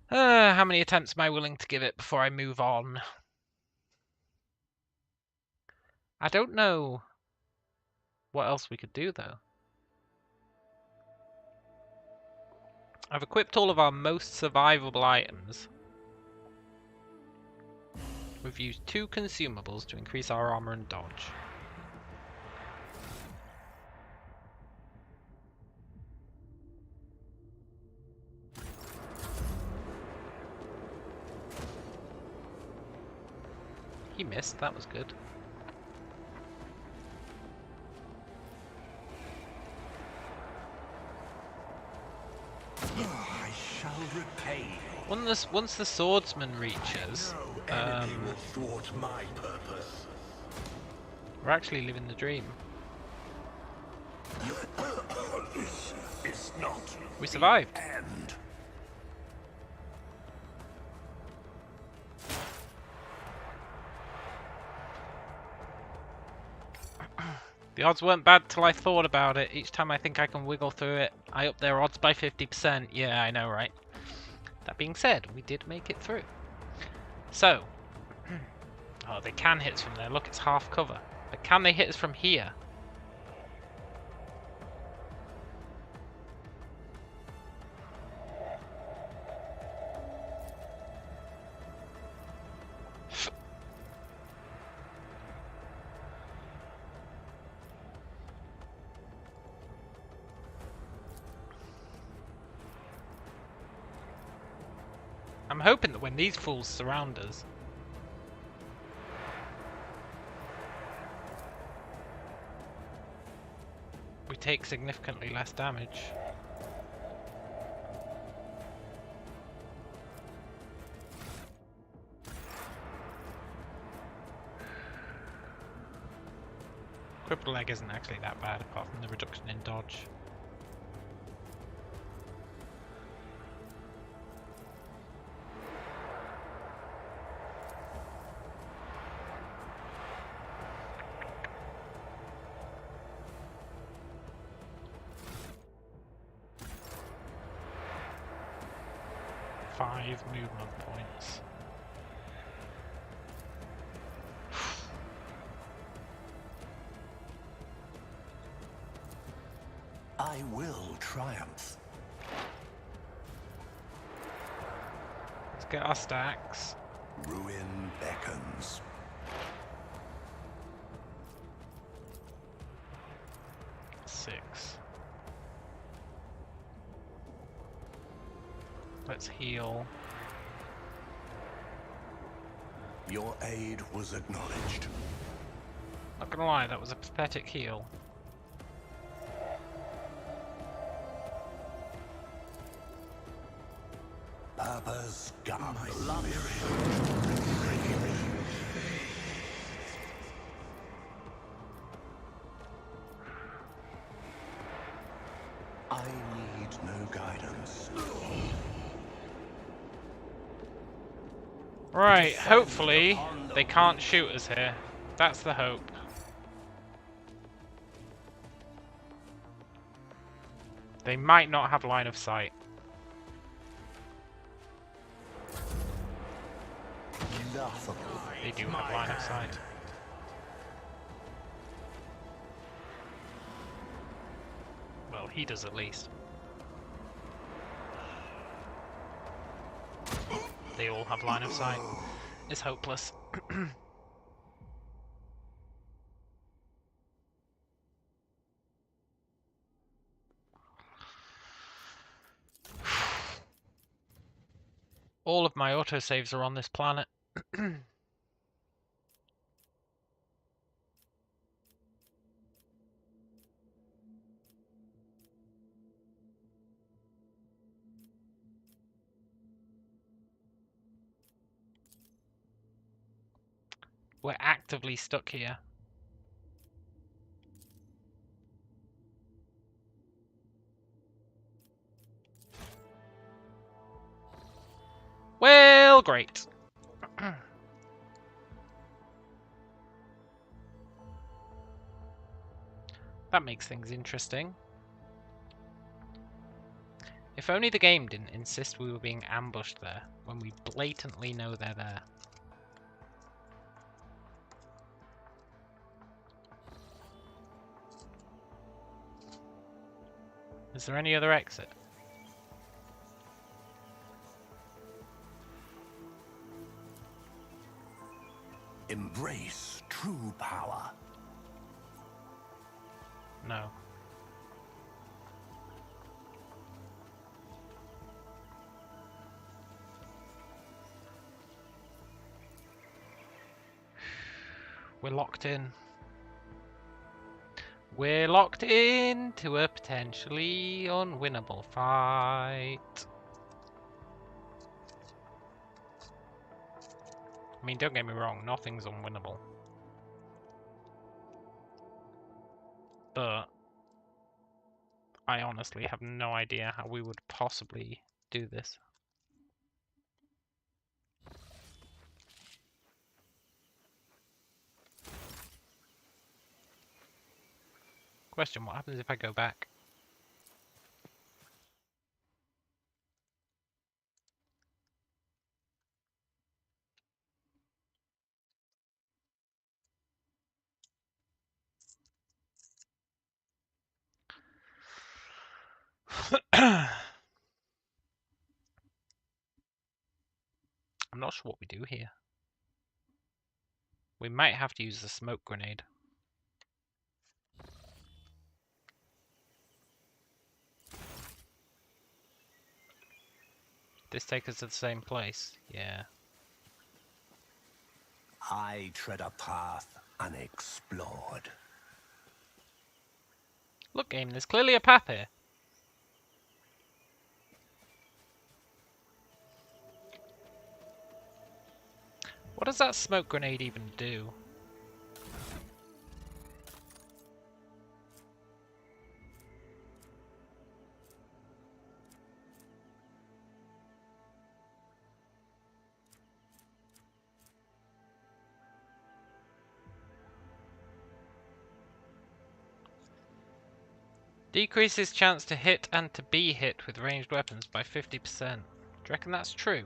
Speaker 1: How many attempts am I willing to give it before I move on? I don't know what else we could do, though. I've equipped all of our most survivable items. We've used 2 consumables to increase our armor and dodge. He missed, that was good.
Speaker 3: I shall repay.
Speaker 1: Once the swordsman reaches,
Speaker 3: No enemy will thwart my purpose.
Speaker 1: we're actually living the dream.
Speaker 3: This is not
Speaker 1: We survived.
Speaker 3: the end.
Speaker 1: The odds weren't bad till I thought about it. Each time I think I can wiggle through it, I up their odds by 50%. Yeah, I know, right? That being said, we did make it through. So, oh, they can hit us from there. Look, it's half cover. But can they hit us from here? I'm hoping that when these fools surround us, we take significantly less damage. Crippled leg isn't actually that bad apart from the reduction in dodge. Five movement points.
Speaker 3: I will triumph.
Speaker 1: Let's get our stacks.
Speaker 3: Ruin beckons.
Speaker 1: Six. Let's heal.
Speaker 3: Your aid was acknowledged.
Speaker 1: Not gonna lie, that was a pathetic heal.
Speaker 3: Purpose gone. My I need no guidance.
Speaker 1: Right, hopefully they can't shoot us here. That's the hope. They might not have line of sight.
Speaker 3: Laughable.
Speaker 1: They do have line of sight. Well, he does at least. They all have line of sight. It's hopeless. All of my autosaves are on this planet. we're actively stuck here. Well, great. That makes things interesting. If only the game didn't insist we were being ambushed there, when we blatantly know they're there. Is there any other exit?
Speaker 3: Embrace true power.
Speaker 1: No. We're locked in. We're locked in to a potentially unwinnable fight. I mean, don't get me wrong, nothing's unwinnable. But I honestly have no idea how we would possibly do this. Question, what happens if I go back? I'm not sure what we do here. We might have to use the smoke grenade. This take us to the same place? Yeah.
Speaker 3: I tread a path unexplored.
Speaker 1: Look, game, there's clearly a path here. What does that smoke grenade even do? Decreases chance to hit and to be hit with ranged weapons by 50%. Do you reckon that's true?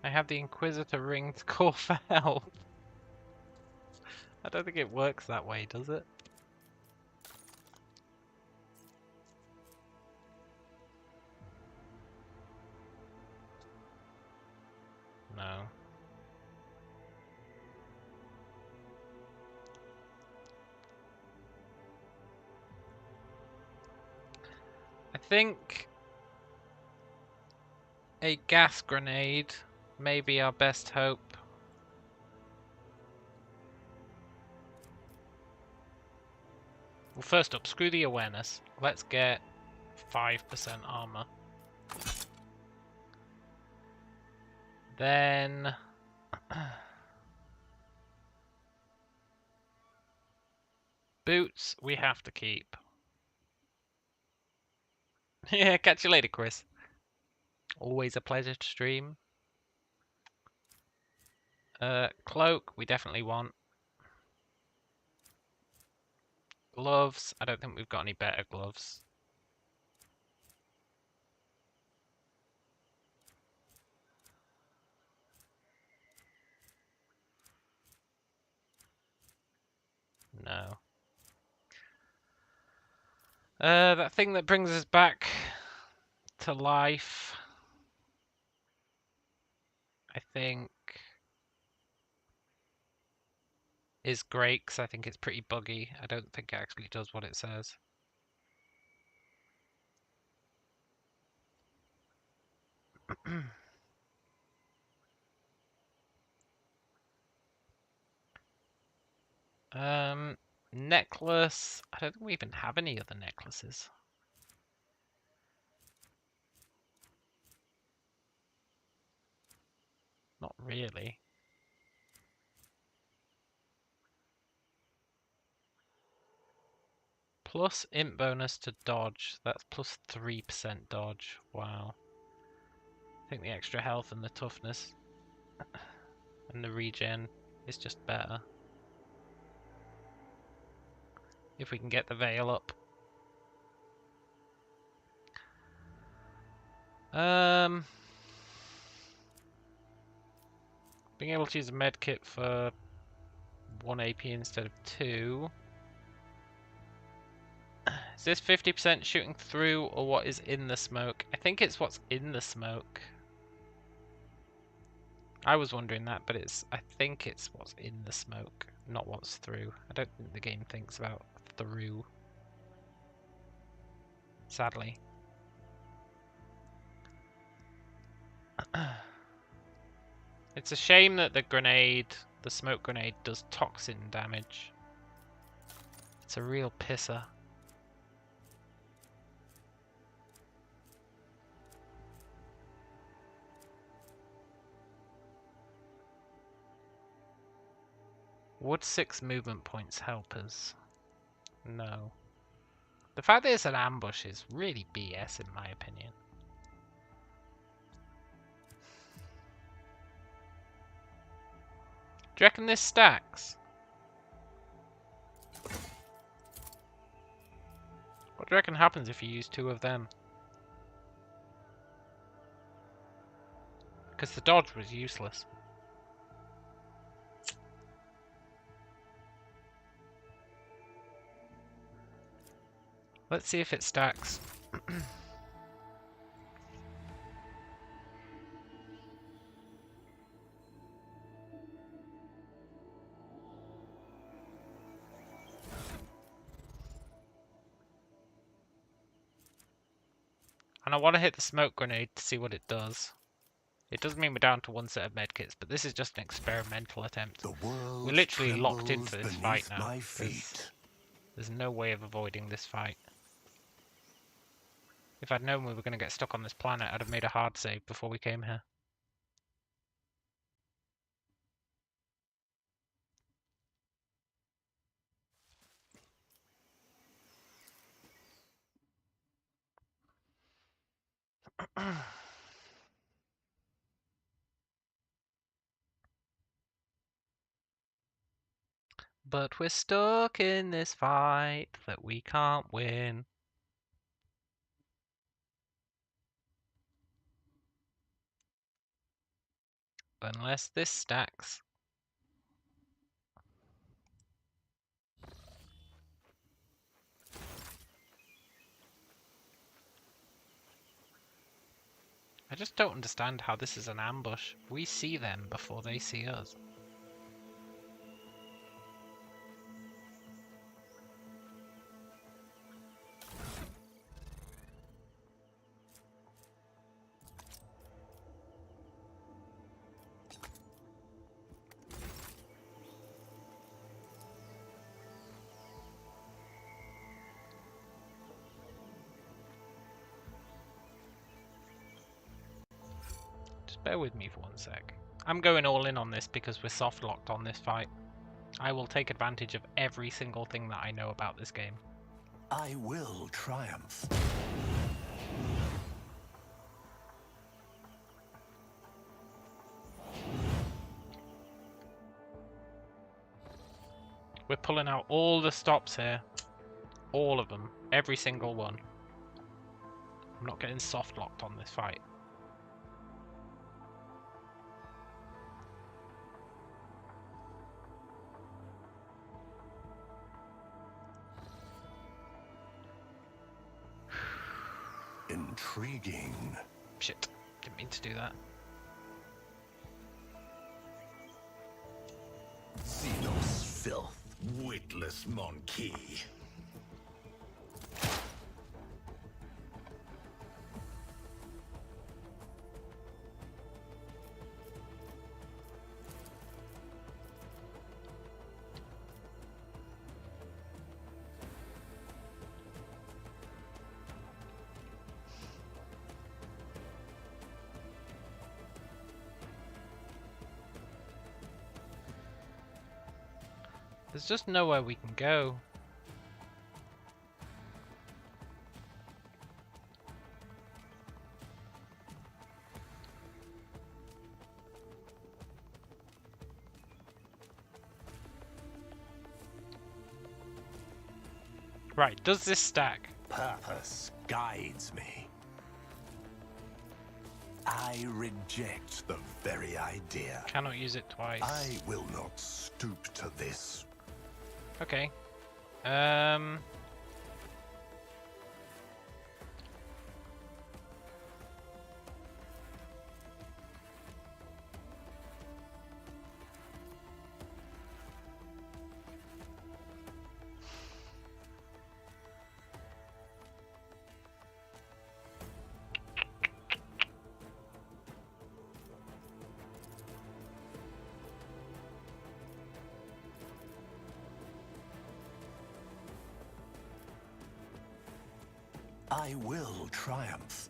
Speaker 1: I have the Inquisitor ring to call for help. I don't think it works that way, does it? No. I think a gas grenade may be our best hope. Well, first up, screw the awareness. Let's get 5% armor. Then... boots, we have to keep. Yeah, catch you later, Chris. Always a pleasure to stream. Cloak, we definitely want. Gloves, I don't think we've got any better gloves. No. That thing that brings us back to life, I think, is great because I think it's pretty buggy. I don't think it actually does what it says. Necklace. I don't think we even have any other necklaces. Not really. Plus int bonus to dodge. That's plus 3% dodge. Wow. I think the extra health and the toughness and the regen is just better. If we can get the veil up. Being able to use a med kit for 1 AP instead of 2. Is this 50% shooting through or what is in the smoke? I think it's what's in the smoke. I was wondering that, but I think it's what's in the smoke, not what's through. I don't think the game thinks about through. Sadly. It's a shame that the smoke grenade does toxin damage. It's a real pisser. Would 6 movement points help us? No. The fact that it's an ambush is really BS in my opinion. Do you reckon this stacks? What do you reckon happens if you use 2 of them? Because the dodge was useless. Let's see if it stacks. And I want to hit the smoke grenade to see what it does. It does mean we're down to 1 set of medkits, but this is just an experimental attempt. We're literally locked into this fight now. There's no way of avoiding this fight. If I'd known we were going to get stuck on this planet, I'd have made a hard save before we came here. But we're stuck in this fight that we can't win. Unless this stacks. I just don't understand how this is an ambush. We see them before they see us. Bear with me for 1 sec. I'm going all in on this because we're soft locked on this fight. I will take advantage of every single thing that I know about this game.
Speaker 3: I will triumph.
Speaker 1: We're pulling out all the stops here. All of them. Every single one. I'm not getting soft locked on this fight.
Speaker 3: Intriguing.
Speaker 1: Shit, didn't mean to do that.
Speaker 3: Xenos filth, witless monkey.
Speaker 1: There's just nowhere we can go. Right, does this stack?
Speaker 3: Purpose guides me. I reject the very idea.
Speaker 1: Cannot use it twice.
Speaker 3: I will not stoop to this.
Speaker 1: Okay.
Speaker 3: I will triumph.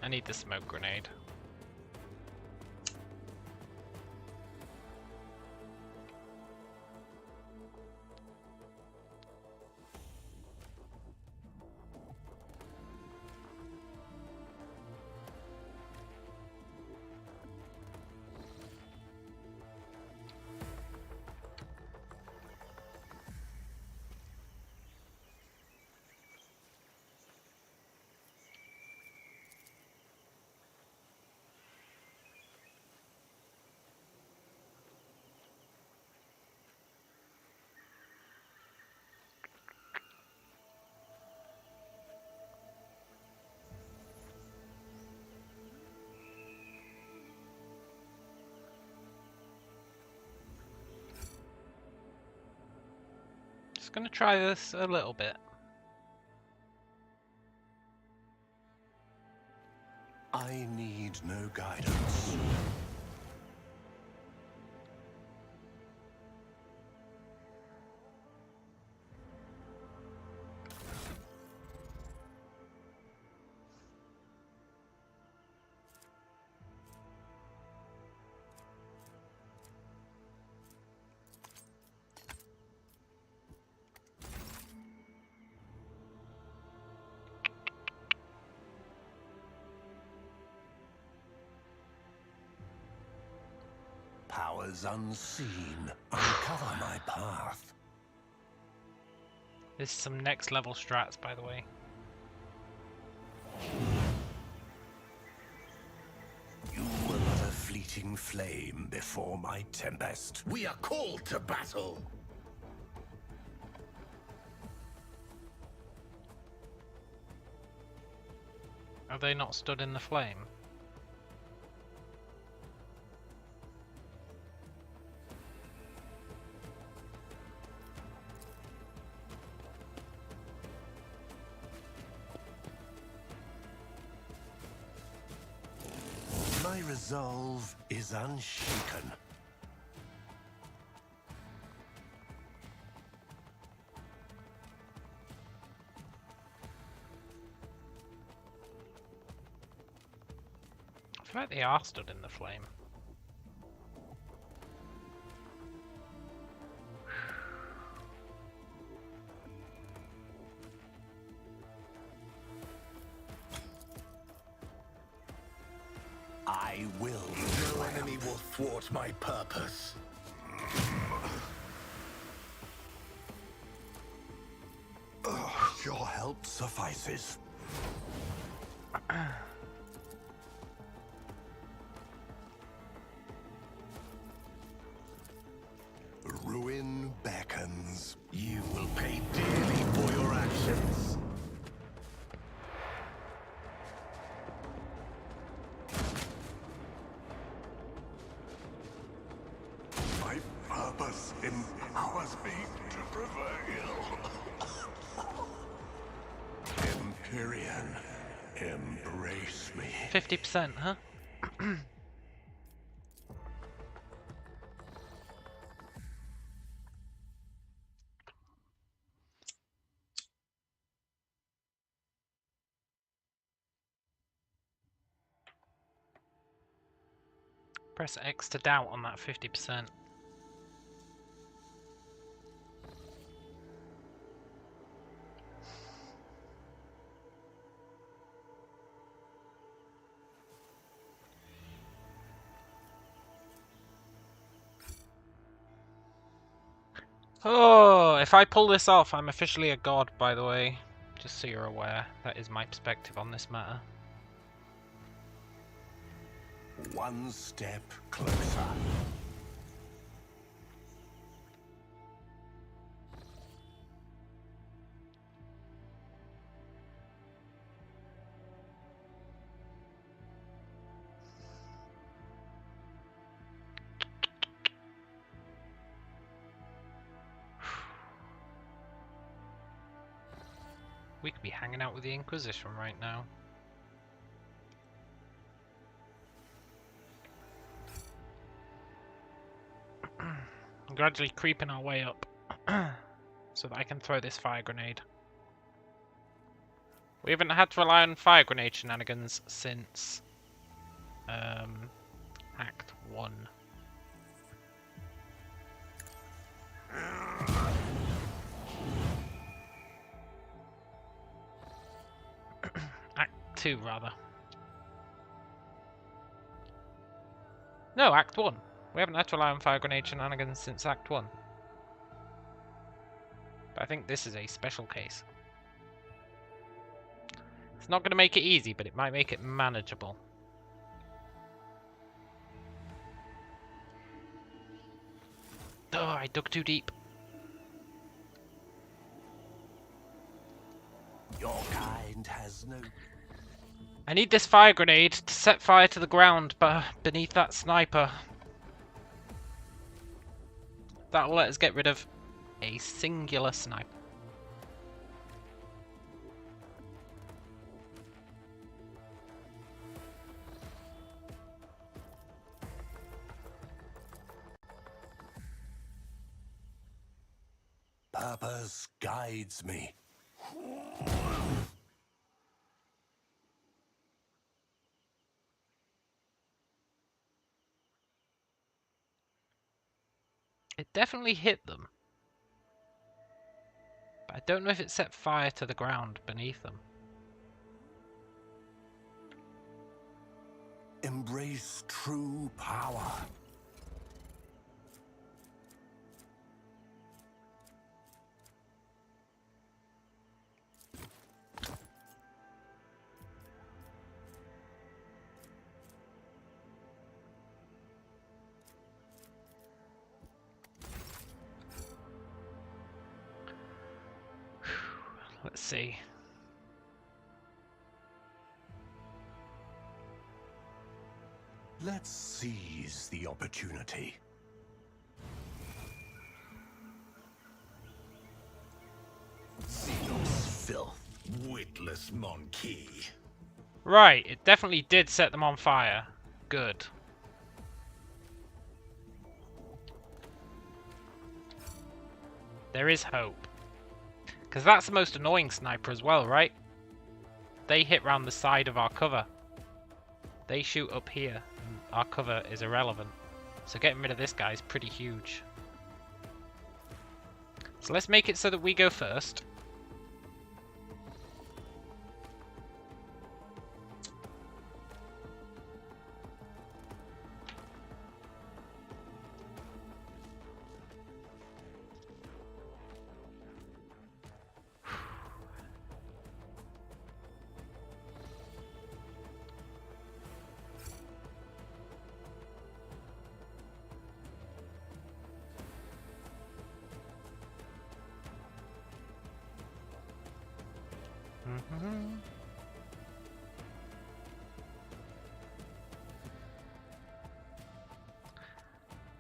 Speaker 1: I need the smoke grenade. Just gonna try this a little bit.
Speaker 3: I need no guidance. Powers unseen uncover my path.
Speaker 1: This is some next level strats, by the way.
Speaker 3: You were but a fleeting flame before my tempest.
Speaker 2: We are called to battle.
Speaker 1: Are they not stood in the flame?
Speaker 3: My resolve is unshaken.
Speaker 1: I feel like they are stood in the flame.
Speaker 3: I will.
Speaker 2: No enemy will thwart my purpose.
Speaker 3: Your help suffices. Ruin beckons.
Speaker 2: You will pay dearly for your actions.
Speaker 3: My purpose empowers me to prevail. Empyrean, embrace me.
Speaker 1: 50%, huh? Press X to doubt on that 50%. Oh, if I pull this off, I'm officially a god, by the way. Just so you're aware. That is my perspective on this matter.
Speaker 3: One step closer.
Speaker 1: We could be hanging out with the Inquisition right now. Gradually creeping our way up so that I can throw this fire grenade. We haven't had to rely on fire grenade shenanigans since Act 1. Act 2, rather. No, Act 1. We haven't had to rely on fire grenade shenanigans since Act 1. But I think this is a special case. It's not going to make it easy, but it might make it manageable. Oh, I dug too deep.
Speaker 3: Your kind has no...
Speaker 1: I need this fire grenade to set fire to the ground beneath that sniper. That'll let us get rid of a singular sniper.
Speaker 3: Purpose guides me.
Speaker 1: It definitely hit them. But I don't know if it set fire to the ground beneath them.
Speaker 3: Embrace true power.
Speaker 1: Let's see.
Speaker 3: Let's seize the opportunity.
Speaker 2: Xenos filth, witless monkey.
Speaker 1: Right, it definitely did set them on fire. Good. There is hope. Because that's the most annoying sniper as well, right? They hit round the side of our cover. They shoot up here, and our cover is irrelevant. So getting rid of this guy is pretty huge. So let's make it so that we go first.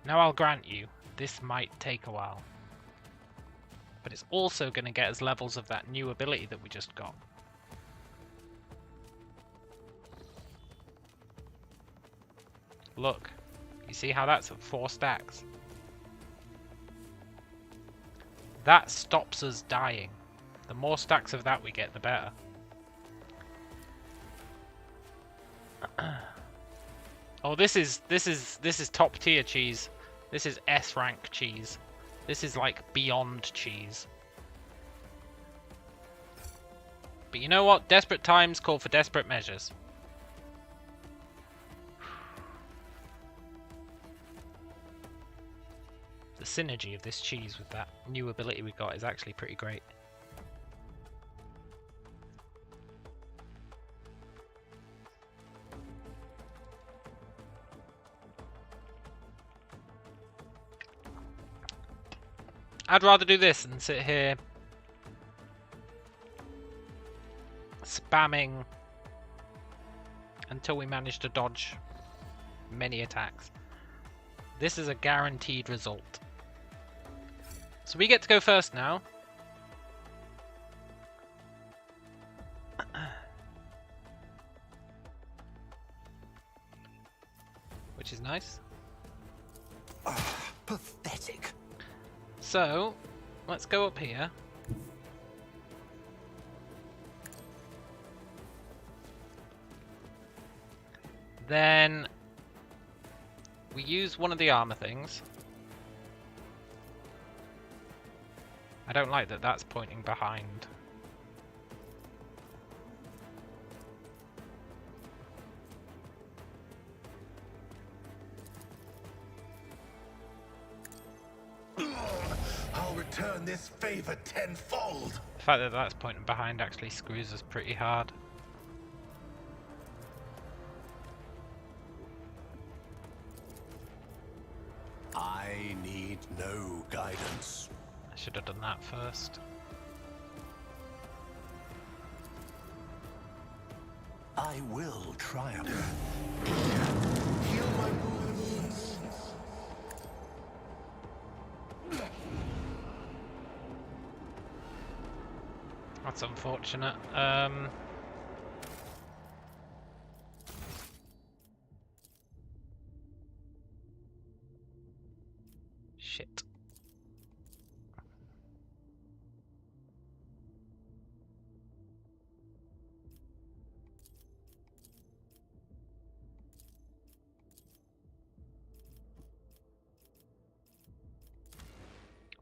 Speaker 1: Now I'll grant you, this might take a while. But it's also going to get us levels of that new ability that we just got. Look, you see how that's at 4 stacks? That stops us dying. The more stacks of that we get, the better. Oh, this is top tier cheese. This is S rank cheese. This is like beyond cheese. But you know what? Desperate times call for desperate measures. The synergy of this cheese with that new ability we got is actually pretty great. I'd rather do this than sit here spamming until we manage to dodge many attacks. This is a guaranteed result. So we get to go first now. Which is nice.
Speaker 3: Pathetic.
Speaker 1: So, let's go up here. Then we use one of the armor things. I don't like that that's pointing behind.
Speaker 3: I'll return this favor tenfold.
Speaker 1: The fact that that's pointing behind actually screws us pretty hard.
Speaker 3: I need no guidance.
Speaker 1: I should have done that first.
Speaker 3: I will triumph. Heal my wounds.
Speaker 1: That's unfortunate. Shit.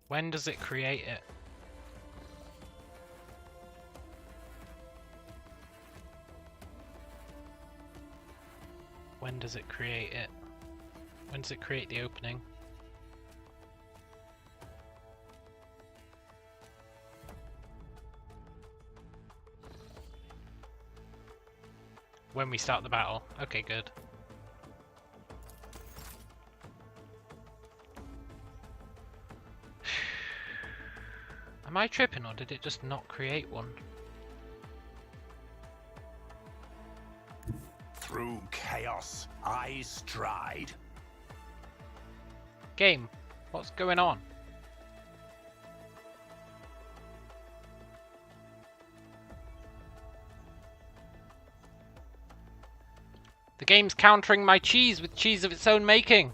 Speaker 1: When does it create it? When does it create it? When does it create the opening? When we start the battle. Okay, good. Am I tripping or did it just not create one?
Speaker 3: Through chaos, I stride.
Speaker 1: Game, what's going on? The game's countering my cheese with cheese of its own making.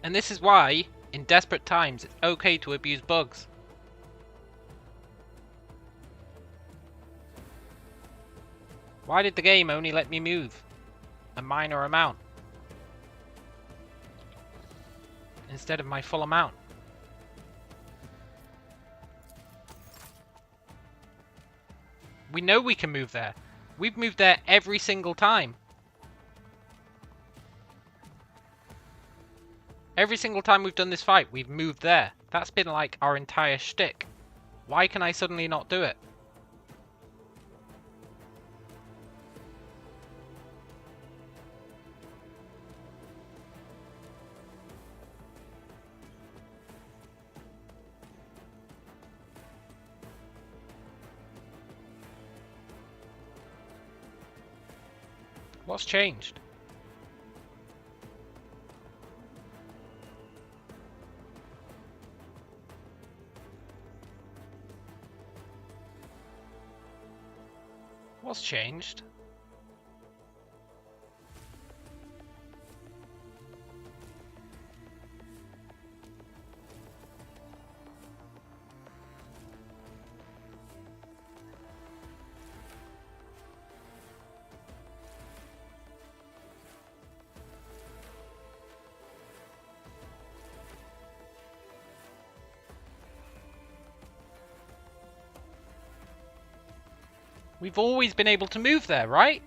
Speaker 1: And this is why, in desperate times, it's okay to abuse bugs. Why did the game only let me move a minor amount instead of my full amount? We know we can move there. We've moved there every single time. Every single time we've done this fight, we've moved there. That's been like our entire shtick. Why can I suddenly not do it? What's changed? What's changed? We've always been able to move there, right?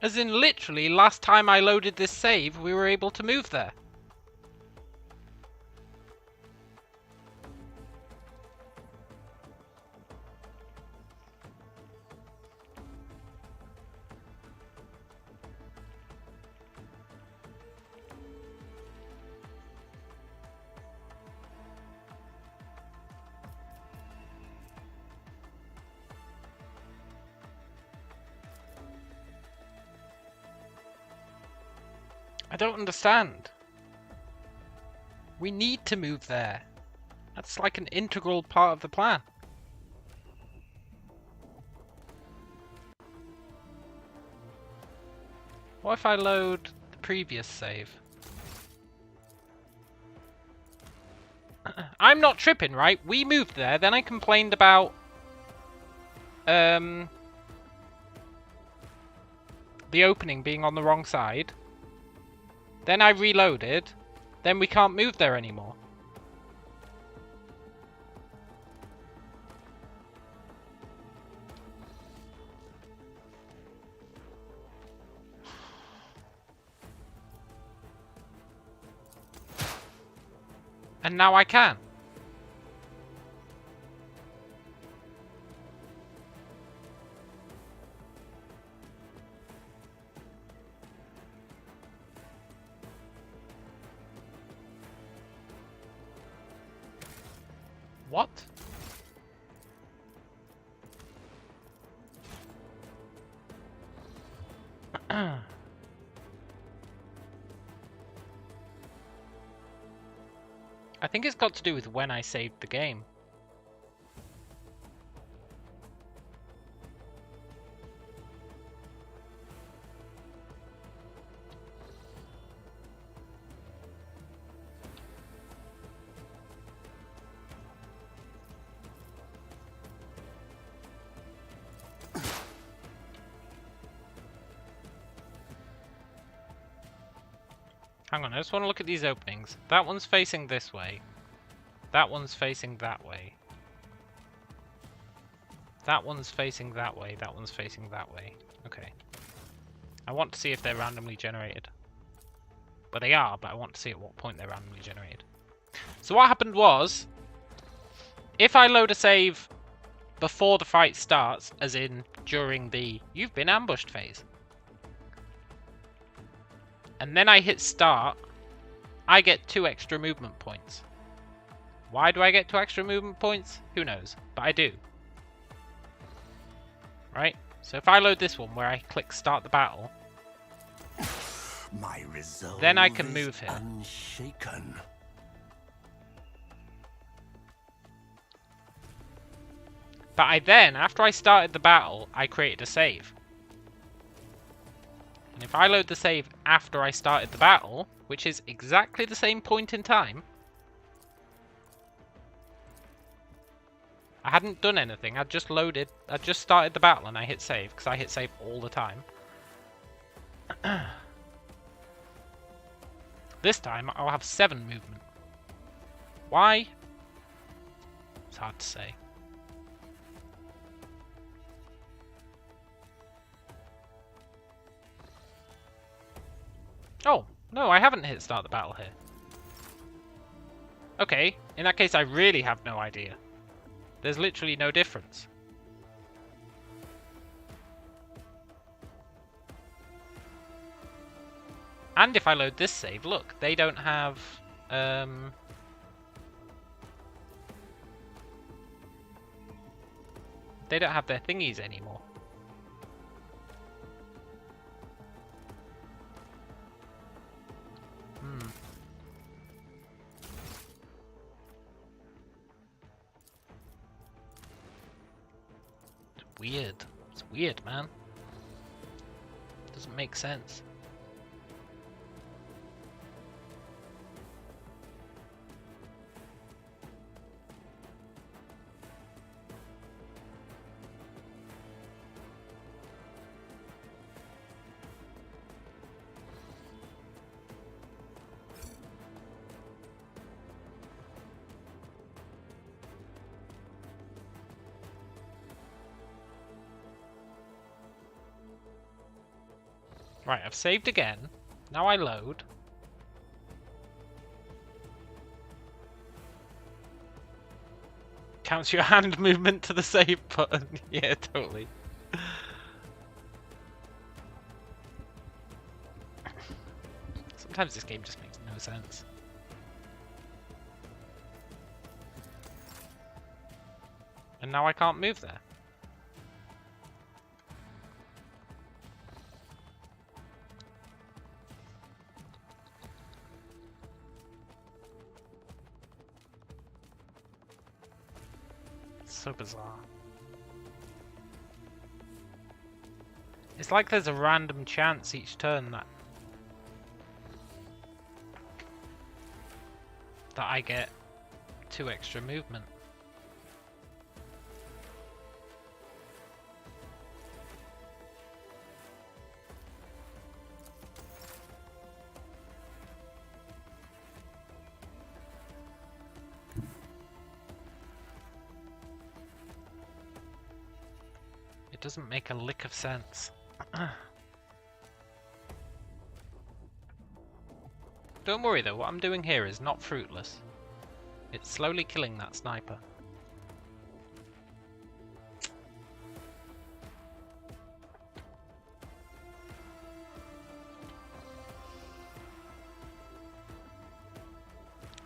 Speaker 1: As in, literally, last time I loaded this save, we were able to move there. I don't understand. We need to move there. That's like an integral part of the plan. What if I load the previous save? I'm not tripping, right? We moved there, then I complained about the opening being on the wrong side. Then I reloaded. Then we can't move there anymore. And now I can. What? I think it's got to do with when I saved the game. Hang on, I just want to look at these openings. That one's facing this way. That one's facing that way. That one's facing that way. That one's facing that way. Okay. I want to see if they're randomly generated. But they are, but I want to see at what point they're randomly generated. So what happened was, if I load a save before the fight starts, as in during the "you've been ambushed" phase, and then I hit start, I get 2 extra movement points. Why do I get 2 extra movement points? Who knows, but I do. Right? So if I load this one where I click start the battle,
Speaker 3: my resolve
Speaker 1: then I can move here.
Speaker 3: Unshaken.
Speaker 1: But I then, after I started the battle, I created a save. And if I load the save after I started the battle, which is exactly the same point in time, I hadn't done anything, I just started the battle and I hit save, because I hit save all the time. This time, I'll have 7 movement. Why? It's hard to say. Oh, no, I haven't hit start the battle here. Okay, in that case I really have no idea. There's literally no difference. And if I load this save, look, they don't have... they don't have their thingies anymore. Weird. It's weird, man. Doesn't make sense. Right, I've saved again. Now I load. Counts your hand movement to the save button. Yeah, totally. Sometimes this game just makes no sense. And now I can't move there. So bizarre. It's like there's a random chance each turn that I get 2 extra movement. It doesn't make a lick of sense. Don't worry though, what I'm doing here is not fruitless. It's slowly killing that sniper.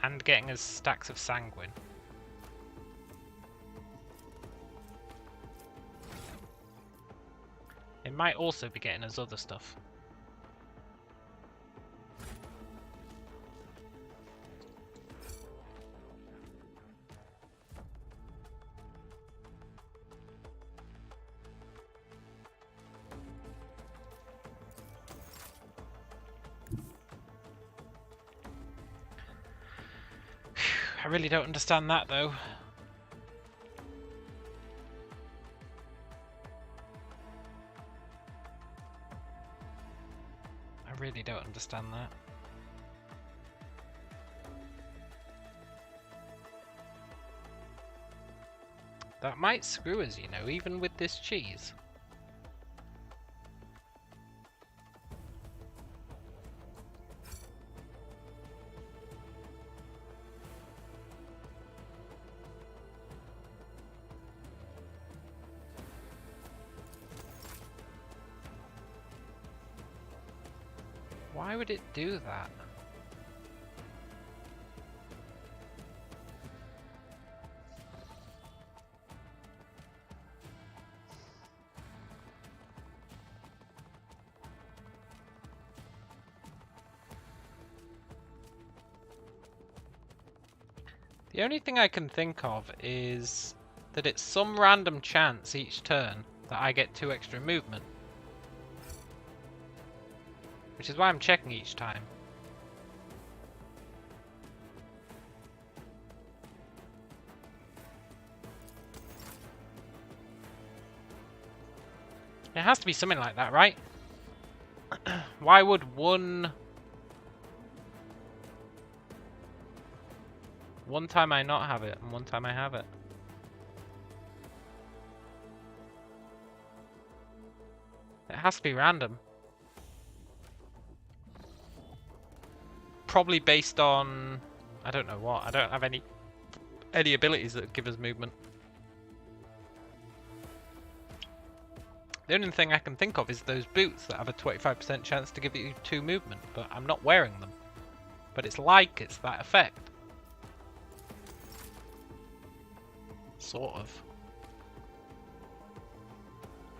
Speaker 1: And getting us stacks of sanguine. It might also be getting us other stuff. I really don't understand that though. I really don't understand that. That might screw us, you know, even with this cheese. Why would it do that? The only thing I can think of is that it's some random chance each turn that I get 2 extra movement. Which is why I'm checking each time. It has to be something like that, right? Why would one time I not have it and one time I have it? It has to be random. Probably based on, I don't know what. I don't have any abilities that give us movement. The only thing I can think of is those boots that have a 25% chance to give you 2 movement, but I'm not wearing them. But it's like it's that effect. Sort of.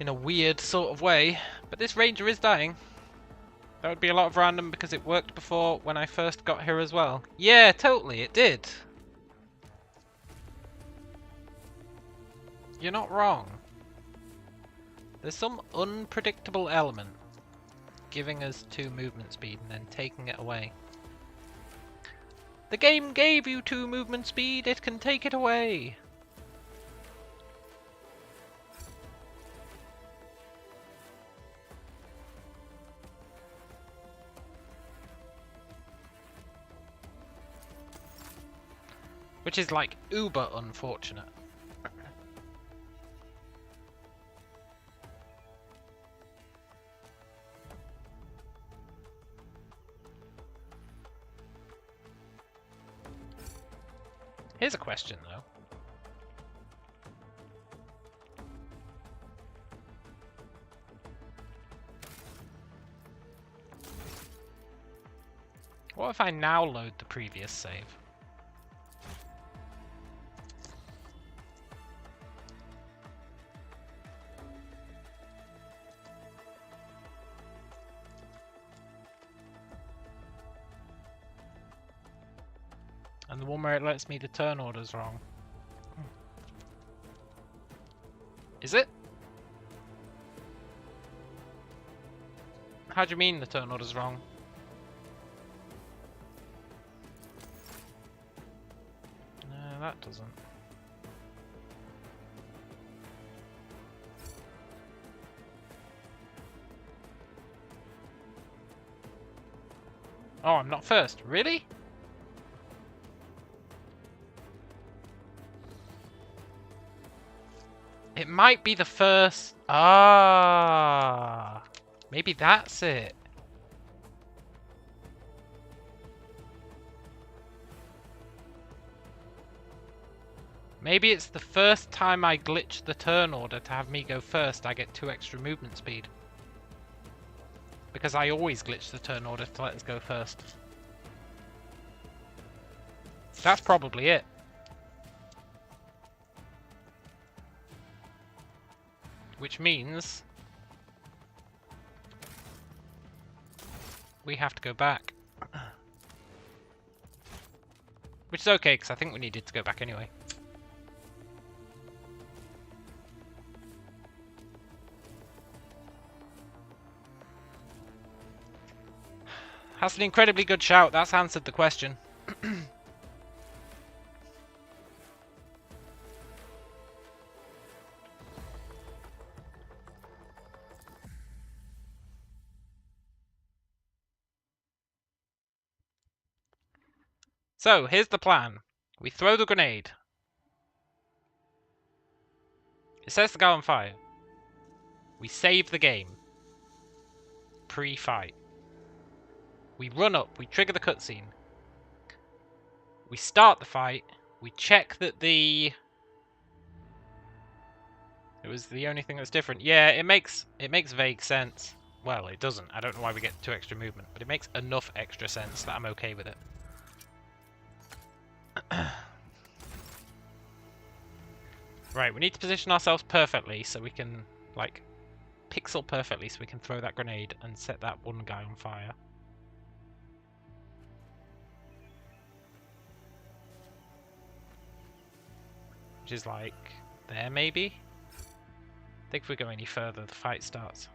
Speaker 1: In a weird sort of way. But this ranger is dying. That would be a lot of random because it worked before when I first got here as well. Yeah, totally, it did. You're not wrong. There's some unpredictable element giving us 2 movement speed and then taking it away. The game gave you 2 movement speed, it can take it away. Which is like uber unfortunate. Here's a question, though. What if I now load the previous save? And the one where it lets me the turn order's wrong. Is it? How do you mean the turn order's wrong? No, that doesn't. Oh, I'm not first. Really? It might be the first... Ah, maybe that's it. Maybe it's the first time I glitch the turn order to have me go first, I get 2 extra movement speed. Because I always glitch the turn order to let us go first. That's probably it. Which means we have to go back. Which is okay, because I think we needed to go back anyway. That's an incredibly good shout. That's answered the question. So, here's the plan. We throw the grenade. It says to go on fire. We save the game. Pre-fight. We run up, we trigger the cutscene. We start the fight. We check that the... It was the only thing that's different. Yeah, it makes vague sense. Well, it doesn't. I don't know why we get 2 extra movement, but it makes enough extra sense that I'm okay with it. Right, we need to position ourselves perfectly so we can, like, pixel perfectly so we can throw that grenade and set that one guy on fire. Which is like there, maybe? I think if we go any further, the fight starts.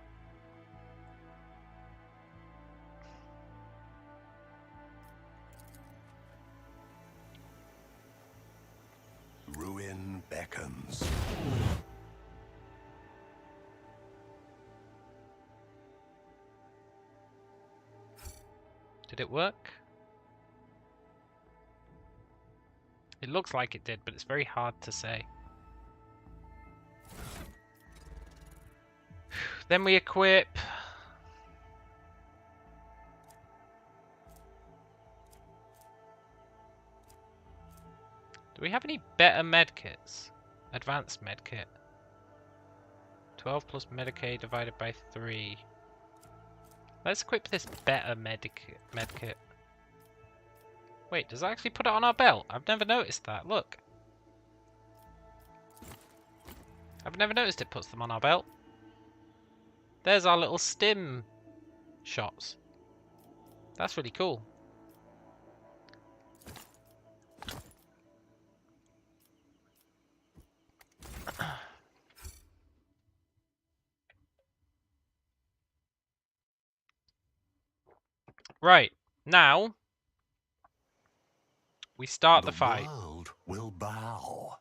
Speaker 3: Ruin beckons.
Speaker 1: Did it work? It looks like it did, but it's very hard to say. Then we equip... Do we have any better medkits? Advanced medkit. 12 plus Medicaid divided by 3. Let's equip this better medkit. Wait, does that actually put it on our belt? I've never noticed that. Look. I've never noticed it puts them on our belt. There's our little stim shots. That's really cool. Right, now we start the fight.
Speaker 3: The world will bow.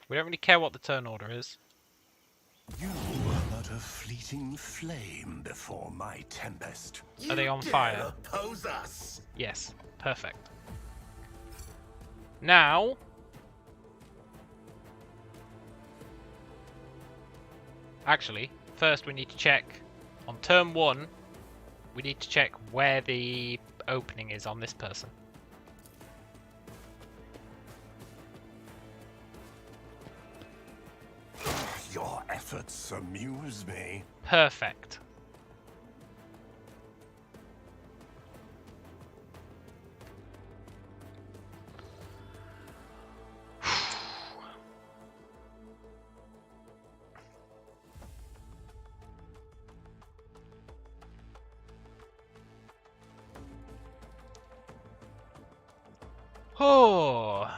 Speaker 1: We don't really care what the turn order is.
Speaker 3: You are but a fleeting flame before my tempest.
Speaker 1: Are they on fire?
Speaker 3: Oppose us.
Speaker 1: Yes, perfect. Now, actually, first we need to check on turn 1. We need to check where the opening is on this person.
Speaker 3: Your efforts amuse me.
Speaker 1: Perfect. Oh.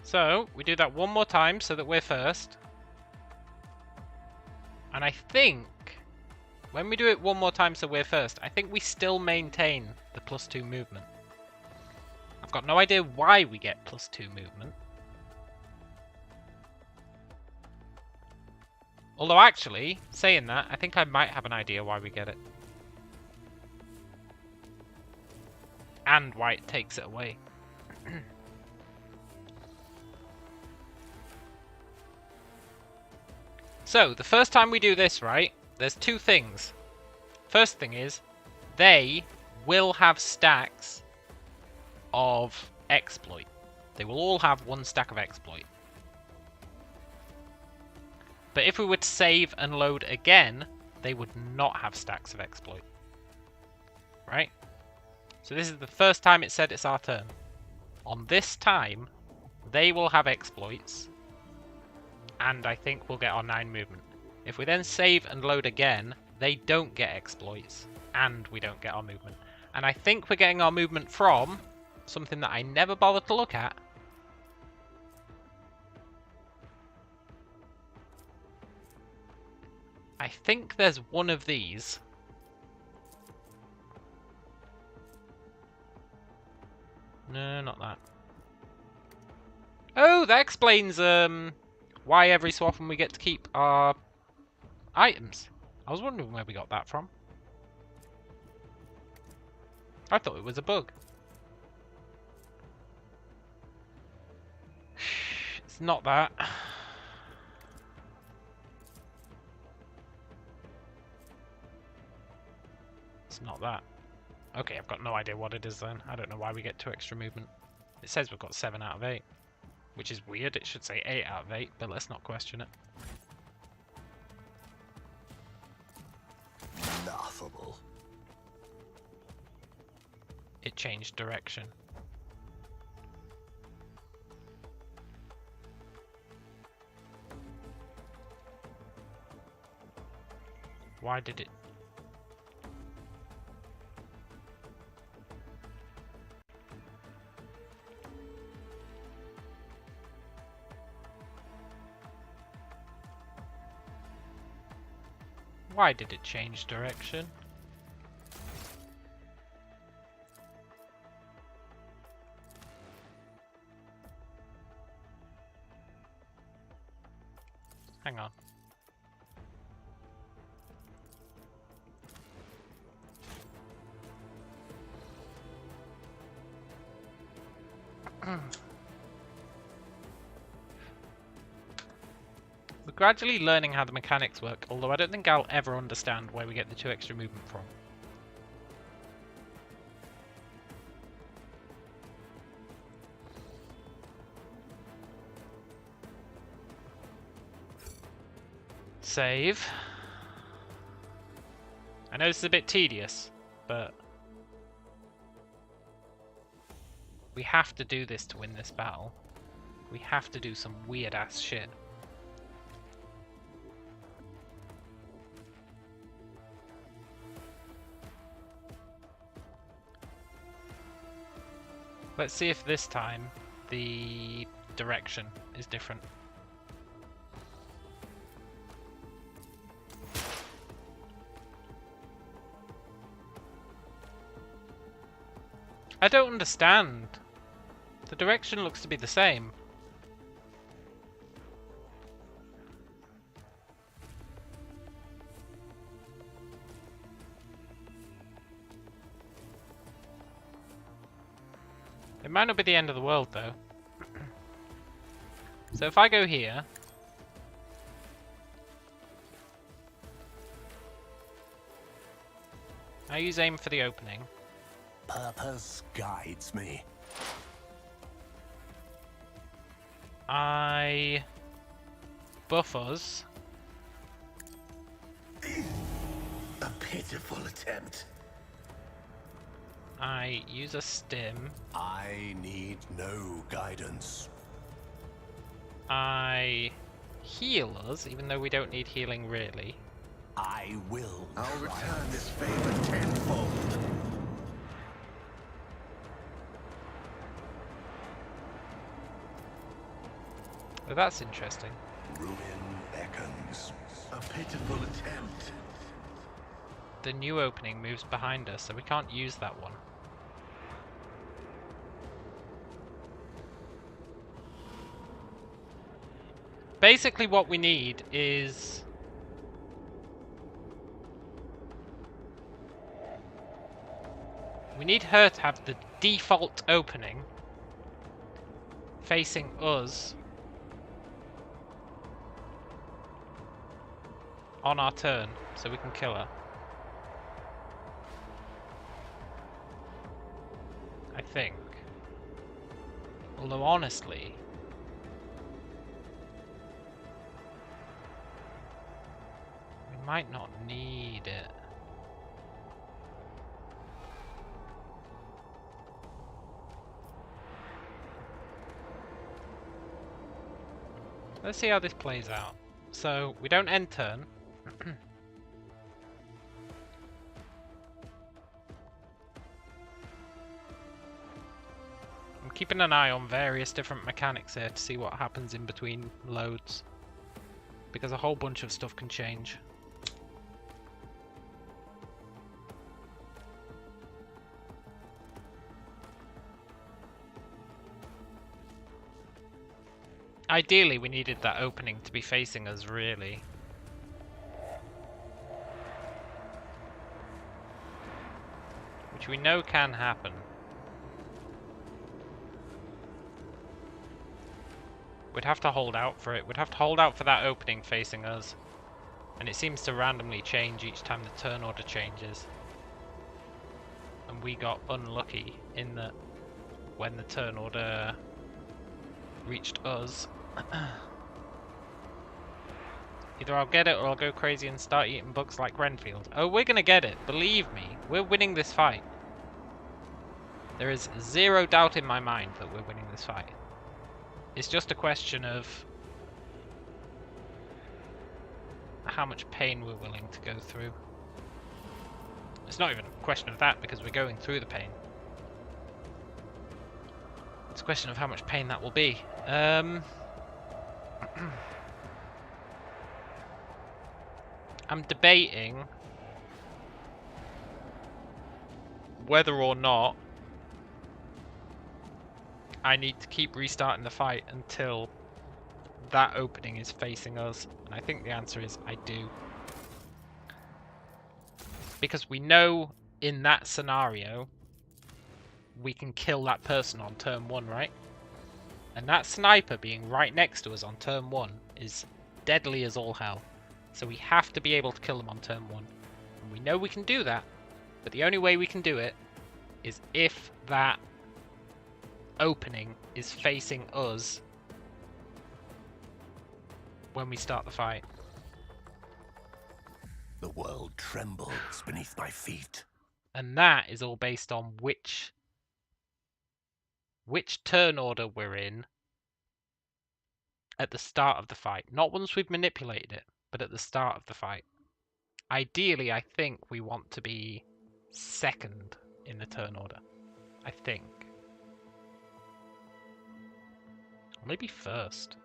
Speaker 1: So, we do that one more time so that we're first. And I think, when we do it one more time so we're first, I think we still maintain the +2 movement. I've got no idea why we get +2 movement. Although actually, saying that, I think I might have an idea why we get it. And why it takes it away. So, the first time we do this, right, there's two things. First thing is, they will have stacks of exploit. They will all have one stack of exploit. But if we were to save and load again, they would not have stacks of exploit. Right? So this is the first time it said it's our turn. On this time, they will have exploits. And I think we'll get our 9 movement. If we then save and load again, they don't get exploits. And we don't get our movement. And I think we're getting our movement from something that I never bothered to look at. I think there's one of these. No, not that. Oh, that explains why every so often we get to keep our items. I was wondering where we got that from. I thought it was a bug. It's not that. It's not that. Okay, I've got no idea what it is then. I don't know why we get 2 extra movement. It says we've got 7 out of 8. Which is weird, it should say 8 out of 8, but let's not question it.
Speaker 3: Laughable.
Speaker 1: It changed direction. Why did it? Why did it change direction? Hang on. We're gradually learning how the mechanics work, although I don't think I'll ever understand where we get the 2 extra movement from. Save. I know this is a bit tedious, but we have to do this to win this battle. We have to do some weird ass shit. Let's see if this time the direction is different. I don't understand. The direction looks to be the same. It might not be the end of the world though. So if I go here, I use aim for the opening.
Speaker 3: Purpose guides me.
Speaker 1: I buff us.
Speaker 3: A pitiful attempt.
Speaker 1: I use a stim.
Speaker 3: I need no guidance.
Speaker 1: I heal us, even though we don't need healing really.
Speaker 3: I will.
Speaker 2: I'll return this favor tenfold.
Speaker 1: Oh, that's interesting.
Speaker 3: Ruin beckons.
Speaker 2: A pitiful attempt.
Speaker 1: The new opening moves behind us, so we can't use that one. Basically what we need is... we need her to have the default opening facing us on our turn, so we can kill her. I think. Although honestly, we might not need it. Let's see how this plays out. So, we don't end turn. I'm keeping an eye on various different mechanics here to see what happens in between loads. Because a whole bunch of stuff can change. Ideally, we needed that opening to be facing us, really. Which we know can happen. We'd have to hold out for it. We'd have to hold out for that opening facing us. And it seems to randomly change each time the turn order changes. And we got unlucky in that when the turn order reached us, either I'll get it or I'll go crazy and start eating bugs like Renfield. Oh, we're gonna get it. Believe me. We're winning this fight. There is zero doubt in my mind that we're winning this fight. It's just a question of how much pain we're willing to go through. It's not even a question of that because we're going through the pain. It's a question of how much pain that will be. I'm debating whether or not I need to keep restarting the fight until that opening is facing us. And I think the answer is I do. Because we know in that scenario we can kill that person on turn 1, right? And that sniper being right next to us on turn 1 is deadly as all hell. So we have to be able to kill them on turn 1. And we know we can do that, but the only way we can do it is if that opening is facing us when we start the fight.
Speaker 3: The world trembles beneath my feet.
Speaker 1: And that is all based on which turn order we're in at the start of the fight. Not once we've manipulated it, but at the start of the fight. Ideally, I think we want to be second in the turn order. I think. Or maybe first.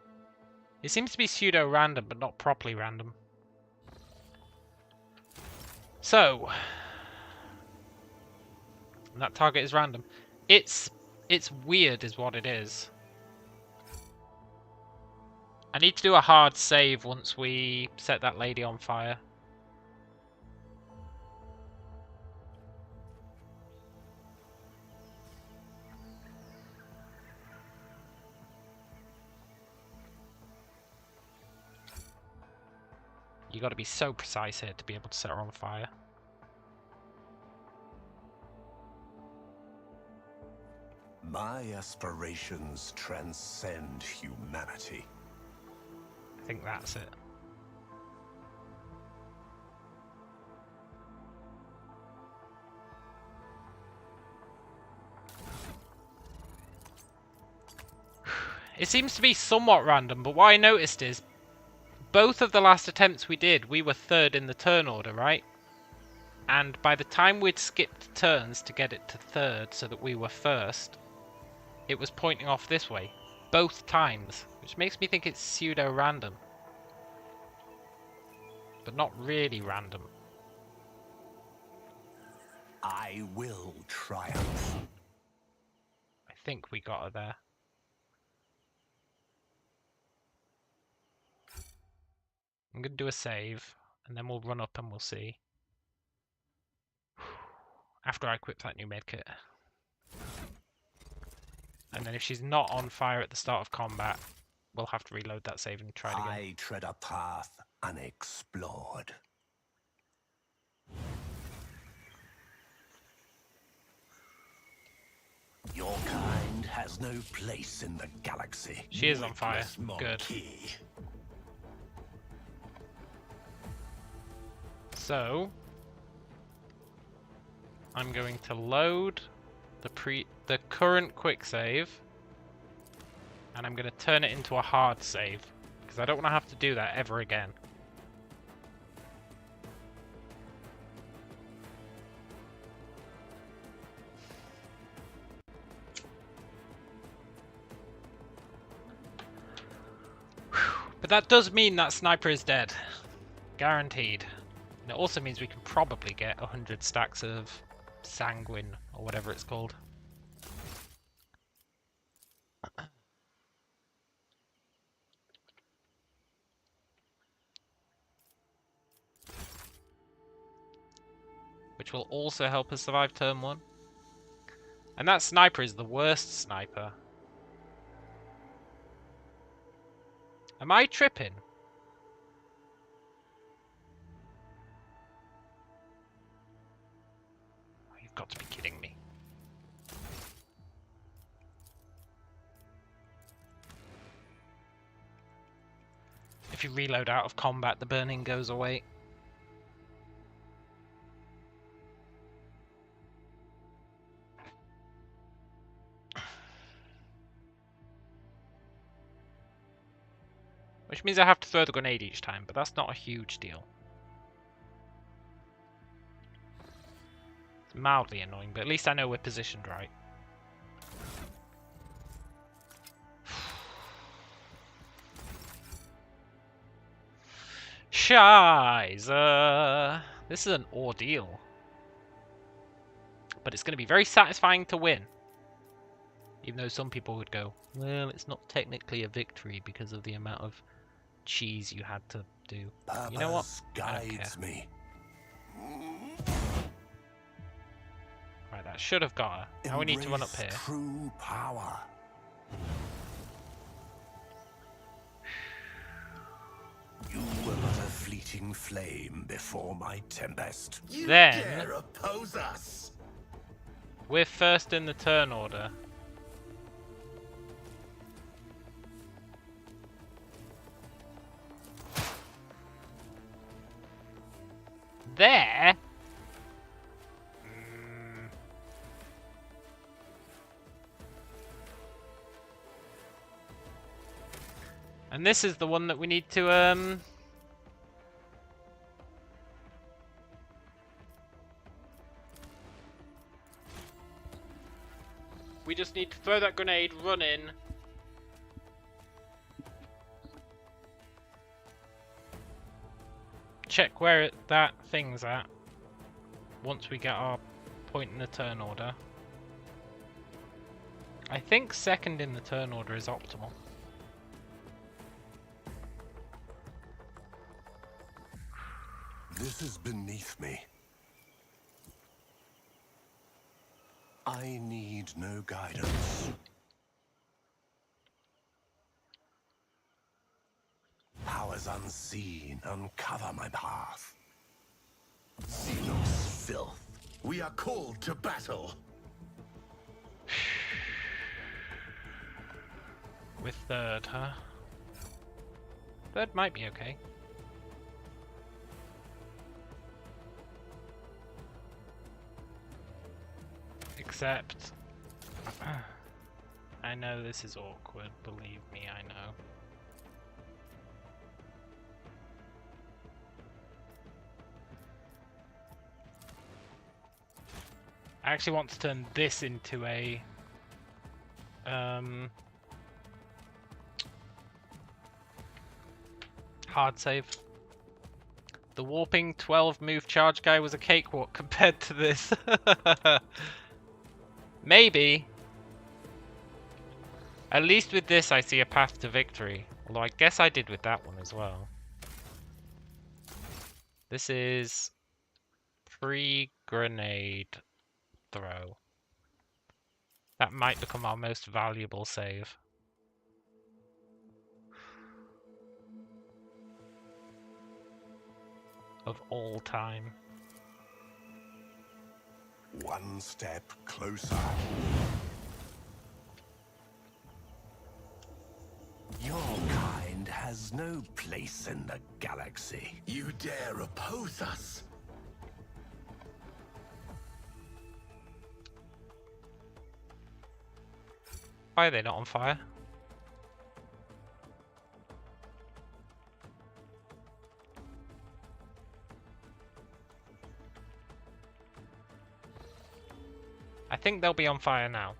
Speaker 1: It seems to be pseudo-random, but not properly random. So, and that target is random. It's weird is what it is. I need to do a hard save once we set that lady on fire. You got to be so precise here to be able to set her on fire.
Speaker 3: My aspirations transcend humanity.
Speaker 1: I think that's it. It seems to be somewhat random, but what I noticed is both of the last attempts we did, we were third in the turn order, right? And by the time we'd skipped turns to get it to third so that we were first, it was pointing off this way. Both times. Which makes me think it's pseudo-random. But not really random.
Speaker 3: I will triumph.
Speaker 1: I think we got her there. I'm going to do a save, and then we'll run up and we'll see. After I equip that new medkit. And then if she's not on fire at the start of combat, we'll have to reload that save and try it again.
Speaker 3: I tread a path unexplored. Your kind has no place in the galaxy.
Speaker 1: She is on fire. Good. So I'm going to load the current quick save, and I'm going to turn it into a hard save because I don't want to have to do that ever again. But that does mean that sniper is dead. Guaranteed. And it also means we can probably get 100 stacks of sanguine, or whatever it's called. Which will also help us survive turn 1. And that sniper is the worst sniper. Am I tripping? Oh, you've got to be kidding me. If you reload out of combat, the burning goes away. Which means I have to throw the grenade each time, but that's not a huge deal. It's mildly annoying, but at least I know we're positioned right. Shiza! This is an ordeal. But it's going to be very satisfying to win. Even though some people would go, well, it's not technically a victory because of the amount of cheese you had to do. You know what? I don't care.
Speaker 3: Me.
Speaker 1: Right, that should have got her. Now we need to run up here.
Speaker 3: True power. You were but a fleeting flame before my tempest.
Speaker 2: You
Speaker 1: Then-
Speaker 2: dare oppose us?
Speaker 1: We're first in the turn order. There? And this is the one that we need to, we just need to throw that grenade, run in. Check where that thing's at. Once we get our point in the turn order. I think second in the turn order is optimal.
Speaker 3: This is beneath me. I need no guidance. Powers unseen uncover my path.
Speaker 2: Xenos filth. We are called to battle.
Speaker 1: With third, huh? Third might be okay. Except... I know this is awkward, believe me, I know. I actually want to turn this into a... hard save. The warping 12 move charge guy was a cakewalk compared to this. Maybe. At least with this I see a path to victory. Although I guess I did with that one as well. This is pre-grenade throw. That might become our most valuable save. Of all time.
Speaker 3: One step closer. Your kind has no place in the galaxy.
Speaker 2: You dare oppose us?
Speaker 1: Why are they not on fire? I think they'll be on fire now.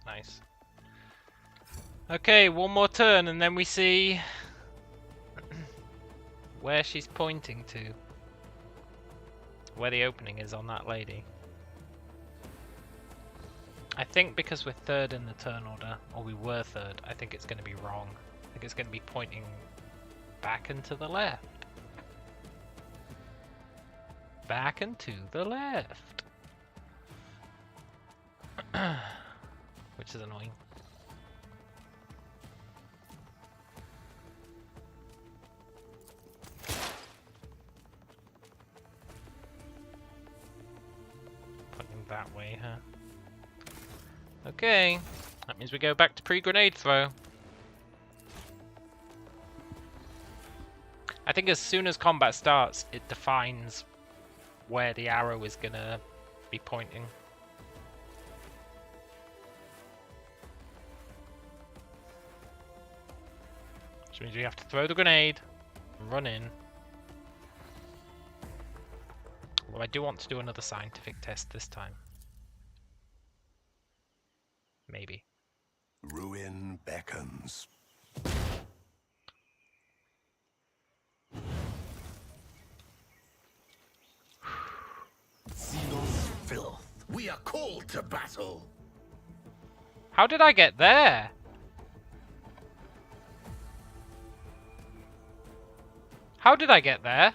Speaker 1: Nice. Okay, one more turn and then we see where she's pointing to. Where the opening is on that lady. I think because we're third in the turn order, or we were third, I think it's going to be wrong. I think it's going to be pointing back and to the left. Back and to the left. Which is annoying. That way, huh? Okay, that means we go back to pre-grenade throw. I think as soon as combat starts, it defines where the arrow is gonna be pointing. Which means we have to throw the grenade, run in. Although I do want to do another scientific test this time. Maybe.
Speaker 3: Ruin beckons.
Speaker 2: Xenos filth. We are called to battle.
Speaker 1: How did I get there? How did I get there?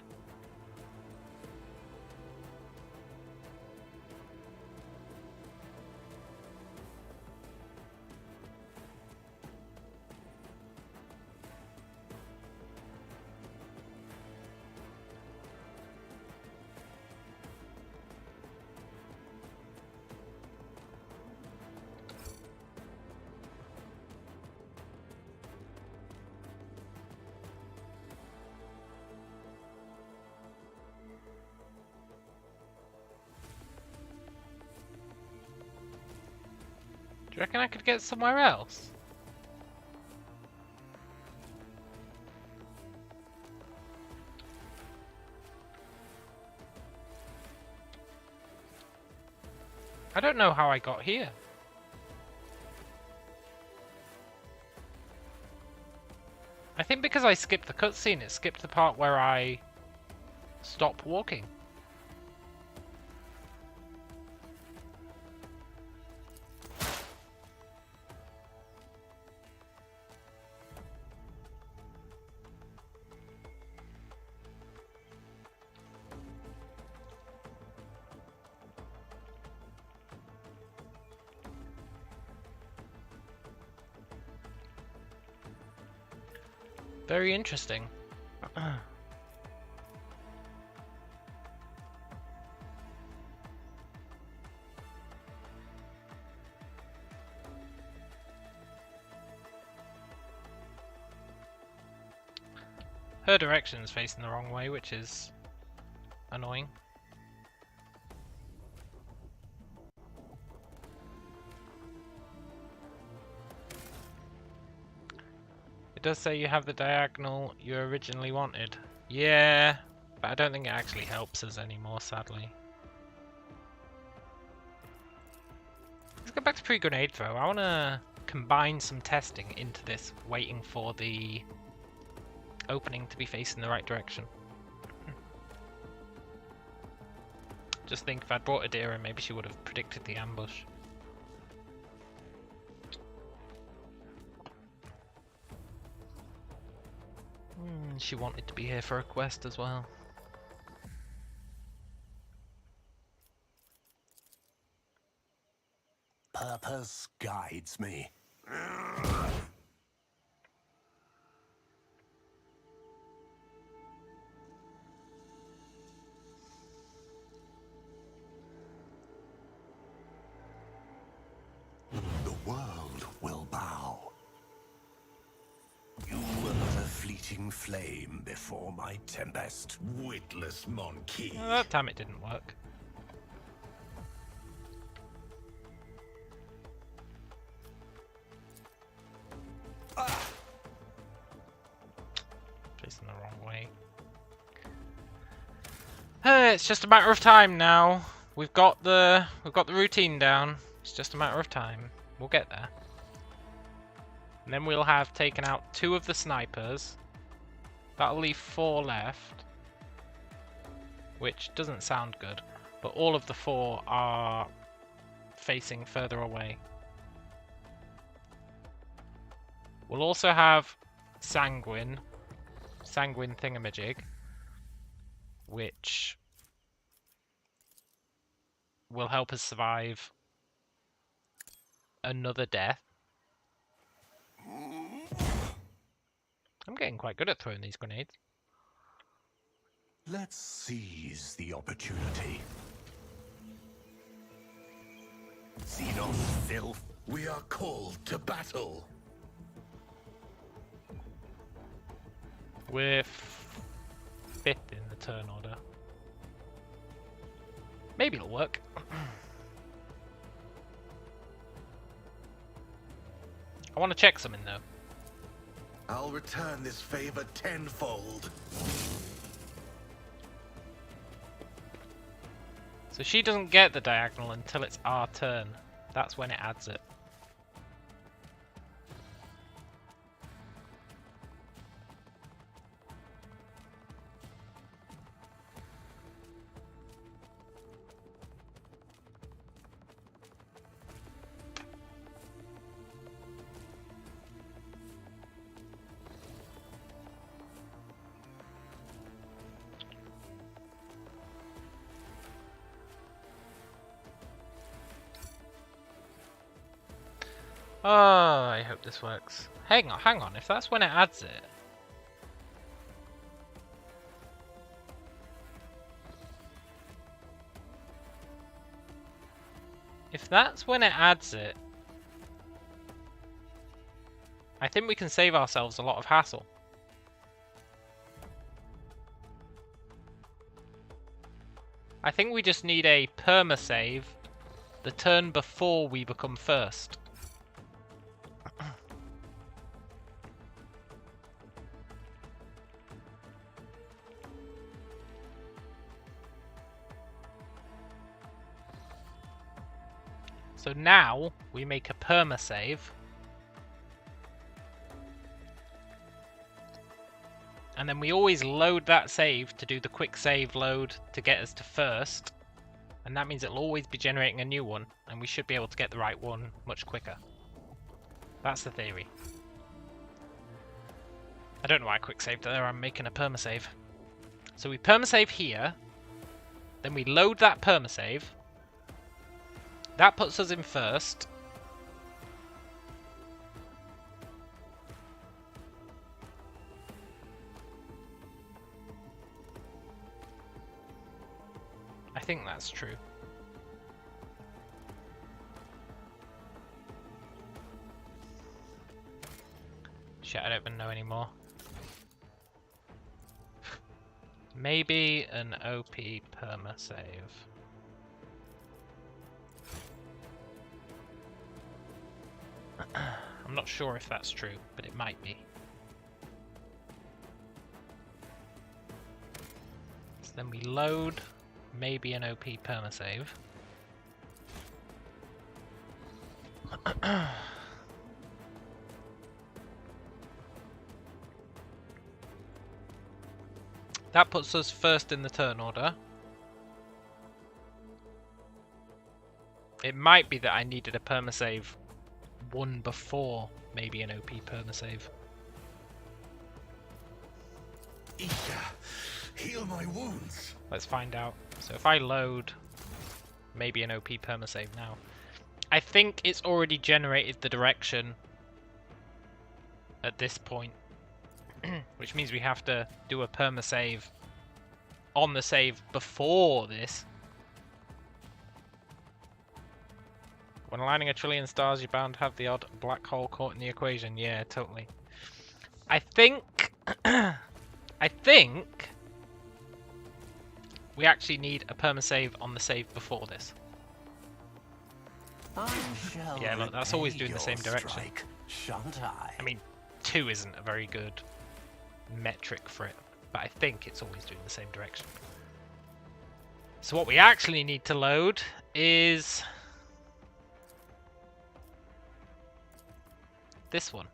Speaker 1: Do you reckon I could get somewhere else? I don't know how I got here. I think because I skipped the cutscene, it skipped the part where I stop walking. Very interesting. Her direction's facing the wrong way, which is annoying. It does say you have the diagonal you originally wanted. Yeah, but I don't think it actually helps us anymore, sadly. Let's go back to pre-grenade throw. I want to combine some testing into this, waiting for the opening to be facing the right direction. Just think if I'd brought Adira, maybe she would have predicted the ambush. She wanted to be here for a quest as well.
Speaker 3: Purpose guides me. The world will bow. You were but a fleeting flame before my tempest.
Speaker 2: Witless monkey.
Speaker 1: Well, that time it didn't work. Facing the wrong way. It's just a matter of time now. We've got the routine down. It's just a matter of time. We'll get there. And then we'll have taken out 2 of the snipers. That'll leave 4 left. Which doesn't sound good. But all of the 4 are facing further away. We'll also have Sanguine thingamajig, which will help us survive another death. I'm getting quite good at throwing these grenades.
Speaker 3: Let's seize the opportunity. Xenos filth.
Speaker 2: We are called to battle.
Speaker 1: We're 5th in the turn order. Maybe it'll work. I want to check something though.
Speaker 2: I'll return this favor tenfold.
Speaker 1: So she doesn't get the diagonal until it's our turn. That's when it adds it. Oh, I hope this works. Hang on, if that's when it adds it. If that's when it adds it, I think we can save ourselves a lot of hassle. I think we just need a perma-save the turn before we become first. So now we make a perma-save. And then we always load that save to do the quick save load to get us to first. And that means it'll always be generating a new one. And we should be able to get the right one much quicker. That's the theory. I don't know why I quick saved there, I'm making a perma-save. So we perma-save here. Then we load that perma-save. That puts us in first. think that's true. Shit, I don't even know anymore. Maybe an OP perma save. I'm not sure if that's true, but it might be. So then we load maybe an OP perma save. That puts us first in the turn order. It might be that I needed a perma save one before maybe an OP perma save.
Speaker 3: Heal my wounds.
Speaker 1: Let's find out. So if I load maybe an OP perma save now, I think it's already generated the direction at this point. Which means we have to do a perma save on the save before this. When aligning a trillion stars, you're bound to have the odd black hole caught in the equation. Yeah, totally. I think I think we actually need a perma save on the save before this. Yeah, look, that's always doing the same direction.
Speaker 3: Strike, shan't I?
Speaker 1: I mean, 2 isn't a very good metric for it, but I think it's always doing the same direction. So what we actually need to load is this one.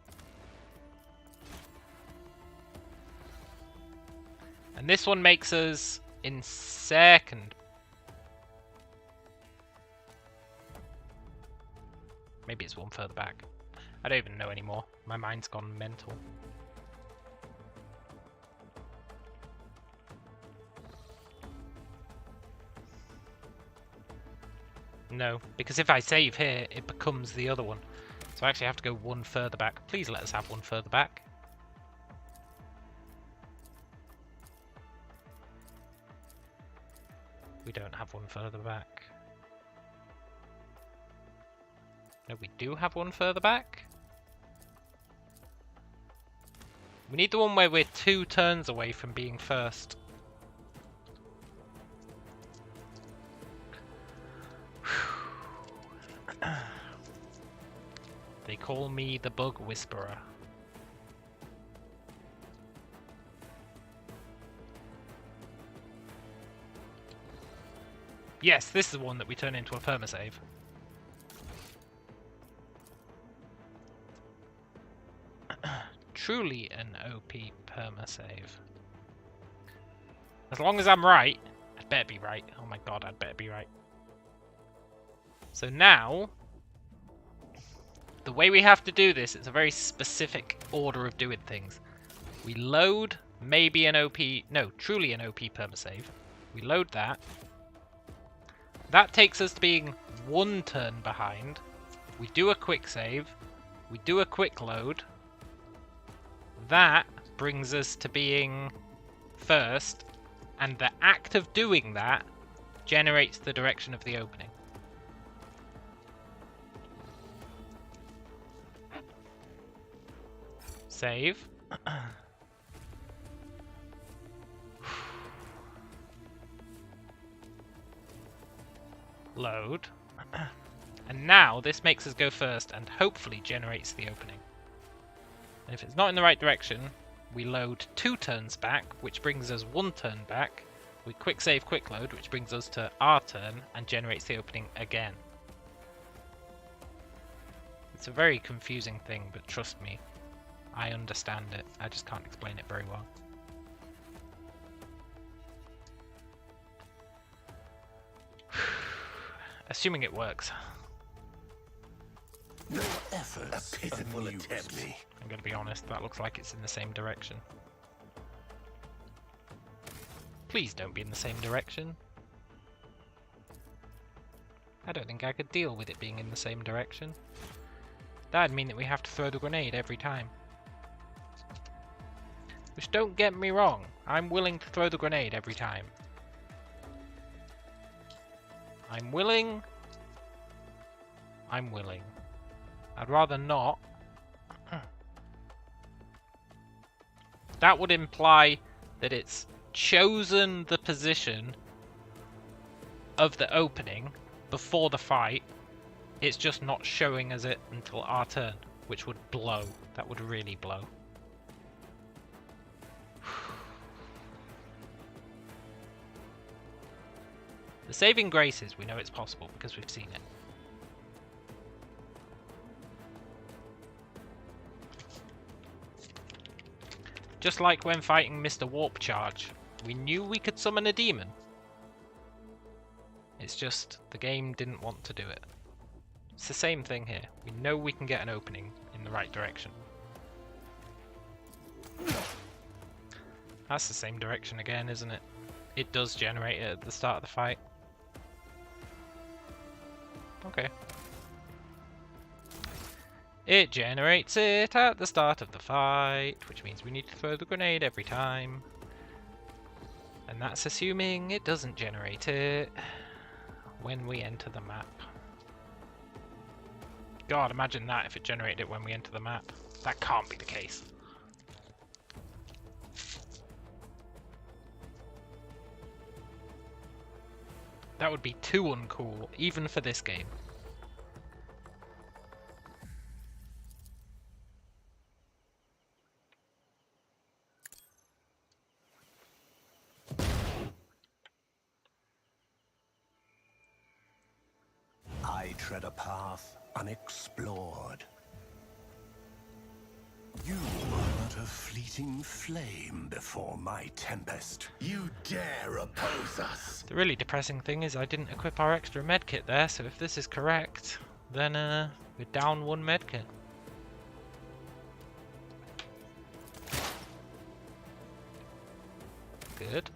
Speaker 1: And this one makes us in second. Maybe it's one further back. I don't even know anymore. My mind's gone mental. No, because if I save here, it becomes the other one. So I actually have to go one further back. Please let us have one further back. We don't have one further back. No, we do have one further back. We need the one where we're 2 turns away from being first. They call me the Bug Whisperer. Yes, this is the one that we turn into a permasave. Truly an OP permasave. As long as I'm right, I'd better be right. Oh my god, I'd better be right. So now, the way we have to do this, it's a very specific order of doing things. We load maybe an OP, no, truly an OP permasave. We load that. That takes us to being 1 turn behind. We do a quick save. We do a quick load. That brings us to being first. And the act of doing that generates the direction of the opening. Save. Load. And now this makes us go first and hopefully generates the opening. And if it's not in the right direction, we load 2 turns back, which brings us 1 turn back. We quick save, quick load, which brings us to our turn and generates the opening again. It's a very confusing thing, but trust me, I understand it. I just can't explain it very well. Assuming it works.
Speaker 3: No efforts. A pitiful attempt.
Speaker 1: I'm going to be honest, that looks like it's in the same direction. Please don't be in the same direction. I don't think I could deal with it being in the same direction. That'd mean that we have to throw the grenade every time. Which, don't get me wrong, I'm willing to throw the grenade every time. I'm willing. I'm willing. I'd rather not. That would imply that it's chosen the position of the opening before the fight. It's just not showing us it until our turn, which would blow. That would really blow. The saving grace is we know it's possible because we've seen it. Just like when fighting Mr. Warp Charge, we knew we could summon a demon. It's just the game didn't want to do it. It's the same thing here. We know we can get an opening in the right direction. That's the same direction again, isn't it? It does generate it at the start of the fight. Okay. It generates it at the start of the fight, which means we need to throw the grenade every time. And that's assuming it doesn't generate it when we enter the map. God, imagine that if it generated it when we enter the map. That can't be the case. That would be too uncool, even for this game.
Speaker 3: I tread a path unexplored. You are but a fleeting flame before my tempest.
Speaker 2: You dare oppose us?
Speaker 1: The really depressing thing is I didn't equip our extra medkit there, so if this is correct, then we're down one medkit. Good.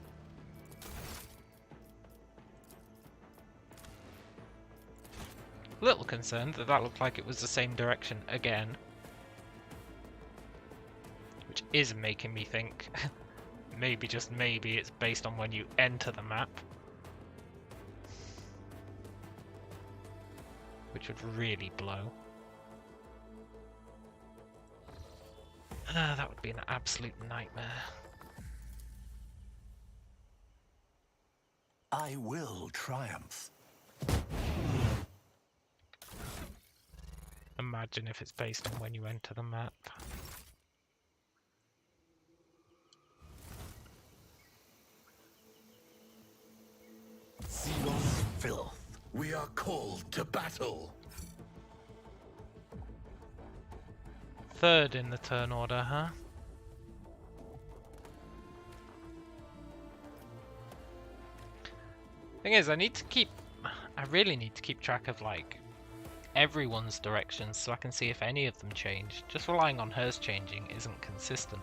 Speaker 1: Little concerned that that looked like it was the same direction again. Which is making me think, maybe, just maybe, it's based on when you enter the map. Which would really blow. That would be an absolute nightmare.
Speaker 3: I will triumph.
Speaker 1: Imagine if it's based on when you enter the map.
Speaker 3: Zealous filth.
Speaker 2: We are called to battle.
Speaker 1: Third in the turn order, huh? Thing is, I really need to keep track of, like, everyone's directions so I can see if any of them change. Just relying on hers changing isn't consistent.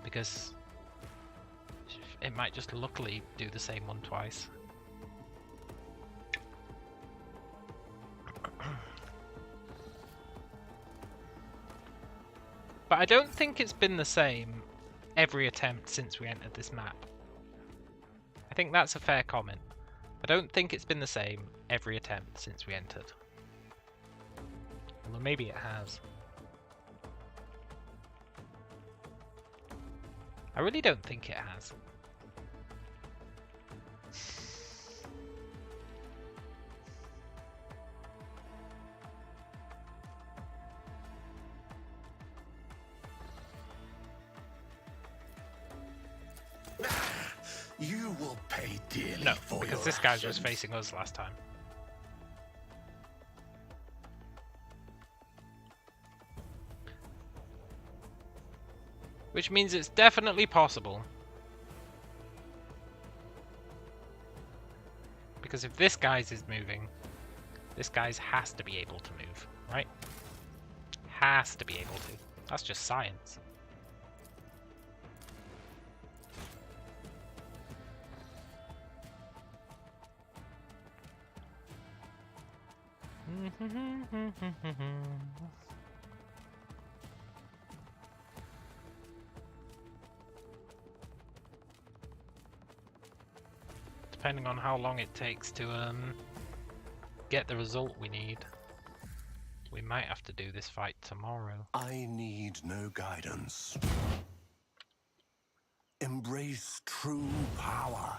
Speaker 1: Because it might just luckily do the same one twice. But I don't think it's been the same every attempt since we entered this map. I think that's a fair comment. I don't think it's been the same every attempt since we entered. Although maybe it has. I really don't think it has.
Speaker 3: You will pay dearly
Speaker 1: No,
Speaker 3: for
Speaker 1: because
Speaker 3: your
Speaker 1: this guy was
Speaker 3: actions.
Speaker 1: facing us last time. Which means it's definitely possible. Because if this guy's is moving, this guy's has to be able to move, right? Has to be able to. That's just science. depending on how long it takes to get the result we need. We might have to do this fight tomorrow.
Speaker 3: I need no guidance. Embrace true power.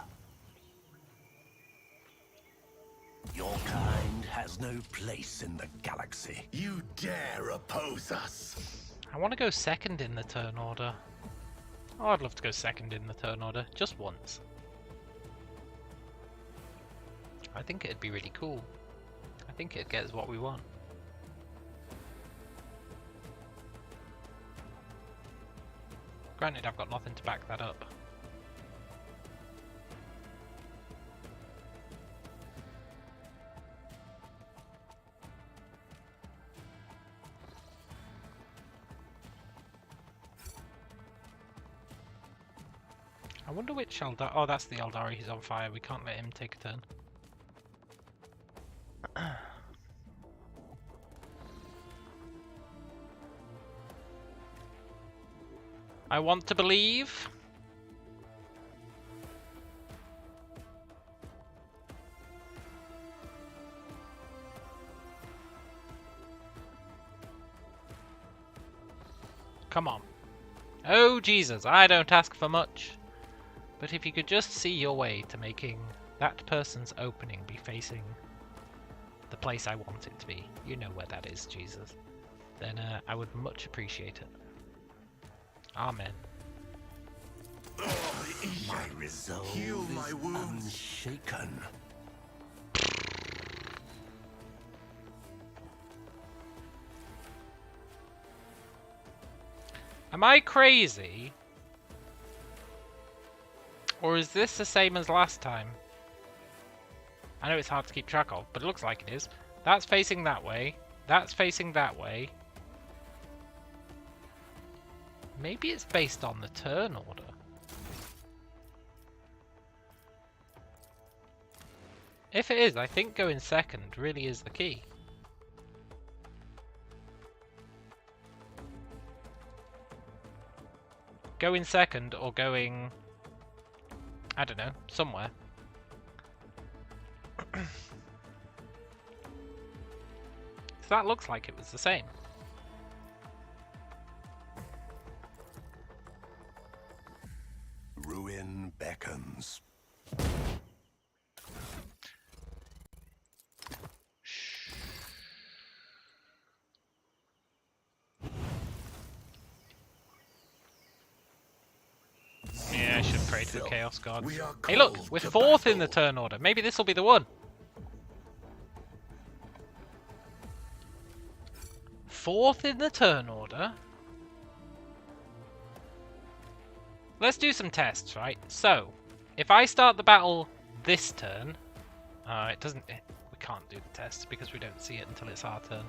Speaker 3: Your kind has no place in the galaxy.
Speaker 2: You dare oppose us?
Speaker 1: I want to go second in the turn order. Oh, I'd love to go second in the turn order, just once. I think it'd be really cool. I think it'd get us what we want. Granted, I've got nothing to back that up. I wonder which Eldar. Oh, that's the Eldari. He's on fire. We can't let him take a turn. I want to believe. Come on. Oh, Jesus, I don't ask for much. But if you could just see your way to making that person's opening be facing the place I want it to be, you know where that is, Jesus, then I would much appreciate it. Amen.
Speaker 3: My resolve
Speaker 2: Heal my
Speaker 3: is
Speaker 2: wounds.
Speaker 3: unshaken.
Speaker 1: Am I crazy? Or is this the same as last time? I know it's hard to keep track of, but it looks like it is. That's facing that way. That's facing that way. Maybe it's based on the turn order. If it is, I think going second really is the key. Going second or going, I don't know, somewhere. So that looks like it was the same.
Speaker 3: Ruin beckons.
Speaker 1: Yeah, I should pray to the Chaos Gods.
Speaker 2: We are
Speaker 1: Hey look,
Speaker 2: called
Speaker 1: we're
Speaker 2: to
Speaker 1: fourth in the
Speaker 2: battle.
Speaker 1: turn order. Maybe this will be the one. Fourth in the turn order? Let's do some tests, right? So, if I start the battle this turn, it doesn't. We can't do the test because we don't see it until it's our turn.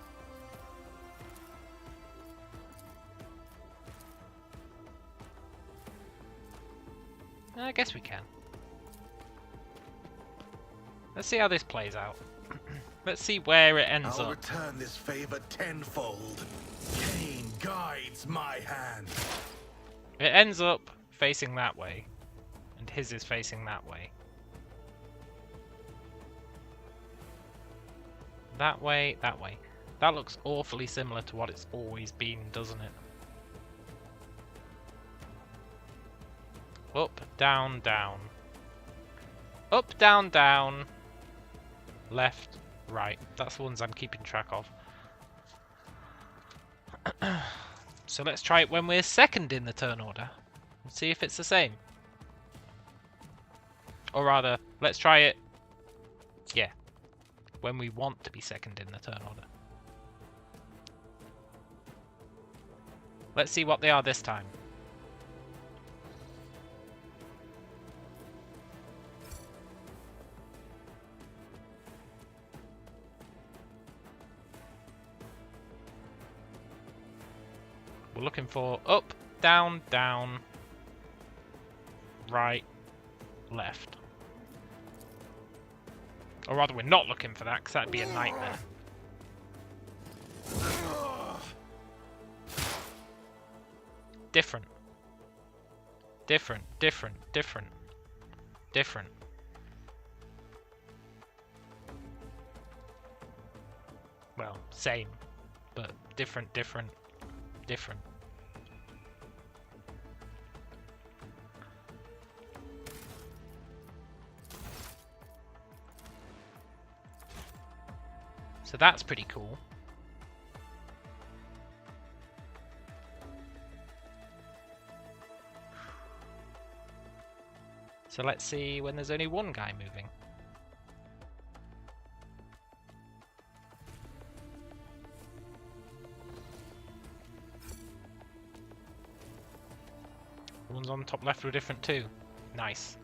Speaker 1: I guess we can. Let's see how this plays out. Let's see where it ends
Speaker 2: I'll
Speaker 1: up.
Speaker 2: return this favor tenfold. Cain guides my hand.
Speaker 1: It ends up facing that way, and his is facing that way. That way, that way. That looks awfully similar to what it's always been, doesn't it? Up, down, down. Up, down, down. Left, right. That's the ones I'm keeping track of. So let's try it when we're second in the turn order. And see if it's the same. Or rather, let's try it, yeah, when we want to be second in the turn order. Let's see what they are this time. We're looking for up, down, down, right, left. Or rather, we're not looking for that, because that'd be a nightmare. Different. Different, different, different. Different. Well, same, but different. So that's pretty cool. So let's see when there's only one guy moving. The ones on the top left were different too. Nice.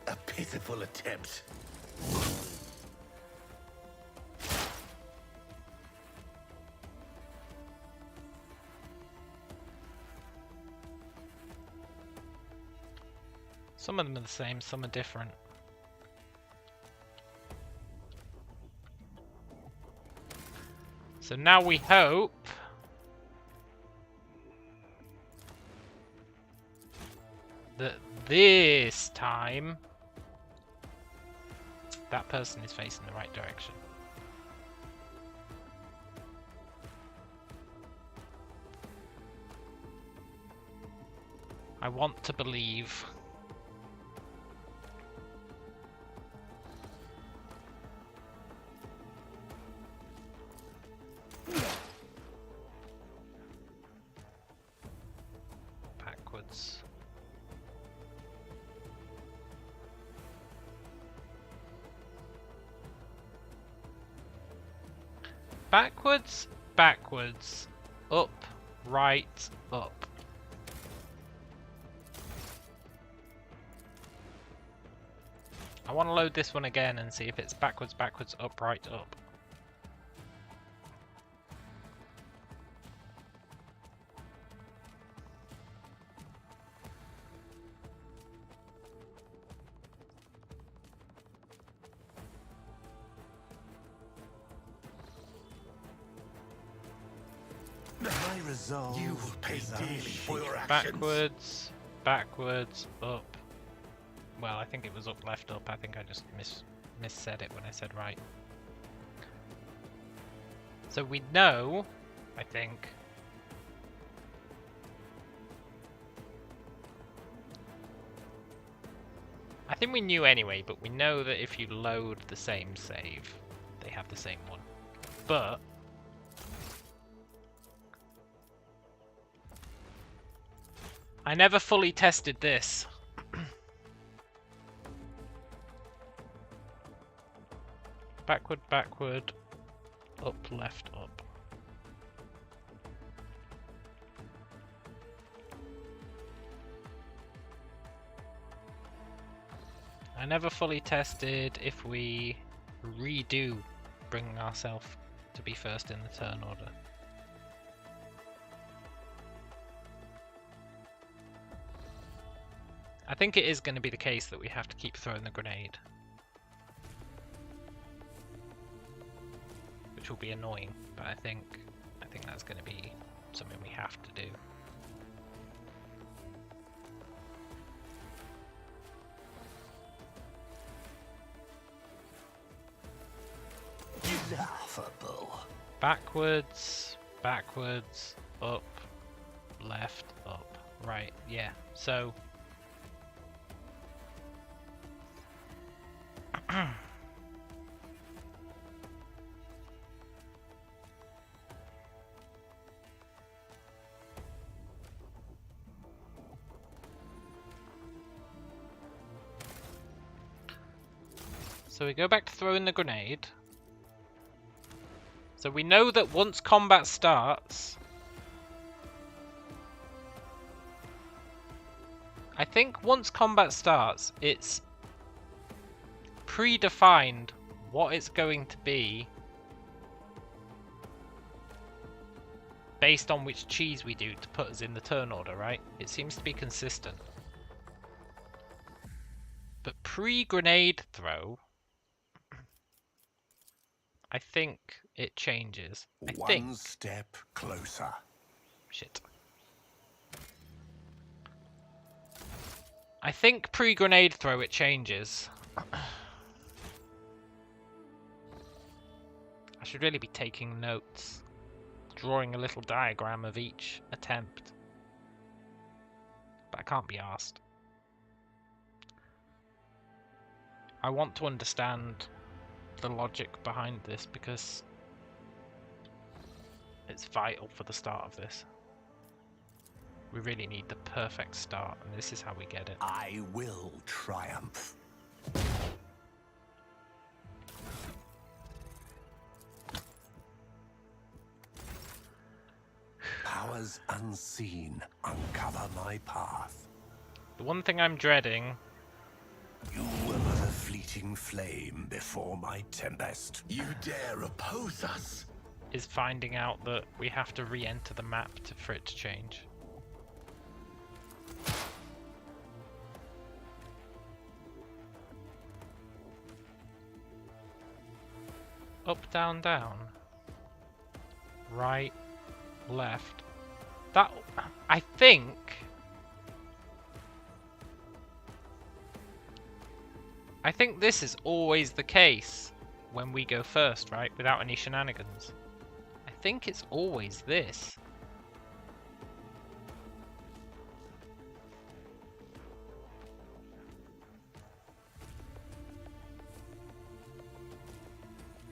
Speaker 3: A pitiful attempt.
Speaker 1: Some of them are the same, some are different. So now we hope that this time that person is facing the right direction. I want to believe. Backwards. Backwards, backwards, up, right, up. I want to load this one again and see if it's backwards, backwards, up, right, up.
Speaker 3: My resolve. You will pay dearly for your actions.
Speaker 1: Backwards, backwards, up. Well, I think it was up, left, up. I think I just missaid it when I said right. So we know, I think. I think we knew anyway, but we know that if you load the same save, they have the same one. But I never fully tested this. Backward, backward, up, left, up. I never fully tested if we redo bringing ourselves to be first in the turn order. I think it is going to be the case that we have to keep throwing the grenade. Which will be annoying, but I think that's going to be something we have to do.
Speaker 3: Laughable.
Speaker 1: Backwards, backwards, up, left, up, right. Yeah, so so we go back to throwing the grenade. So we know that once combat starts, I think once combat starts, it's predefined what it's going to be based on which cheese we do to put us in the turn order, right? It seems to be consistent. But pre-grenade throw, I think it changes.
Speaker 3: One step closer.
Speaker 1: Shit. I think pre-grenade throw it changes. I should really be taking notes, drawing a little diagram of each attempt. But I can't be asked. I want to understand the logic behind this because it's vital for the start of this. We really need the perfect start, and this is how we get it.
Speaker 3: I will triumph. Powers unseen uncover my path.
Speaker 1: The one thing I'm dreading...
Speaker 3: You were but a fleeting flame before my tempest.
Speaker 2: You dare oppose us?
Speaker 1: is finding out that we have to re-enter the map for it to change. Up, down, down. Right, left. That, I think... I think this is always the case when we go first, right? Without any shenanigans. I think it's always this.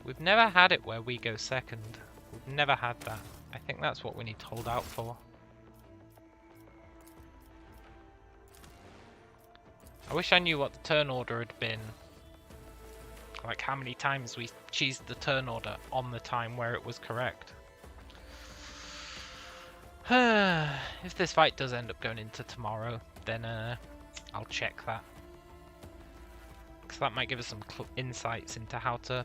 Speaker 1: We've never had it where we go second. We've never had that. I think that's what we need to hold out for. I wish I knew what the turn order had been. Like how many times we cheesed the turn order on the time where it was correct. If this fight does end up going into tomorrow, then I'll check that. Because that might give us some insights into how to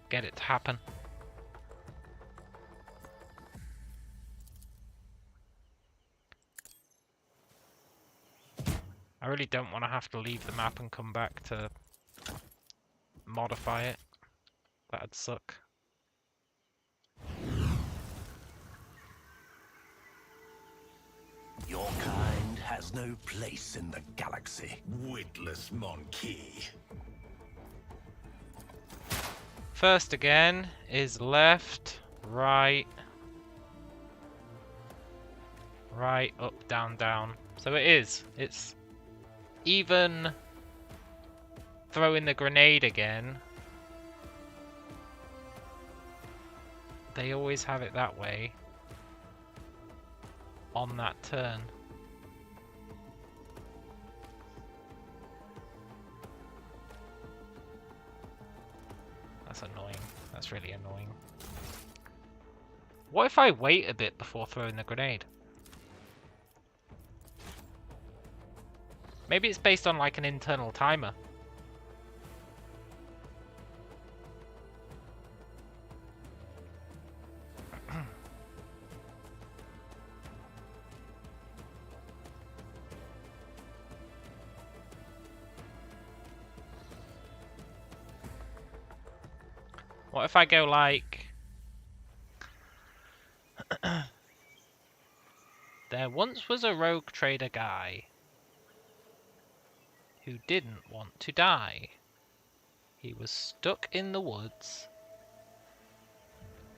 Speaker 1: get it to happen. I really don't want to have to leave the map and come back to modify it. That'd suck.
Speaker 3: Your kind has no place in the galaxy.
Speaker 2: Witless monkey.
Speaker 1: First again is left, right, right, up, down, down. So it is. It's even throwing the grenade again. They always have it that way on that turn. That's annoying. That's really annoying. What if I wait a bit before throwing the grenade? Maybe it's based on like an internal timer. What if I go like... There once was a rogue trader guy who didn't want to die. He was stuck in the woods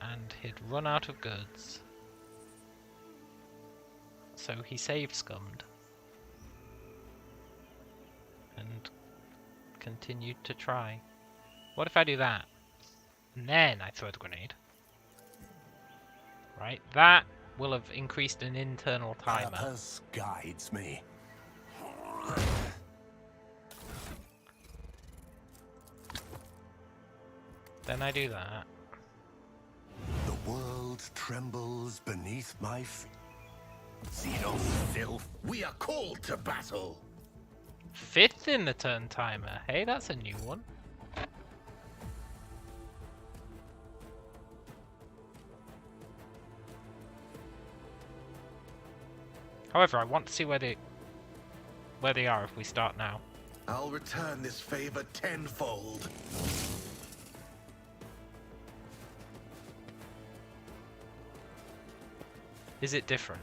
Speaker 1: and he'd run out of goods. So he saved scummed and continued to try. What if I do that? And then I throw the grenade. Right, that will have increased an internal timer.
Speaker 3: Purpose guides me.
Speaker 1: Then I do that.
Speaker 3: The world trembles beneath my feet. Xenos filth.
Speaker 2: We are called to battle.
Speaker 1: 5th in the turn timer. Hey, that's a new one. However, I want to see where they are if we start now.
Speaker 2: I'll return this favor tenfold.
Speaker 1: Is it different?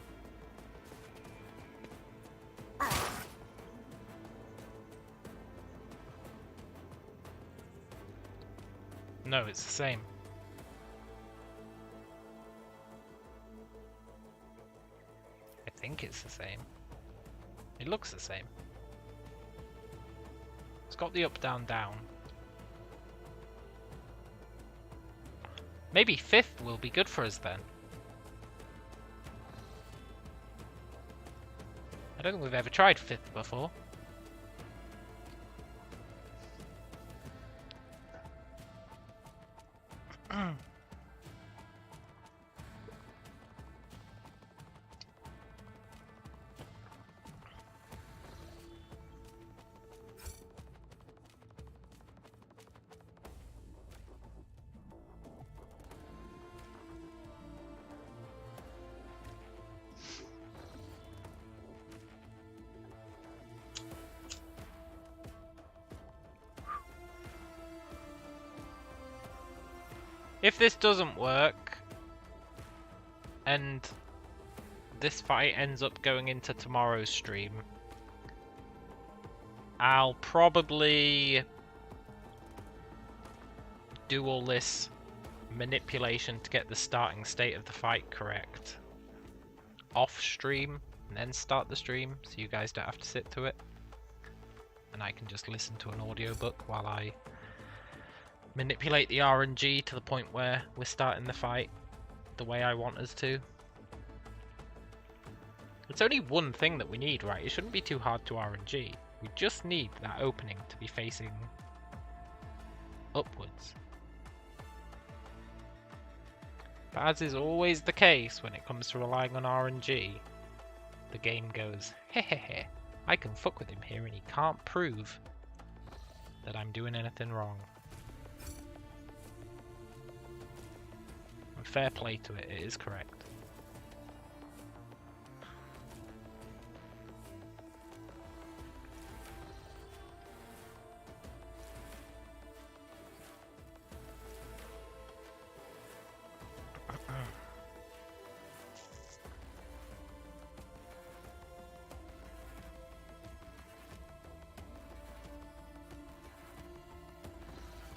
Speaker 1: No, it's the same. I think it's the same. It looks the same. It's got the up, down, down. Maybe 5th will be good for us then. I don't think we've ever tried 5th before. If this doesn't work, and this fight ends up going into tomorrow's stream, I'll probably do all this manipulation to get the starting state of the fight correct off stream, and then start the stream, so you guys don't have to sit to it. And I can just listen to an audiobook while I manipulate the RNG to the point where we're starting the fight the way I want us to. It's only one thing that we need, right? It shouldn't be too hard to RNG. We just need that opening to be facing upwards. But as is always the case when it comes to relying on RNG, the game goes, hehehe, I can fuck with him here and he can't prove that I'm doing anything wrong. And fair play to it, it is correct.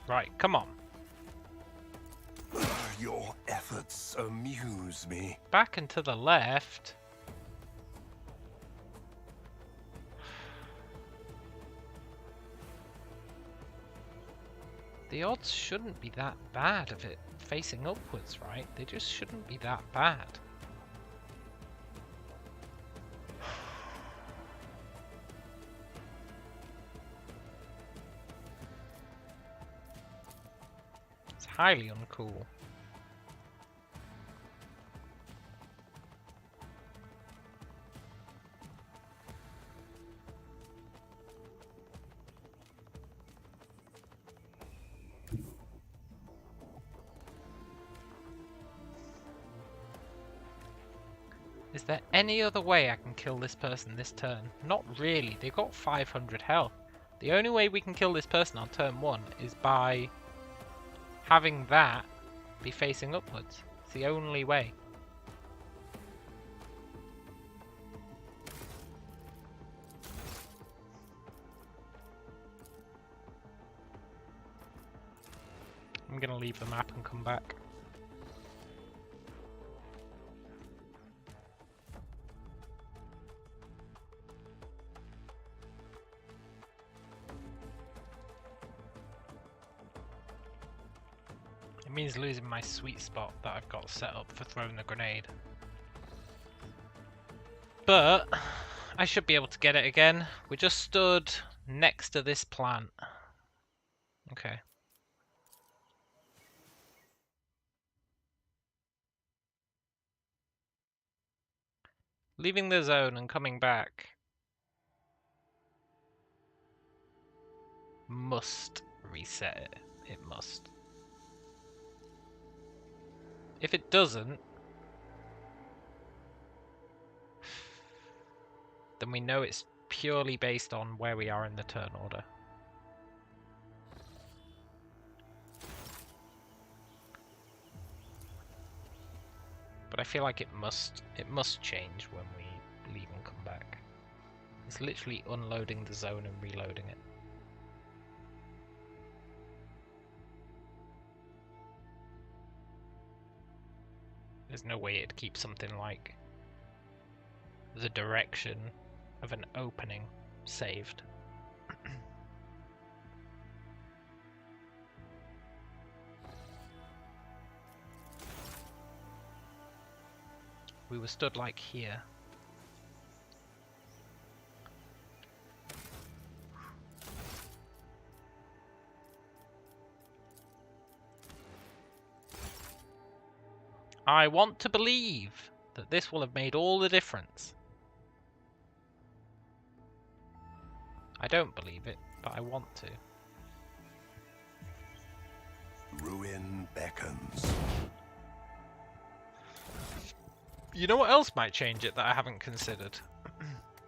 Speaker 1: Right, come on.
Speaker 3: Your efforts amuse me.
Speaker 1: Back and to the left. The odds shouldn't be that bad of it facing upwards, right? They just shouldn't be that bad. It's highly uncool. Is there any other way I can kill this person this turn? Not really. They've got 500 health. The only way we can kill this person on turn 1 is by having that be facing upwards. It's the only way. I'm gonna leave the map and come back. It means losing my sweet spot that I've got set up for throwing the grenade. But I should be able to get it again. We just stood next to this plant. Okay. Leaving the zone and coming back must reset it. It must. If it doesn't, then we know it's purely based on where we are in the turn order. But I feel like it must change when we leave and come back. It's literally unloading the zone and reloading it. There's no way it'd keep something like the direction of an opening saved. We were stood like here. I want to believe that this will have made all the difference. I don't believe it, but I want to.
Speaker 3: Ruin beckons.
Speaker 1: You know what else might change it that I haven't considered?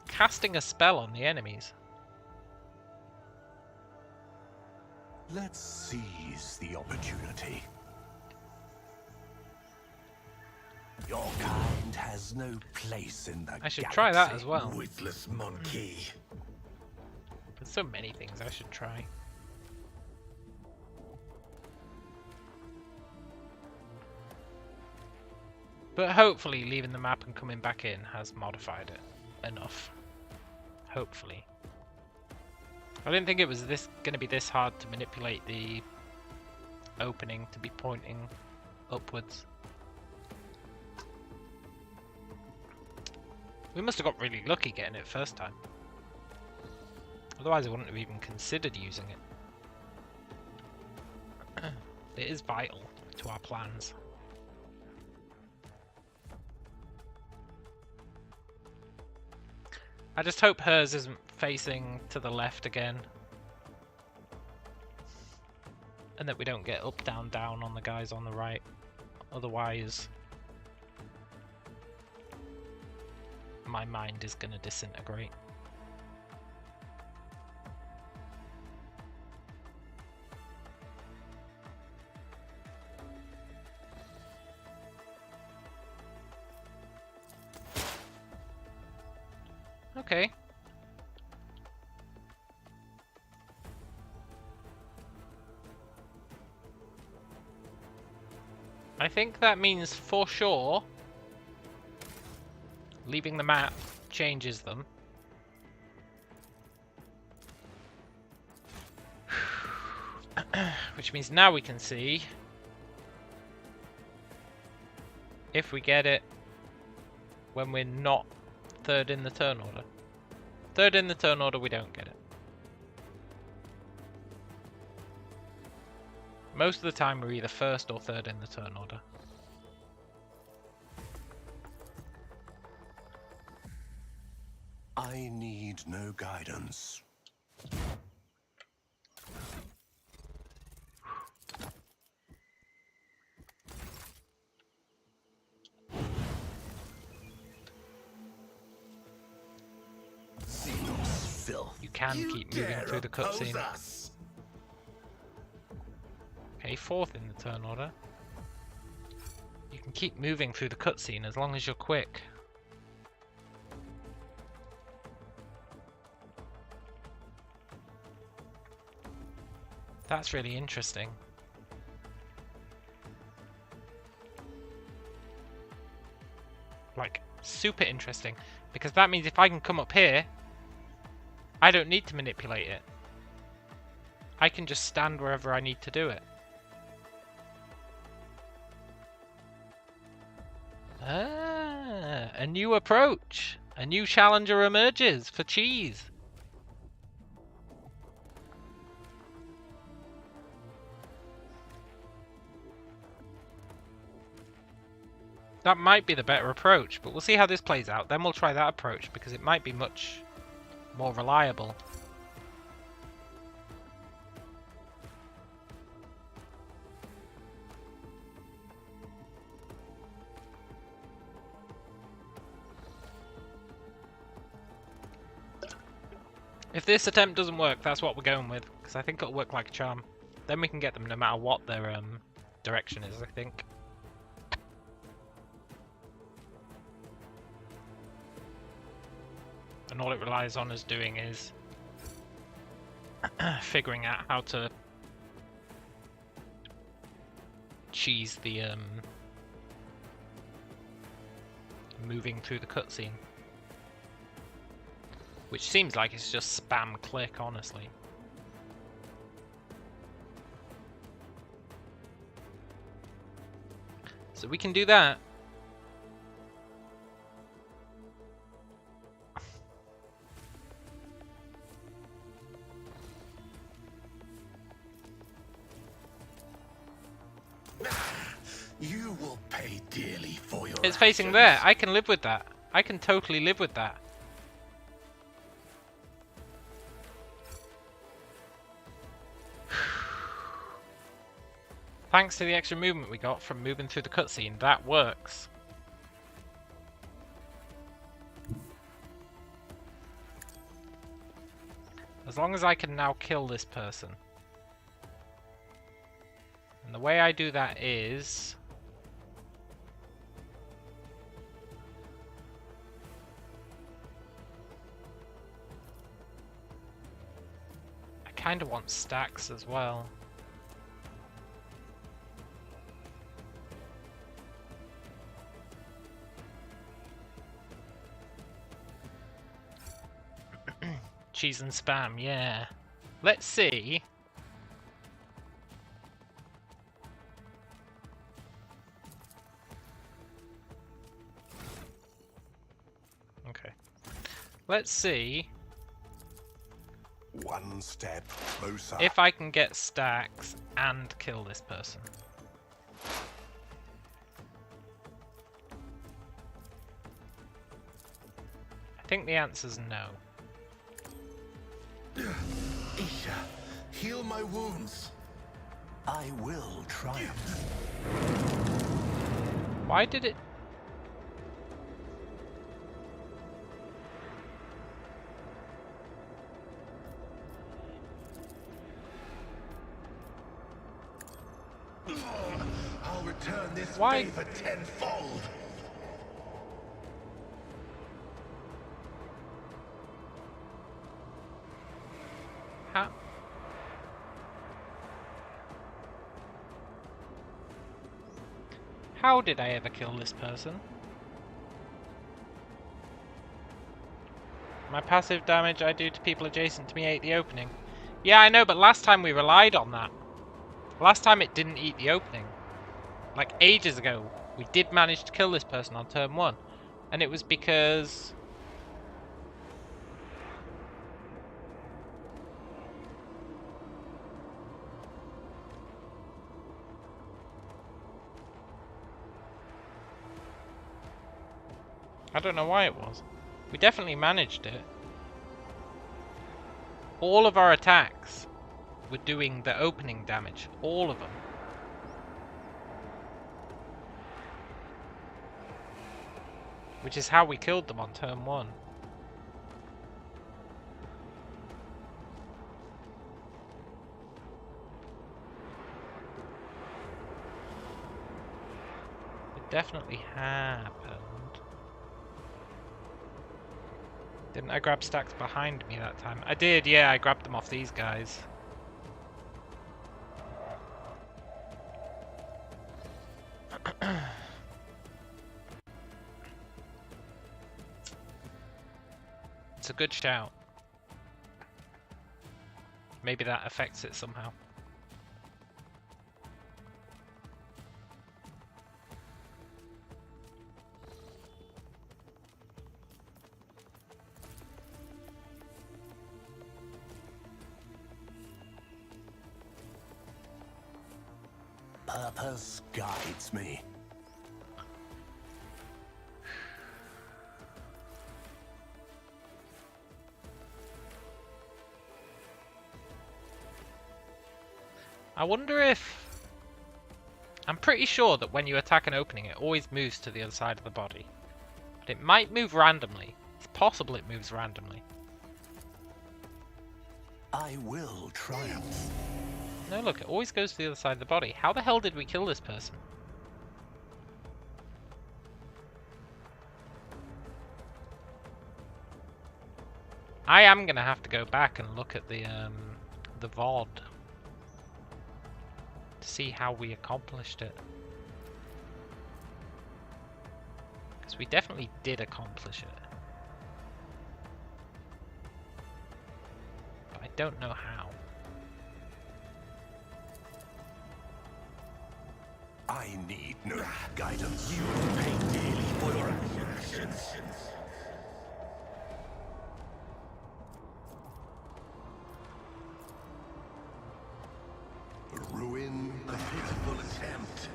Speaker 1: Casting a spell on the enemies.
Speaker 3: Let's seize the opportunity. Your kind has no place in the
Speaker 1: I should try that
Speaker 3: galaxy.
Speaker 1: as well.
Speaker 3: Witless monkey.
Speaker 1: There's so many things I should try. But hopefully leaving the map and coming back in has modified it enough. Hopefully. I didn't think it was going to be this hard to manipulate the opening to be pointing upwards. We must have got really lucky getting it first time. Otherwise I wouldn't have even considered using it. It is vital to our plans. I just hope hers isn't facing to the left again. And that we don't get up, down, down on the guys on the right. Otherwise, my mind is going to disintegrate. Okay. I think that means for sure leaving the map changes them. Which means now we can see if we get it when we're not third in the turn order. Third in the turn order, we don't get it. Most of the time we're either first or third in the turn order.
Speaker 3: I need no guidance.
Speaker 1: You can keep moving through the cutscene. Okay, fourth in the turn order. You can keep moving through the cutscene as long as you're quick. That's really interesting. Like, super interesting. Because that means if I can come up here, I don't need to manipulate it. I can just stand wherever I need to do it. Ah, a new approach. A new challenger emerges for cheese. That might be the better approach, but we'll see how this plays out. Then we'll try that approach because it might be much more reliable. If this attempt doesn't work, that's what we're going with, because I think it'll work like a charm. Then we can get them no matter what their direction is, I think. And all it relies on us doing is figuring out how to cheese the moving through the cutscene. Which seems like it's just spam click, honestly. So we can do that.
Speaker 3: You will pay dearly for your
Speaker 1: It's facing
Speaker 3: actions.
Speaker 1: there. I can live with that. I can totally live with that. Thanks to the extra movement we got from moving through the cutscene, that works. As long as I can now kill this person. And the way I do that is... I kind of want stacks as well. Cheese and spam, yeah. Let's see. Okay. Let's see
Speaker 3: One step closer.
Speaker 1: if I can get stacks and kill this person. I think the answer's no.
Speaker 3: Isha, heal my wounds. I will triumph.
Speaker 1: Why did it...
Speaker 3: I'll return this
Speaker 1: Why-
Speaker 3: favor tenfold.
Speaker 1: How... How did I ever kill this person? My passive damage I do to people adjacent to me ate the opening. Yeah, I know, but last time we relied on that. Last time it didn't eat the opening. Like ages ago, we did manage to kill this person on turn 1. And it was because... I don't know why it was. We definitely managed it. All of our attacks were doing the opening damage. All of them. Which is how we killed them on turn 1. It definitely happened. Didn't I grab stacks behind me that time? I did, yeah, I grabbed them off these guys. It's a good shout. Maybe that affects it somehow.
Speaker 3: Purpose guides me.
Speaker 1: I wonder if... I'm pretty sure that when you attack an opening, it always moves to the other side of the body. But it might move randomly. It's possible it moves randomly.
Speaker 3: I will triumph.
Speaker 1: No, look, it always goes to the other side of the body. How the hell did we kill this person? I am gonna have to go back and look at the VOD to see how we accomplished it. Because So we definitely did accomplish it. But I don't know how.
Speaker 3: I need no guidance. You will pay dearly for your actions. Ruin, a pitiful attempt.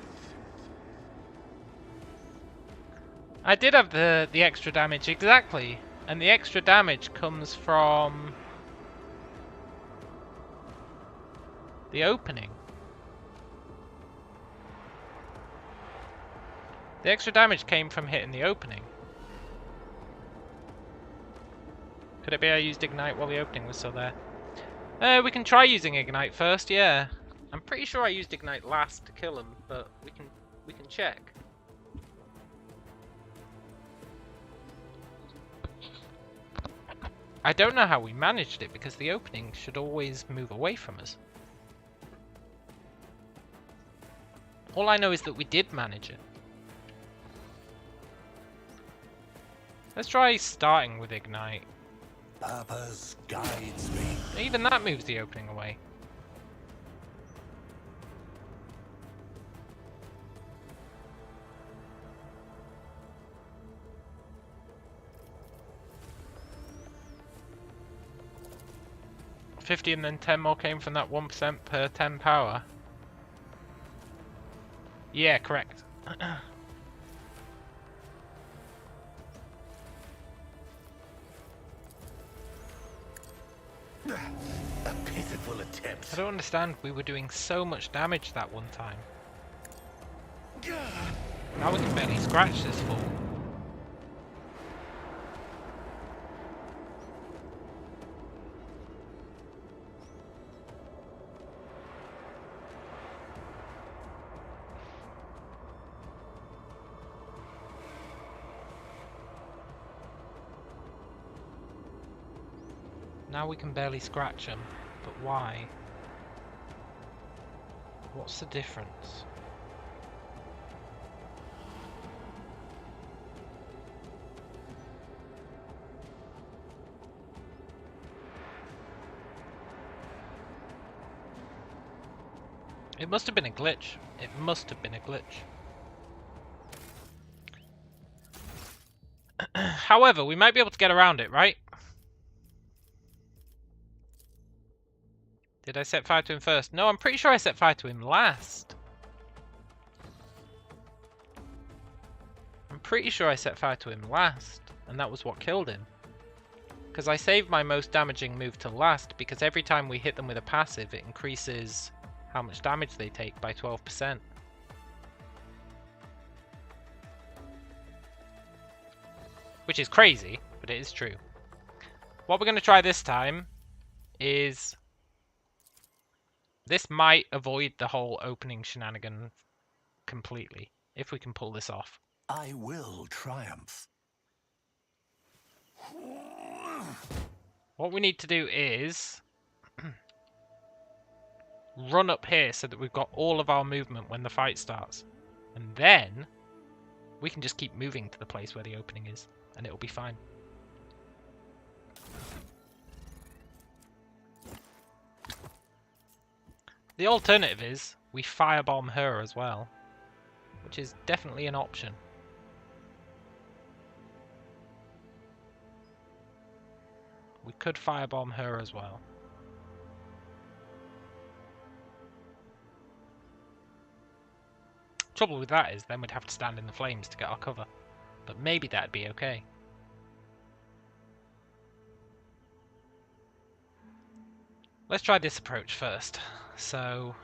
Speaker 1: I did have the extra damage, exactly. And the extra damage comes from the opening. The extra damage came from hitting the opening. Could it be I used Ignite while the opening was still there? We can try using Ignite first, yeah. I'm pretty sure I used Ignite last to kill him, but we can check. I don't know how we managed it because the opening should always move away from us. All I know is that we did manage it. Let's try starting with Ignite.
Speaker 3: Purpose guides me.
Speaker 1: Even that moves the opening away. $50 and then 10 more came from that 1% per 10 power. Yeah, correct.
Speaker 3: A pitiful attempt.
Speaker 1: I don't understand. We were doing so much damage that one time. Now we can barely scratch this fool. Now we can barely scratch him, but why? What's the difference? It must have been a glitch. It must have been a glitch. However, we might be able to get around it, right? Did I set fire to him first? No, I'm pretty sure I set fire to him last. I'm pretty sure I set fire to him last, and that was what killed him. Because I saved my most damaging move to last, because every time we hit them with a passive, it increases how much damage they take by 12%. Which is crazy, but it is true. What we're going to try this time is... This might avoid the whole opening shenanigan completely, if we can pull this off.
Speaker 3: I will triumph.
Speaker 1: What we need to do is run up here so that we've got all of our movement when the fight starts. And then we can just keep moving to the place where the opening is, and it'll be fine. The alternative is we firebomb her as well, which is definitely an option. We could firebomb her as well. Trouble with that is then we'd have to stand in the flames to get our cover, but maybe that'd be okay. Let's try this approach first. So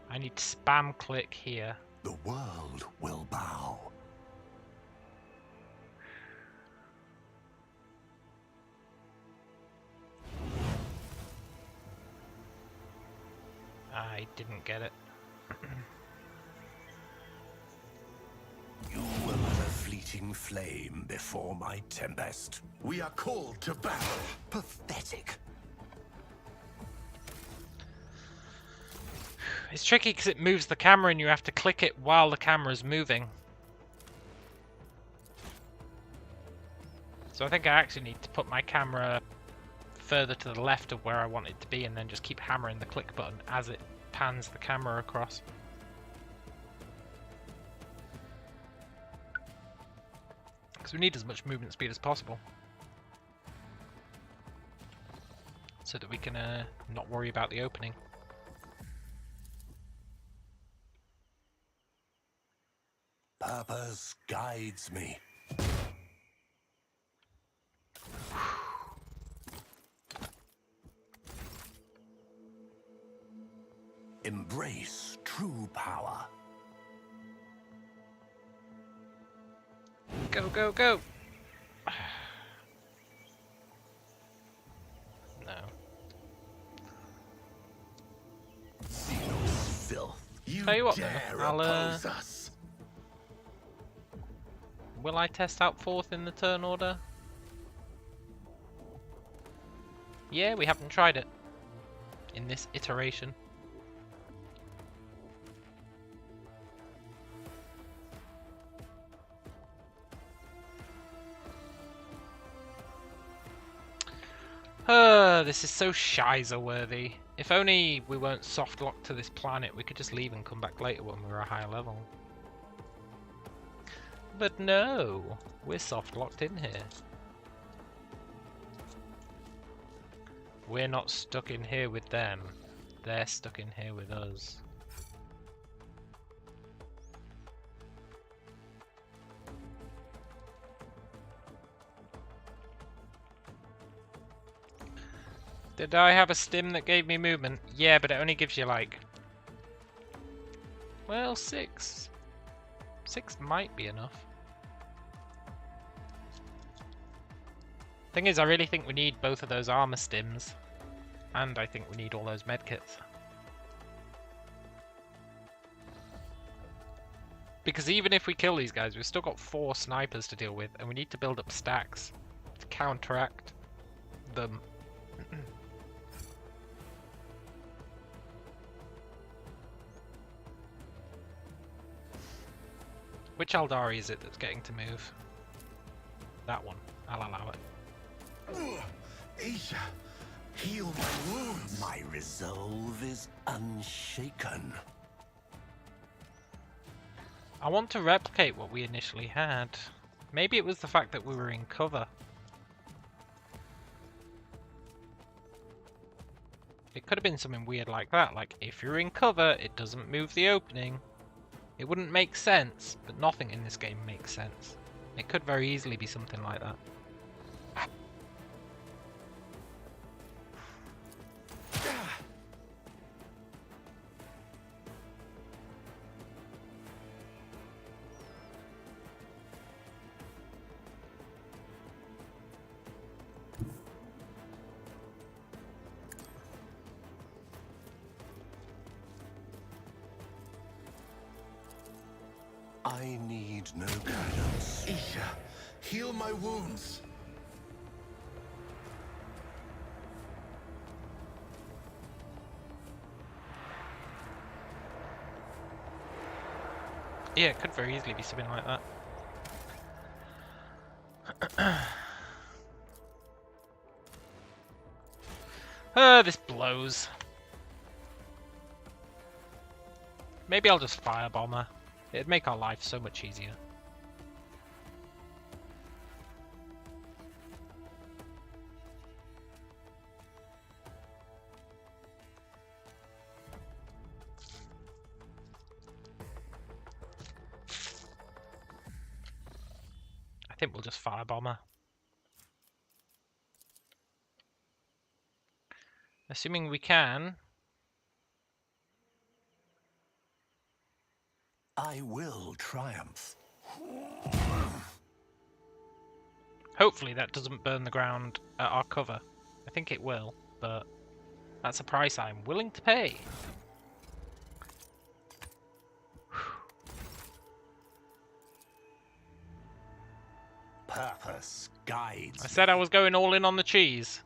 Speaker 1: I need to spam click here.
Speaker 3: The world will bow.
Speaker 1: I didn't get it.
Speaker 3: You will have a fleeting flame before my tempest. We are called to battle. Pathetic.
Speaker 1: It's tricky because it moves the camera and you have to click it while the camera's moving. So I think I actually need to put my camera further to the left of where I want it to be and then just keep hammering the click button as it pans the camera across. Because we need as much movement speed as possible. So that we can not worry about the opening.
Speaker 3: Purpose guides me. Embrace true power.
Speaker 1: Go, go, go! No.
Speaker 3: Xenos filth.
Speaker 2: You
Speaker 1: Tell you what,
Speaker 2: dare
Speaker 1: though, I'll,
Speaker 2: oppose us?
Speaker 1: Will I test out 4th in the turn order? Yeah, we haven't tried it in this iteration. This is so shizer-worthy. If only we weren't soft-locked to this planet, we could just leave and come back later when we were a higher level. But no, we're soft-locked in here. We're not stuck in here with them. They're stuck in here with us. Did I have a stim that gave me movement? Yeah, but it only gives you like... well, 6. 6 might be enough. Thing is, I really think we need both of those armor stims. And I think we need all those medkits. Because even if we kill these guys, we've still got 4 snipers to deal with, and we need to build up stacks to counteract them. Which Aldari is it that's getting to move? That one. I'll allow it.
Speaker 2: Asia, heal my wounds.
Speaker 3: My resolve is unshaken.
Speaker 1: I want to replicate what we initially had. Maybe it was the fact that we were in cover. It could have been something weird like that, like if you're in cover, it doesn't move the opening. It wouldn't make sense, but nothing in this game makes sense. It could very easily be something like that.
Speaker 3: I need no guidance.
Speaker 2: Asia, heal my wounds.
Speaker 1: Yeah, it could very easily be something like that. This blows. Maybe I'll just firebomb her. It'd make our life so much easier. I think we'll just firebomb her. Assuming we can.
Speaker 3: I will triumph.
Speaker 1: Hopefully that doesn't burn the ground at our cover. I think it will, but that's a price I'm willing to pay.
Speaker 3: Purpose guides.
Speaker 1: I said I was going all in on the cheese.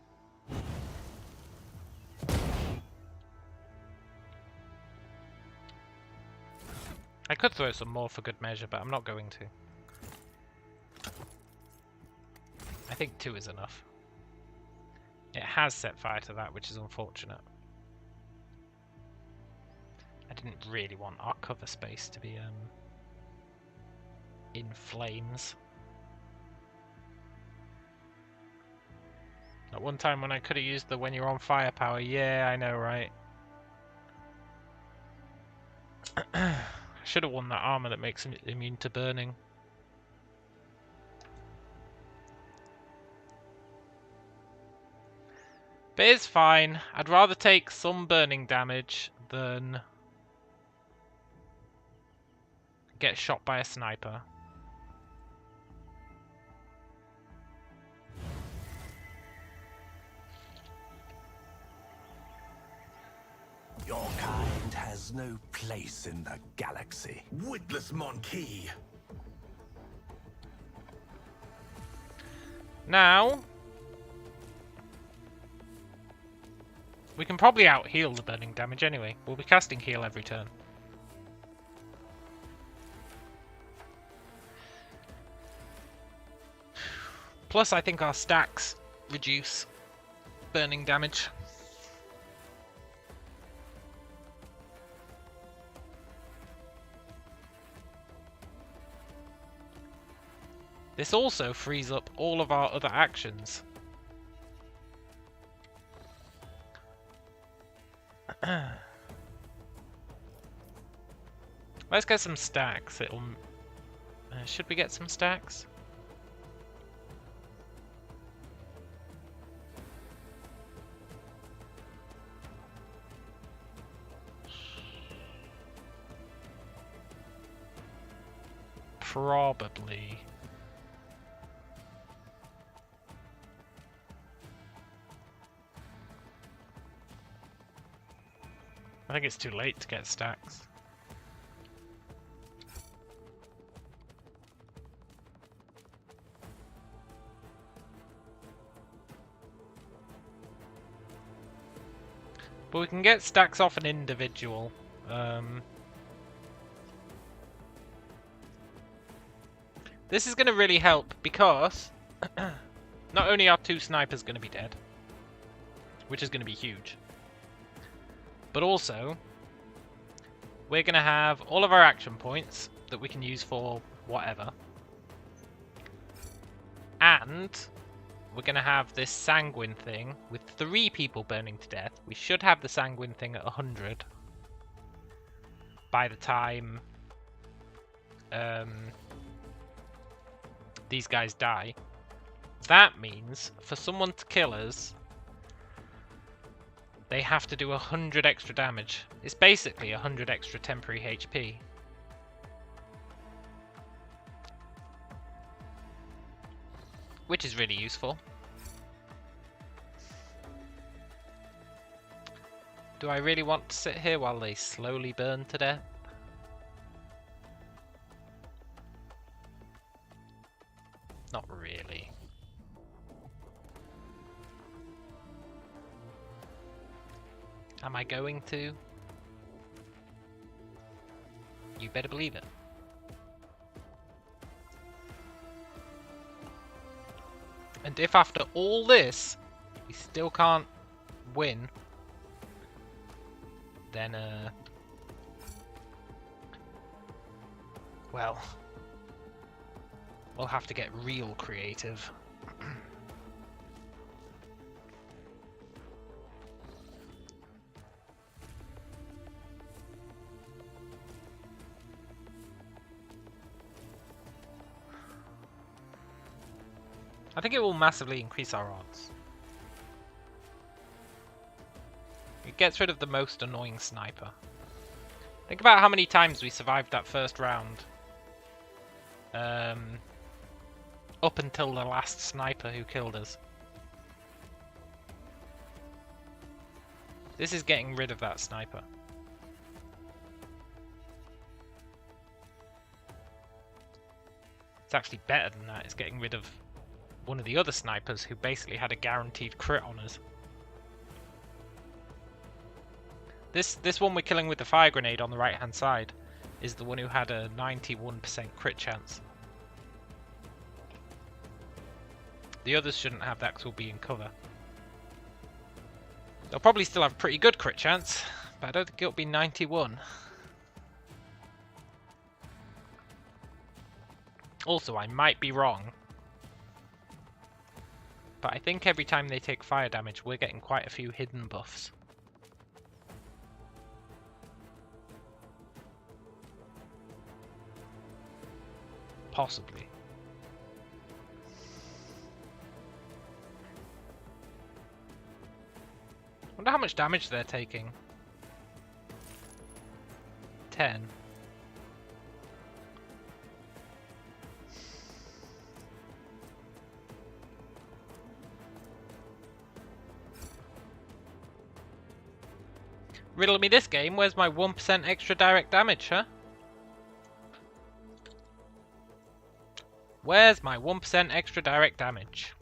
Speaker 1: I could throw some more for good measure, but I'm not going to. I think 2 is enough. It has set fire to that, which is unfortunate. I didn't really want our cover space to be in flames. At one time when I could have used the when you're on firepower, yeah, I know, right? I should have worn that armor that makes him immune to burning. But it's fine. I'd rather take some burning damage than get shot by a sniper.
Speaker 3: Your kind has no place in the galaxy.
Speaker 2: Witless Monkey.
Speaker 1: Now, we can probably out-heal the burning damage anyway. We'll be casting heal every turn. Plus, I think our stacks reduce burning damage. This also frees up all of our other actions. Let's get some stacks. It'll. Should we get some stacks? Probably. I think it's too late to get stacks. But we can get stacks off an individual. This is going to really help because not only are 2 snipers going to be dead, which is going to be huge, but also we're going to have all of our action points that we can use for whatever. And we're going to have this sanguine thing with 3 people burning to death. We should have the sanguine thing at 100 by the time these guys die. That means for someone to kill us, they have to do 100 extra damage. It's basically 100 extra temporary HP. Which is really useful. Do I really want to sit here while they slowly burn to death? Not really. Am I going to? You better believe it. And if after all this we still can't win, then well, we'll have to get real creative. I think it will massively increase our odds. It gets rid of the most annoying sniper. Think about how many times we survived that first round. Up until the last sniper who killed us. This is getting rid of that sniper. It's actually better than that. It's getting rid of one of the other snipers who basically had a guaranteed crit on us. This one we're killing with the fire grenade on the right hand side is the one who had a 91% crit chance. The others shouldn't have that because we'll be in cover. They'll probably still have a pretty good crit chance, but I don't think it'll be 91. Also, I might be wrong, but I think every time they take fire damage, we're getting quite a few hidden buffs. Possibly. Wonder how much damage they're taking. 10. Riddle me this game, where's my 1% extra direct damage, huh? Where's my 1% extra direct damage?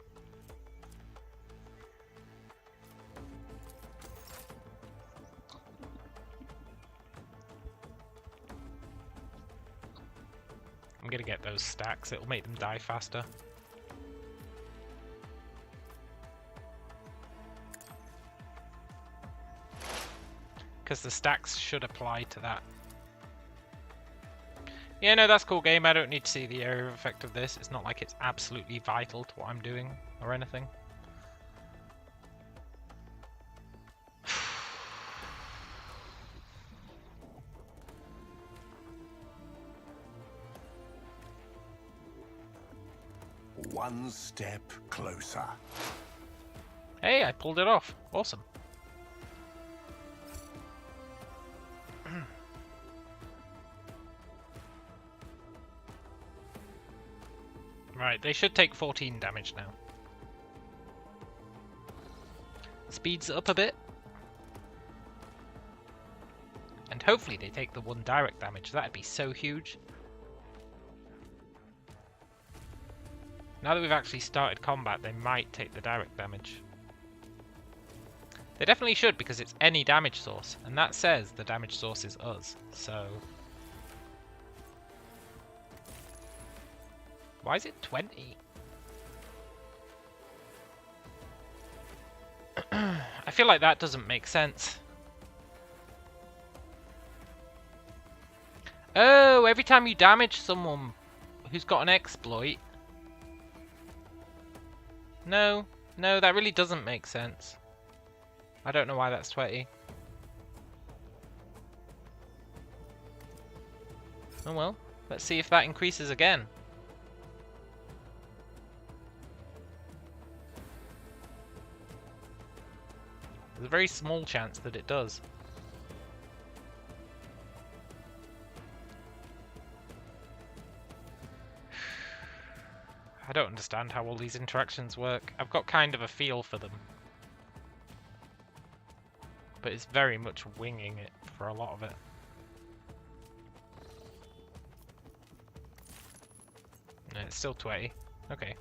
Speaker 1: I'm gonna get those stacks, it'll make them die faster. Because the stacks should apply to that. Yeah, no, that's cool game. I don't need to see the area of effect of this. It's not like it's absolutely vital to what I'm doing or anything.
Speaker 3: One step closer.
Speaker 1: Hey, I pulled it off. Awesome. Right, they should take 14 damage now. Speeds it up a bit. And hopefully they take the 1 direct damage. That'd be so huge. Now that we've actually started combat, they might take the direct damage. They definitely should, because it's any damage source. And that says the damage source is us. So... why is it 20? I feel like that doesn't make sense. Oh, every time you damage someone who's got an exploit. No, that really doesn't make sense. I don't know why that's 20. Oh well, let's see if that increases again. There's a very small chance that it does. I don't understand how all these interactions work. I've got kind of a feel for them. But it's very much winging it for a lot of it. No, it's still 20. Okay.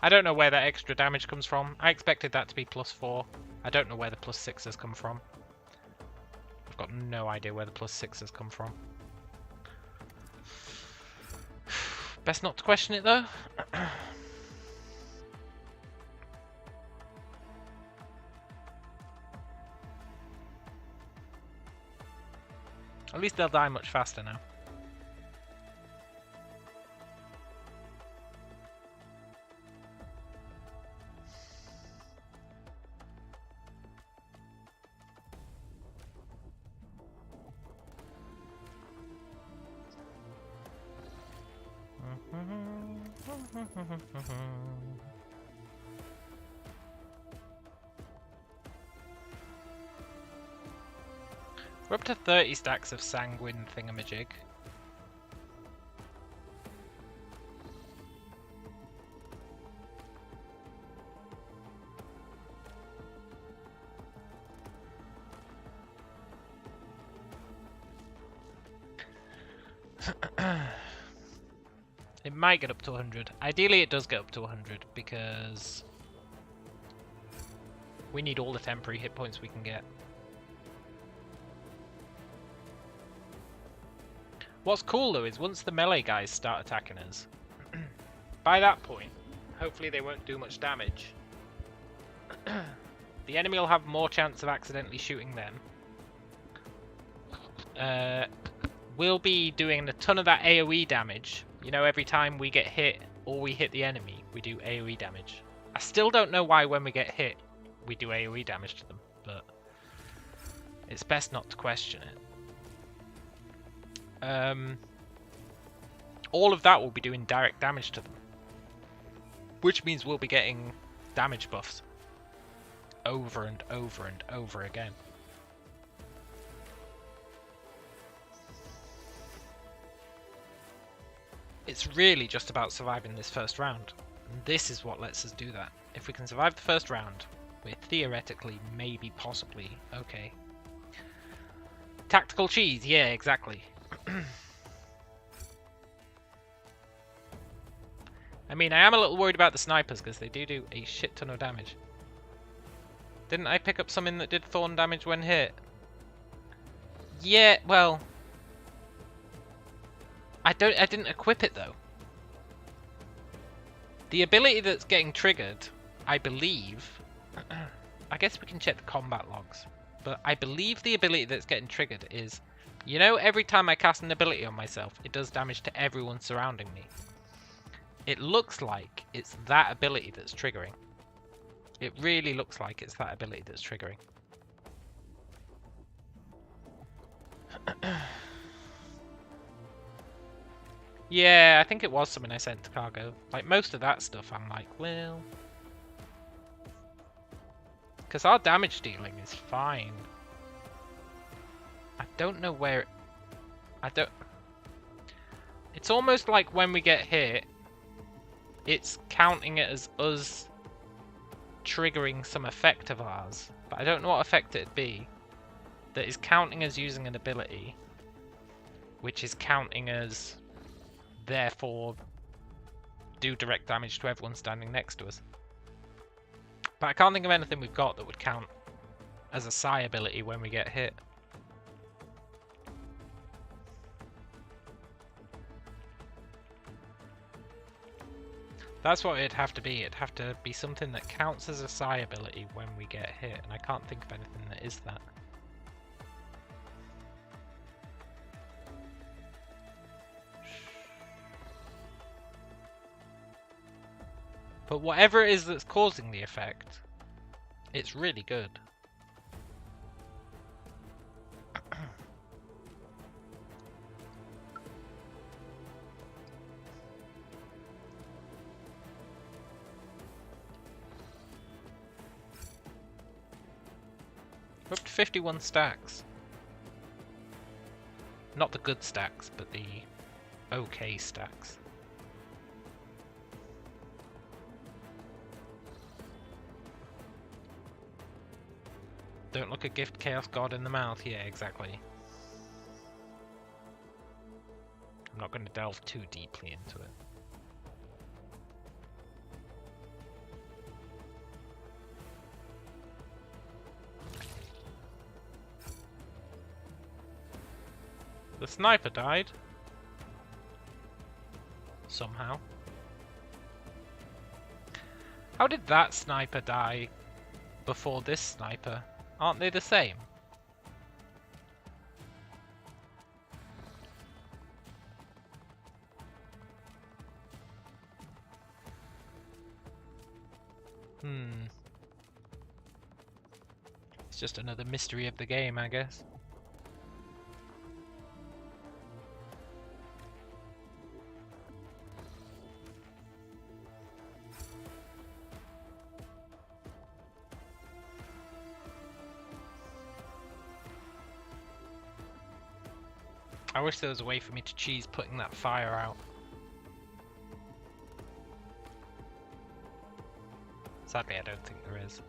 Speaker 1: I don't know where that extra damage comes from. I expected that to be +4. I don't know where the +6 has come from. I've got no idea where the +6 has come from. Best not to question it though. At least they'll die much faster now. We're up to 30 stacks of sanguine thingamajig. It might get up to 100. Ideally it does get up to 100 because we need all the temporary hit points we can get. What's cool though is once the melee guys start attacking us, by that point, hopefully they won't do much damage. The enemy will have more chance of accidentally shooting them. We'll be doing a ton of that AoE damage. You know, every time we get hit or we hit the enemy, we do AoE damage. I still don't know why when we get hit, we do AoE damage to them, but it's best not to question it. All of that will be doing direct damage to them, which means we'll be getting damage buffs over and over and over again. It's really just about surviving this first round. And this is what lets us do that. If we can survive the first round, we're theoretically, maybe, possibly, okay. Tactical cheese, yeah, exactly. I mean, I am a little worried about the snipers, because they do a shit ton of damage. Didn't I pick up something that did thorn damage when hit? Yeah, well... I didn't equip it, though. The ability that's getting triggered, I believe... I guess we can check the combat logs. But I believe the ability that's getting triggered is... You know, every time I cast an ability on myself, it does damage to everyone surrounding me. It looks like it's that ability that's triggering. It really looks like it's that ability that's triggering. Yeah, I think it was something I sent to cargo. Like, most of that stuff, I'm like, well... Because our damage dealing is fine. I don't know where... I don't... It's almost like when we get hit, it's counting it as us triggering some effect of ours. But I don't know what effect it'd be. That is counting as using an ability, which is counting as... therefore do direct damage to everyone standing next to us. But I can't think of anything we've got that would count as a psi ability when we get hit. That's what it'd have to be. It'd have to be something that counts as a psi ability when we get hit, and I can't think of anything that is that. But whatever it is that's causing the effect, it's really good. We're up to 51 stacks. Not the good stacks, but the okay stacks. Don't look a gift Chaos God in the mouth. Yeah, exactly. I'm not going to delve too deeply into it. The sniper died. Somehow. How did that sniper die before this sniper? Aren't they the same? It's just another mystery of the game, I guess. I wish there was a way for me to cheese putting that fire out. Sadly, I don't think there is.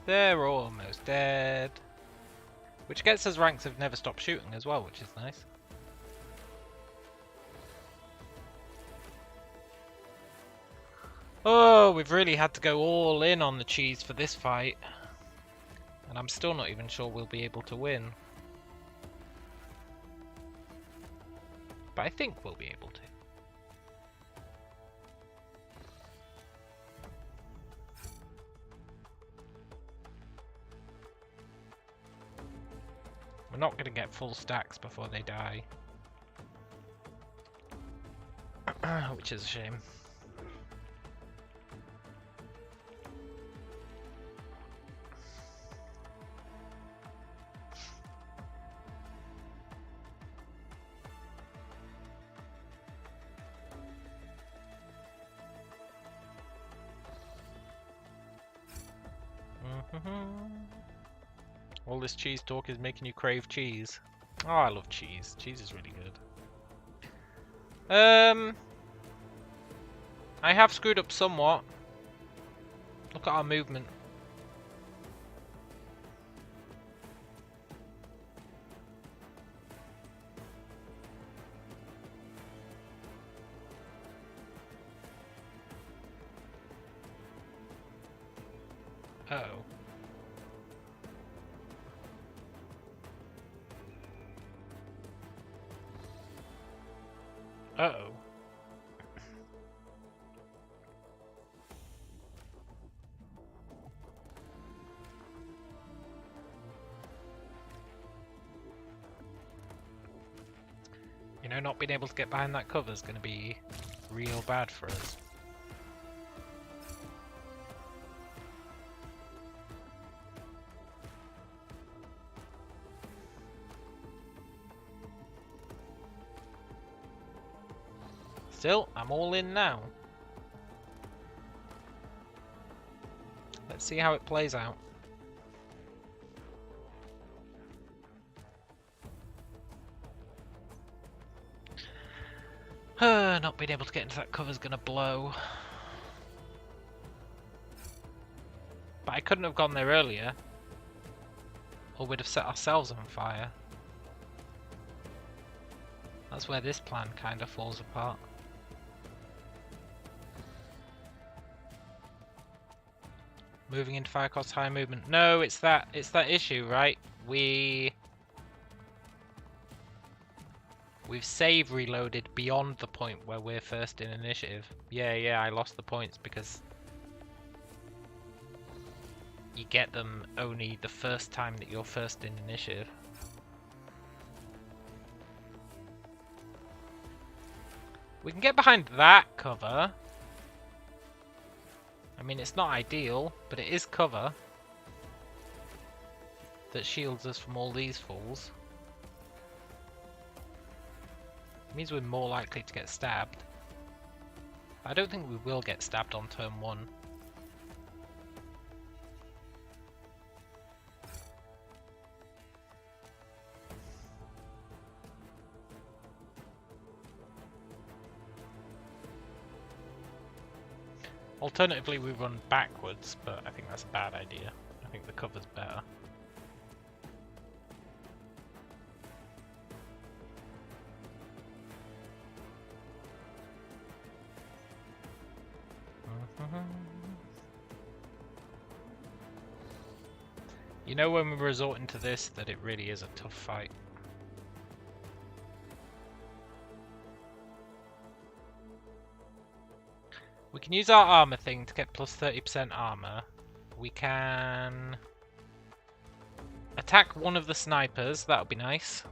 Speaker 1: They're almost dead. Which gets us ranks of never stop shooting as well, which is nice. Oh, we've really had to go all in on the cheese for this fight. And I'm still not even sure we'll be able to win. But I think we'll be able to. We're not going to get full stacks before they die. Which is a shame. All this cheese talk is making you crave cheese. Oh, I love cheese. Cheese is really good. I have screwed up somewhat. Look at our movement. Uh-oh. Uh-oh. You know, not being able to get behind that cover is going to be real bad for us. Still, I'm all in now. Let's see how it plays out. Not being able to get into that cover is going to blow. But I couldn't have gone there earlier, or we'd have set ourselves on fire. That's where this plan kind of falls apart. Moving into fire costs high movement. No, it's that issue, right? We've save reloaded beyond the point where we're first in initiative. Yeah, I lost the points because you get them only the first time that you're first in initiative. We can get behind that cover. I mean, it's not ideal, but it is cover that shields us from all these fools. It means we're more likely to get stabbed. I don't think we will get stabbed on turn 1. Alternatively, we run backwards, but I think that's a bad idea. I think the cover's better. You know when we're resorting to this, that it really is a tough fight. We can use our armor thing to get plus 30% armor. We can attack one of the snipers, that would be nice.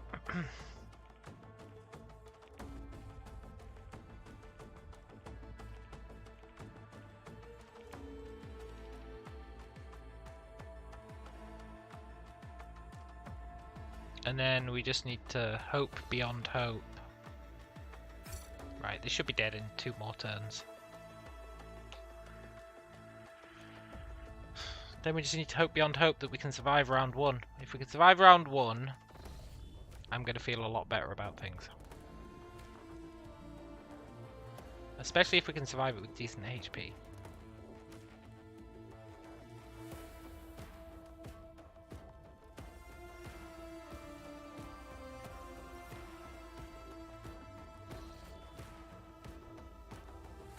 Speaker 1: And then we just need to hope beyond hope. Right, they should be dead in 2 more turns. Then we just need to hope beyond hope that we can survive round 1. If we can survive round 1, I'm going to feel a lot better about things. Especially if we can survive it with decent HP.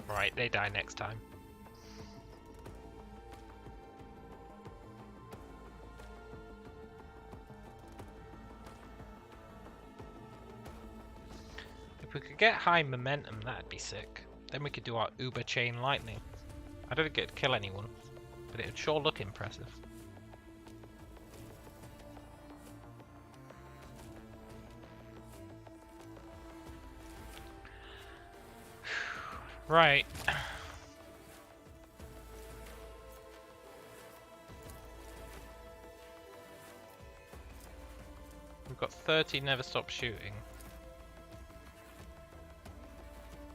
Speaker 1: Right, they die next time. If we could get high momentum, that'd be sick. Then we could do our Uber Chain Lightning. I don't think it'd kill anyone, but it'd sure look impressive. Right. We've got 30 never stop shooting.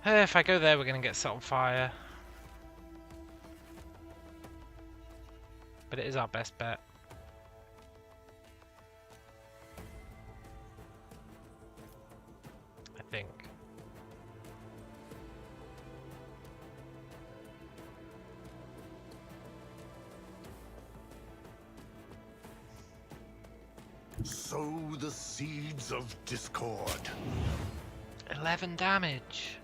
Speaker 1: If I go there, we're going to get set on fire. But it is our best bet. I think.
Speaker 3: Sow the seeds of discord.
Speaker 1: 11 damage.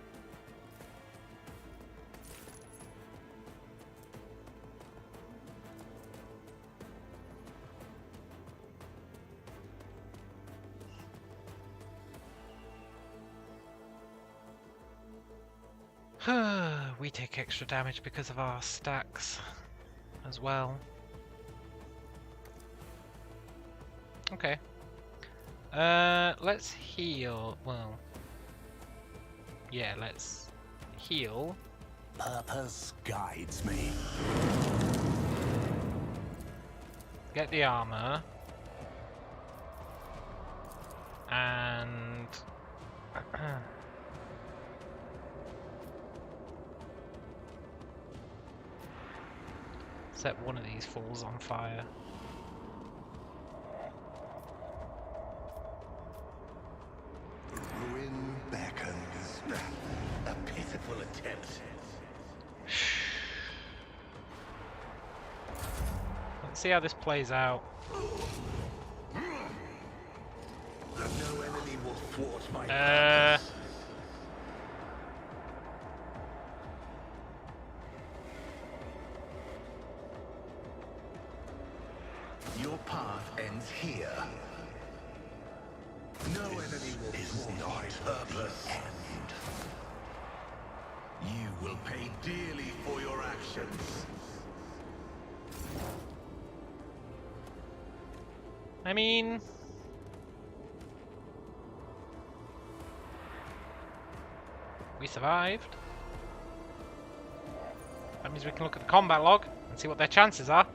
Speaker 1: We take extra damage because of our stacks as well. Okay. Let's heal. Well, yeah, let's heal.
Speaker 3: Purpose guides me.
Speaker 1: Get the armor. And set one of these fools on fire.
Speaker 3: Ruin beckons. A pitiful attempt.
Speaker 1: Let's see how this plays out.
Speaker 3: No enemy will thwart my purpose. Your path ends here. No enemy will thwart my purpose. You will pay dearly for your actions.
Speaker 1: I mean, we survived. That means we can look at the combat log and see what their chances are.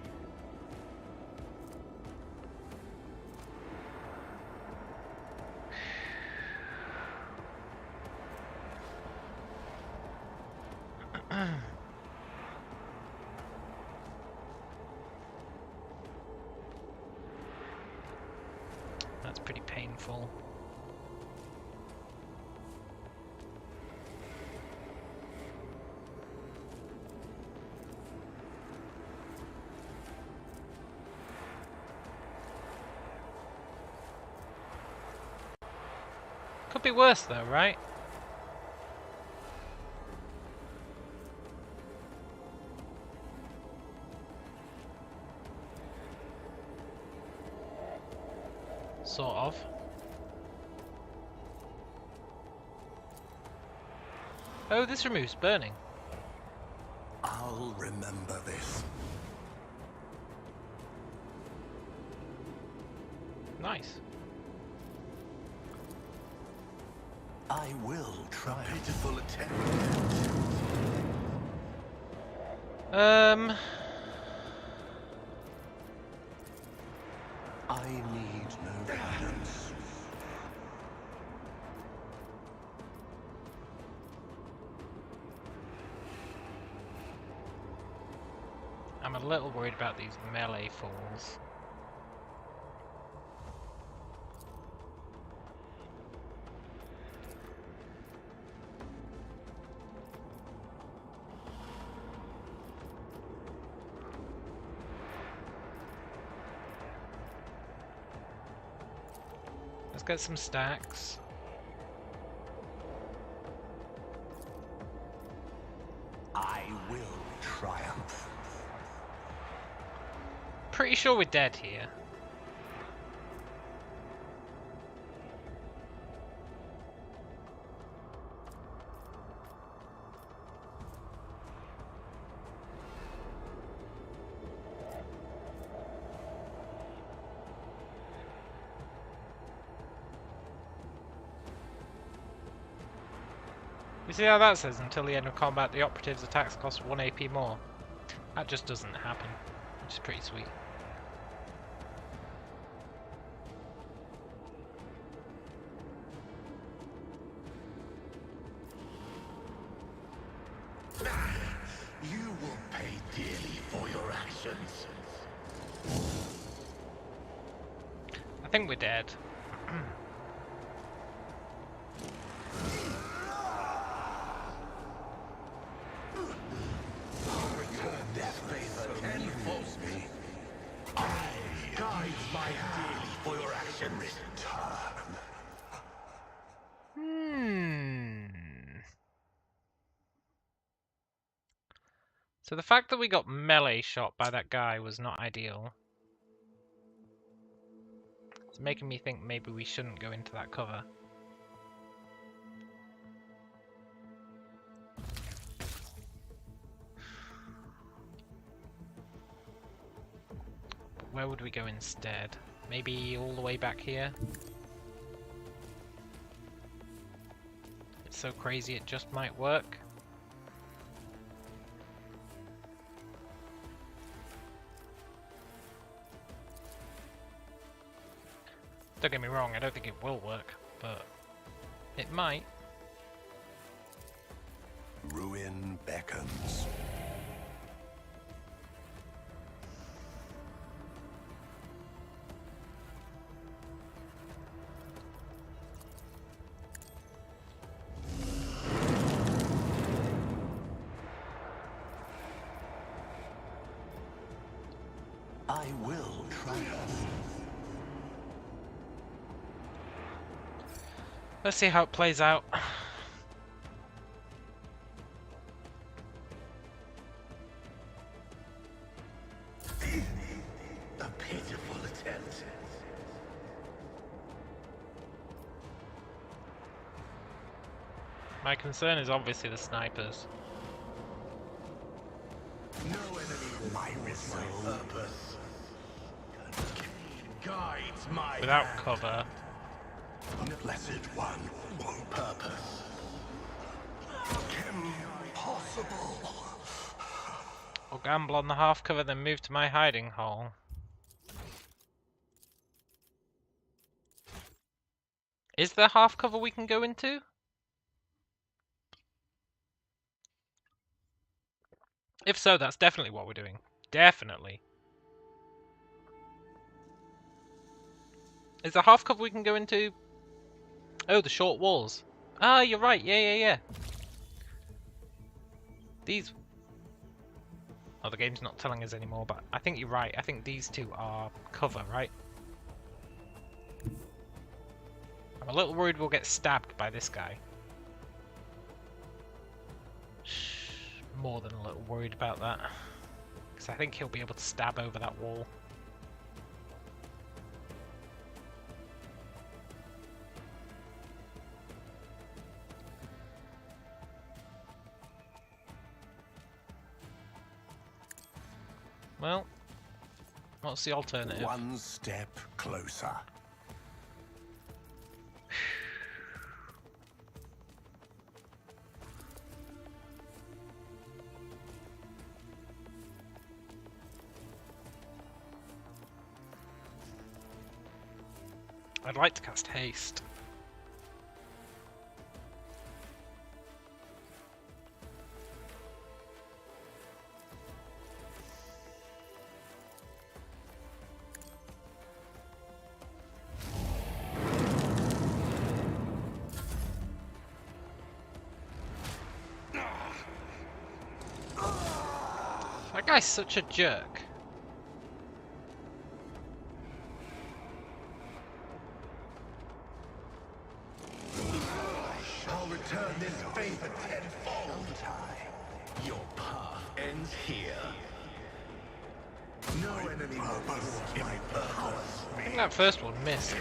Speaker 1: That's pretty painful. Could be worse though, right? Sort of. Oh, this removes burning.
Speaker 3: I'll remember this.
Speaker 1: Nice.
Speaker 3: I will try. Pitiful attempt. I need no guidance.
Speaker 1: I'm a little worried about these melee fools. Let's get some stacks.
Speaker 3: I will triumph.
Speaker 1: Pretty sure we're dead here. You see how that says, until the end of combat, the operative's attacks cost 1 AP more? That just doesn't happen, which is pretty sweet.
Speaker 3: You will pay dearly for your actions.
Speaker 1: I think we're dead.
Speaker 3: Death favor tenfold me. I guide my dearly for your actions. Return.
Speaker 1: So the fact that we got melee shot by that guy was not ideal. It's making me think maybe we shouldn't go into that cover. But where would we go instead? Maybe all the way back here? It's so crazy it just might work. Don't get me wrong, I don't think it will work, but it might.
Speaker 3: Ruin beckons. I will triumph.
Speaker 1: Let's see how it plays out.
Speaker 3: A pitiful attempt.
Speaker 1: My concern is obviously the snipers.
Speaker 3: No enemy my purpose. Guides my
Speaker 1: Without
Speaker 3: hand.
Speaker 1: cover.
Speaker 3: Blessed one, on purpose. Impossible.
Speaker 1: I'll gamble on the half cover, then move to my hiding hole. Is there half cover we can go into? If so, that's definitely what we're doing. Definitely. Is there half cover we can go into? Oh, the short walls. Ah, you're right. Yeah. These... Oh, the game's not telling us anymore, but I think you're right. I think these two are cover, right? I'm a little worried we'll get stabbed by this guy. More than a little worried about that. Because I think he'll be able to stab over that wall. Well, what's the alternative?
Speaker 3: One step closer.
Speaker 1: I'd like to cast haste. That guy's such a jerk.
Speaker 3: I'll return this favor tenfold. Your path ends here. No enemy will thwart my purpose.
Speaker 1: I think that first one missed.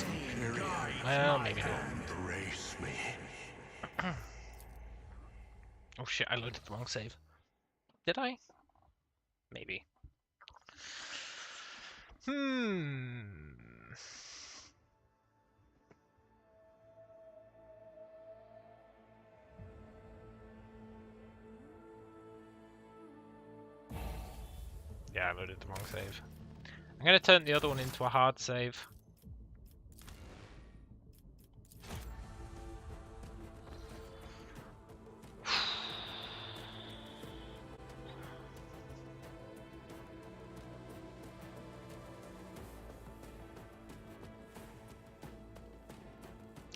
Speaker 1: Well, maybe not.
Speaker 3: Embrace me.
Speaker 1: Oh shit, I loaded the wrong save. Did I? Maybe. Yeah, I loaded the wrong save. I'm going to turn the other one into a hard save.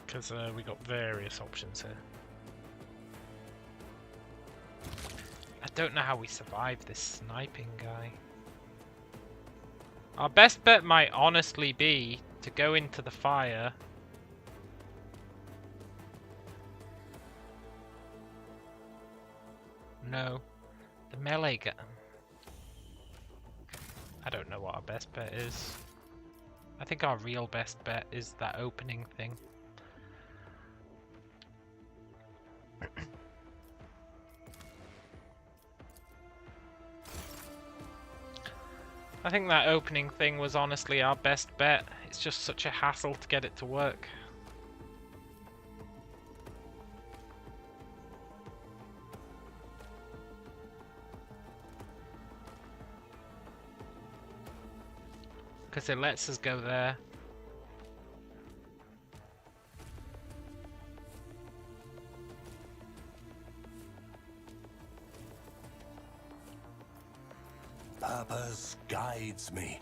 Speaker 1: Because we got various options here. I don't know how we survive this sniping guy. Our best bet might honestly be to go into the fire. No. The melee gun. I don't know what our best bet is. I think our real best bet is that opening thing. I think that opening thing was honestly our best bet. It's just such a hassle to get it to work. Because it lets us go there.
Speaker 3: Purpose guides me.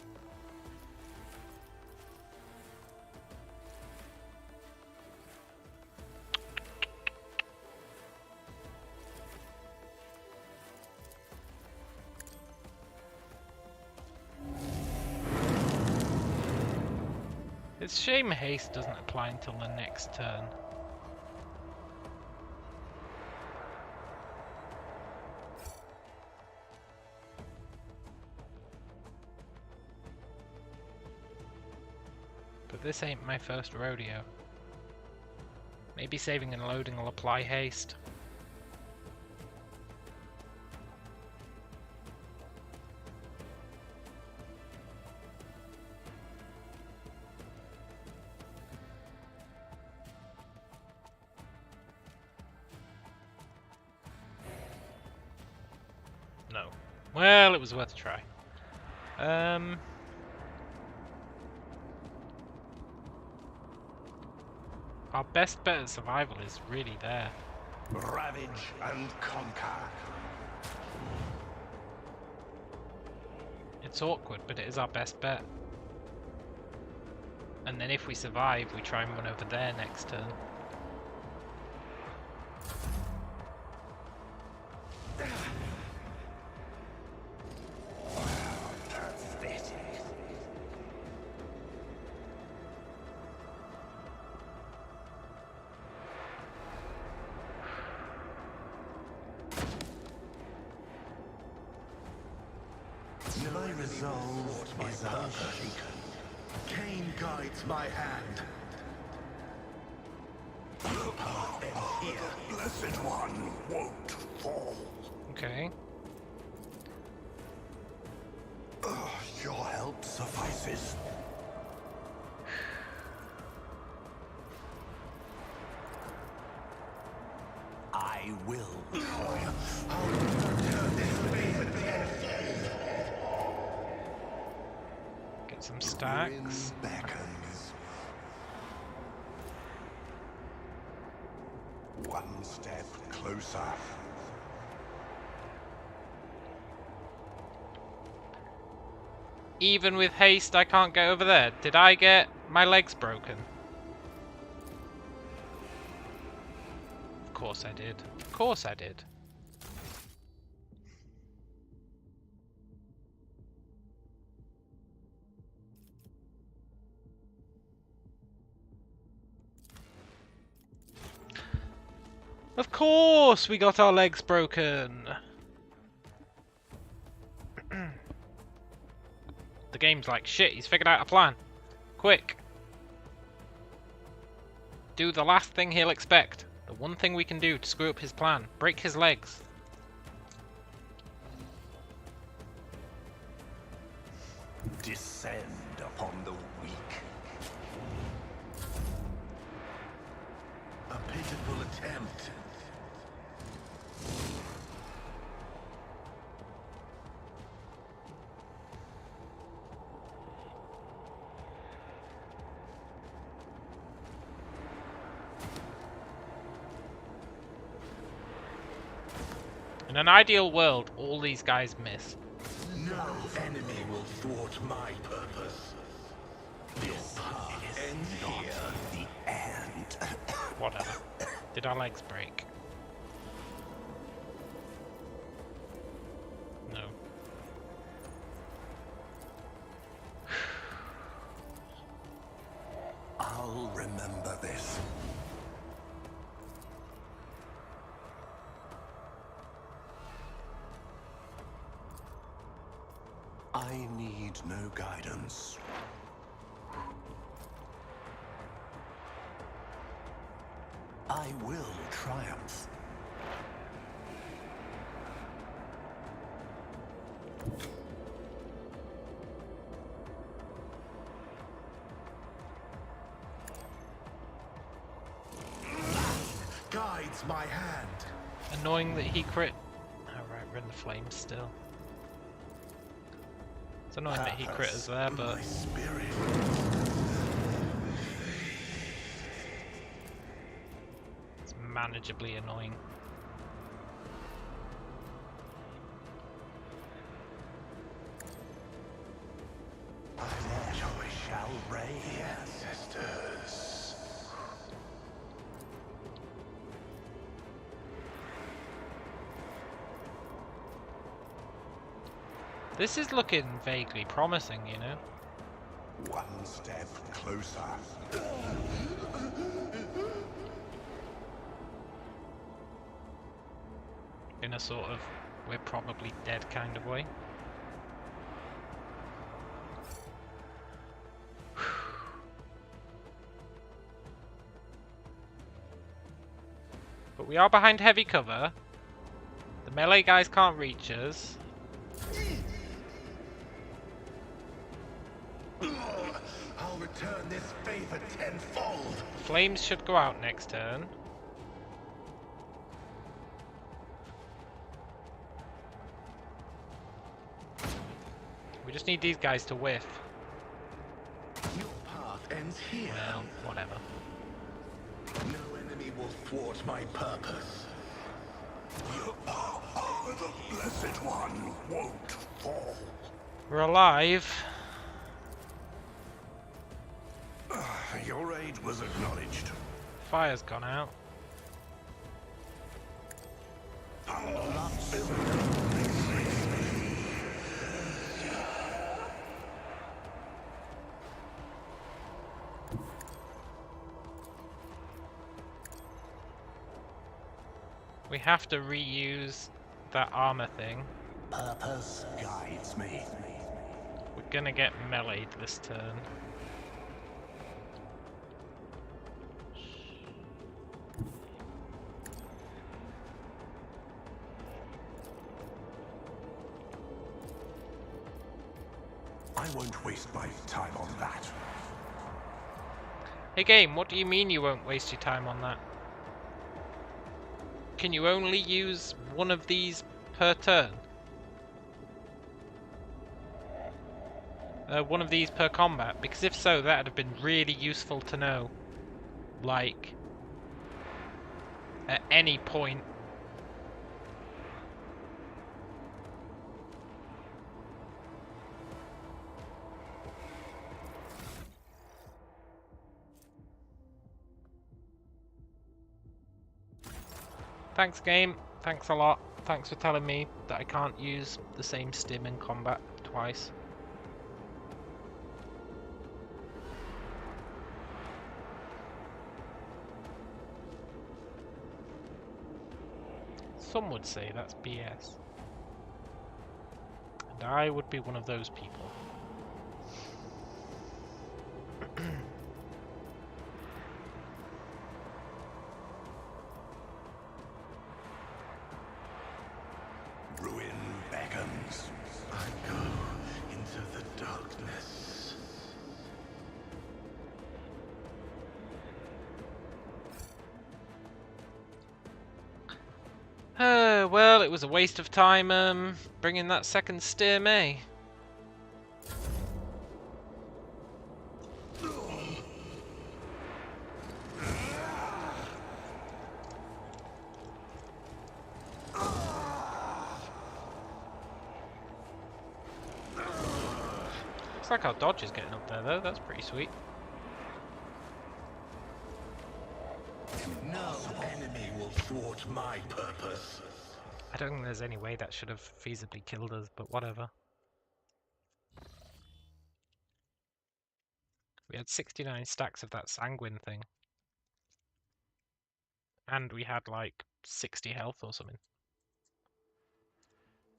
Speaker 1: It's a shame haste doesn't apply until the next turn. But this ain't my first rodeo. Maybe saving and loading will apply haste. No. Well, it was worth a try. Our best bet at survival is really there.
Speaker 3: Ravage and conquer.
Speaker 1: It's awkward, but it is our best bet. And then if we survive, we try and run over there next turn.
Speaker 3: My resolve is unshaken.
Speaker 2: Cain guides my hand.
Speaker 3: Here. The Blessed One won't fall.
Speaker 1: Okay.
Speaker 3: Your help suffices. I will.
Speaker 1: Get some stacks.
Speaker 3: Beckons. One step closer.
Speaker 1: Even with haste, I can't get over there. Did I get my legs broken? Of course I did. Of course I did. Of course we got our legs broken. The game's like, shit, he's figured out a plan. Quick. Do the last thing he'll expect. The one thing we can do to screw up his plan. Break his legs.
Speaker 3: Descend upon the weak.
Speaker 2: A pitiful attempt.
Speaker 1: In an ideal world, all these guys miss.
Speaker 3: No enemy will thwart my purpose. This ends here. The end.
Speaker 1: Whatever. Did our legs break? No.
Speaker 3: I'll remember this. I need no guidance. I will triumph. Guides my hand.
Speaker 1: Annoying that he crit. Oh right, we're in the flames still. It's annoying that he crit us there, but
Speaker 3: My spirit.
Speaker 1: it's manageably annoying.
Speaker 3: I shall reign. Ancestors.
Speaker 1: This is looking vaguely promising, you know?
Speaker 3: One step closer.
Speaker 1: In a sort of we're probably dead kind of way. But we are behind heavy cover. The melee guys can't reach us.
Speaker 3: I'll return this favor tenfold.
Speaker 1: Flames should go out next turn. We just need these guys to whiff.
Speaker 3: Your path ends here.
Speaker 1: Well, whatever.
Speaker 3: No enemy will thwart my purpose. The Blessed One won't fall.
Speaker 1: We're alive.
Speaker 3: Your aid was acknowledged.
Speaker 1: Fire's gone out. We have to reuse that armor thing.
Speaker 3: Purpose guides me.
Speaker 1: We're gonna get meleeed this turn.
Speaker 3: I won't waste my time on that.
Speaker 1: Hey game, what do you mean you won't waste your time on that? Can you only use one of these per turn? One of these per combat? Because if so, that would have been really useful to know. Like, at any point. Thanks game, thanks a lot. Thanks for telling me that I can't use the same stim in combat twice. Some would say that's BS. And I would be one of those people.
Speaker 3: Ruin beckons. I go into the darkness.
Speaker 1: Well, it was a waste of time bringing that second stim, eh? Looks like our dodge is getting up there though, that's pretty sweet.
Speaker 3: No enemy will thwart my purpose.
Speaker 1: I don't think there's any way that should have feasibly killed us, but whatever. We had 69 stacks of that sanguine thing. And we had like 60 health or something.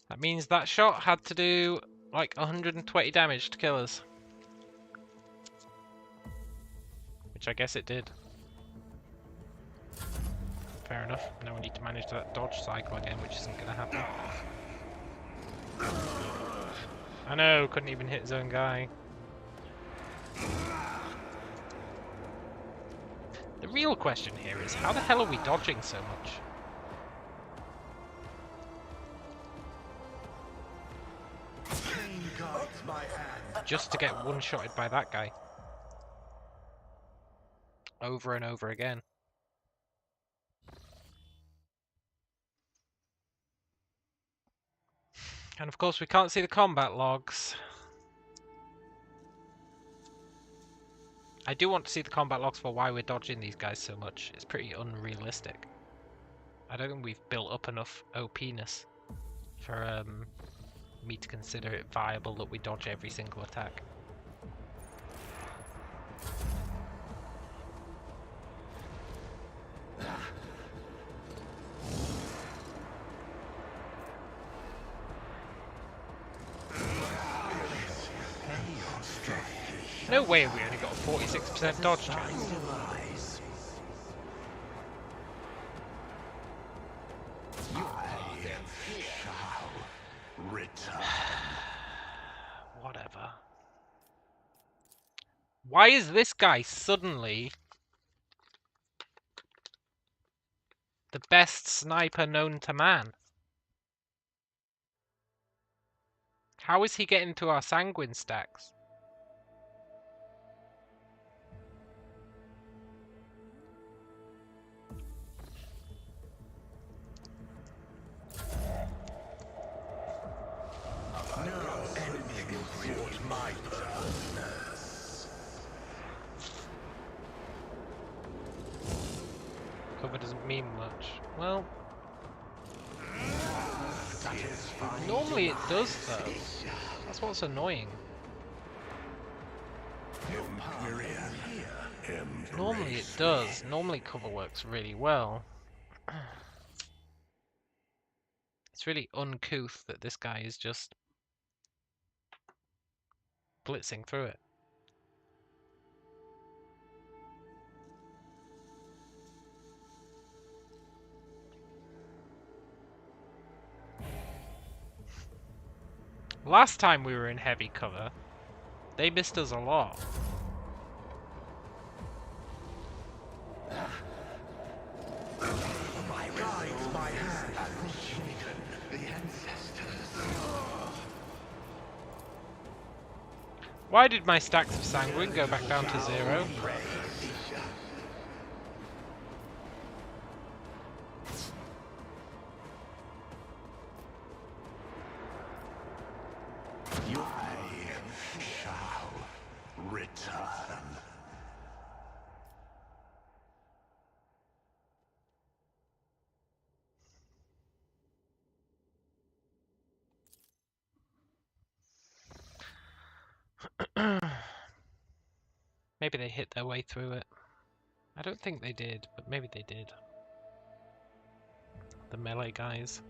Speaker 1: That means that shot had to do like 120 damage to kill us. Which I guess it did. Fair enough. Now we need to manage that dodge cycle again, which isn't going to happen. I know, couldn't even hit his own guy. The real question here is, how the hell are we dodging so much? Just to get one-shotted by that guy. Over and over again. And of course we can't see the combat logs. I do want to see the combat logs for why we're dodging these guys so much. It's pretty unrealistic. I don't think we've built up enough OP-ness for me to consider it viable that we dodge every single attack. No way we only got a 46% dodge chance. Whatever. Why is this guy suddenly the best sniper known to man? How is he getting to our sanguine stacks? Cover doesn't mean much. Well, normally it does though. That's what's annoying. Normally it does. Normally cover works really well. It's really uncouth that this guy is just blitzing through it. Last time we were in heavy cover, they missed us a lot. Why did my stacks of sanguine go back down to 0? Maybe they hit their way through it. I don't think they did, but maybe they did. The melee guys.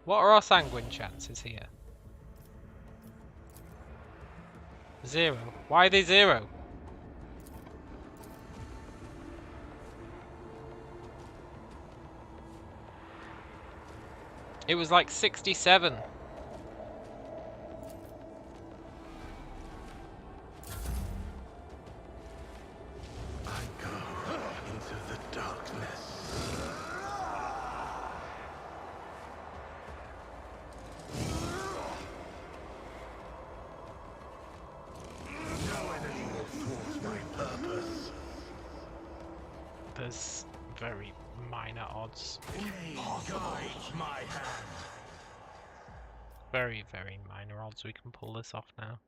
Speaker 1: What are our sanguine chances here? 0. Why are they 0? It was like 67.
Speaker 3: I go into the darkness. No enemy will thwart my purpose.
Speaker 1: There's very minor odds.
Speaker 3: My hand.
Speaker 1: Very, very minor odds we can pull this off now.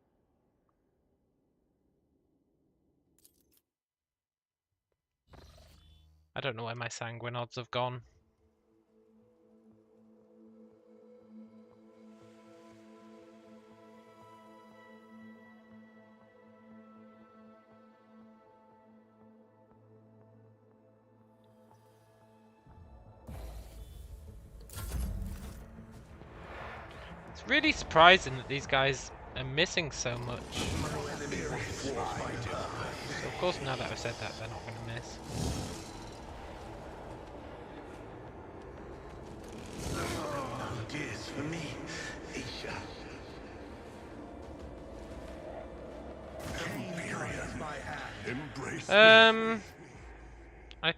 Speaker 1: I don't know where my sanguine odds have gone. It's really surprising that these guys are missing so much. So of course now that I've said that, they're not going to miss.
Speaker 3: Tears for me, Isha. Embrace
Speaker 1: I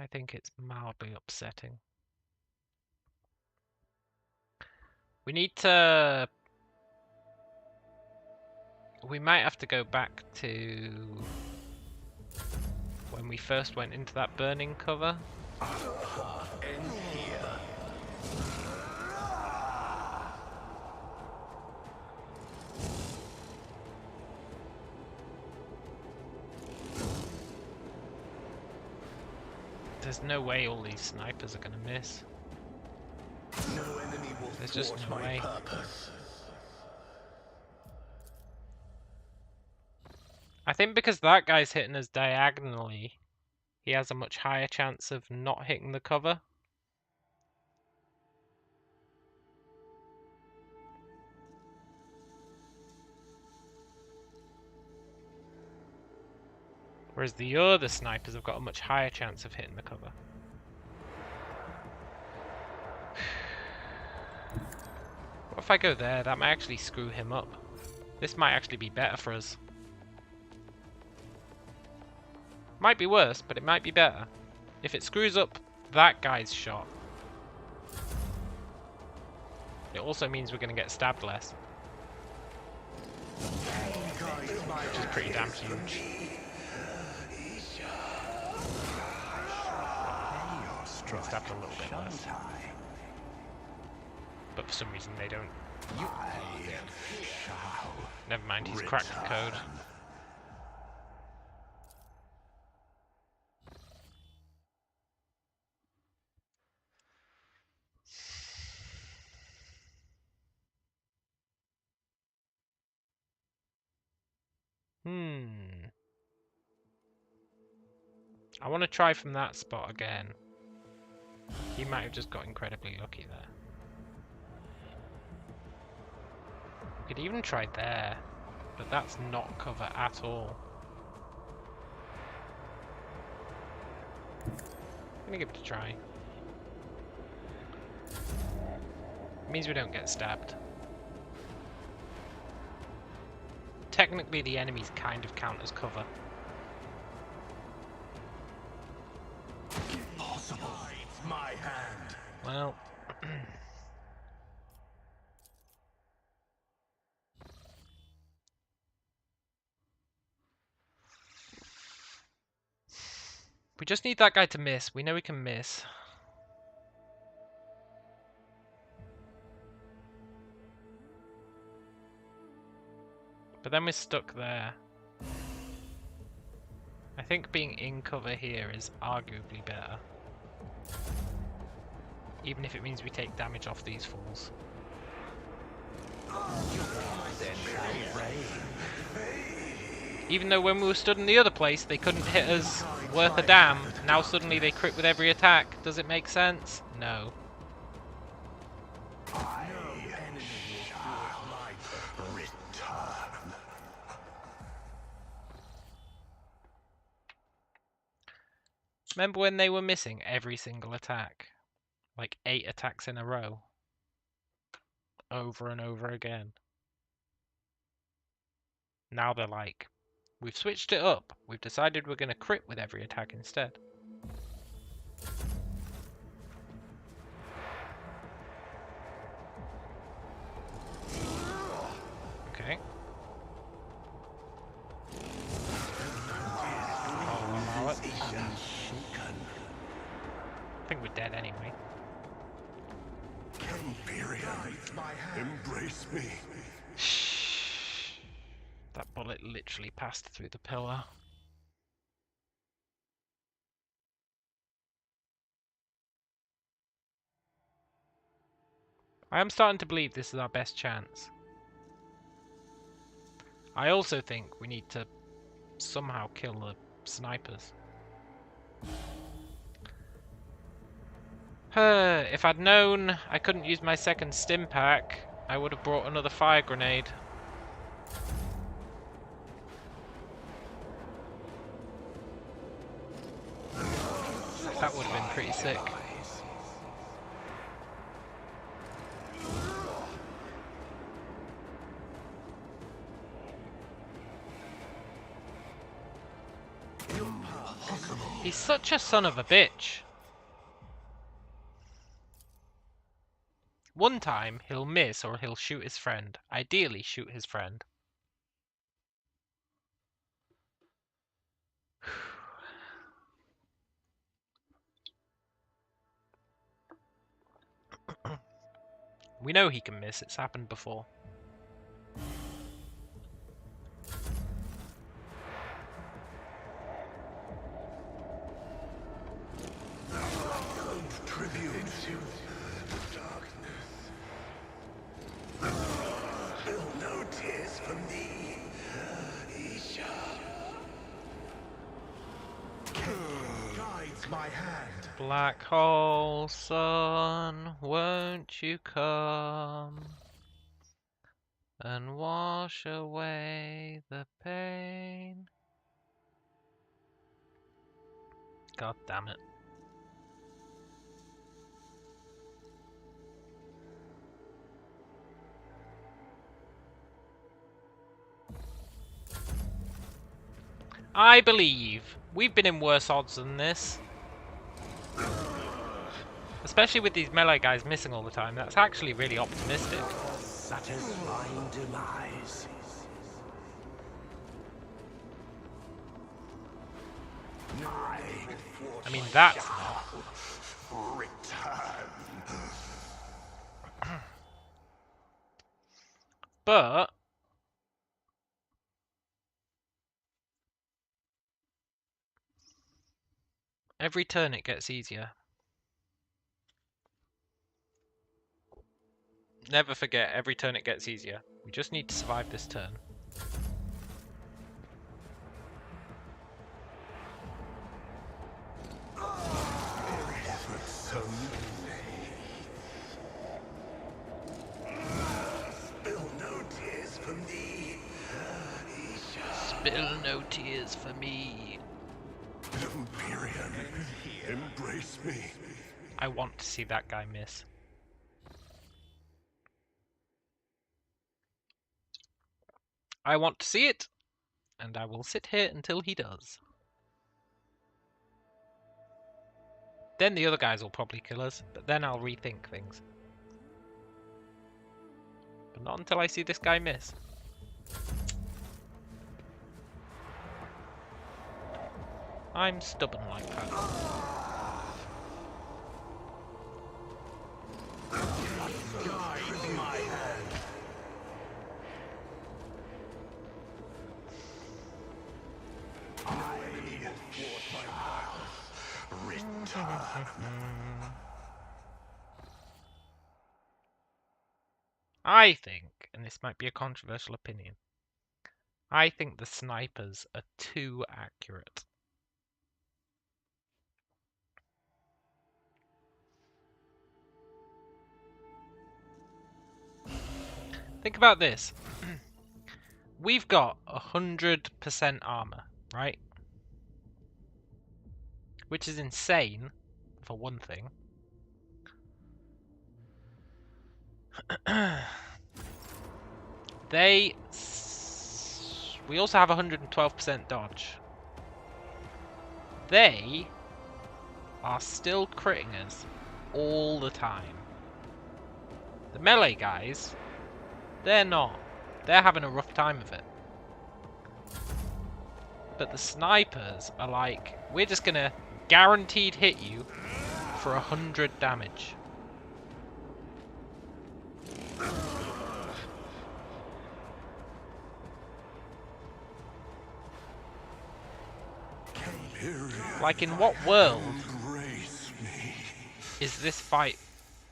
Speaker 1: think it's mildly upsetting. We need to... We might have to go back to when we first went into that burning cover.
Speaker 3: end here.
Speaker 1: There's no way all these snipers are going to miss.
Speaker 3: No enemy will
Speaker 1: There's just
Speaker 3: thwart
Speaker 1: no
Speaker 3: my
Speaker 1: way.
Speaker 3: purpose.
Speaker 1: I think because that guy's hitting us diagonally, he has a much higher chance of not hitting the cover. Whereas the other snipers have got a much higher chance of hitting the cover. What if I go there? That might actually screw him up. This might actually be better for us. Might be worse, but it might be better. If it screws up that guy's shot, it also means we're going to get stabbed less. Which is pretty damn huge. Get stabbed a little bit less. But for some reason they don't. Never mind, he's cracked the code. I want to try from that spot again. He might have just got incredibly lucky there. Could even try there, but that's not cover at all. I'm gonna give it a try. It means we don't get stabbed. Technically the enemies kind of count as cover.
Speaker 3: Impossible. My hand.
Speaker 1: Well, we just need that guy to miss. We know we can miss. But then we're stuck there. I think being in cover here is arguably better. Even if it means we take damage off these fools. Even though when we were stood in the other place, they couldn't hit us worth a damn. Now suddenly they crit with every attack. Does it make sense? No. Remember when they were missing every single attack? Like 8 attacks in a row. Over and over again. Now they're like, we've switched it up. We've decided we're going to crit with every attack instead. Okay. I'll allow it. I think we're dead anyway.
Speaker 3: Empyrean, embrace me.
Speaker 1: That bullet literally passed through the pillar. I am starting to believe this is our best chance. I also think we need to somehow kill the snipers. If I'd known I couldn't use my second stim pack, I would have brought another fire grenade. That would have been pretty sick. He's such a son of a bitch. One time he'll miss or he'll shoot his friend. Ideally shoot his friend. We know he can miss, it's happened before.
Speaker 3: Tribute to the darkness. Spill no tears for me, Isha. Guides my hand.
Speaker 1: Black hole sun, won't you come and wash away the pain? God damn it. I believe we've been in worse odds than this. Especially with these melee guys missing all the time. That's actually really optimistic.
Speaker 3: Satisfying demise.
Speaker 1: I mean, that's not.
Speaker 3: Return.
Speaker 1: But every turn it gets easier. Never forget, every turn it gets easier. We just need to survive this turn.
Speaker 3: Spill no tears for me, Isha.
Speaker 1: Spill no tears for me.
Speaker 3: Empyrean, embrace me.
Speaker 1: I want to see that guy miss. I want to see it, and I will sit here until he does. Then the other guys will probably kill us, but then I'll rethink things. But not until I see this guy miss. I'm stubborn like that.
Speaker 3: Guide my hand.
Speaker 1: I think, and this might be a controversial opinion, I think the snipers are too accurate. Think about this. We've got 100% armor, right? Which is insane, for one thing. We also have 112% dodge. They are still critting us all the time. The melee guys, they're not. They're having a rough time of it. But the snipers are like, we're just gonna guaranteed hit you for 100 damage. Like, in what world is this fight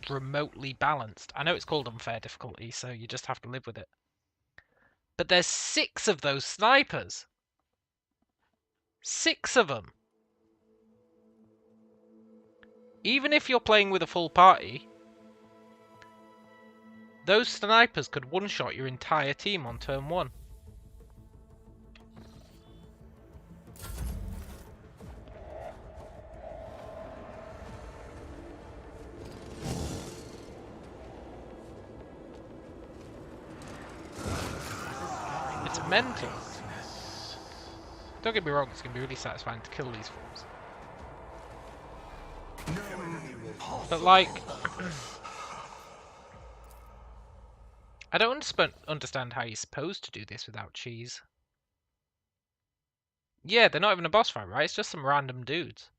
Speaker 1: remotely balanced? I know it's called unfair difficulty, so you just have to live with it. But there's 6 of those snipers. 6 of them. Even if you're playing with a full party, those snipers could one-shot your entire team on turn 1. It's mental. Don't get me wrong, it's going to be really satisfying to kill these fools. But like, I don't understand how you're supposed to do this without cheese. Yeah, they're not even a boss fight, right? It's just some random dudes.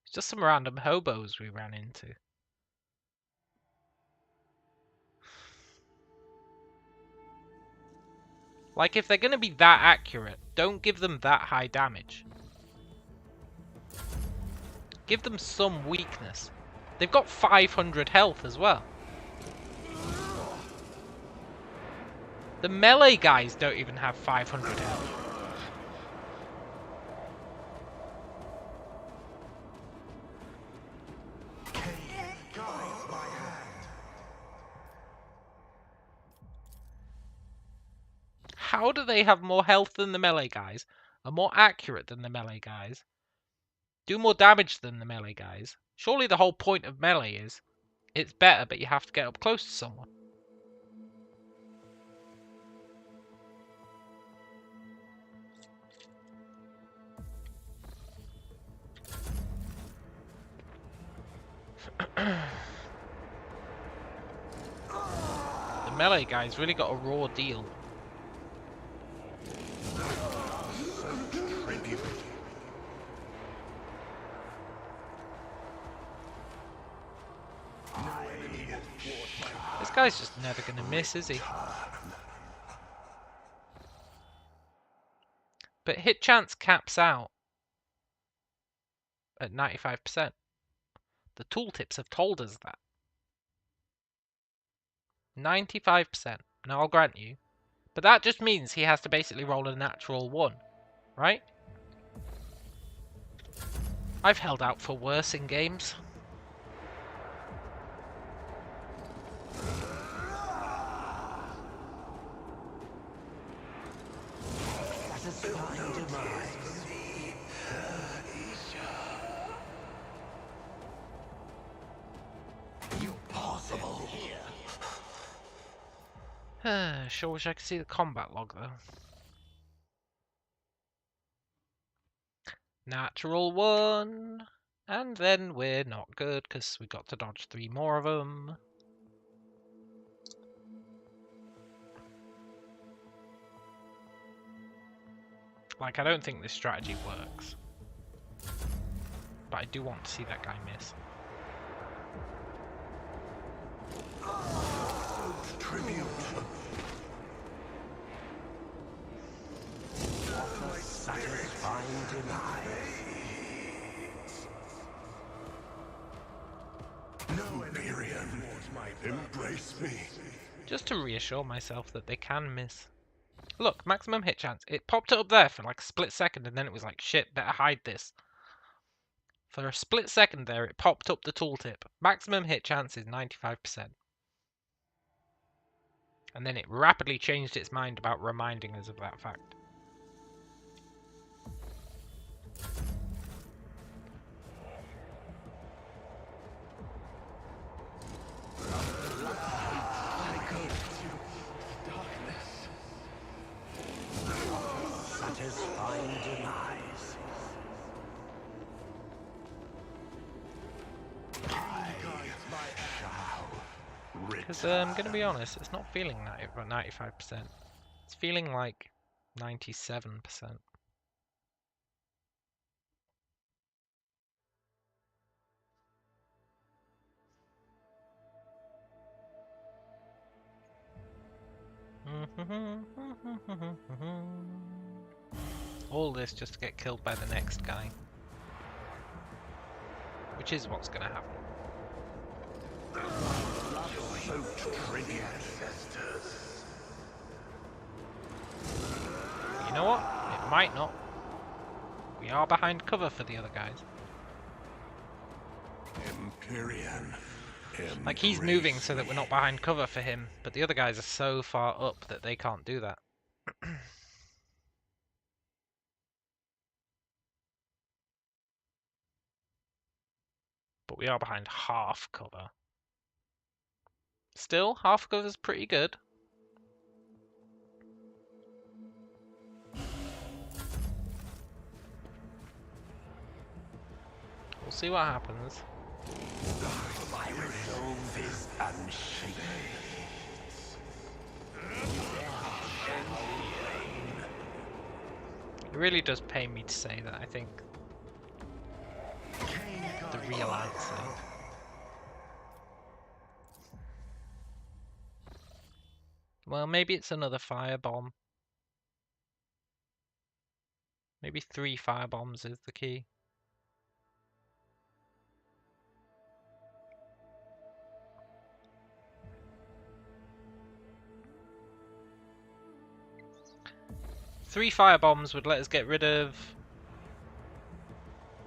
Speaker 1: It's just some random hobos we ran into. Like, if they're going to be that accurate, don't give them that high damage. Give them some weakness. They've got 500 health as well. The melee guys don't even have 500 health. How do they have more health than the melee guys, are more accurate than the melee guys, do more damage than the melee guys? Surely the whole point of melee is it's better, but you have to get up close to someone. The melee guys really got a raw deal. This guy's just never going to miss, is he? But hit chance caps out at 95%. The tooltips have told us that. 95%. Now, I'll grant you. But that just means he has to basically roll a natural 1, right? I've held out for worse in games. Sure wish I could see the combat log though. Natural 1, and then we're not good because we got to dodge 3 more of them. Like, I don't think this strategy works, but I do want to see that guy miss.
Speaker 3: Tribute. Satisfying demise. No Imperium, embrace me.
Speaker 1: Just to reassure myself that they can miss. Look, maximum hit chance. It popped it up there for like a split second, and then it was like, shit, better hide this. For a split second there, it popped up the tooltip. Maximum hit chance is 95%. And then it rapidly changed its mind about reminding us of that fact.
Speaker 3: Satisfying demise.
Speaker 1: Because I'm going to be honest, it's not feeling 95%. It's feeling like 97%. All this just to get killed by the next guy. Which is what's going to happen. You know what? It might not. We are behind cover for the other guys.
Speaker 3: Empyrean.
Speaker 1: Like, he's moving so that we're not behind cover for him, but the other guys are so far up that they can't do that. But we are behind half cover. Still, half cover is pretty good. We'll see what happens.
Speaker 3: My resolve is unshaken.
Speaker 1: It really does pain me to say that, I think. The real answer. Well, maybe it's another firebomb. Maybe 3 firebombs is the key. Three firebombs would let us get rid of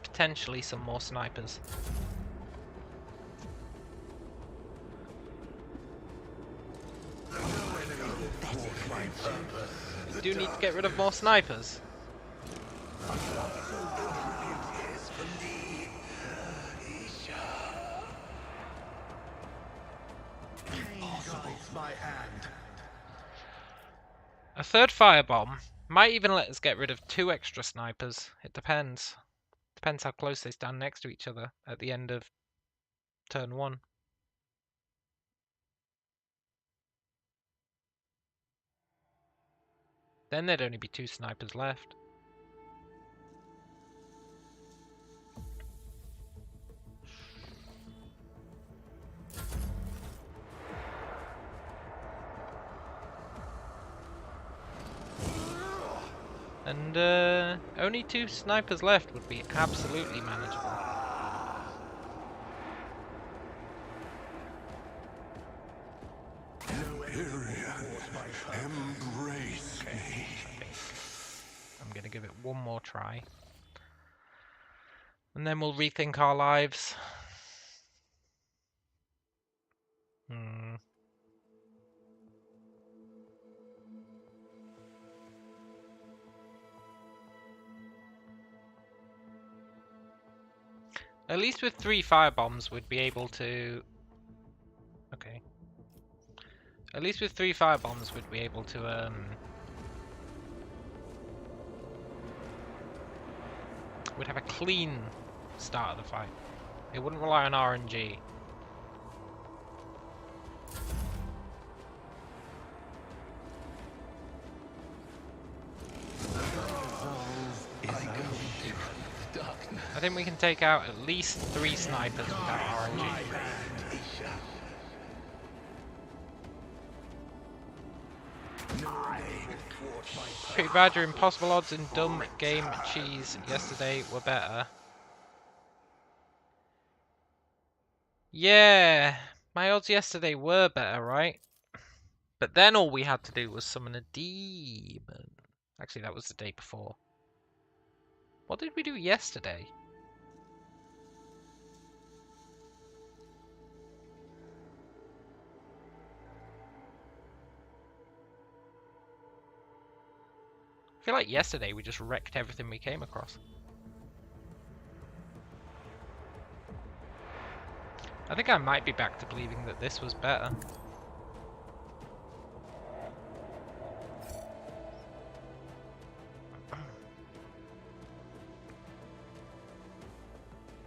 Speaker 1: potentially some more snipers. We do need to get rid of more snipers. A third firebomb might even let us get rid of 2 extra snipers. It depends. Depends how close they stand next to each other at the end of turn 1. Then there'd only be 2 snipers left. And only 2 snipers left would be absolutely manageable.
Speaker 3: Embrace me.
Speaker 1: I'm going to give it one more try. And then we'll rethink our lives. At least with 3 firebombs we'd be able to... Okay. At least with 3 firebombs we'd be able to we'd have a clean start of the fight. It wouldn't rely on RNG. I think we can take out at least 3 snipers without RNG. Pretty Badger, impossible odds in dumb game cheese yesterday were better. Yeah, my odds yesterday were better, right? But then all we had to do was summon a demon. Actually, that was the day before. What did we do yesterday? I feel like yesterday we just wrecked everything we came across. I think I might be back to believing that this was better.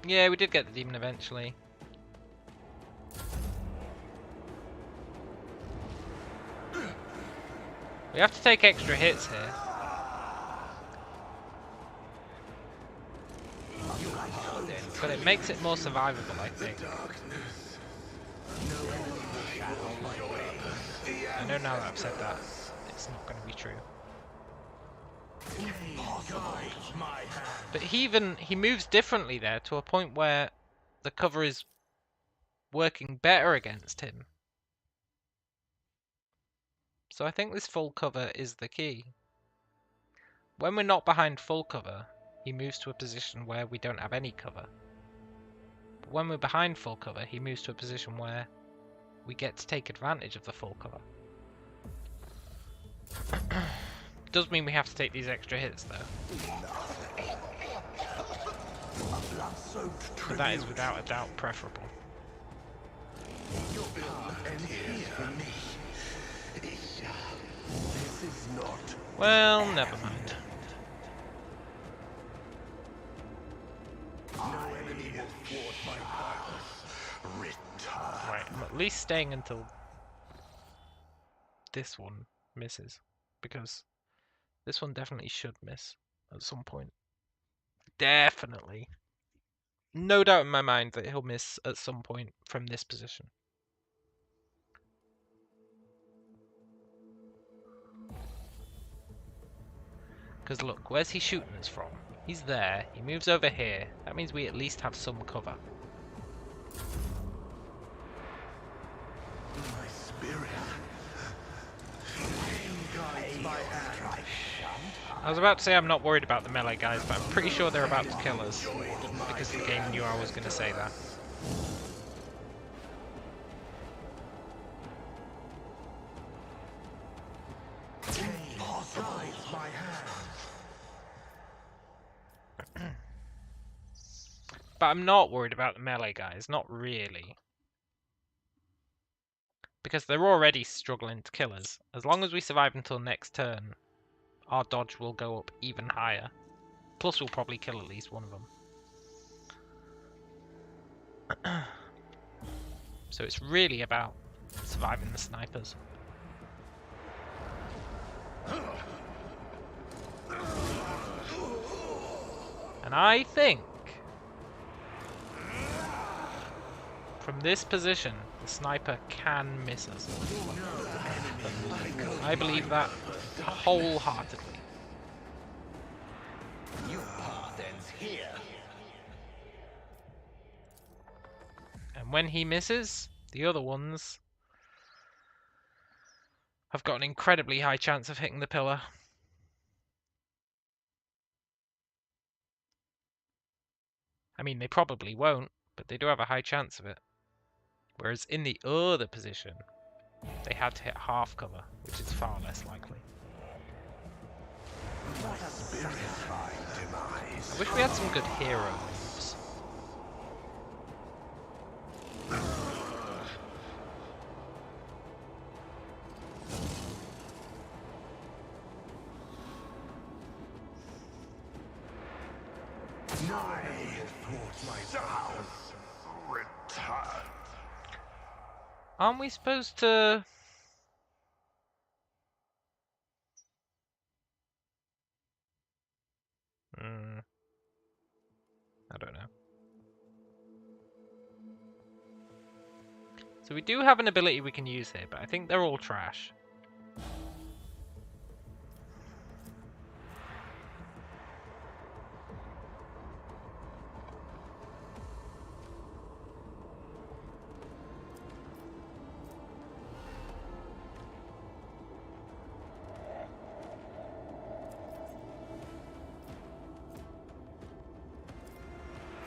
Speaker 1: Yeah, we did get the demon eventually. We have to take extra hits here. But it makes it more survivable, I think. I know now that I've said that, it's not going to be true. But he moves differently there to a point where the cover is working better against him. So I think this full cover is the key. When we're not behind full cover, he moves to a position where we don't have any cover. But when we're behind full cover, he moves to a position where we get to take advantage of the full cover. Does mean we have to take these extra hits though. But that is without a doubt preferable. Well, never mind. Right, I'm at least staying until this one misses, because this one definitely should miss at some point. Definitely. No doubt in my mind that he'll miss at some point from this position. Because look, where's he shooting us from? He's there, he moves over here. That means we at least have some cover.
Speaker 3: My spirit.
Speaker 1: I was about to say I'm not worried about the melee guys, but I'm pretty sure they're about to kill us. Because the game knew I was going to say that. But I'm not worried about the melee guys, not really. Because they're already struggling to kill us. As long as we survive until next turn, our dodge will go up even higher. Plus we'll probably kill at least one of them. So it's really about surviving the snipers. And I think from this position the sniper can miss us. I believe that wholeheartedly. And when he misses, the other ones have got an incredibly high chance of hitting the pillar. I mean, they probably won't, but they do have a high chance of it. Whereas in the other position, they had to hit half cover, which is far less likely. I wish we had some good hero moves. Aren't we supposed to... I don't know. So we do have an ability we can use here, but I think they're all trash.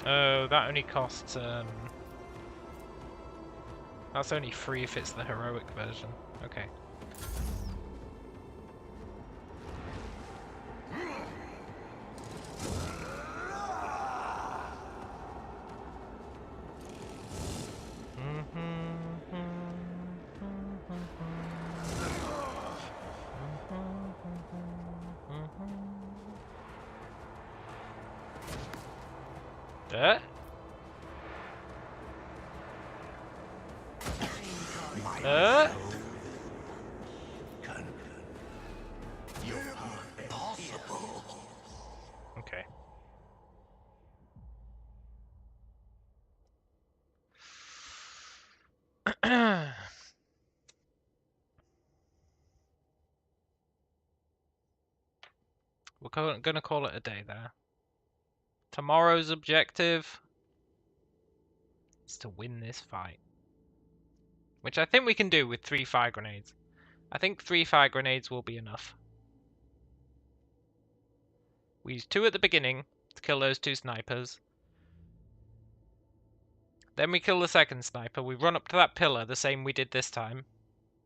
Speaker 1: Oh, that only costs, that's only free if it's the heroic version. Okay. We're gonna call it a day there. Tomorrow's objective is to win this fight. Which I think we can do with 3 fire grenades. I think 3 fire grenades will be enough. We use 2 at the beginning to kill those 2 snipers. Then we kill the second sniper. We run up to that pillar the same we did this time.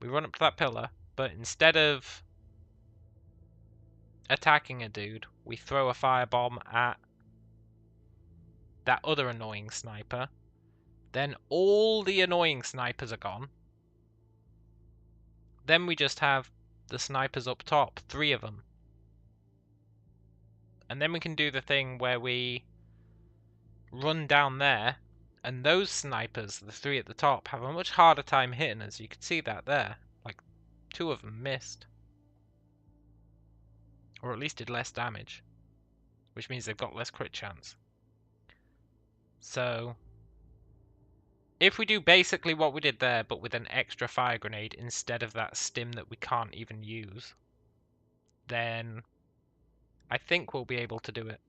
Speaker 1: We run up to that pillar, but instead of attacking a dude, we throw a firebomb at that other annoying sniper. Then all the annoying snipers are gone. Then we just have the snipers up top, 3 of them. And then we can do the thing where we run down there, and those snipers, the 3 at the top, have a much harder time hitting us. You can see that there. Like, 2 of them missed. Or at least did less damage. Which means they've got less crit chance. So, if we do basically what we did there, but with an extra fire grenade instead of that stim that we can't even use, then I think we'll be able to do it.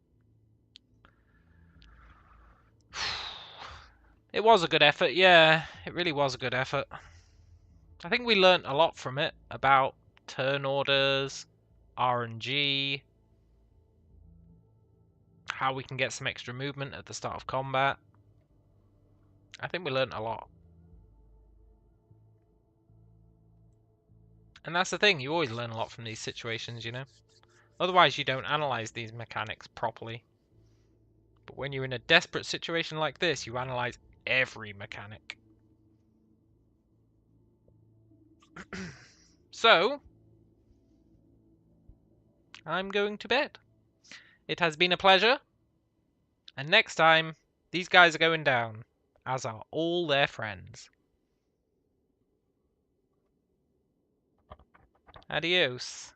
Speaker 1: It was a good effort, yeah. It really was a good effort. I think we learnt a lot from it about turn orders, RNG, how we can get some extra movement at the start of combat. I think we learnt a lot. And that's the thing, you always learn a lot from these situations, you know? Otherwise you don't analyze these mechanics properly. But when you're in a desperate situation like this, you analyze every mechanic. So, I'm going to bed. It has been a pleasure. And next time, these guys are going down, as are all their friends. Adios.